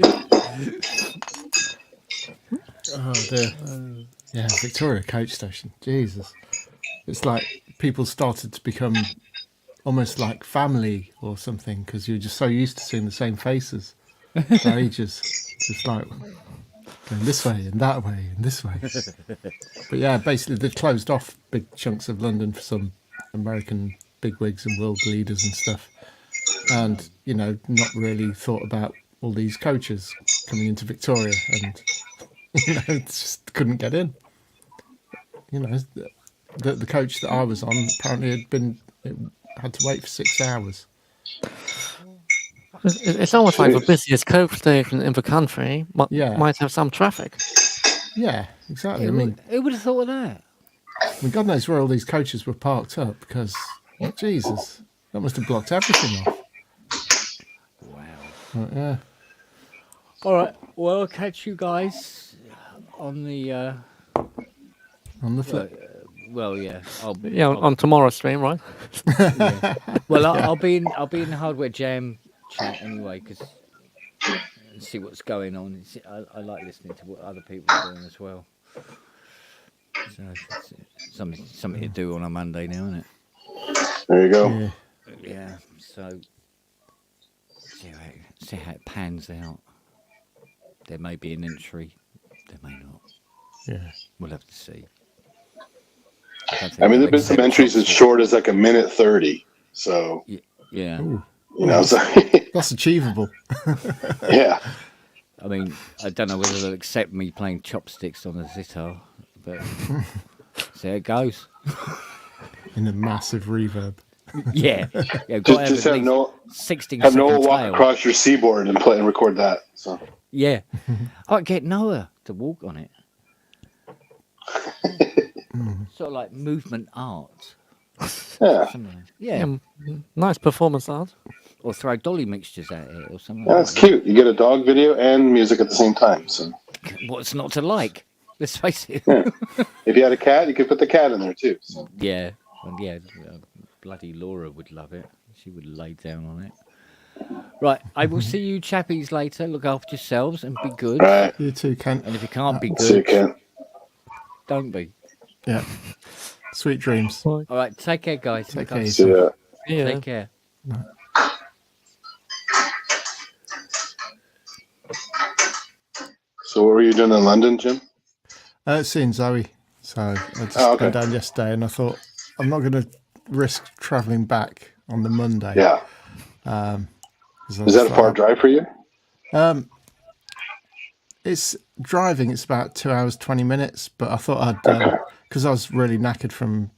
Oh dear. Yeah, Victoria Coach Station. Jesus. It's like people started to become almost like family or something because you're just so used to seeing the same faces for ages. Just like going this way and that way and this way. But yeah, basically they've closed off big chunks of London for some American bigwigs and world leaders and stuff. And, you know, not really thought about all these coaches coming into Victoria and, you know, just couldn't get in. You know, the coach that I was on apparently had to wait for 6 hours. It's almost like the busiest coach station in the country might have some traffic. Yeah, exactly. I mean, who would have thought of that? I mean, God knows where all these coaches were parked up because, Jesus, that must have blocked everything off. Wow. But, yeah. All right. Well, I'll catch you guys on the flip. Well, yeah. On tomorrow's stream, right? Yeah. Well, I'll be in the Hardware Jam chat anyway, because see what's going on. I like listening to what other people are doing as well. So it's something to do on a Monday now, isn't it? There you go. Yeah. So see how it pans out. There may be an entry. There may not. Yeah. We'll have to see. I mean, there've been some entries as short as like a minute 30. So, yeah. Ooh. You know, so that's achievable. Yeah. I mean, I don't know whether they'll accept me playing chopsticks on a sitar, but see how it goes. In a massive reverb. Yeah. Just have Noel walk across your seaboard and play and record that. So. Yeah. I'd get Noah to walk on it. Sort of like movement art. Yeah. Nice performance art. Or throw dolly mixtures at it or something. Yeah, that's cute. You get a dog video and music at the same time. So what's not to like? Let's face it. Yeah. If you had a cat, you could put the cat in there too. So. Yeah. And bloody Laura would love it. She would lay down on it. Right, I will see you chappies later. Look after yourselves and be good. Right. You too, Ken. And if you can't be See you, good, Ken. don't be. Yeah. Sweet dreams. All right, take care, guys. Take care. Take care. So what were you doing in London, Jim? Seeing Zoe. So I just went down yesterday and I thought, I'm not going to risk travelling back on the Monday. Yeah. Is that a far drive for you? It's driving. It's about 2 hours, 20 minutes. But I thought I'd, because I was really knackered from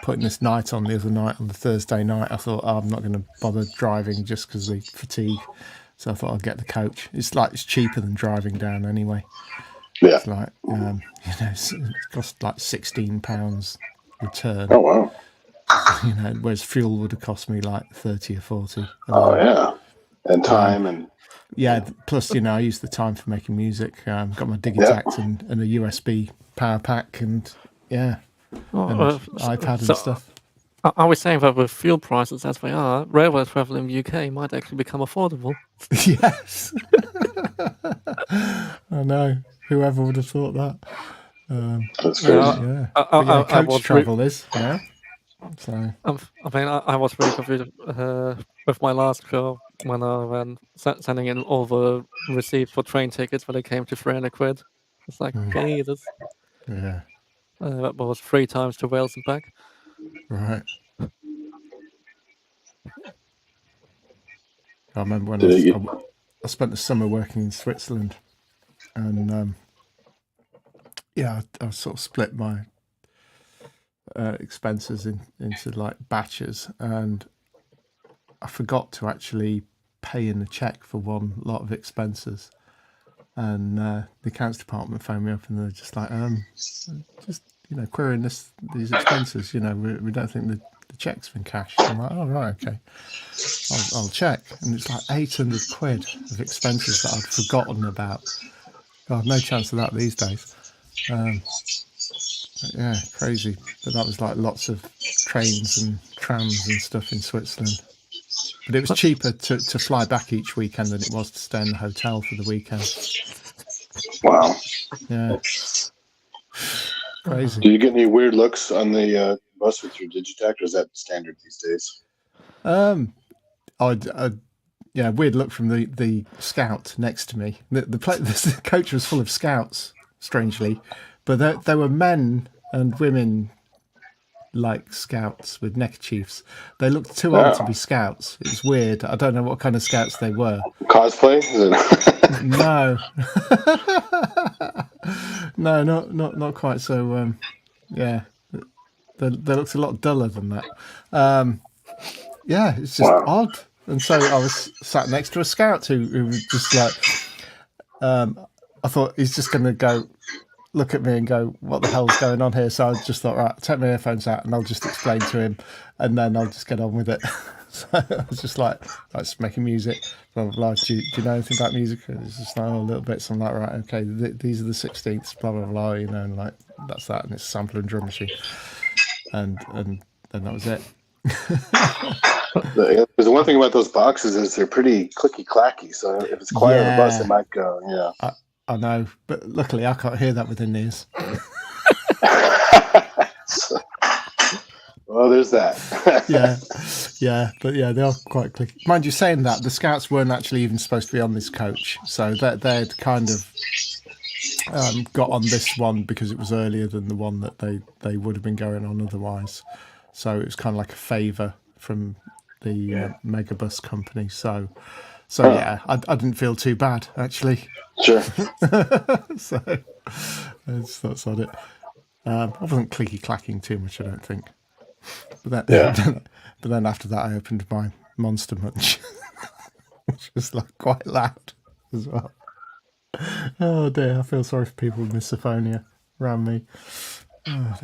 putting this night on the other night, on the Thursday night, I thought, I'm not going to bother driving just because of the fatigue. So I thought I'd get the coach. It's cheaper than driving down anyway. Yeah. It's like, it cost like £16 return. Oh, wow. Whereas fuel would have cost me like 30 or 40. Oh, yeah. And time and... Yeah, plus, I use the time for making music. Got my Digitact and a USB power pack and, iPad and stuff. I was saying that with fuel prices as they are, railway travel in the UK might actually become affordable. Yes. I know. Whoever would have thought that. That's crazy. Yeah. Coach travel is, yeah. So I was really confused with my last job when I went sending in all the receipts for train tickets when it came to £300. It's like, Jesus. Yeah. That was 3 times to Wales and back. Right. I remember when I spent the summer working in Switzerland, and I sort of split my expenses into like batches, and I forgot to actually pay in the check for one lot of expenses, and the accounts department phoned me up and they're just like, just querying these expenses, we don't think the check's been cashed. I'm like, oh right, okay, I'll check, and it's like £800 of expenses that I'd forgotten about. God, no chance of that these days. Yeah, crazy. But that was like lots of trains and trams and stuff in Switzerland. But it was cheaper to fly back each weekend than it was to stay in the hotel for the weekend. Wow. Yeah. Crazy. Do you get any weird looks on the bus with your Digitact, or is that standard these days? Weird look from the scout next to me. The coach was full of scouts, strangely, but there were men and women like scouts with neckerchiefs. They looked too old to be scouts. It was weird. I don't know what kind of scouts they were. Cosplay? No. No, not quite. So, they looked a lot duller than that. It's just odd. And so I was sat next to a scout who was just like, I thought he's just going to go look at me and go, "What the hell's going on here?" So I just thought, right, take my earphones out and I'll just explain to him, and then I'll just get on with it. So I was just like making music, blah blah blah. Do you know anything about music? And it's just like, a little bit. So I'm like, right, okay, these are the 16ths, blah blah blah. You know, and like that's that, and it's a sampler and drum machine, and then that was it. The one thing about those boxes is they're pretty clicky clacky. So if it's quiet on the bus, it might go. Yeah, I know, but luckily I can't hear that with in ears. Well, there's that. But they are quite clicky. Mind you, saying that, the Scouts weren't actually even supposed to be on this coach, so they'd kind of got on this one because it was earlier than the one that they would have been going on otherwise. So it was kind of like a favour from the Megabus company. So I didn't feel too bad actually. Sure. So that's on it. I wasn't clicky clacking too much, I don't think. But then after that, I opened my Monster Munch, which was like quite loud as well. Oh dear, I feel sorry for people with misophonia around me. Oh,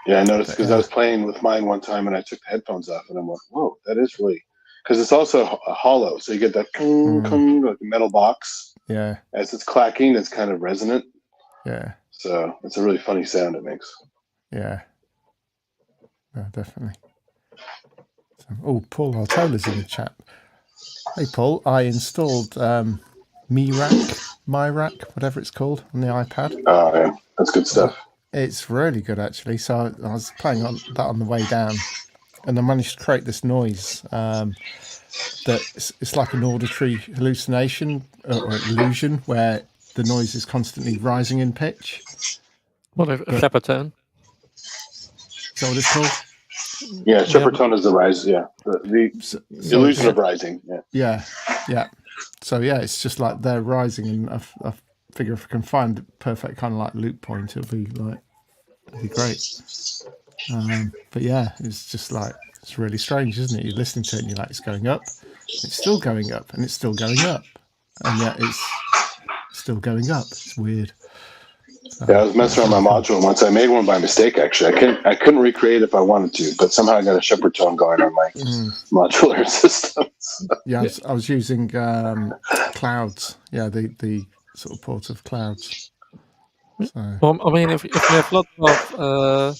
yeah, I noticed because I was playing with mine one time and I took the headphones off and I'm like, whoa, that is really, because it's also a hollow, so you get that like a metal box. Yeah. As it's clacking, it's kind of resonant. Yeah. So it's a really funny sound it makes. Yeah. No, definitely. So, Paul Artola's in the chat. Hey, Paul, I installed MyRack, whatever it's called, on the iPad. Oh, yeah. That's good stuff. It's really good, actually. So I was playing on that on the way down, and I managed to create this noise that it's like an auditory hallucination or illusion where the noise is constantly rising in pitch. What a shepherd tone? Is that what it's called? Yeah, shepherd tone is the rise. Yeah, the illusion of rising. Yeah. So it's just like they're rising, and I figure if I can find the perfect kind of like loop point, it'll be great. But it's just like it's really strange, isn't it? You're listening to it, and you're like, it's going up, it's still going up, and it's still going up, and yet it's still going up. It's weird. Yeah, I was messing around my module once. I made one by mistake. Actually, I couldn't recreate it if I wanted to, but somehow I got a shepherd tone going on my modular system. Yeah, I was using clouds. Yeah, the sort of port of clouds. So. Well, I mean, if you have lots of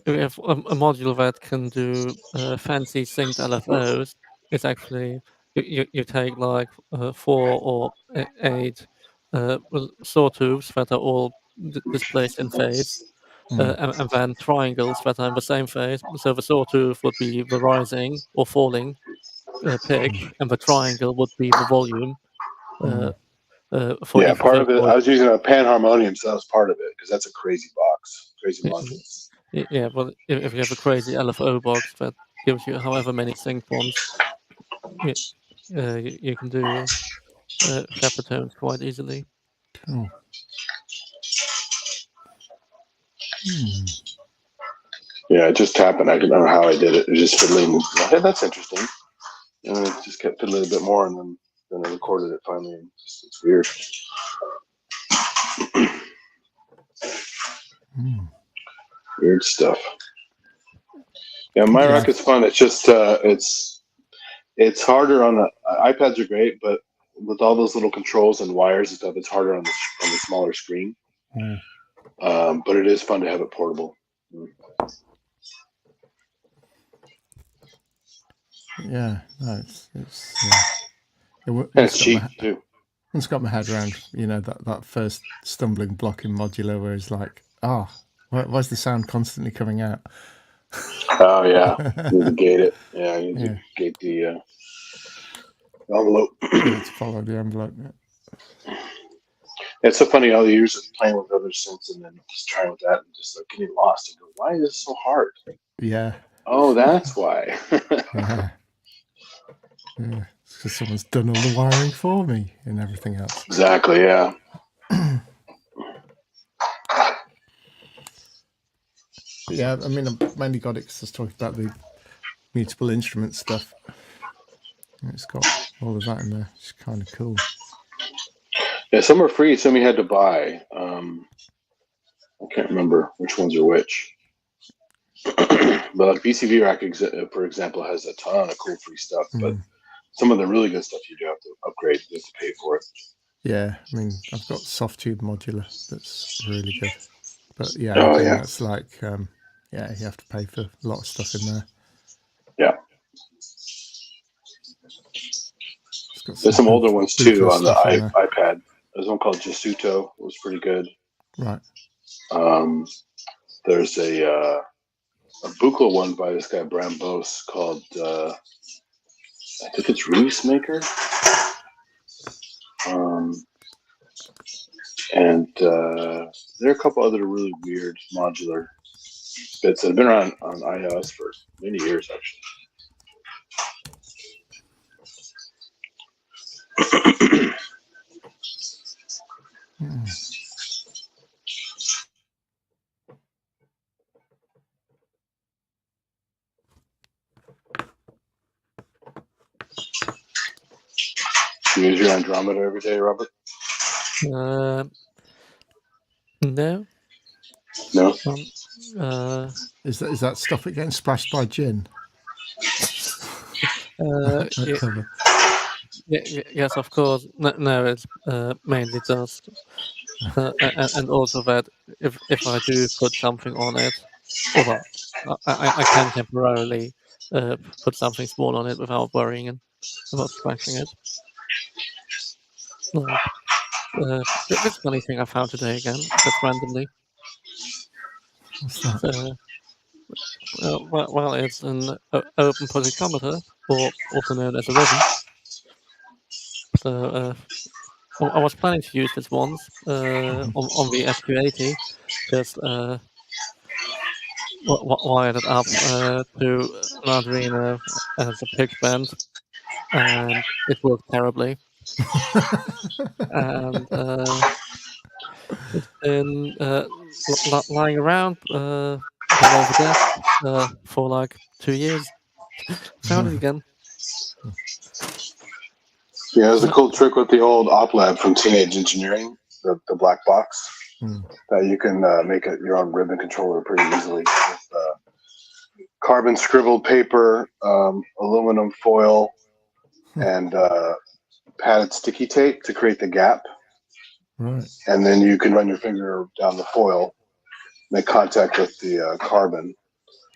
we have a module that can do fancy synced LFOs, it's actually you take like 4 or 8 sawtooths that are all displaced in phase, and then triangles that are in the same phase. So the sawtooth would be the rising or falling pick, and the triangle would be the volume. Part of it. I was using a panharmonium, so that was part of it because that's a crazy box, crazy module. Yeah, well, if you have a crazy LFO box that gives you however many sync bonds, you can do shepherd tones quite easily. Cool. Yeah, it just happened. I don't know how I did it. It was just fiddling. Hey, that's interesting. And then it just kept fiddling a bit more, and then I recorded it finally. And it's weird. Weird stuff. Yeah, MyRack is fun. It's just it's harder on the iPads are great, but with all those little controls and wires and stuff, it's harder on the smaller screen. But it is fun to have it portable. Yeah, no, it's cheap too. It's got my head around, that first stumbling block in modular where it's like, why's the sound constantly coming out? Oh yeah, you need to gate it. Yeah, you need to gate the envelope. To follow the envelope. Yeah. It's so funny all the years of playing with other synths and then just trying with that and just like getting lost and go, why is this so hard? Yeah. Oh, that's why. Yeah, it's because someone's done all the wiring for me and everything else. Exactly, yeah. Yeah, I mean, I've mainly got it because I was talking about the mutable instrument stuff. It's got all of that in there. It's kind of cool. Yeah, some are free, some you had to buy. I can't remember which ones are which. But like BCV Rack, for example, has a ton of cool free stuff. But some of the really good stuff you do have to upgrade. You have to pay for it. Yeah, I mean, I've got Soft Tube Modular that's really good. But yeah, Oh, again, yeah. that's like, yeah, you have to pay for a lot of stuff in there. Yeah. There's some older ones too on the iPad. There's one called Jasuto. It was pretty good. Right. There's a Buchla one by this guy Bram Bose called I think it's Reese Maker. And there are a couple other really weird modular bits that have been around on iOS for many years, actually. Do you use your Andromeda every day, Robert? No. No. Is that stop it getting splashed by gin? Yes, of course. No, it's mainly dust, and also that if I do put something on it, well, I can temporarily put something small on it without worrying about splashing it. Like this funny thing I found today again, just randomly. What's that? Well, it's an open potentiometer, or also known as a ribbon. So I was planning to use this once on the SQ80, just wired it up to an Arduino as a pitch bend, and it worked terribly. And it's been lying around below the desk for like 2 years. Found it again. Yeah, there's a cool trick with the old op lab from Teenage Engineering, the black box, that you can make your own ribbon controller pretty easily with carbon scribbled paper, aluminum foil, and padded sticky tape to create the gap. Right. And then you can run your finger down the foil, make contact with the carbon,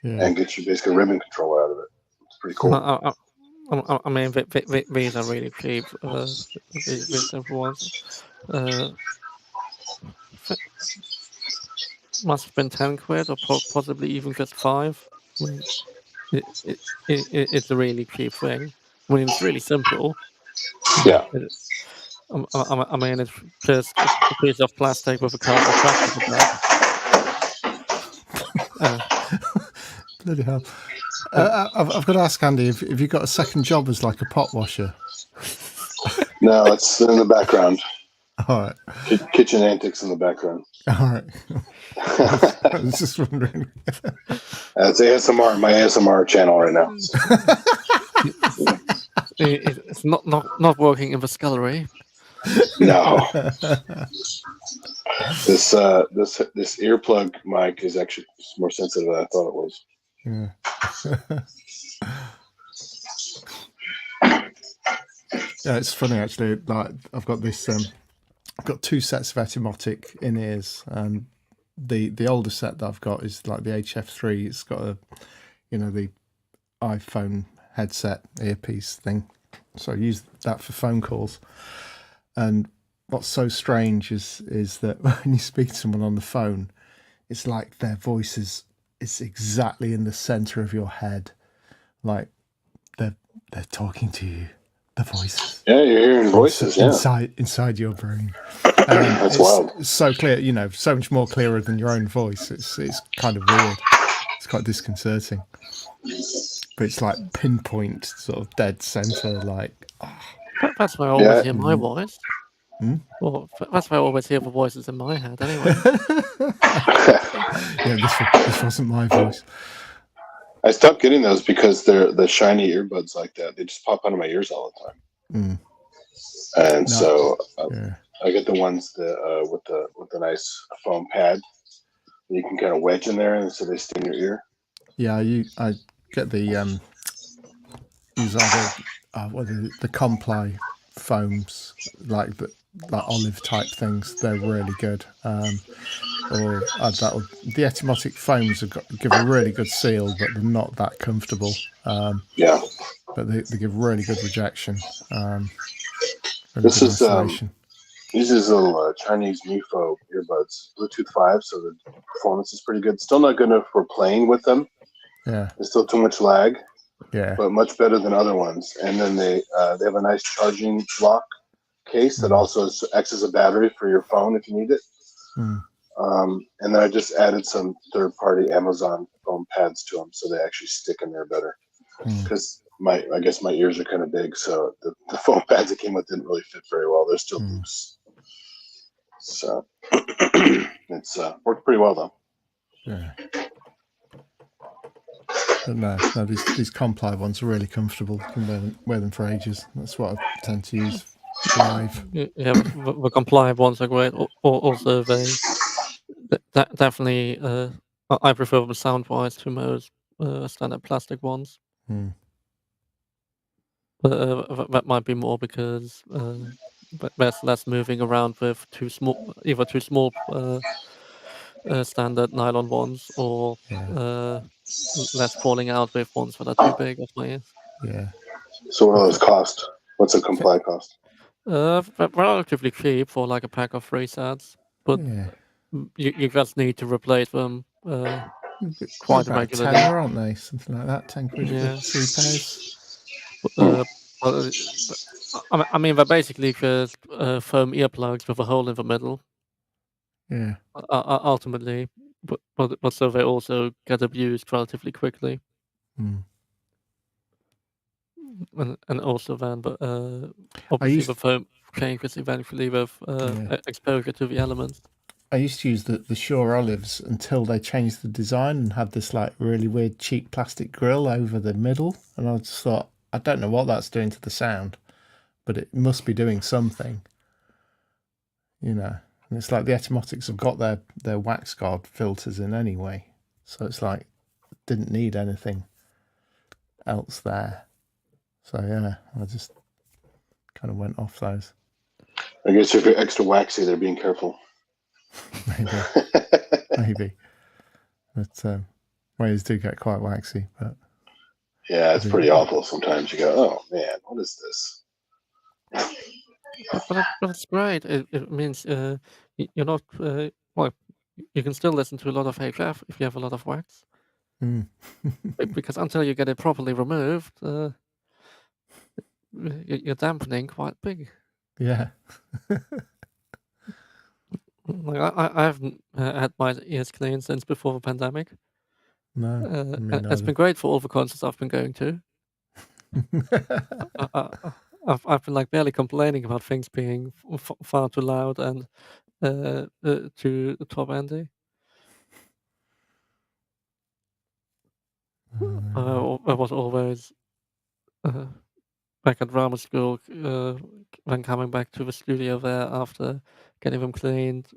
and get you basically a ribbon controller out of it. It's pretty cool. I mean, these are really cheap. These simple ones. Must have been 10 quid, or possibly even just 5. I mean, it's a really cheap thing. I mean, it's really simple. Yeah. I mean, it's just a piece of plastic with a cardboard track. Bloody hell. I've got to ask Andy, have you got a second job as like a pot washer? No, it's in the background. All right. Kitchen antics in the background. All right. I was just wondering. It's ASMR, my ASMR channel right now. It's not working in the scullery. No. This earplug mic is actually more sensitive than I thought it was. Yeah. Yeah, it's funny actually. Like I've got this. I've got 2 sets of Etymotic in-ears, and the older set that I've got is like the HF3. It's got the iPhone headset earpiece thing, so I use that for phone calls. And what's so strange is that when you speak to someone on the phone, it's like their voice is exactly in the center of your head, like they're talking to you. The voices. Yeah, you're hearing voices. Inside your brain. That's wild. It's so clear, so much more clearer than your own voice. It's kind of weird. It's quite disconcerting. But it's like pinpoint, sort of dead center. Like that's why I always hear my voice. Well, that's why I always hear the voices in my head. Anyway. Yeah, this wasn't my voice. I stopped getting those because they're the shiny earbuds like that. They just pop out of my ears all the time. And I get the ones that with the nice foam pad that you can kind of wedge in there, and so they stay in your ear. Yeah, I get the use either the Comply foams, like olive type things. They're really good. Or the Etymotic foams give a really good seal, but they're not that comfortable. Yeah, but they give really good rejection. Really this good is isolation. These is little Chinese MUFO earbuds, Bluetooth 5, so the performance is pretty good. Still not good enough for playing with them. Yeah, there's still too much lag. Yeah, but much better than other ones. And then they have a nice charging block case that also acts as a battery for your phone if you need it. And then I just added some third-party Amazon foam pads to them, so they actually stick in there better. Because I guess my ears are kind of big, so the foam pads that came with didn't really fit very well. They're still loose. So it's worked pretty well though. Yeah. But no, these Comply ones are really comfortable. You can wear them for ages. That's what I tend to use live. Yeah, the Comply ones are great. Also, they definitely. I prefer them sound-wise to most standard plastic ones. That might be more because there's less moving around with either too small standard nylon ones or less falling out with ones that are too big of my ears. Yeah. So what do those cost? What's a Comply cost? Relatively cheap for like a pack of 3 sets, but you just need to replace them quite about regularly. £10, aren't they? Something like that. £10 Yeah. for 3 pairs. I mean, they're basically just foam earplugs with a hole in the middle. Yeah. Ultimately, but so they also get abused relatively quickly. And also then, but obviously the foam changes eventually with exposure to the elements. I used to use the Shore Olives until they changed the design and had this like really weird cheap plastic grill over the middle, and I just thought, I don't know what that's doing to the sound, but it must be doing something. You know, and it's like the Etymotics have got their wax guard filters in anyway, so it's like didn't need anything else there. So yeah, I just kind of went off those. I guess if you're extra waxy, they're being careful. Maybe. But waves do get quite waxy. But yeah, it's pretty awful. Sometimes you go, oh man, what is this? But it's great. It means you're not well. You can still listen to a lot of HF if you have a lot of wax. Because until you get it properly removed, you're dampening quite big. Yeah. Like I haven't had my ears cleaned since before the pandemic. No, it's been great for all the concerts I've been going to. I've been like barely complaining about things being far too loud and too top endy. I was always back at drama school when coming back to the studio there after getting them cleaned.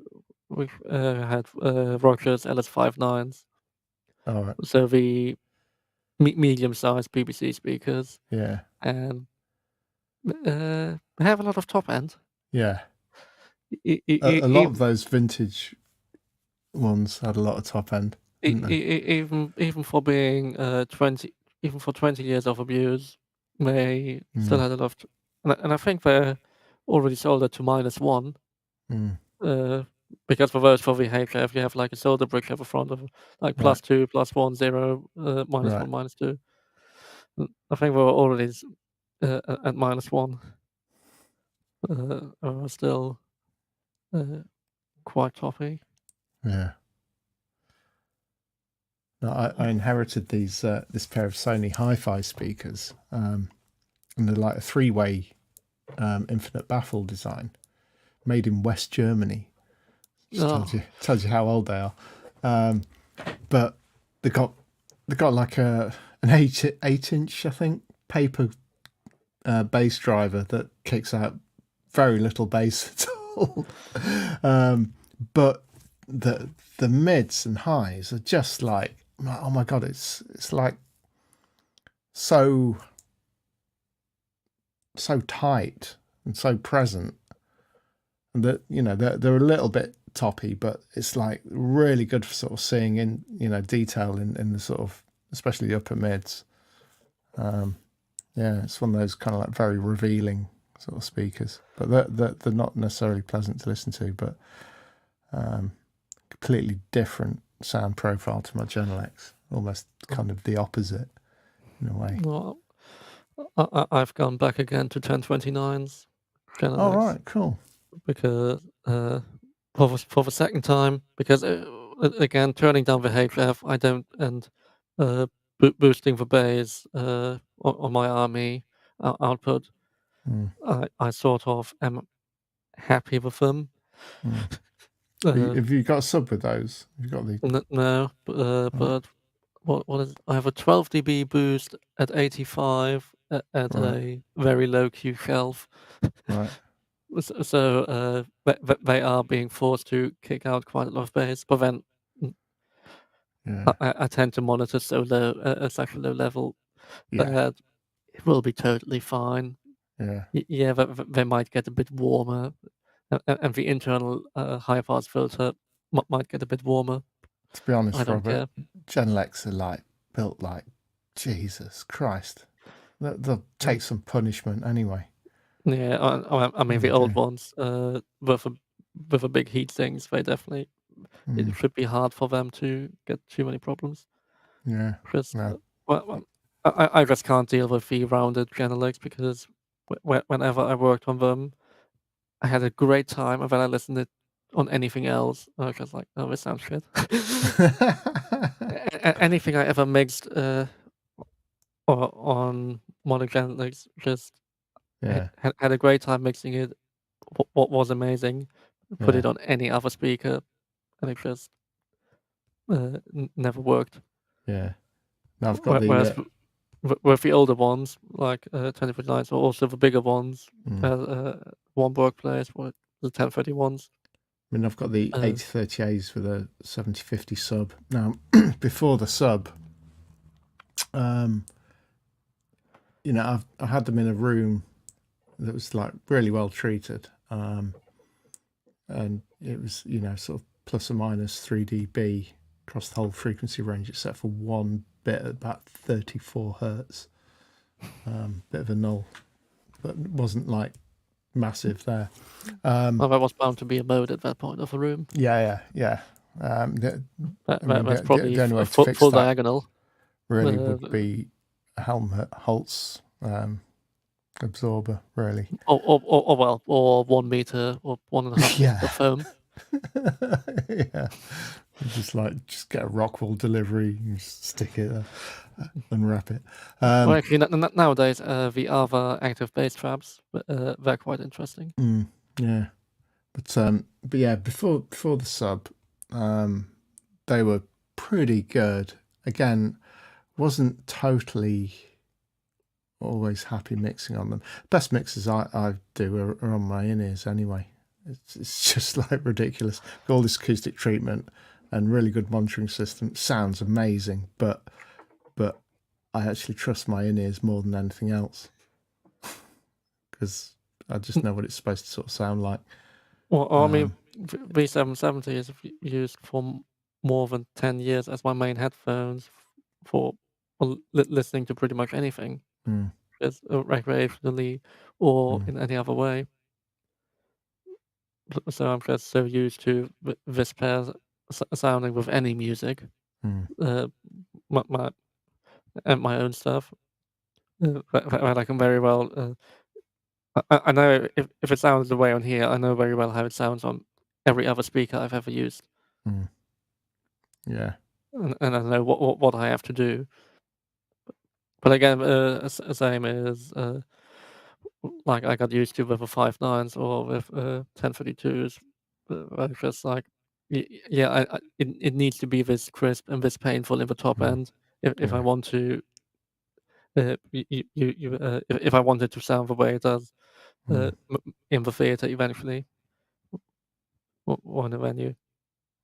We had Rogers LS59s. All right. So the medium-sized BBC speakers. Yeah. And they have a lot of top end. Yeah. A lot of those vintage ones had a lot of top end. Even for being 20 years of abuse, they still had a lot of, and I think they're already sold it to -1. Because for those for VHF, you have like a solder brick at the front of like +2, +1, 0, -1, -2. I think we were already at -1. Still quite toppy. Yeah. No, I inherited these this pair of Sony hi-fi speakers, and they're like a 3-way infinite baffle design, made in West Germany. Tells you how old they are. But they got like an 8-inch, I think, paper bass driver that kicks out very little bass at fault. But the mids and highs are just like, oh my god, it's like so tight and so present, and that they're a little bit toppy, but it's like really good for sort of seeing in detail in the sort of, especially the upper mids. It's one of those kind of like very revealing sort of speakers, but they're not necessarily pleasant to listen to, but completely different sound profile to my Genelecs, almost kind of the opposite in a way. Well, I've gone back again to 1029s. Genelecs. Oh, right, cool. Because for the second time, because again, turning down the HF, I don't, and boosting the bass on my army output, I sort of am happy with them. Have you got a sub with those? Have you got the... No, but what is? I have a 12 dB boost at 85 at a very low Q shelf. Right. So they are being forced to kick out quite a lot of bass, but then I tend to monitor so low at such a low level that it will be totally fine. Yeah, they might get a bit warmer, and the internal high pass filter might get a bit warmer. To be honest, I don't Robert, care. Genelecs are like built like Jesus Christ. They'll take some punishment anyway. Yeah, I mean the old ones with a big heat sinks, they definitely it should be hard for them to get too many problems. Yeah. Just I just can't deal with the rounded Genelecs because whenever I worked on them, I had a great time, and when I listened it on anything else, I was just like, oh, this sounds shit. Anything I ever mixed or on modern Genelecs just had a great time mixing it. What was amazing, put it on any other speaker, and it just never worked. Yeah. Now I've got Whereas with the older ones, like 1049s, or also the bigger ones, one workplace, or the 1031s. I mean, I've got the 8030As with a 7050 sub. Now, before the sub, I had them in a room that was like really well treated, and it was sort of plus or minus 3 dB across the whole frequency range, except for one bit at about 34 hertz. Bit of a null, but it wasn't like massive there. Well, that was bound to be a mode at that point of the room. Yeah. That's probably the only way to fix full that diagonal. Really would be a Helmut Holtz absorber, really. Or 1 meter or 1.5 meter of foam. Yeah. Just get a Rockwell delivery and stick it, unwrap it. Well, actually, nowadays the other active bass traps, they're quite interesting. Yeah, but yeah, before the sub, they were pretty good. Again, wasn't totally always happy mixing on them. Best mixes I do are on my in-ears anyway. It's just like ridiculous. Got all this acoustic treatment and really good monitoring system. Sounds amazing, but I actually trust my in-ears more than anything else because I just know what it's supposed to sort of sound like. Well, I mean, V770 is used for more than 10 years as my main headphones for listening to pretty much anything, just recreationally or in any other way. So I'm just so used to this pair sounding with any music, my own stuff, that I can very well. I know if it sounds the way on here, I know very well how it sounds on every other speaker I've ever used. Yeah, and I know what I have to do. But again, same as like I got used to with the 5.9s or with 1032s. Just like, it needs to be this crisp and this painful in the top end if I want to. If I wanted to sound the way it does in the theater eventually, one venue.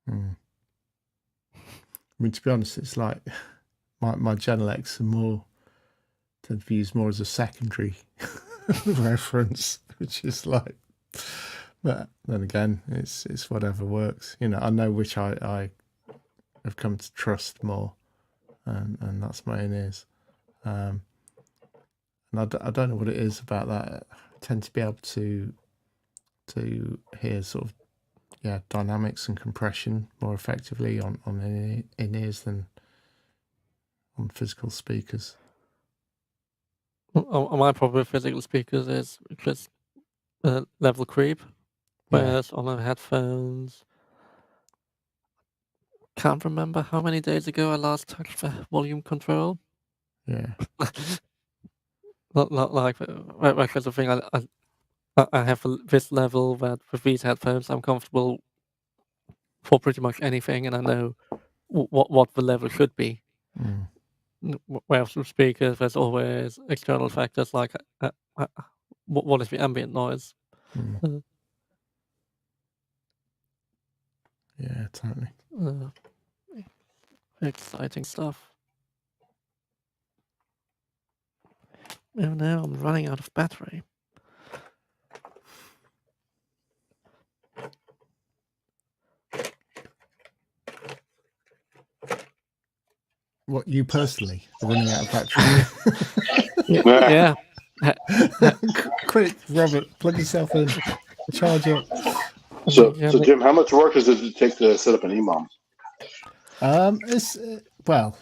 I mean, to be honest, it's like my Genelecs are tend to be used more as a secondary reference, which is like. But then again, it's whatever works. I know which I have come to trust more, and that's my in-ears. And I don't know what it is about that. I tend to be able to hear sort of dynamics and compression more effectively on in-ears than on physical speakers. My problem with physical speakers is just level creep, whereas on the headphones, can't remember how many days ago I last touched the volume control. Yeah. Like there's a thing I have this level that with these headphones I'm comfortable for pretty much anything, and I know what the level should be. Whereas with speakers, there's always external factors like what is the ambient noise. Yeah, totally. Exciting stuff. Oh no, I'm running out of battery. What, you personally are running out of battery? Yeah. Quick, Robert, plug yourself in. Charge up. So Jim, how much work does it take to set up an EMOM? It's well,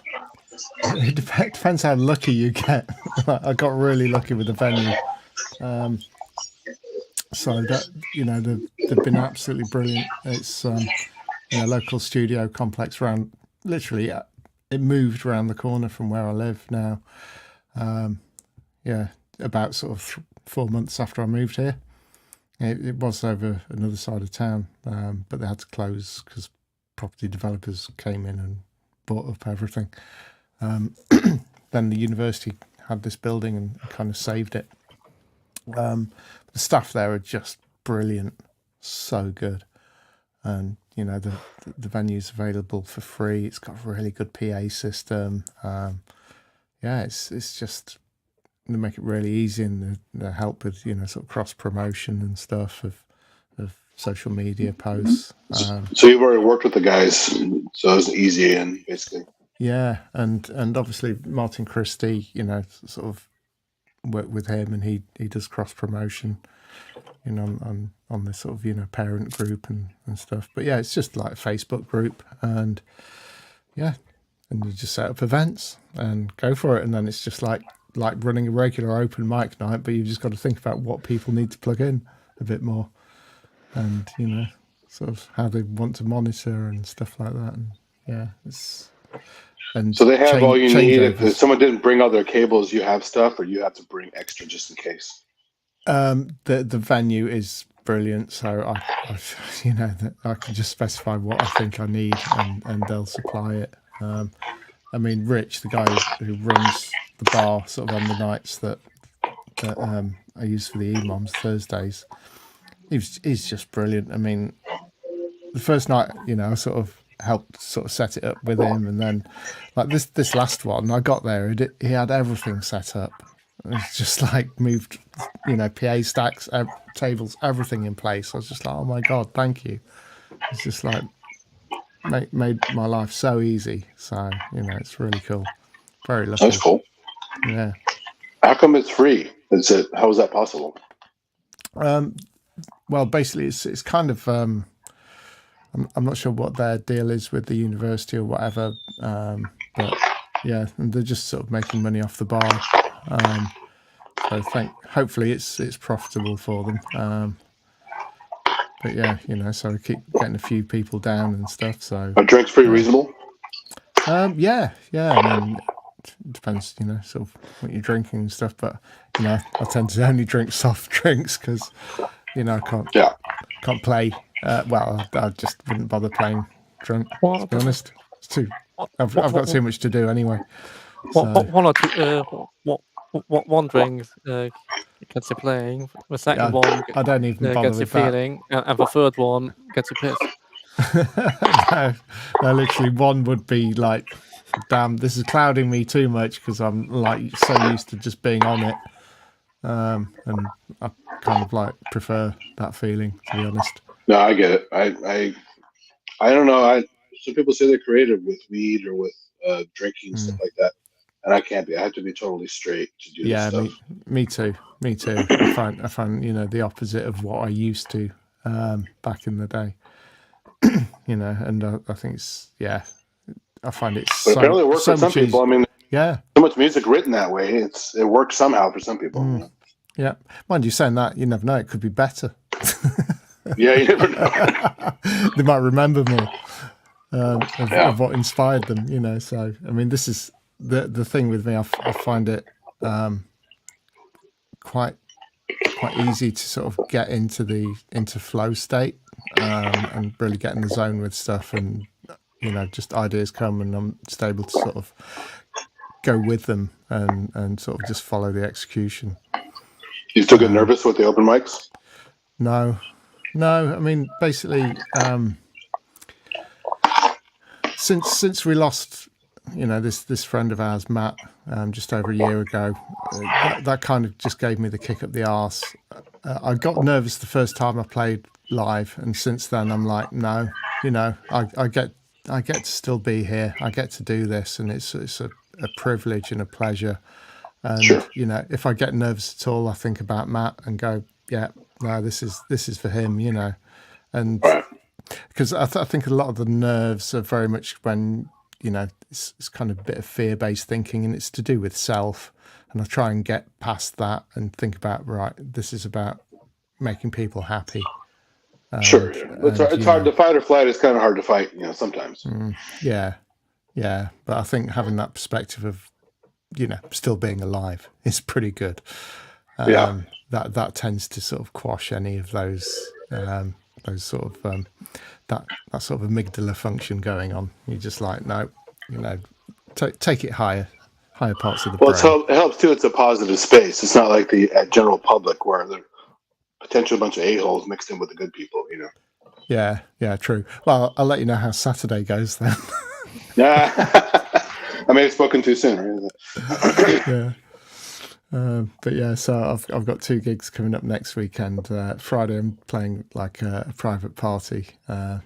it depends how lucky you get. I got really lucky with the venue. So that they've been absolutely brilliant. It's local studio complex around literally. It moved around the corner from where I live now. About sort of 4 months after I moved here. It was over another side of town, but they had to close because property developers came in and bought up everything. Then the university had this building and kind of saved it. The staff there are just brilliant, so good. And the venue's available for free. It's got a really good PA system. It's just they make it really easy, and they help with sort of cross promotion and stuff of social media posts. So you've already worked with the guys, so it's easy and basically. Yeah, and obviously Martin Christie, sort of work with him, and he does cross promotion. On this sort of parent group and stuff. But yeah, it's just like a Facebook group, and you just set up events and go for it. And then it's just like running a regular open mic night, but you've just got to think about what people need to plug in a bit more, and sort of how they want to monitor and stuff like that. And and so they have all you need. If someone didn't bring all their cables, you have stuff, or you have to bring extra just in case. The venue is brilliant, so I can just specify what I think I need, and they'll supply it. I mean, Rich, the guy who runs the bar, sort of on the nights that I use for the EMOMs Thursdays, he's just brilliant. I mean, the first night, I sort of helped sort of set it up with him, and then like this last one, I got there, he had everything set up. It's just like moved, PA stacks, tables, everything in place. I was just like, oh my God, thank you. It's just like made my life so easy. So, it's really cool. Very lucky. That's cool. Yeah. How come it's free? How is that possible? Well, basically, it's kind of, I'm not sure what their deal is with the university or whatever. But yeah, and they're just sort of making money off the bar. So hopefully it's profitable for them. But yeah, so we keep getting a few people down and stuff. So are drinks pretty reasonable? Yeah. I mean, it depends, sort of what you're drinking and stuff. But I tend to only drink soft drinks because I can't play. Well, I just wouldn't bother playing drunk. To be honest, it's too. I've got too much to do anyway. One or two. One drink gets you playing. The second Yeah, one I don't even bother gets you with that. feeling, and the third one gets you pissed. no, literally one would be like, damn, this is clouding me too much because I'm like so used to just being on it. And I kind of like prefer that feeling, to be honest. No, I get it. I don't know. Some people say they're creative with weed or with drinking and stuff like that, and I can't be. I have to be totally straight to do this stuff. Me too. I find the opposite of what I used to back in the day. And I think it's I find it But apparently it works for some people. I mean, so much music written that way. It works somehow for some people. Yeah, mind you, saying that, you never know. It could be better. Yeah, you never know. They might remember more of what inspired them. So I mean, this is the thing with me. I find it quite easy to sort of get into flow state and really get in the zone with stuff, and just ideas come and I'm just able to sort of go with them and sort of just follow the execution. You still get nervous with the open mics? No. I mean, basically, since we lost, this friend of ours, Matt, just over a year ago, that kind of just gave me the kick up the arse. I got nervous the first time I played live, and since then I'm like, no, I get to still be here. I get to do this, and it's a privilege and a pleasure. And sure. If I get nervous at all, I think about Matt and go, yeah, no, this is for him, and because I think a lot of the nerves are very much when it's kind of a bit of fear-based thinking, and it's to do with self. And I try and get past that and think about, right, this is about making people happy. Sure, it's hard to fight or flight. It's kind of hard to fight, sometimes. Yeah, but I think having that perspective of still being alive is pretty good. That tends to sort of quash any of those sort of that sort of amygdala function going on. You're just like, no, take it higher parts of the brain. Well, it helps too. It's a positive space. It's not like the general public where they're potentially a bunch of a-holes mixed in with the good people. Yeah, true. Well, I'll let you know how Saturday goes then. Yeah. I may have spoken too soon. Right? Yeah. But yeah, so I've got 2 gigs coming up next weekend. Friday I'm playing like a private party, a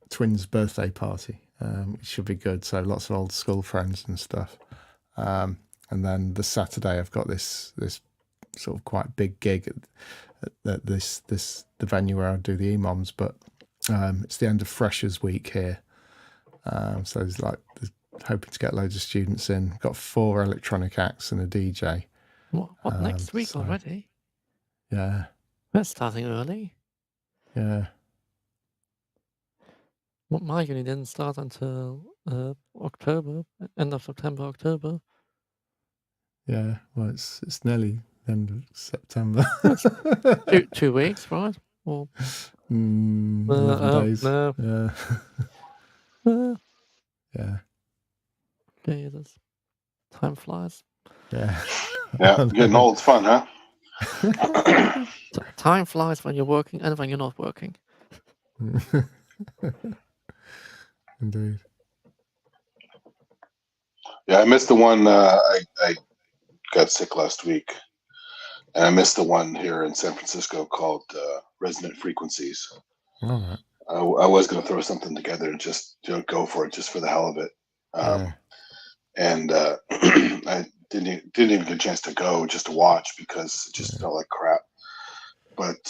twins' birthday party. It should be good. So lots of old school friends and stuff. And then the Saturday I've got this sort of quite big gig at the venue where I do the EMOMs, but it's the end of Freshers Week here. So there's hoping to get loads of students in. Got 4 electronic acts and a DJ. What next week already? Yeah. That's starting early. Yeah. Well, my uni didn't start until October, end of September, October. Yeah, well, it's nearly the end of September. 2 weeks, right? Or 11 days. No. Yeah. Yeah. Jesus. Time flies. Yeah. Yeah, getting old is fun, huh? Time flies when you're working and when you're not working. Indeed. Yeah, I missed the one. I got sick last week, and I missed the one here in San Francisco called Resonant Frequencies. All right. I was going to throw something together and just go for it, just for the hell of it. And I didn't even get a chance to go just to watch because it just felt like crap. But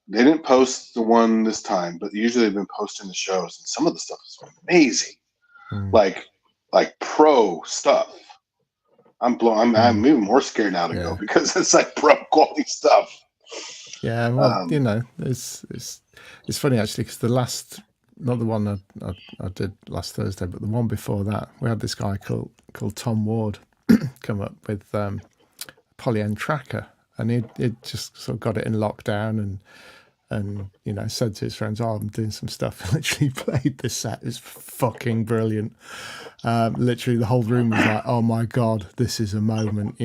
they didn't post the one this time, but usually they've been posting the shows, and some of the stuff is amazing, like pro stuff. I'm even more scared now to go because it's like pro quality stuff. Yeah, well, it's funny actually because not the one I did last Thursday, but the one before that, we had this guy called Tom Ward come up with Polyend Tracker, and he'd just sort of got it in lockdown and said to his friends, "Oh, I'm doing some stuff." And literally played this set. It's fucking brilliant. Literally, the whole room was like, "Oh my god, this is a moment!"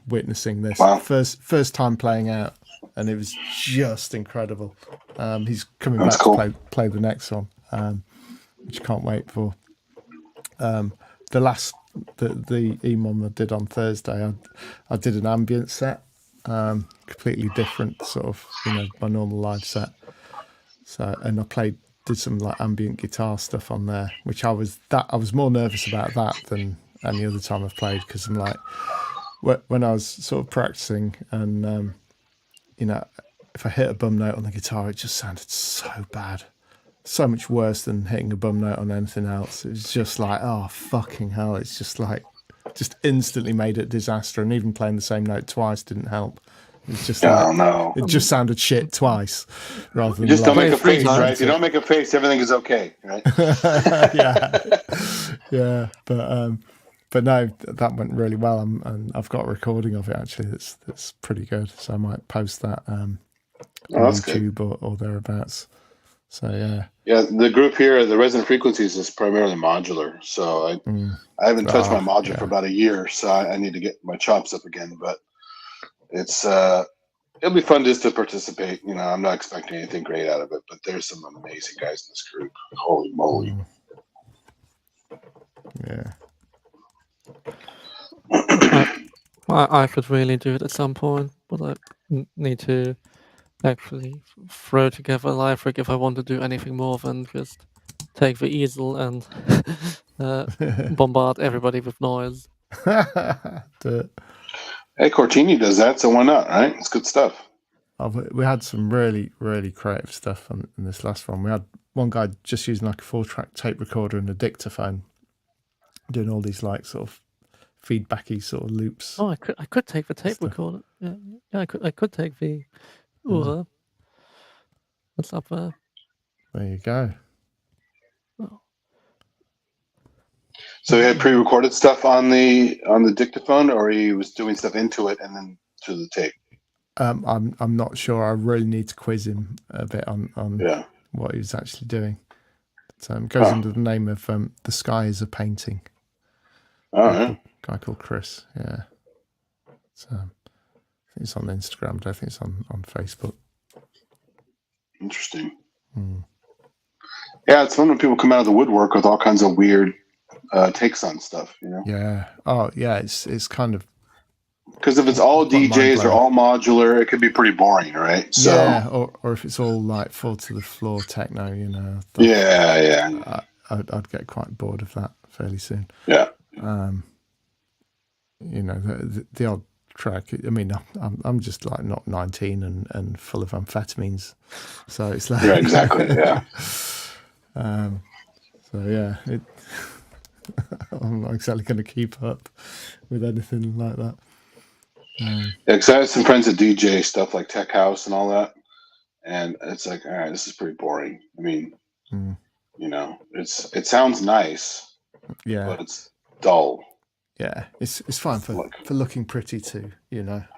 Witnessing this first time playing out, and it was just incredible. He's coming back to play the next one, which I can't wait for. The last the EMOM I did on Thursday, I did an ambient set, completely different sort of my normal live set. So and I did some like ambient guitar stuff on there, which I was more nervous about that than any other time I've played, because I'm like, when I was sort of practicing and if I hit a bum note on the guitar, it just sounded so bad. So much worse than hitting a bum note on anything else. It was just like, oh fucking hell! It's just like, just instantly made it a disaster. And even playing the same note twice didn't help. It was just it just sounded shit twice, rather than. You just don't make a face, right? If you don't make a face, everything is okay, right? yeah. But no, that went really well, and I've got a recording of it actually. That's pretty good. So I might post that on YouTube or thereabouts. So yeah. The group here, the Resonant Frequencies, is primarily modular. So I haven't touched my modular for about a year, so I need to get my chops up again. But it's it'll be fun just to participate. I'm not expecting anything great out of it, but there's some amazing guys in this group. Holy moly! Yeah. I could really do it at some point, but I need to actually throw together a live rig if I want to do anything more than just take the easel and bombard everybody with noise. Hey, Cortini does that, so why not, right? It's good stuff. We had some really, really creative stuff in this last one. We had one guy just using like a 4-track tape recorder and a dictaphone, doing all these like sort of feedbacky sort of loops. Oh, I could take the tape recorder. Yeah, I could take the. What's up there? There you go. Oh. So he had pre-recorded stuff on the dictaphone, or he was doing stuff into it and then to the tape. I'm not sure. I really need to quiz him a bit on what he was actually doing. So it goes under the name of "The Sky Is a Painting." Guy called Chris. Yeah. So I think it's on Instagram. I don't think it's on Facebook. Interesting. Yeah, it's fun when people come out of the woodwork with all kinds of weird takes on stuff. Yeah. Oh, yeah. It's kind of, because if it's all DJs or all modular, it could be pretty boring, right? So, yeah. Or if it's all like full to the floor techno, I'd get quite bored of that fairly soon. Yeah. The odd track. I mean, I'm just like not 19 and full of amphetamines, so it's like exactly. Yeah. So yeah, I'm not exactly going to keep up with anything like that. Because I have some friends that DJ stuff like tech house and all that, and it's like, all right, this is pretty boring. I mean, it sounds nice, but it's dull. Yeah, it's fine for looking pretty too, But,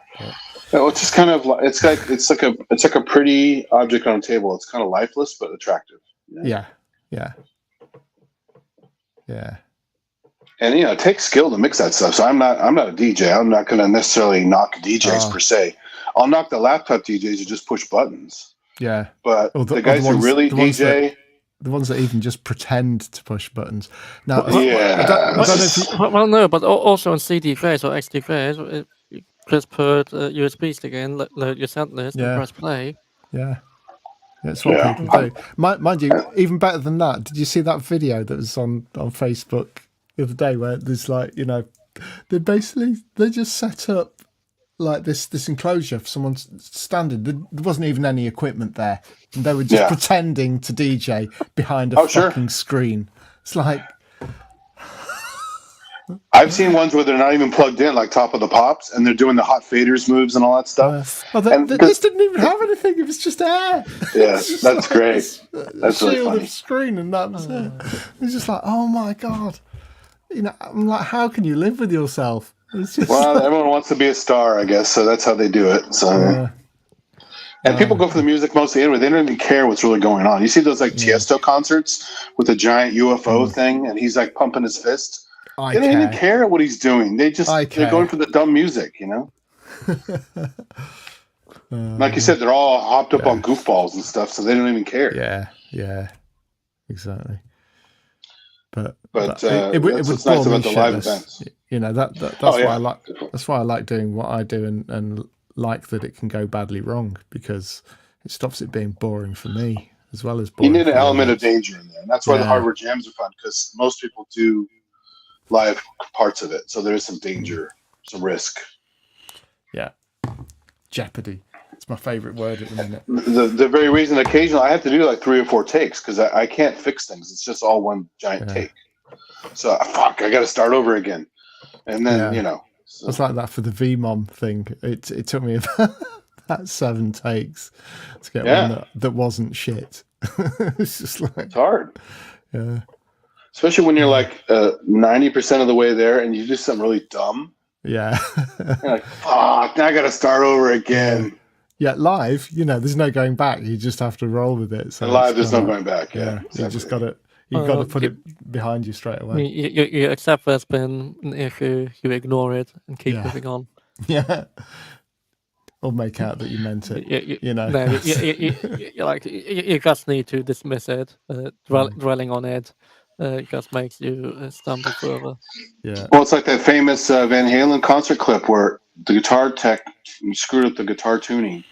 it's just kind of like it's like a pretty object on a table. It's kind of lifeless but attractive. Yeah. And it takes skill to mix that stuff. So I'm not a DJ. I'm not going to necessarily knock DJs per se. I'll knock the laptop DJs who just push buttons. Yeah, but the guys who really DJ. The ones that even just pretend to push buttons. Now, I don't know if you, well, no, but also on CD phase or XD phase, you just put USB stick in, load your sound list, and press play. Yeah, that's what people do. Mind you, even better than that. Did you see that video that was on Facebook the other day where there's like, they just set up like this enclosure for someone standing. There wasn't even any equipment there, and they were just pretending to DJ behind a fucking screen. It's like I've seen ones where they're not even plugged in, like Top of the Pops, and they're doing the hot faders moves and all that stuff. This didn't even have anything; it was just air. Yeah, that's great. That's really funny. Of screen, and that was it. It's just like, oh my god, I'm like, how can you live with yourself? Well, everyone wants to be a star, I guess, so that's how they do it. So, And people go for the music mostly anyway. They don't even care what's really going on. You see those like Tiesto concerts with a giant UFO thing, and he's like pumping his fist. They don't even care what he's doing. They're going for the dumb music, you know. Like you said, they're all hopped up on goofballs and stuff, so they don't even care. Yeah, exactly. But it was nice about the live events. You know that's why I like. That's why I like doing what I do, and like that it can go badly wrong, because it stops it being boring for me as well as boring. You need an element of danger in there, and that's why the hardware jams are fun, because most people do live parts of it, so there is some danger, some risk. Yeah, jeopardy. It's my favorite word at the minute. The very reason occasionally I have to do like 3 or 4 takes, because I can't fix things. It's just all one giant take. So I got to start over again, and then So. It's like that for the VMOM thing. It took me about 7 takes to get one that wasn't shit. It's just like it's hard. Yeah. Especially when you're like 90% of the way there and you do something really dumb. Yeah. You're like, fuck, now I got to start over again. Yeah, live, there's no going back. You just have to roll with it. So live, there's no going back. Yeah, exactly. You just got to. You've got to put it behind you straight away. You accept there's been an issue, you ignore it, and keep moving on. Yeah. Or make out that you meant it. No, you just need to dismiss it. Dwelling on it just makes you stumble further. Yeah. Well, it's like that famous Van Halen concert clip where the guitar tech screwed up the guitar tuning,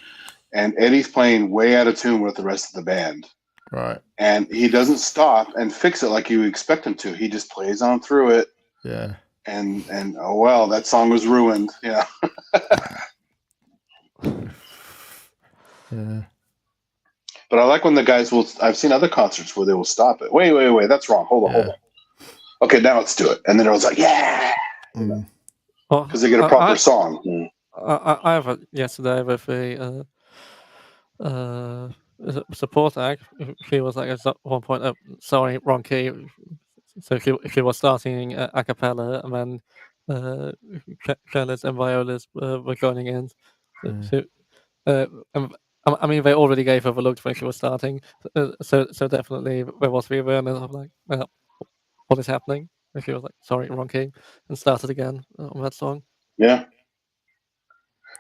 and Eddie's playing way out of tune with the rest of the band. Right. And he doesn't stop and fix it like you expect him to. He just plays on through it. Yeah. And oh well, that song was ruined. Yeah. Yeah. But I like when the guys will. I've seen other concerts where they will stop it. Wait, that's wrong. Hold on. Okay, now let's do it. And then it was like, yeah, because they get a proper song. I have yesterday with a support act. She was like at one point, sorry, wrong key. So she was starting a cappella, and then cellists and violists were joining in. So, I mean, they already gave her the look when she was starting, so definitely there was the awareness of like, well, what is happening? And she was like, sorry, wrong key, and started again on that song. Yeah.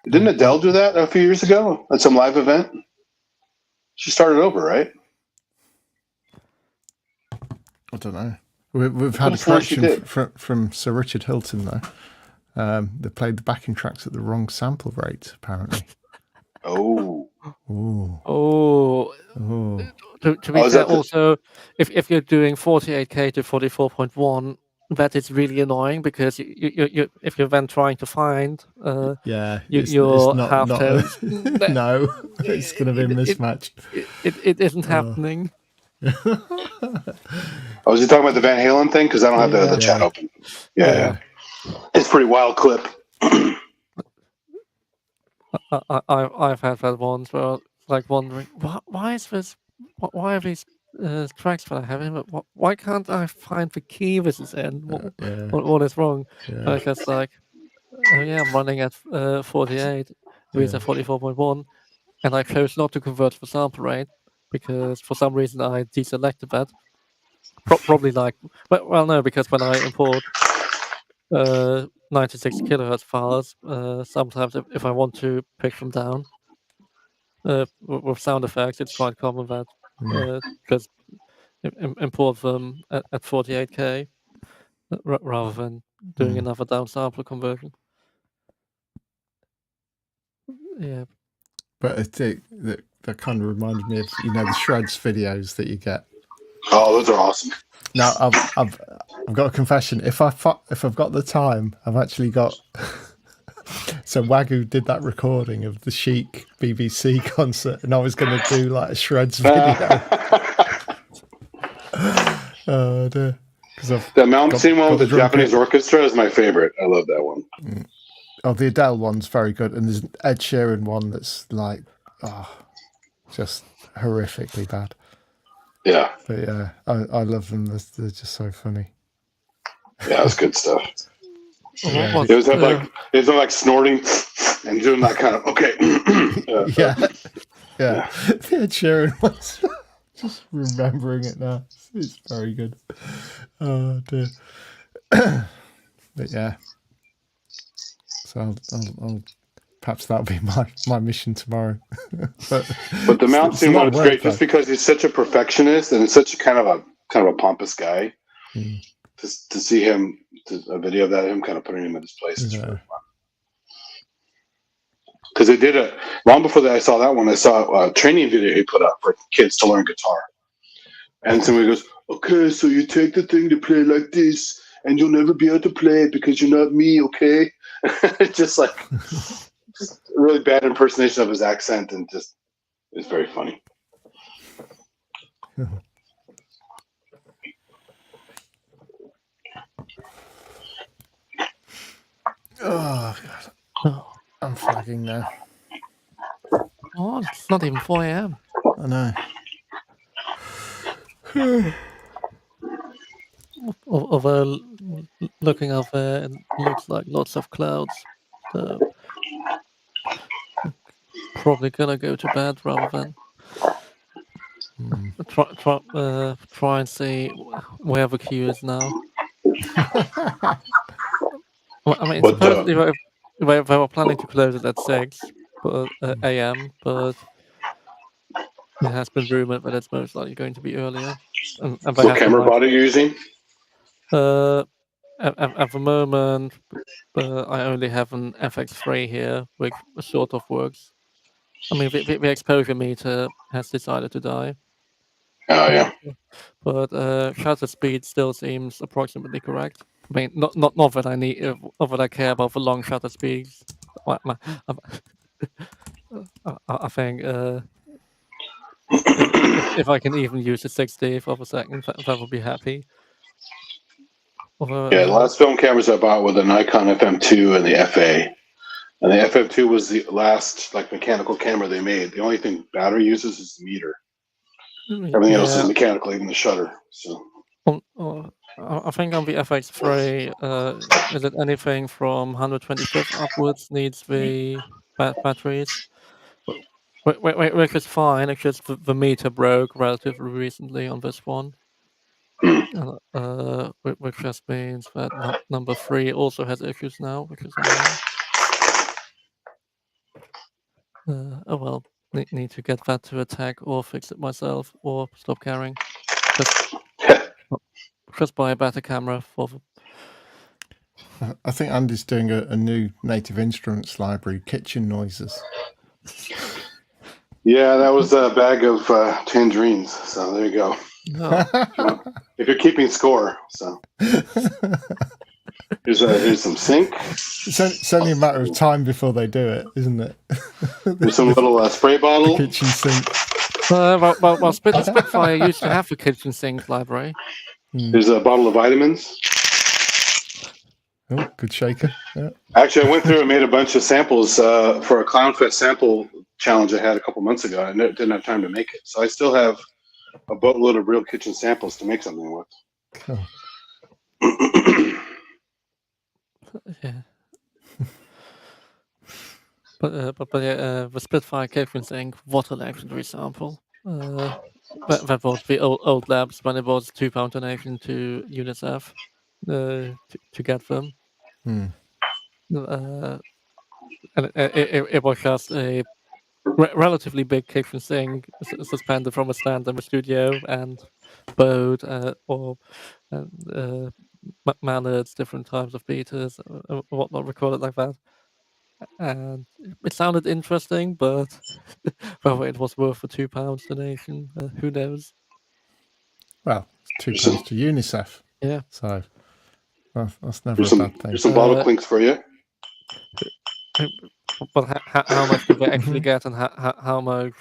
Didn't Adele do that a few years ago at some live event? She started over, right? I don't know. We've had a correction from Sir Richard Hilton, though. They played the backing tracks at the wrong sample rate, apparently. Oh. To be fair, also, if you're doing 48K to 44.1, that is really annoying, because you if you're then trying to find your half tones, no, it's going to be a mismatch. It isn't happening. Was he talking about the Van Halen thing? Because I don't have the chat open. Yeah. It's a pretty wild clip. I've had that once where I was like wondering, why is this? Why are these tracks that I have in? But why can't I find the key this is in? What is wrong? Yeah. I just like, I'm running at 48, these are 44.1, and I chose not to convert the sample rate because for some reason I deselected that. Probably like, no, because when I import 96 kilohertz files, sometimes if I want to pick them down with sound effects, it's quite common that because import them at 48K rather than doing another downsample conversion. Yeah. But that kind of reminded me of the shreds videos that you get. Oh, those are awesome. Now I've got a confession. If I've got the time, I've actually got. So Wagyu did that recording of the Chic BBC concert, and I was going to do like a shreds video. Oh dear! The mountain scene one with the Japanese orchestra is my favorite. I love that one. Oh, the Adele one's very good, and there's an Ed Sheeran one that's like, just horrifically bad. Yeah. But yeah, I love them. They're just so funny. Yeah, it's good stuff. Yeah. It was like snorting and doing that kind of yeah. Yeah. The Ed Sheeran was just remembering it now. It's very good. Oh dear. But yeah. So I'll perhaps that'll be my mission tomorrow. but the Mount scene one is great just though. because he's such a perfectionist and it's such a kind of a pompous guy. To see him, a video of that, him kind of putting him in his place is really fun. Because they did it long before that. I saw that one. I saw a training video he put up for kids to learn guitar. And somebody goes, "Okay, so you take the thing to play like this, and you'll never be able to play it because you're not me, okay?" just a really bad impersonation of his accent, and just it's very funny. Oh God, I'm flagging now. Oh, it's not even 4 a.m. I know. Although looking up there, it looks like lots of clouds. So probably gonna go to bed rather than try and see where the queue is now. Well, I mean, supposedly they were planning to close it at 6 a.m., but it has been rumored that it's most likely going to be earlier. And what camera body are you using? At the moment, I only have an FX3 here, which sort of works. I mean, the exposure meter has decided to die. Oh yeah. But shutter speed still seems approximately correct. I mean, not that I need, not that I care about the long shutter speeds. I think if I can even use the 60th of a second, that would be happy. Although, the last film cameras I bought were the Nikon FM2 and the FA. And the FM2 was the last mechanical camera they made. The only thing battery uses is the meter. Everything else is mechanical, even the shutter. So. I think on the FX3, is it anything from 125th upwards needs the batteries? Which is fine. It's just the meter broke relatively recently on this one. Which just means that number 3 also has issues now, which is annoying. Oh well, need to get that to attack or fix it myself or stop caring. Just buy a better camera for the... I think Andy's doing a new native instruments library, kitchen noises. Yeah, that was a bag of tangerines. So there you go. No. If you're keeping score, so here's some sink. It's only a matter of time before they do it, isn't it? There's some little spray bottle. The kitchen sink. Well, Spitfire used to have the kitchen sink library. There's a bottle of vitamins. Oh, good shaker. Yeah. Actually, I went through and made a bunch of samples for a Clownfest sample challenge I had a couple months ago. I didn't have time to make it. So I still have a boatload of real kitchen samples to make something with. Cool. Yeah. But yeah, the Spitfire kitchen sink was a legendary sample. That was the old labs when it was £2 donation to UNICEF to get them. And it was just a relatively big kitchen sink suspended from a stand in the studio and bowed or mallets, different types of beaters, whatnot, recorded like that. And it sounded interesting, but whether it was worth the £2 donation, who knows? Well, it's £2 to UNICEF. Yeah. So that's never a bad thing. There's some bottle clinks for you. But how much do they actually get, and how much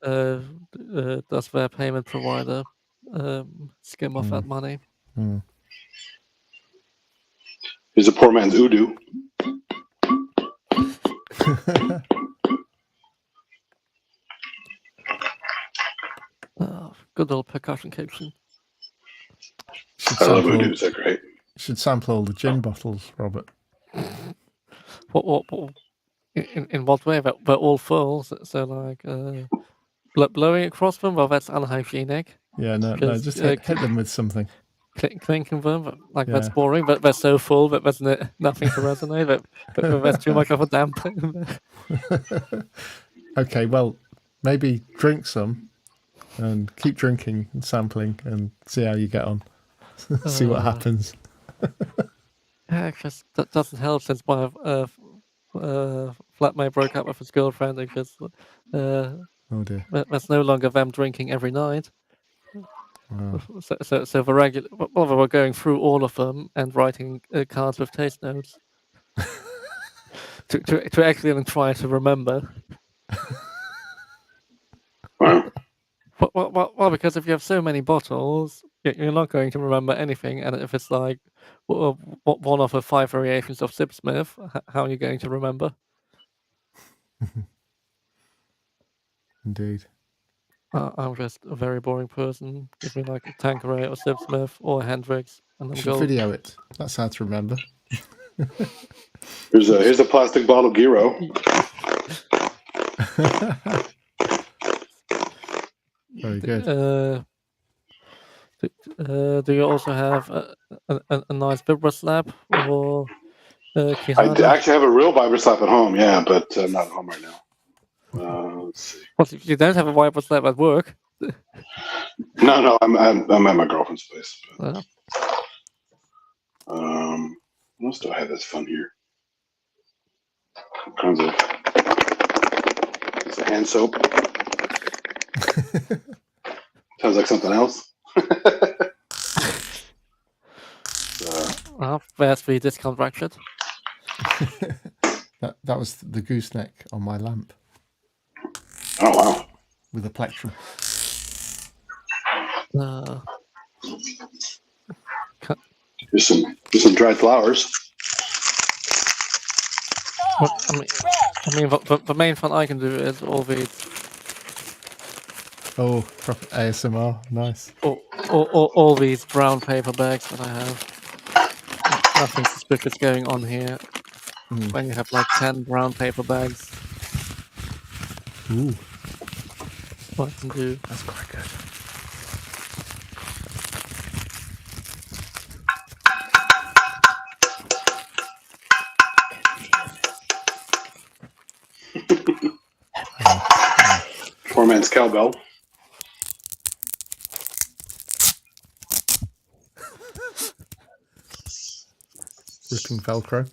does their payment provider skim off that money? Here's a poor man's Udo. Good old percussion kitchen. I love Udos, they're great. You should sample all the gin bottles, Robert. What In what way? They're all full. So like blowing across them. Well, that's unhygienic. Yeah, no, just hit them with something. Clinking them, like that's boring. But they're so full that there's nothing to resonate. But there's too much of a damp. Okay, well, maybe drink some and keep drinking and sampling and see how you get on. See what happens. Yeah, because that doesn't help since my flatmate broke up with his girlfriend because oh dear, there's no longer them drinking every night. Wow. So the regular, well, they were going through all of them and writing cards with taste notes to actually try to remember. Well, because if you have so many bottles, you're not going to remember anything. And if it's like one of the 5 variations of Sipsmith, how are you going to remember? Indeed. I'm just a very boring person. Give me like a Tanqueray or Sipsmith or a Hendrix, and You then should go. video it. That's how to remember. Here's a plastic bottle gyro. Very good. Do you also have a nice vibra slap or I Kihana? actually have a real vibra slap at home, yeah, but I'm not at home right now. Let's see. What, you don't have a vibra slap at work? No, I'm at my girlfriend's place. But, what else do I have that's fun here? All kinds of. It's a hand soap. Sounds like something else. There's the discount ratchet. that was the gooseneck on my lamp. Oh wow! With a plectrum. There's some dried flowers. Well, I mean, the main fun I can do is all these. Oh, proper ASMR, nice. All these brown paper bags that I have. Nothing suspicious going on here. When you have like 10 brown paper bags. Ooh. What I can do. That's quite good. Poor man's cowbell. Ripping Velcro.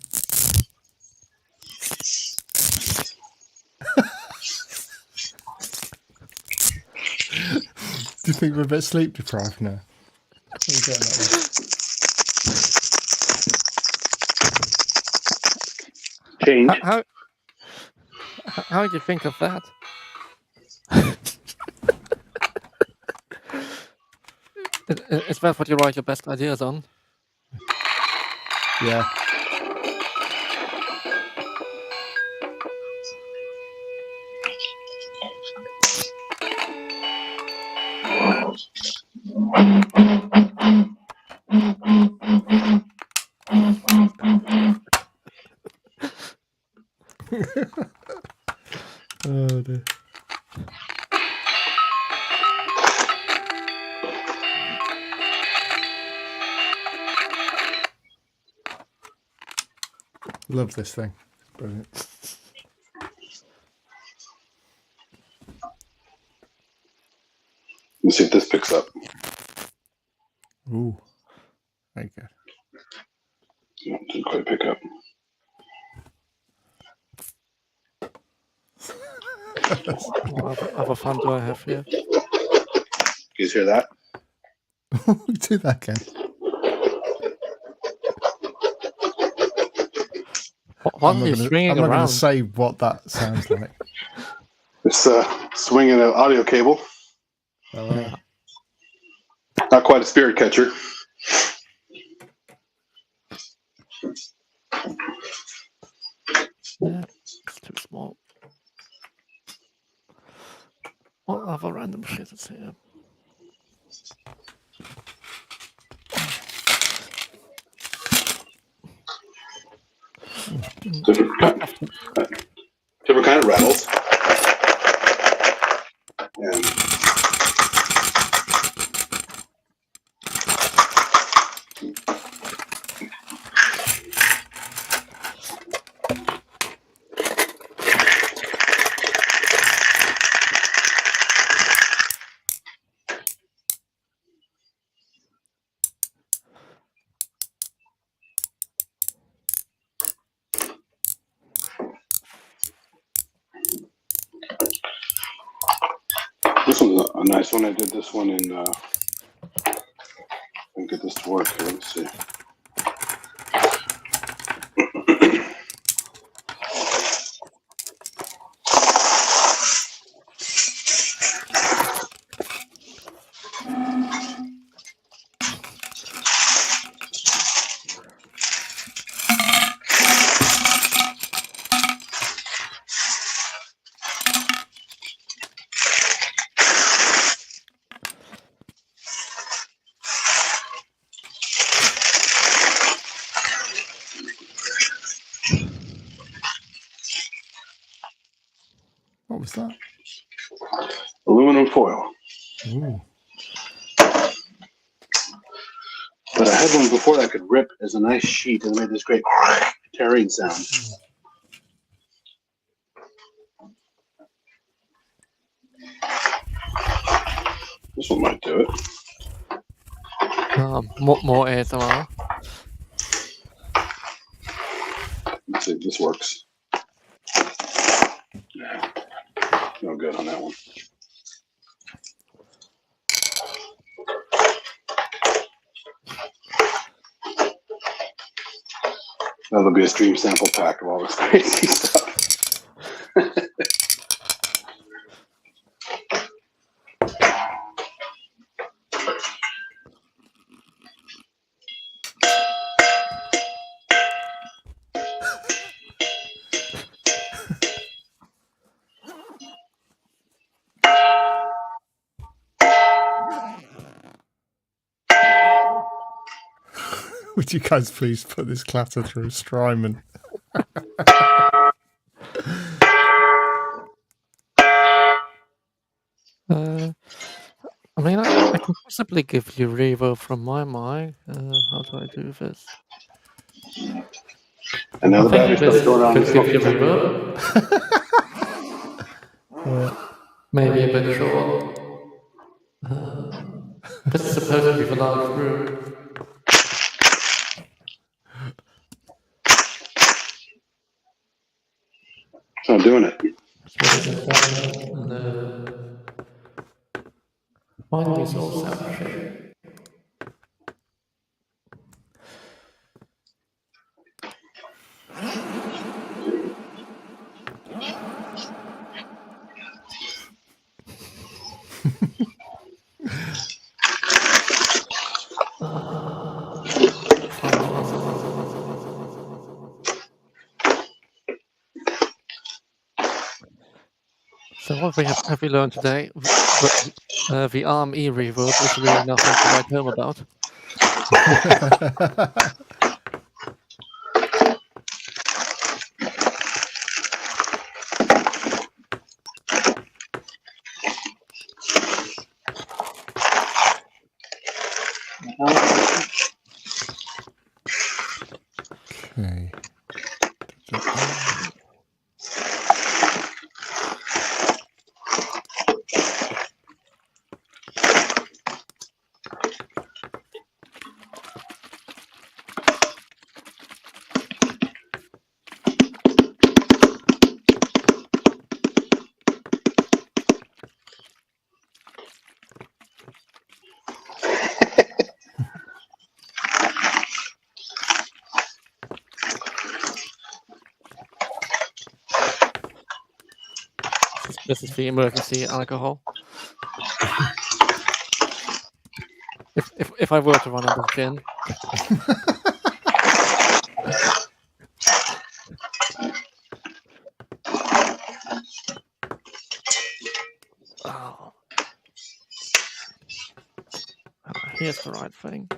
Do you think we're a bit sleep deprived now? Change. How did you think of that? Is that what you write your best ideas on? Yeah. Oh dear. Love this thing. It's brilliant. Let's see if this picks up. Ooh. Very good. No, didn't quite pick up. What other fun do I have here? You guys hear that? Do that again. What are you swinging I'm not going around? to say what that sounds like. It's swinging an audio cable. Oh, Not quite a spirit catcher. Yeah, it's too small. What other random shit is here? And this one's a nice one. I did this one in, and get this to work here. Let's see. What was that? Aluminum foil. Ooh. But I had one before that could rip as a nice sheet and made this great tearing sound. This one might do it. More ASMR. Let's see if this works. Yeah. No good on that one. That'll be a stream sample pack of all this crazy stuff. Would you guys please put this clatter through Strymon? I mean, I can possibly give you reverb from my mic. How do I do this? And now the battery's this going on. could give you reverb. Maybe a bit short. This is supposed to be for large room. It's not doing it. Mine is all sound shape. So what have we learned today? The ARM reverb is really nothing to write home about. Okay. This is the emergency alcohol. If I were to run out of gin. Oh. Here's the right thing.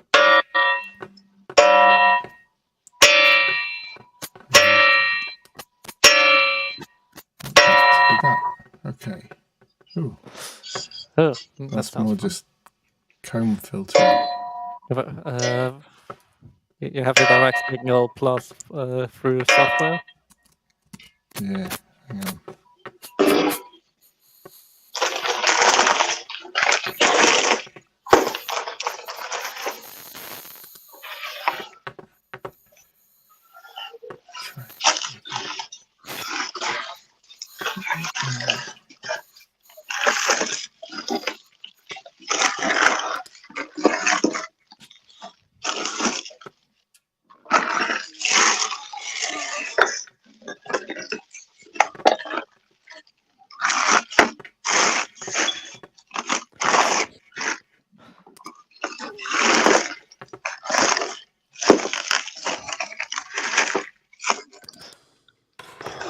Okay. Ooh. Oh, That's more just comb filter. You have the direct signal plus through software. Yeah, hang on.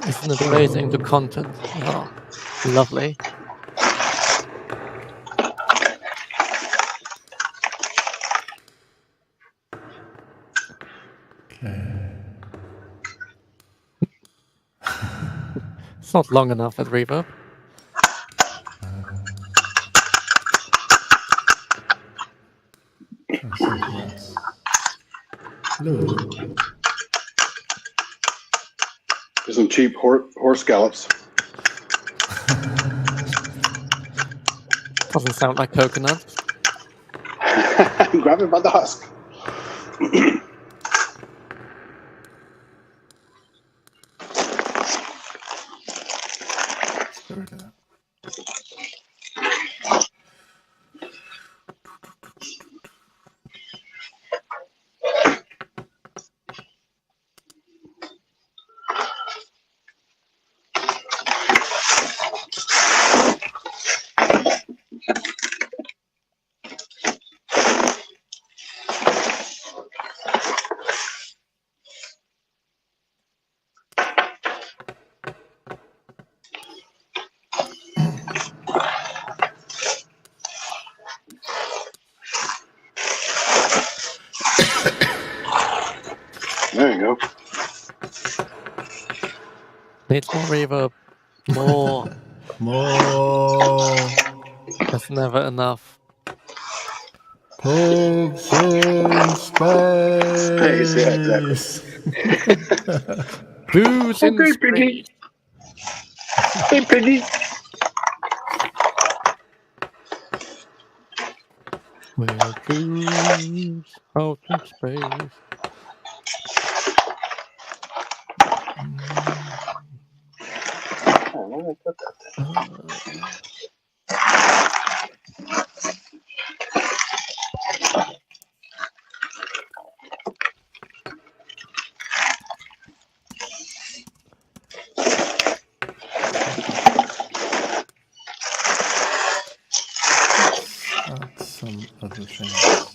Isn't it amazing, the content? Oh, lovely. Okay. It's not long enough at reverb. Try something else. Hello. There's some cheap horse scallops. Doesn't sound like coconut. Grab it by the husk. Let's get rid of that. There you go. Needs more reverb. More. More. There's never enough. Pigs in space. Yeah, exactly. Who's in Okay, space? Piggy. Hey, Piggy. We'll cruise out in space. Oh, where did I put that thing? Add some other things.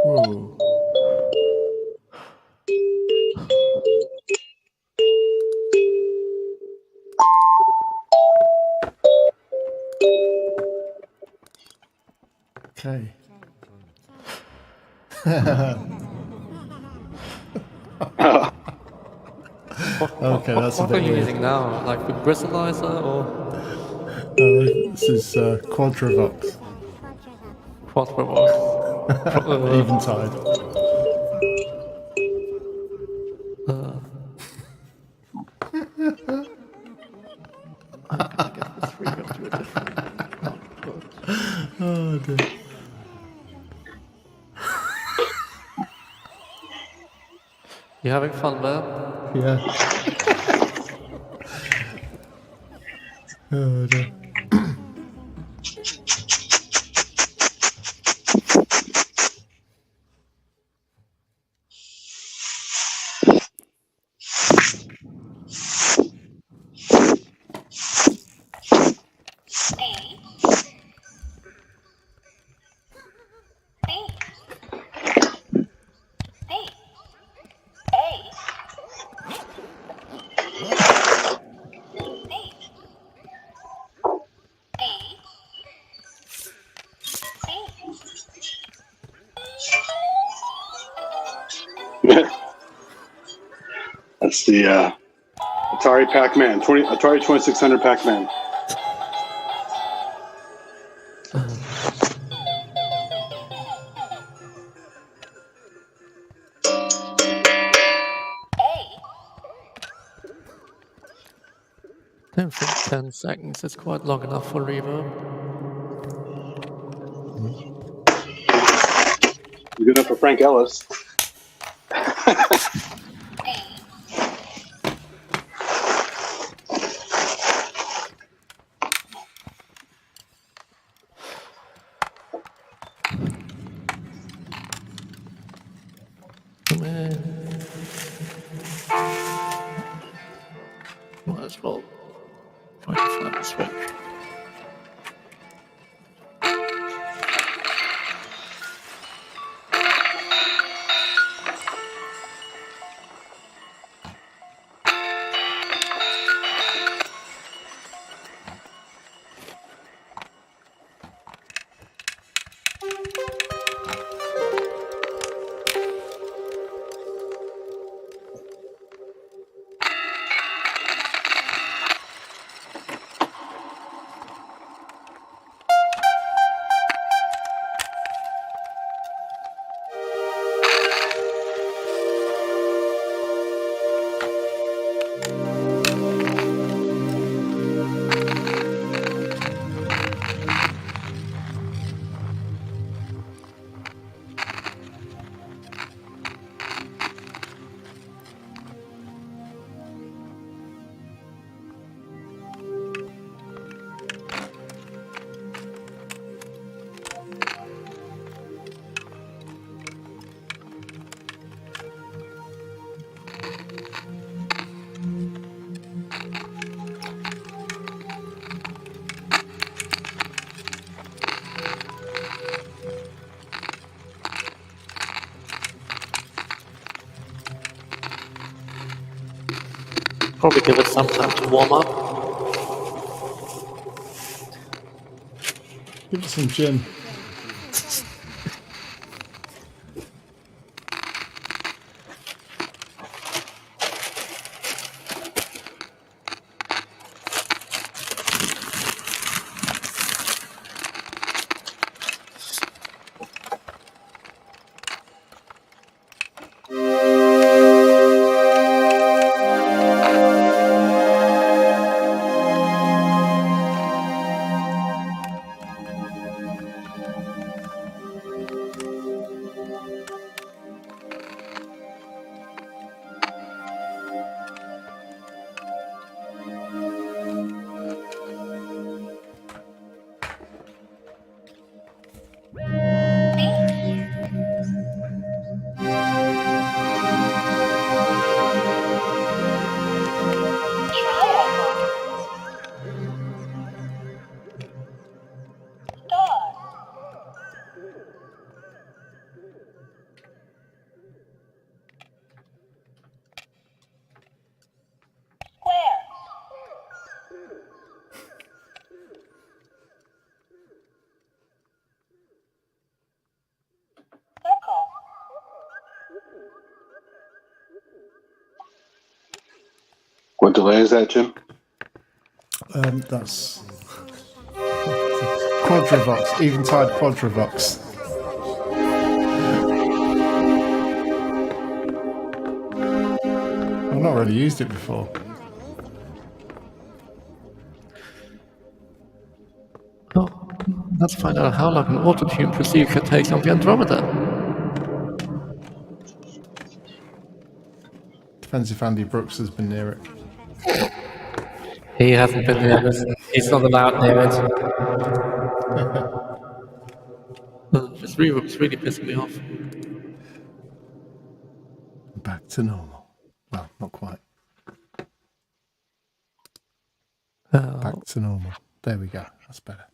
Whoa. Okay. Okay, that's a what bit are you weird. using now? Like the bristleizer or? This is Quadravox. Quadravox. Eventide. I get this reverb to a different output. Oh dear. You having fun there? Yeah. Oh dear. That's the Atari Pac-Man, Atari 2600 Pac-Man. I don't think 10 seconds is quite long enough for reverb. Good enough for Frank Ellis. Might as well try to find the switch. Probably give it some time to warm up. Give it some gin. What delay is that, Jim? That's Quadravox, Eventide Quadravox. I've not really used it before. Oh, let's find out how long an auto-tune procedure takes on the Andromeda. Depends if Andy Brooks has been near it. He hasn't been near it. He's not allowed near it. This reverb's really pissing me off. Back to normal. Well, not quite. Back to normal. There we go. That's better.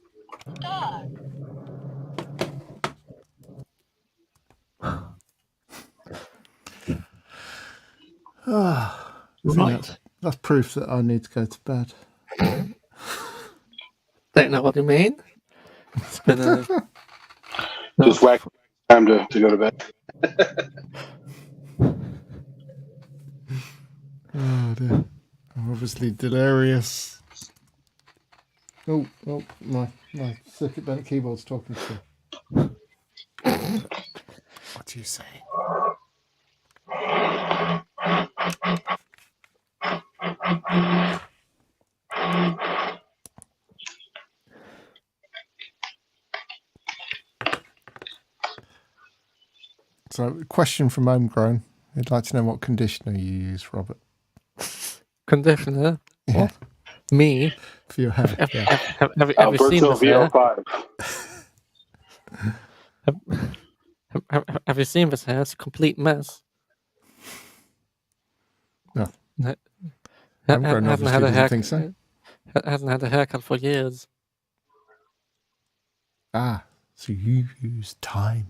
That's proof that I need to go to bed. Don't know what you mean. It's been a... Just whack time to go to bed. Oh dear. I'm obviously delirious. Oh, my circuit bent keyboard's talking to me. What do you say? So, question from Homegrown. He'd like to know what conditioner you use, Robert. Conditioner? Yeah. What? Me? For your hair, Have, yeah. have you seen this hair? VO5. Have you seen this hair? It's a complete mess. No. Hasn't obviously had a doesn't haircut. think so. Hasn't had a haircut for years. Ah, so you use time.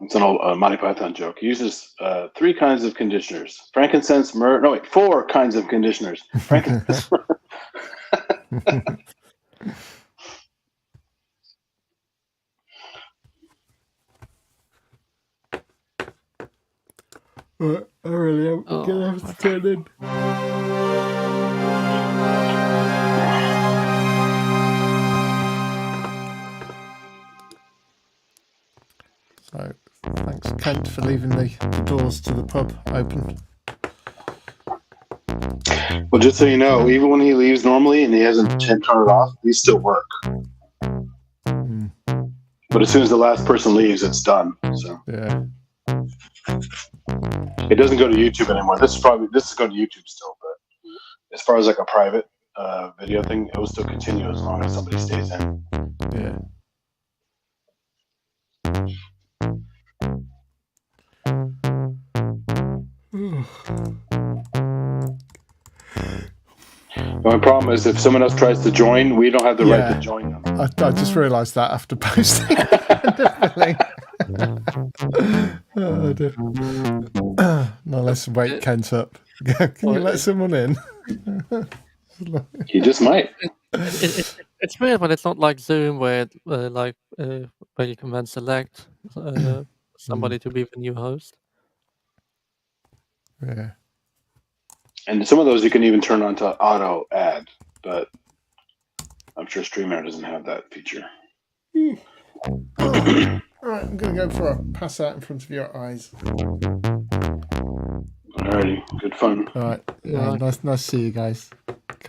It's an old Monty Python joke. He uses 3 kinds of conditioners: frankincense, myrrh. No, wait, 4 kinds of conditioners: frankincense, myrrh. Right, I really am gonna have to turn in. So, thanks, Kent, for leaving the doors to the pub open. Well, just so you know, even when he leaves normally and he hasn't turned it off, these still work. But as soon as the last person leaves, it's done. So yeah, it doesn't go to YouTube anymore. This is going to YouTube still, but as far as like a private video thing, it will still continue as long as somebody stays in. Yeah. The only problem is if someone else tries to join, we don't have the right to join them. I just realised that after posting oh dear. Now let's wake Kent up. Can you let someone in? He just might. It's weird when it's not like Zoom where where you can then select somebody to be the new host. Yeah. And some of those you can even turn on to auto add, but I'm sure StreamYard doesn't have that feature. Alright, I'm going to go for a pass out in front of your eyes. Alrighty, good fun. Alright, yeah, nice to see you guys.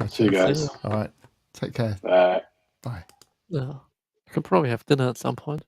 See you guys. Alright, take care. Bye. Bye. Yeah, I could probably have dinner at some point.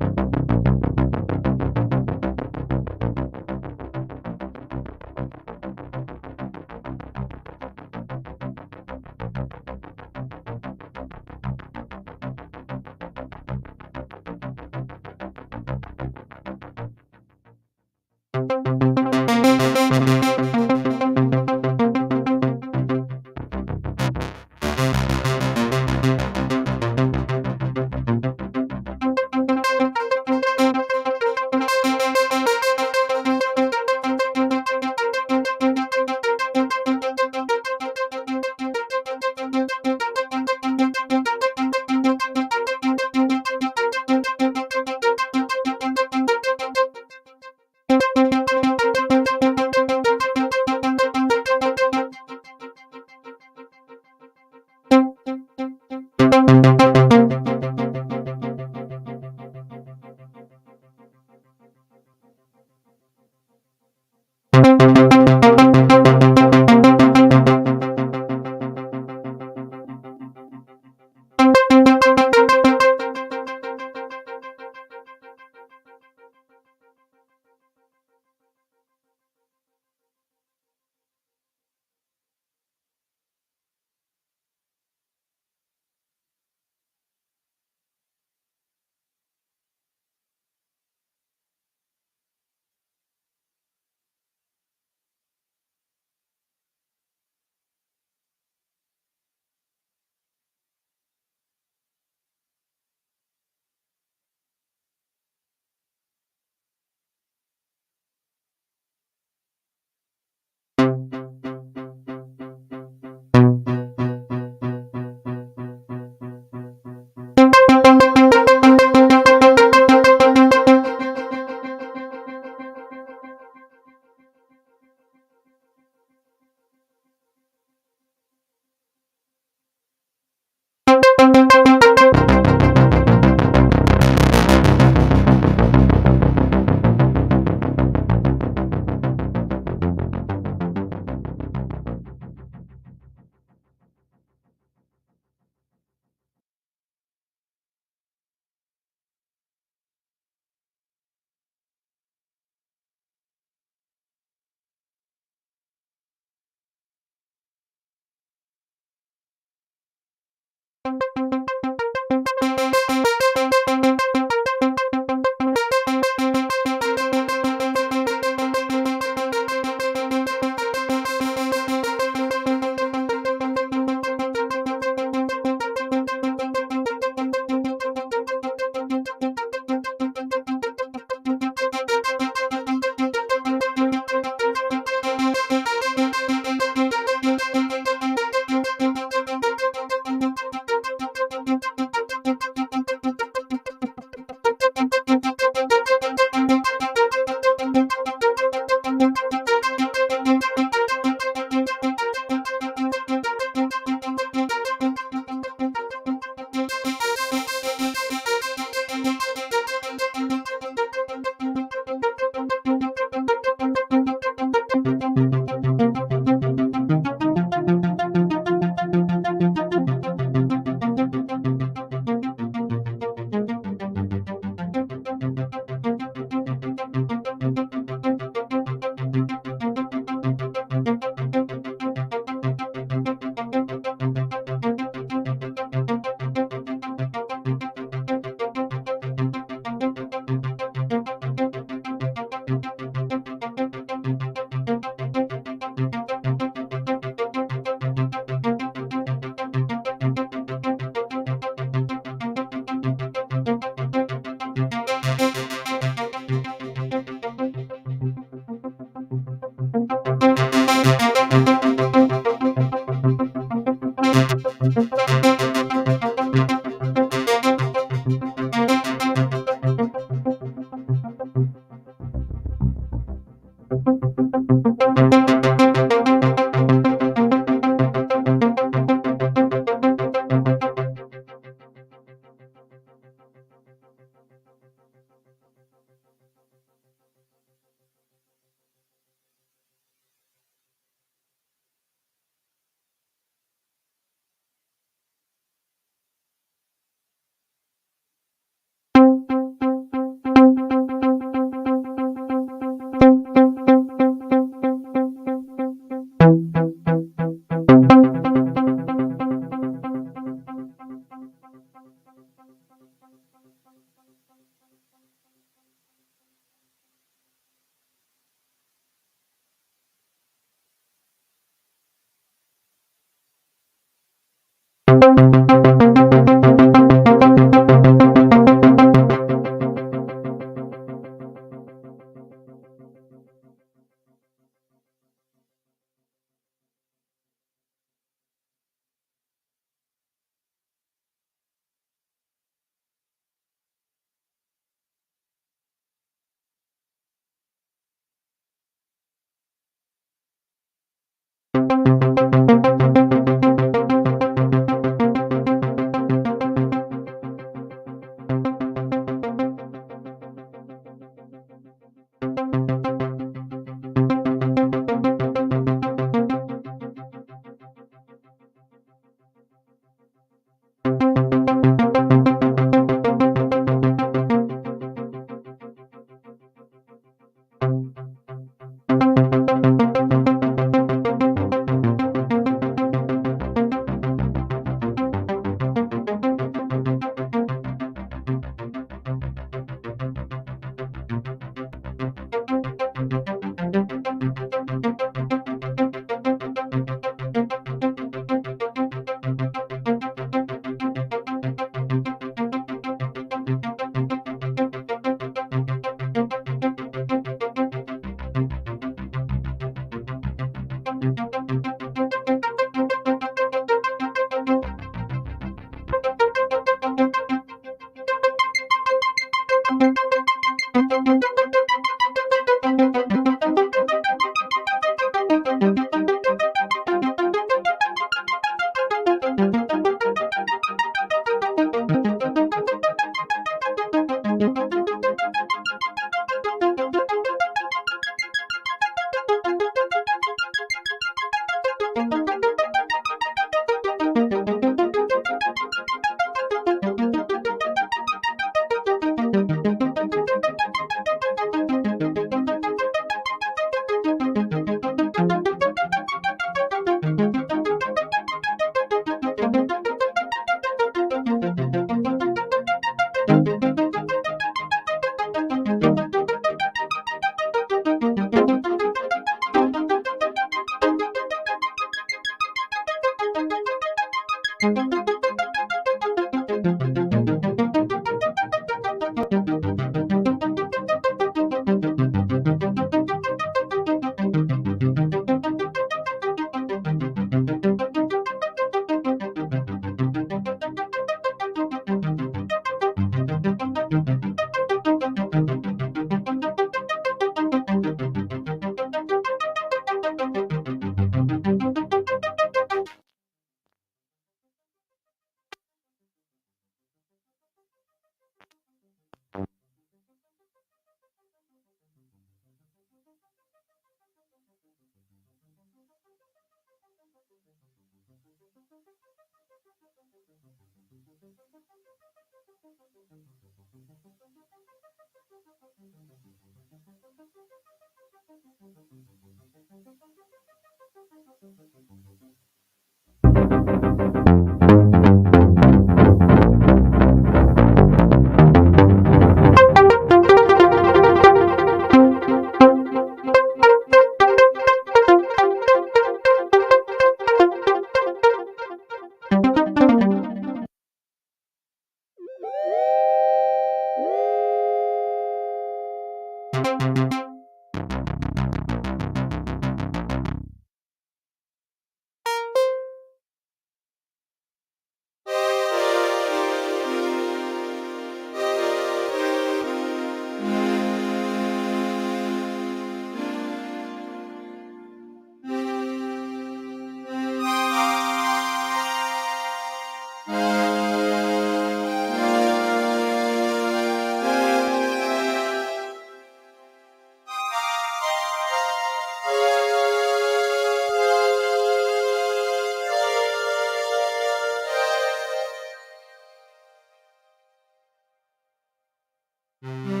Bye.